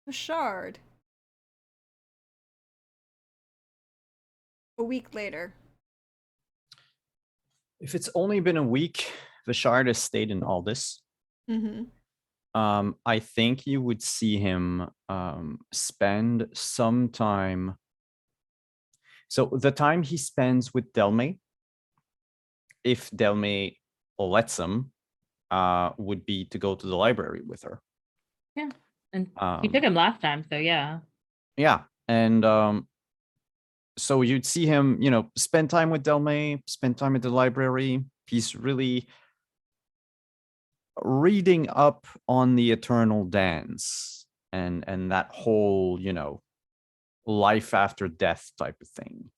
[SPEAKER 1] Bashard. A week later.
[SPEAKER 2] If it's only been a week, Vishard has stayed in Aldous.
[SPEAKER 1] Mm-hmm.
[SPEAKER 2] I think you would see him spend some time. So the time he spends with Delmay, if Delmay lets him, would be to go to the library with her.
[SPEAKER 5] Yeah, and you took him last time, so yeah.
[SPEAKER 2] Yeah, and so you'd see him, spend time with Delmay, spend time at the library. He's really reading up on the Eternal Dance and that whole, life after death type of thing.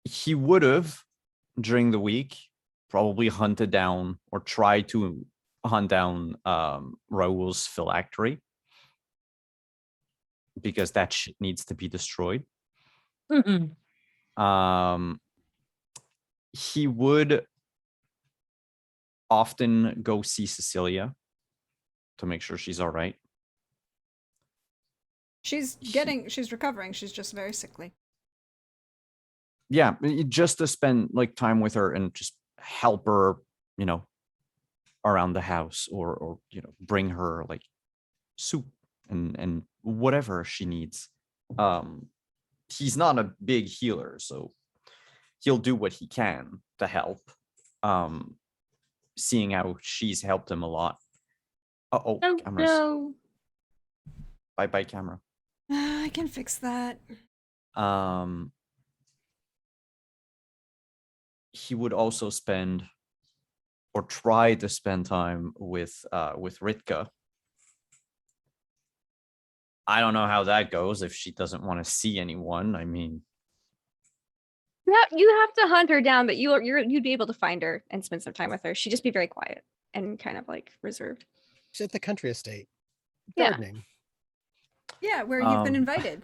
[SPEAKER 2] He would have, during the week, probably hunted down or tried to hunt down Raoul's phylactery, because that shit needs to be destroyed.
[SPEAKER 5] Mm-mm.
[SPEAKER 2] He would often go see Cecilia to make sure she's all right.
[SPEAKER 1] She's recovering. She's just very sickly.
[SPEAKER 2] Yeah, just to spend like time with her and just help her, around the house, or bring her like soup and whatever she needs. He's not a big healer, so he'll do what he can to help. Seeing how she's helped him a lot.
[SPEAKER 5] Oh,
[SPEAKER 2] Cameras.
[SPEAKER 5] no.
[SPEAKER 2] Bye, camera.
[SPEAKER 1] I can fix that.
[SPEAKER 2] He would also spend, or try to spend, time with Ritka. I don't know how that goes if she doesn't want to see anyone. I mean,
[SPEAKER 4] You have to hunt her down, but you'd be able to find her and spend some time with her. She'd just be very quiet and kind of like reserved.
[SPEAKER 3] She's at the country estate.
[SPEAKER 4] Yeah.
[SPEAKER 3] Gardening.
[SPEAKER 1] Yeah, where you've been invited.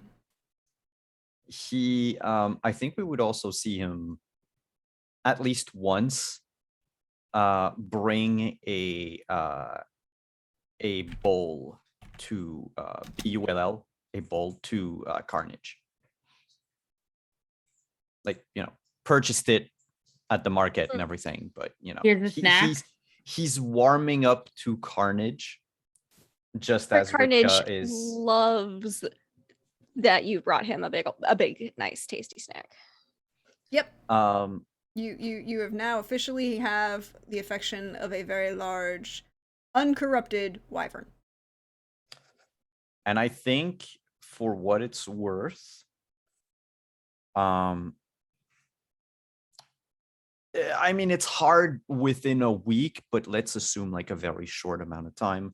[SPEAKER 2] He, I think we would also see him at least once bring a bowl to BULL, a bowl to Carnage. Like, purchased it at the market and everything, but
[SPEAKER 5] Here's a snack.
[SPEAKER 2] He's warming up to Carnage, just as
[SPEAKER 4] Carnage
[SPEAKER 2] Ritka is.
[SPEAKER 4] loves that you brought him a big, nice, tasty snack.
[SPEAKER 1] Yep.
[SPEAKER 2] Um,
[SPEAKER 1] You have now officially have the affection of a very large, uncorrupted wyvern.
[SPEAKER 2] And I think, for what it's worth, I mean, it's hard within a week, but let's assume like a very short amount of time.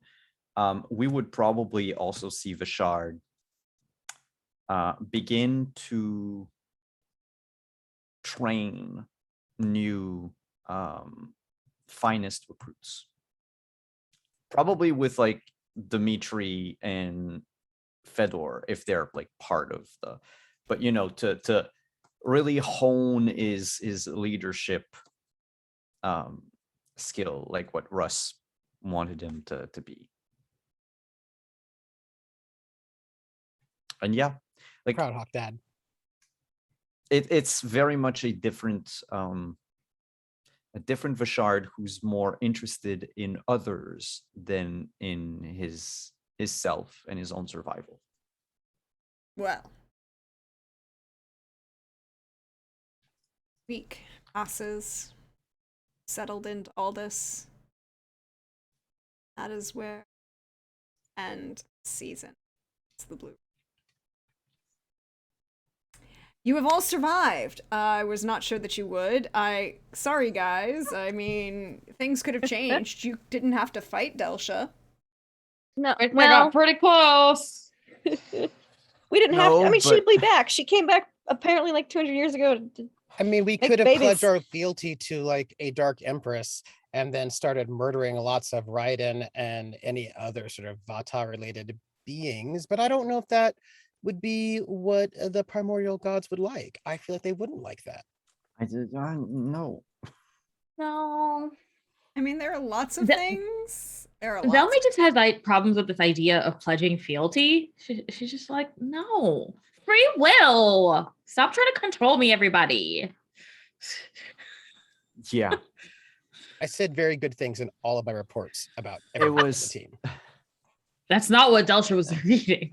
[SPEAKER 2] We would probably also see Vishard begin to train new finest recruits, probably with like Dmitri and Fedor, if they're like part of the, but to really hone his leadership skill, like what Russ wanted him to be. And yeah, like
[SPEAKER 3] Proudhawk Dad.
[SPEAKER 2] It's very much a different Vishard, who's more interested in others than in his self and his own survival.
[SPEAKER 1] Well. Week passes, settled into Aldous. That is where end season. It's the blue. You have all survived. I was not sure that you would. Sorry guys. I mean, things could have changed. You didn't have to fight Delsha.
[SPEAKER 4] No,
[SPEAKER 5] I got pretty close.
[SPEAKER 4] We didn't have to. I mean, she'd be back. She came back apparently like 200 years ago.
[SPEAKER 3] I mean, we could have pledged our fealty to like a dark empress and then started murdering lots of Raiden and any other sort of Vata-related beings, but I don't know if that would be what the primordial gods would like. I feel like they wouldn't like that.
[SPEAKER 2] No.
[SPEAKER 4] No.
[SPEAKER 1] I mean, there are lots of things. There are lots.
[SPEAKER 5] Zelmi just has like problems with this idea of pledging fealty. She's just like, no, free will. Stop trying to control me, everybody.
[SPEAKER 2] Yeah.
[SPEAKER 3] I said very good things in all of my reports about everyone on the team.
[SPEAKER 5] That's not what Delsha was reading.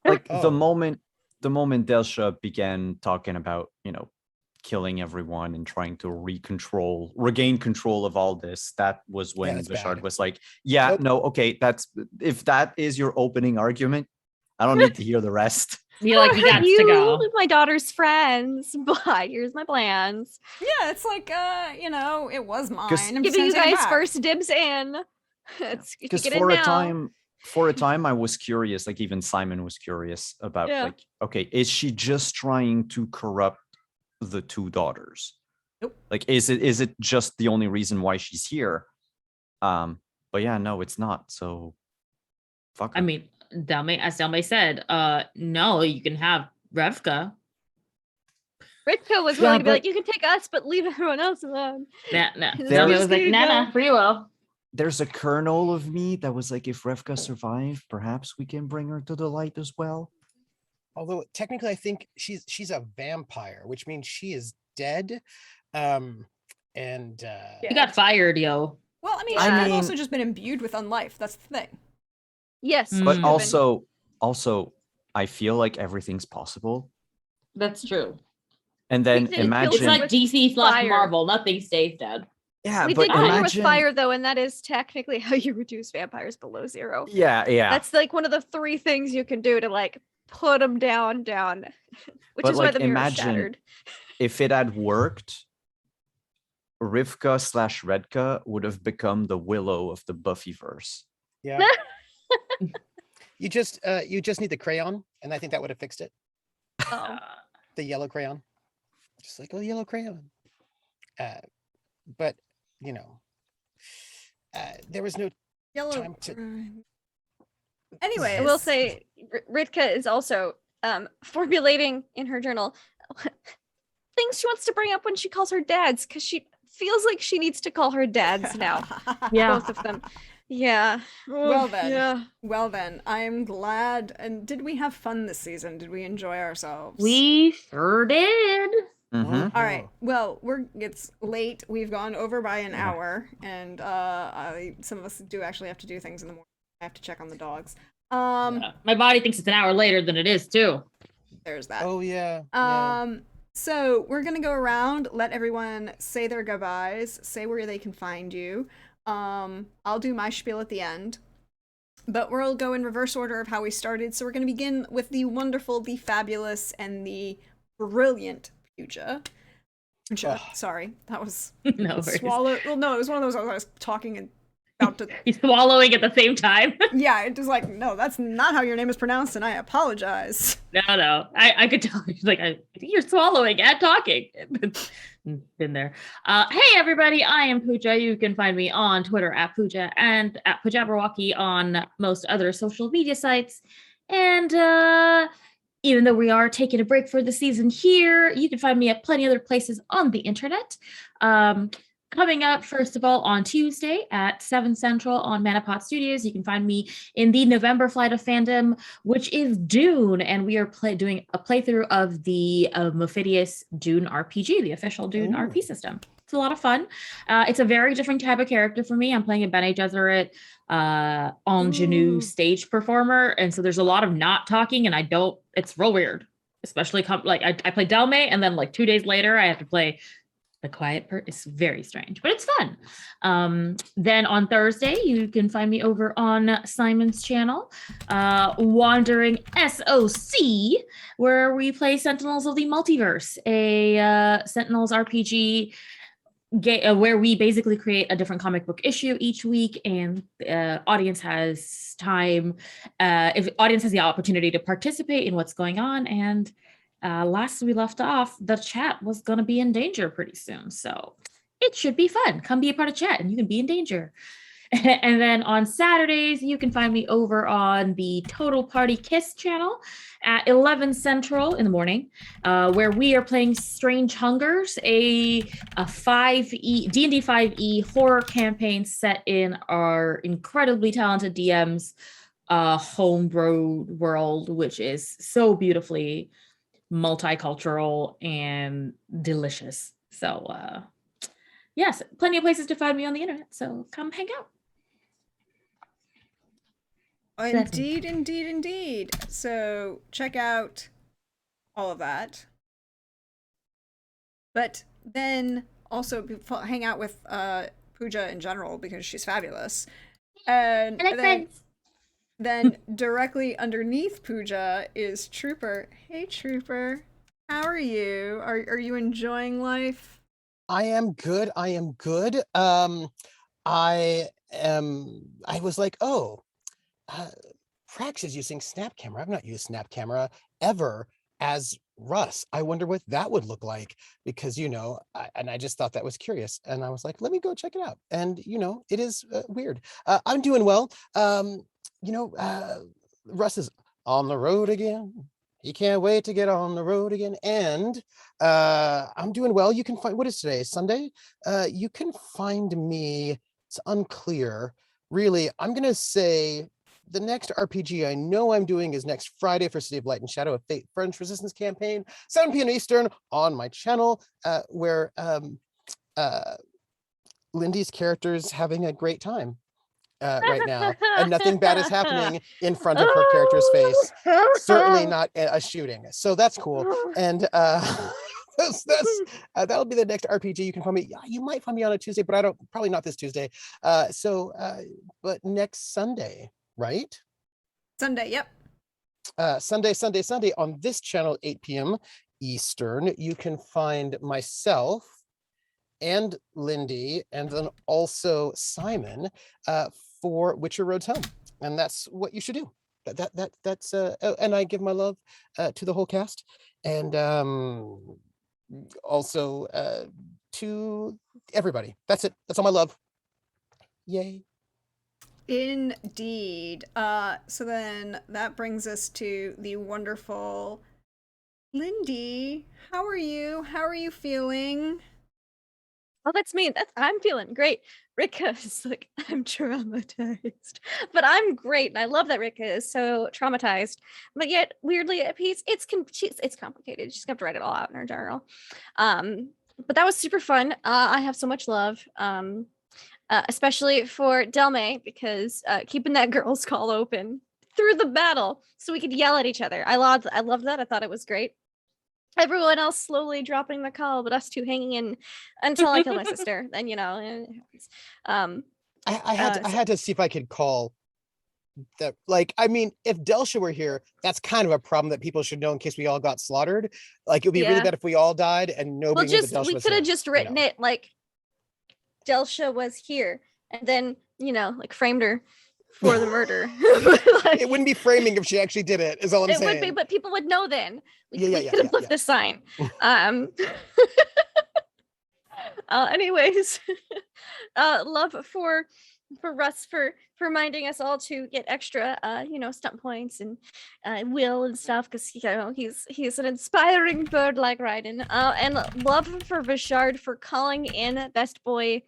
[SPEAKER 2] Like the moment Delsha began talking about, killing everyone and trying to regain control of all this, that was when Vishard was like, okay, if that is your opening argument, I don't need to hear the rest.
[SPEAKER 5] You're like, you got to go.
[SPEAKER 4] My daughter's friends, but here's my plans.
[SPEAKER 1] Yeah, it's like, it was mine. I'm
[SPEAKER 4] giving you
[SPEAKER 1] just gonna
[SPEAKER 4] guys
[SPEAKER 1] take it back.
[SPEAKER 4] first dibs in.
[SPEAKER 2] Because for a time, for a time I was curious, like even Simon was curious about like, okay, is she just trying to corrupt the two daughters?
[SPEAKER 1] Nope.
[SPEAKER 2] Like, is it just the only reason why she's here? But yeah, no, it's not. So fuck her.
[SPEAKER 5] I mean, as Delme said, no, you can have Revka.
[SPEAKER 4] Ritka was willing to be like, you can take us, but leave everyone else alone.
[SPEAKER 5] No.
[SPEAKER 2] There
[SPEAKER 5] Delme was like, nah, free will.
[SPEAKER 2] There's a kernel of me that was like, if Revka survived, perhaps we can bring her to the light as well.
[SPEAKER 3] Although technically, I think she's a vampire, which means she is dead.
[SPEAKER 5] He got fired, yo.
[SPEAKER 1] Well, I mean,
[SPEAKER 2] I
[SPEAKER 1] she's
[SPEAKER 2] mean-
[SPEAKER 1] also just been imbued with unlife. That's the thing.
[SPEAKER 4] Yes.
[SPEAKER 5] Mm.
[SPEAKER 2] But
[SPEAKER 5] Mhm.
[SPEAKER 2] also, I feel like everything's possible.
[SPEAKER 5] That's true.
[SPEAKER 2] And then
[SPEAKER 4] We did kill
[SPEAKER 2] imagine,
[SPEAKER 5] It's like
[SPEAKER 4] with
[SPEAKER 5] DC /
[SPEAKER 4] fire.
[SPEAKER 5] Marvel. Nothing stays dead.
[SPEAKER 2] yeah,
[SPEAKER 4] We
[SPEAKER 2] but
[SPEAKER 4] did kill her with
[SPEAKER 2] imagine,
[SPEAKER 4] fire, though, and that is technically how you reduce vampires below 0.
[SPEAKER 2] yeah,
[SPEAKER 4] That's like one of the 3 things you can do to like put them down, which
[SPEAKER 2] But,
[SPEAKER 4] is why
[SPEAKER 2] like,
[SPEAKER 4] the mirror
[SPEAKER 2] imagine-
[SPEAKER 4] shattered.
[SPEAKER 2] if it had worked, Rivka / Redka would have become the Willow of the Buffyverse.
[SPEAKER 3] Yeah. you just need the crayon, and I think that would have fixed it.
[SPEAKER 4] Oh.
[SPEAKER 3] The yellow crayon, just like a yellow crayon. But you know, there was no
[SPEAKER 1] Yellow.
[SPEAKER 3] time to.
[SPEAKER 1] Anyways,
[SPEAKER 4] I will say, Ritka is also formulating in her journal things she wants to bring up when she calls her dads, because she feels like she needs to call her dads now.
[SPEAKER 5] Yeah.
[SPEAKER 4] Both of them. Yeah.
[SPEAKER 1] Well
[SPEAKER 4] Oof,
[SPEAKER 1] then.
[SPEAKER 4] Yeah.
[SPEAKER 1] Well then, I am glad. And did we have fun this season? Did we enjoy ourselves?
[SPEAKER 5] We sure did.
[SPEAKER 2] Mhm.
[SPEAKER 1] All right. Well, it's late. We've gone over by an
[SPEAKER 2] Yeah.
[SPEAKER 1] hour, and some of us do actually have to do things in the morning. I have to check on the dogs.
[SPEAKER 5] Yeah. My body thinks it's an hour later than it is too.
[SPEAKER 1] There's that.
[SPEAKER 3] Oh yeah.
[SPEAKER 1] So we're gonna go around, let everyone say their goodbyes, say where they can find you. I'll do my spiel at the end, but we'll go in reverse order of how we started. So we're gonna begin with the wonderful, the fabulous, and the brilliant Puja.
[SPEAKER 3] Ugh.
[SPEAKER 1] Sorry, that was
[SPEAKER 5] No worries.
[SPEAKER 1] swallow. Well, no, it was one of those I was talking and about to.
[SPEAKER 5] He's swallowing at the same time.
[SPEAKER 1] Yeah, it was like, no, that's not how your name is pronounced, and I apologize.
[SPEAKER 5] No. I could tell. She's like, I think you're swallowing and talking. Been there. Hey everybody, I am Pooja. You can find me on Twitter at Pooja and at Pujabberwocky on most other social media sites. And even though we are taking a break for the season here, you can find me at plenty other places on the internet. Coming up, first of all, on Tuesday at 7 Central on Manapot Studios, you can find me in the November Flight of Fandom, which is Dune, and we are doing a playthrough of the Mophidius Dune RPG, the official Dune RP system. It's a lot of fun. It's a very different type of character for me. I'm playing a Bene Gesserit ingenue stage performer, and so there's a lot of not talking, and it's real weird. Especially I play Delme, and then like 2 days later, I have to play the quiet part. It's very strange, but it's fun. Then on Thursday, you can find me over on Simon's channel, Wandering SOC, where we play Sentinels of the Multiverse, a Sentinels RPG where we basically create a different comic book issue each week, and audience has time, if audience has the opportunity to participate in what's going on. And last we left off, the chat was going to be in danger pretty soon. So it should be fun. Come be a part of chat and you can be in danger. And then on Saturdays, you can find me over on the Total Party Kiss channel at 11 Central in the morning, where we are playing Strange Hungers, a 5e D&D 5e horror campaign set in our incredibly talented DM's homebrew world, which is so beautifully multicultural and delicious. So yes, plenty of places to find me on the internet, so come hang out.
[SPEAKER 1] Indeed. So check out all of that, but then also hang out with Pooja in general, because she's fabulous. And
[SPEAKER 4] I like friends.
[SPEAKER 1] Then directly underneath Pooja is Trooper. Hey Trooper, how are you? Are you enjoying life?
[SPEAKER 3] I am good. I was like, oh, Prax is using Snap Camera. I've not used Snap Camera ever as Russ. I wonder what that would look like because, and I just thought that was curious. And I was like, let me go check it out. And, it is weird. I'm doing well. Russ is on the road again. He can't wait to get on the road again. And I'm doing well. You can find, what is today? Sunday? You can find me. It's unclear. Really, I'm going to say the next RPG I know I'm doing is next Friday for City of Light and Shadow, a Fate French Resistance campaign, 7 p.m. Eastern on my channel, where Lindy's character's having a great time right now, and nothing bad is happening in front of her character's face. Certainly not a shooting. So that's cool. And that'll be the next RPG. You can find me. You might find me on a Tuesday, but probably not this Tuesday. But next Sunday, right?
[SPEAKER 1] Sunday, yep.
[SPEAKER 3] Sunday on this channel, 8 p.m. Eastern. You can find myself and Lindy, and then also Simon for Witcher Roads Home, and that's what you should do. That's and I give my love to the whole cast, and also to everybody. That's it. That's all my love. Yay.
[SPEAKER 1] Indeed. So then that brings us to the wonderful Lindy. How are you? How are you feeling?
[SPEAKER 4] Oh, that's me. I'm feeling great. Rika is like, I'm traumatized. But I'm great. And I love that Rika is so traumatized, but yet weirdly at peace. It's complicated. She's going to have to write it all out in her journal. But that was super fun. I have so much love. Especially for Delme, because keeping that girl's call open through the battle so we could yell at each other. I loved that. I thought it was great. Everyone else slowly dropping the call, but us two hanging in until I killed my sister. Then
[SPEAKER 3] I had to see if I could call that. Like, I mean, if Delsha were here, that's kind of a problem that people should know in case we all got slaughtered. Like, it would be really bad if we all died and nobody knew that Delsha was here.
[SPEAKER 4] We could have just written it like Delsha was here, and then framed her for the murder.
[SPEAKER 3] It wouldn't be framing if she actually did it, is all I'm saying.
[SPEAKER 4] It would be, but people would know then. We could have left the sign. Anyways, love for Russ for reminding us all to get extra stunt points and will and stuff, because he's an inspiring bird like Raiden. And love for Vishard for calling in Best Boy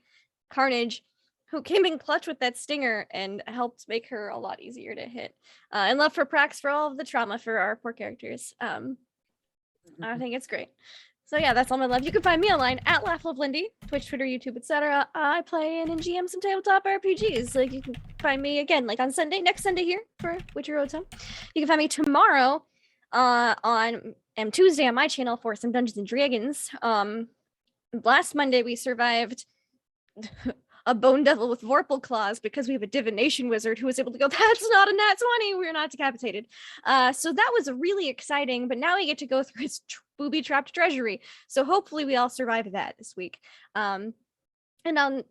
[SPEAKER 4] Carnage, who came in clutch with that stinger and helped make her a lot easier to hit. And love for Prax for all of the trauma for our poor characters. I think it's great. So yeah, that's all my love. You can find me online at LaughLoveLindy, Twitch, Twitter, YouTube, etc. I play and GM some tabletop RPGs. Like, you can find me again, like on Sunday, next Sunday here for Witcher Roads Home. You can find me tomorrow on Tuesday on my channel for some Dungeons and Dragons. Last Monday we survived a bone devil with Vorpal claws because we have a divination wizard who was able to go, that's not a nat 20, we're not decapitated. So that was really exciting, but now we get to go through his booby-trapped treasury. So hopefully we all survive that this week. And on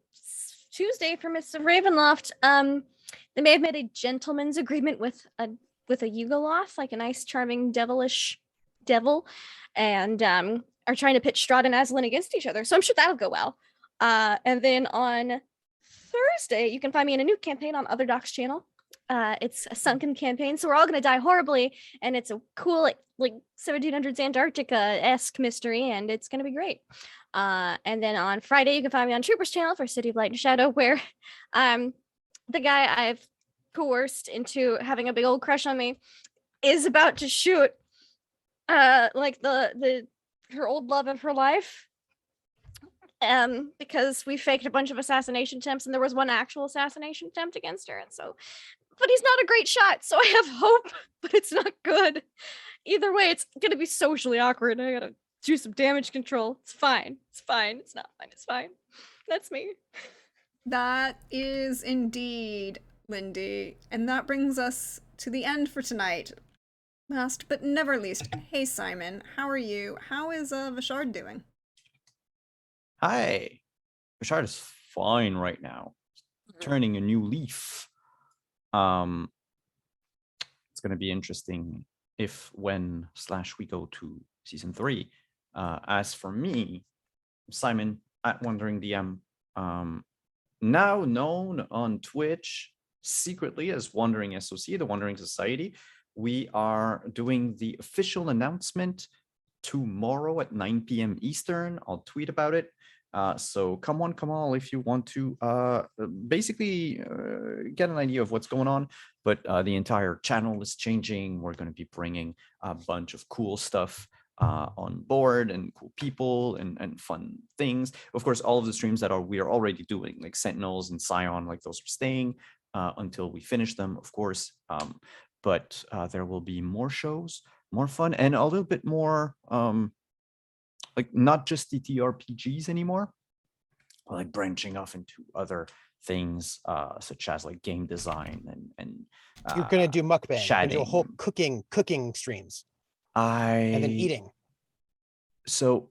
[SPEAKER 4] Tuesday for Mists of Ravenloft, they may have made a gentleman's agreement with a Yugoloth, like a nice, charming, devilish devil, and are trying to pitch Strahd and Aslan against each other. So I'm sure that'll go well. And then on Thursday, you can find me in a new campaign on Other Doc's channel. It's a sunken campaign, so we're all going to die horribly, and it's a cool, like 1700s Antarctica-esque mystery, and it's going to be great. And then on Friday, you can find me on Trooper's channel for City of Light and Shadow, where the guy I've coerced into having a big old crush on me is about to shoot like her old love of her life. Because we faked a bunch of assassination attempts and there was one actual assassination attempt against her. And so, but he's not a great shot. So I have hope, but it's not good. Either way, it's going to be socially awkward. I got to do some damage control. It's fine. It's fine. It's not fine. It's fine. That's me.
[SPEAKER 1] That is indeed Lindy. And that brings us to the end for tonight. Last but never least, hey Simon, how are you? How is Vishard doing?
[SPEAKER 2] Hi. Vishard is fine right now. Turning a new leaf. going to be interesting if, when / we go to season 3. As for me, Simon at Wandering DM, now known on Twitch secretly as Wandering SOC, the Wandering Society. We are doing the official announcement tomorrow at 9 p.m. Eastern. I'll tweet about it. So come on, if you want to basically get an idea of what's going on. But the entire channel is changing. We're going to be bringing a bunch of cool stuff on board, and cool people and fun things. Of course, all of the streams that we are already doing, like Sentinels and Scion, like those are staying until we finish them, of course. But there will be more shows, more fun, and a little bit more like not just TTRPGs anymore, like branching off into other things such as like game design and
[SPEAKER 3] You're gonna do mukbang. You're gonna do a whole
[SPEAKER 2] chatting.
[SPEAKER 3] cooking streams.
[SPEAKER 2] And
[SPEAKER 3] then eating.
[SPEAKER 2] So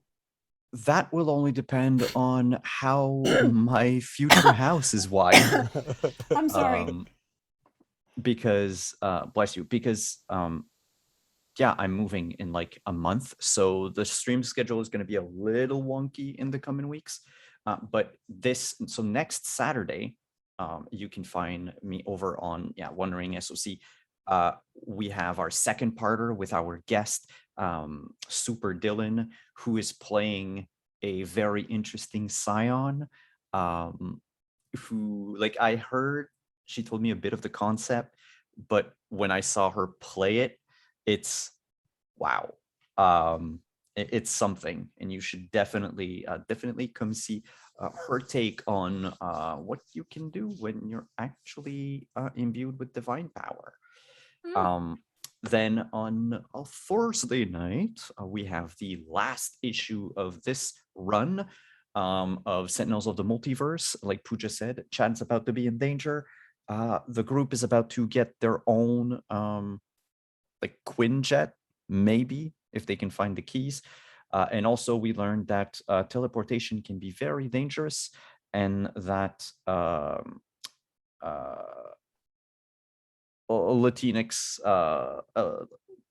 [SPEAKER 2] that will only depend on how my future house is wired.
[SPEAKER 1] I'm sorry.
[SPEAKER 2] Because bless you, because yeah, I'm moving in like a month, so the stream schedule is going to be a little wonky in the coming weeks. But next Saturday, you can find me over on Wandering SOC. We have our second parter with our guest, Super Dylan, who is playing a very interesting Scion. Who, like, I heard she told me a bit of the concept, but when I saw her play it, it's wow. It's something, and you should definitely come see her take on what you can do when you're actually imbued with divine power. Then on a Thursday night, we have the last issue of this run of Sentinels of the Multiverse. Like Pooja said, Chad's about to be in danger. The group is about to get their own like Quinjet, maybe, if they can find the keys. And also we learned that teleportation can be very dangerous, and that Latinx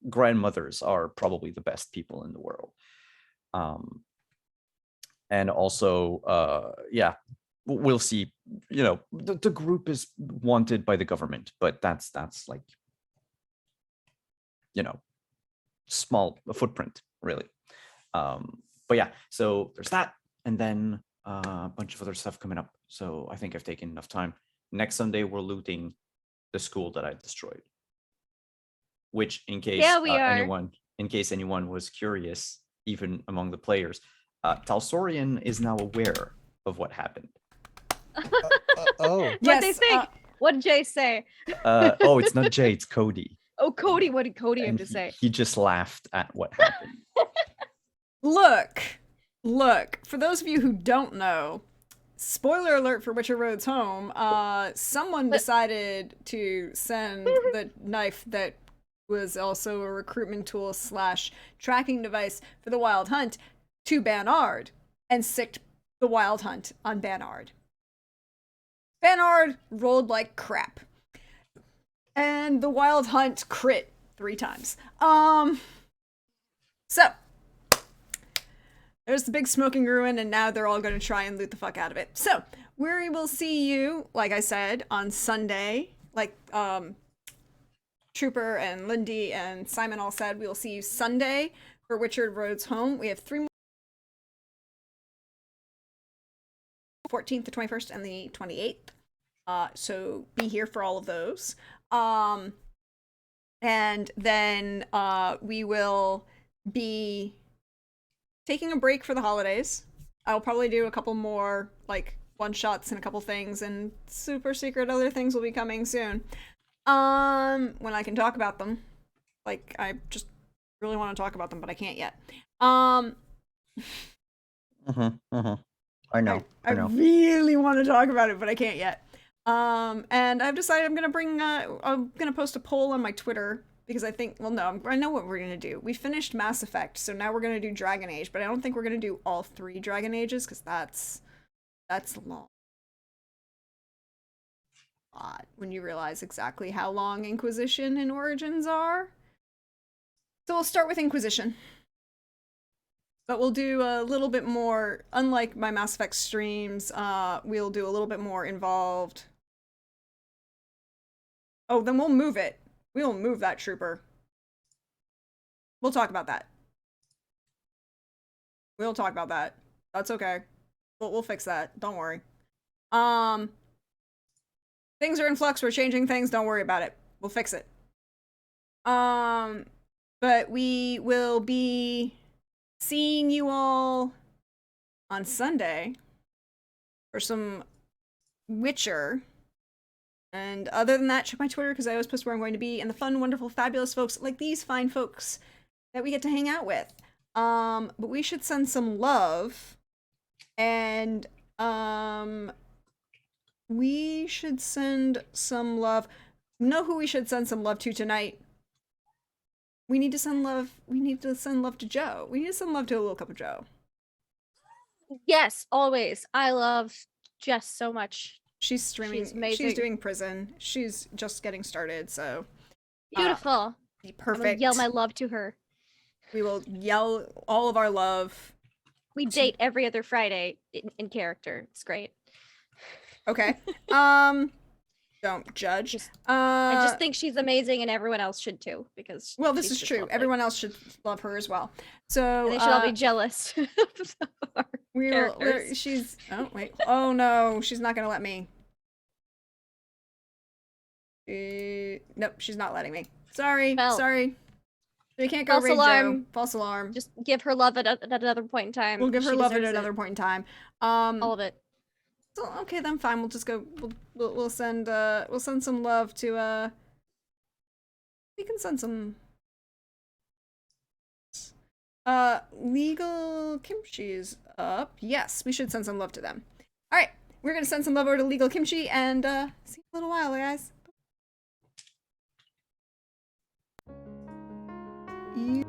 [SPEAKER 2] grandmothers are probably the best people in the world. And also, yeah, we'll see. You know, the group is wanted by the government, but that's like, you know, small footprint, really. But yeah, so there's that, and then a bunch of other stuff coming up. So I think I've taken enough time. Next Sunday, we're looting the school that I destroyed. Which, in case anyone was curious, even among the players, Talsorian is now aware of what happened.
[SPEAKER 3] Oh,
[SPEAKER 4] What they think? What did Jay say?
[SPEAKER 2] Oh, it's not Jay, it's Cody.
[SPEAKER 4] Oh, Cody. What did Cody have
[SPEAKER 2] And
[SPEAKER 4] to say?
[SPEAKER 2] He just laughed at what happened.
[SPEAKER 1] Look, for those of you who don't know, spoiler alert for Witcher Roads Home, someone decided to send the knife that was also a recruitment tool / tracking device for the Wild Hunt to Banard, and sicked the Wild Hunt on Banard. Banard rolled like crap. And the Wild Hunt crit 3 times. So there's the big smoking ruin, and now they're all going to try and loot the fuck out of it. So we will see you, like I said, on Sunday. Like Trooper and Lindy and Simon all said, we will see you Sunday for Witcher Roads Home. We have 3 more. 14th, the 21st, and the 28th. So be here for all of those. And then we will be taking a break for the holidays. I'll probably do a couple more like one-shots and a couple things, and super secret other things will be coming soon. When I can talk about them. Like, I just really want to talk about them, but I can't yet.
[SPEAKER 2] I know.
[SPEAKER 1] I really want to talk about it, but I can't yet. And I've decided I'm gonna post a poll on my Twitter, because I think, well, no, I know what we're gonna do. We finished Mass Effect, so now we're gonna do Dragon Age, but I don't think we're gonna do all 3 Dragon Ages, because that's long. lot when you realize exactly how long Inquisition and Origins are. So we'll start with Inquisition. But we'll do a little bit more, unlike my Mass Effect streams, we'll do a little bit more involved. Oh, then we'll move it. We'll move that trooper. We'll talk about that. We'll talk about that. That's okay. We'll fix that. Don't worry. Things are in flux. We're changing things. Don't worry about it. We'll fix it. But we will be seeing you all on Sunday for some Witcher. And other than that, check my Twitter because I always post where I'm going to be and the fun, wonderful, fabulous folks like these fine folks that we get to hang out with. But we should send some love. And we should send some love. Know who we should send some love to tonight? We need to send love. We need to send love to Joe. We need to send love to a little cup of Joe.
[SPEAKER 4] Yes, always. I love Jess so much.
[SPEAKER 1] She's streaming.
[SPEAKER 4] She's amazing.
[SPEAKER 1] She's doing prison. She's just getting started, so
[SPEAKER 4] Beautiful.
[SPEAKER 1] perfect.
[SPEAKER 4] I'm gonna yell my love to her.
[SPEAKER 1] We will yell all of our love.
[SPEAKER 4] We date every other Friday in character. It's great.
[SPEAKER 1] Okay. Don't judge.
[SPEAKER 4] I just think she's amazing, and everyone else should too. Because
[SPEAKER 1] well, this
[SPEAKER 4] she's
[SPEAKER 1] is
[SPEAKER 4] just
[SPEAKER 1] true.
[SPEAKER 4] lovely.
[SPEAKER 1] Everyone else should love her as well. So
[SPEAKER 4] And they should all be jealous. of our
[SPEAKER 1] we will.
[SPEAKER 4] characters.
[SPEAKER 1] She's. Oh wait. Oh no, she's not gonna let me. Nope, she's not letting me. Sorry.
[SPEAKER 4] Well,
[SPEAKER 1] sorry. We can't go
[SPEAKER 4] false
[SPEAKER 1] raid Joe.
[SPEAKER 4] alarm.
[SPEAKER 1] False alarm.
[SPEAKER 4] Just give her love at another point in time.
[SPEAKER 1] We'll give her
[SPEAKER 4] She
[SPEAKER 1] love at
[SPEAKER 4] deserves
[SPEAKER 1] another point in time.
[SPEAKER 4] All of it.
[SPEAKER 1] So, okay, then fine. We'll just go. We'll send some love to We can send some. Legal Kimchi is up. Yes, we should send some love to them. All right, we're gonna send some love over to Legal Kimchi and see you in a little while, guys. You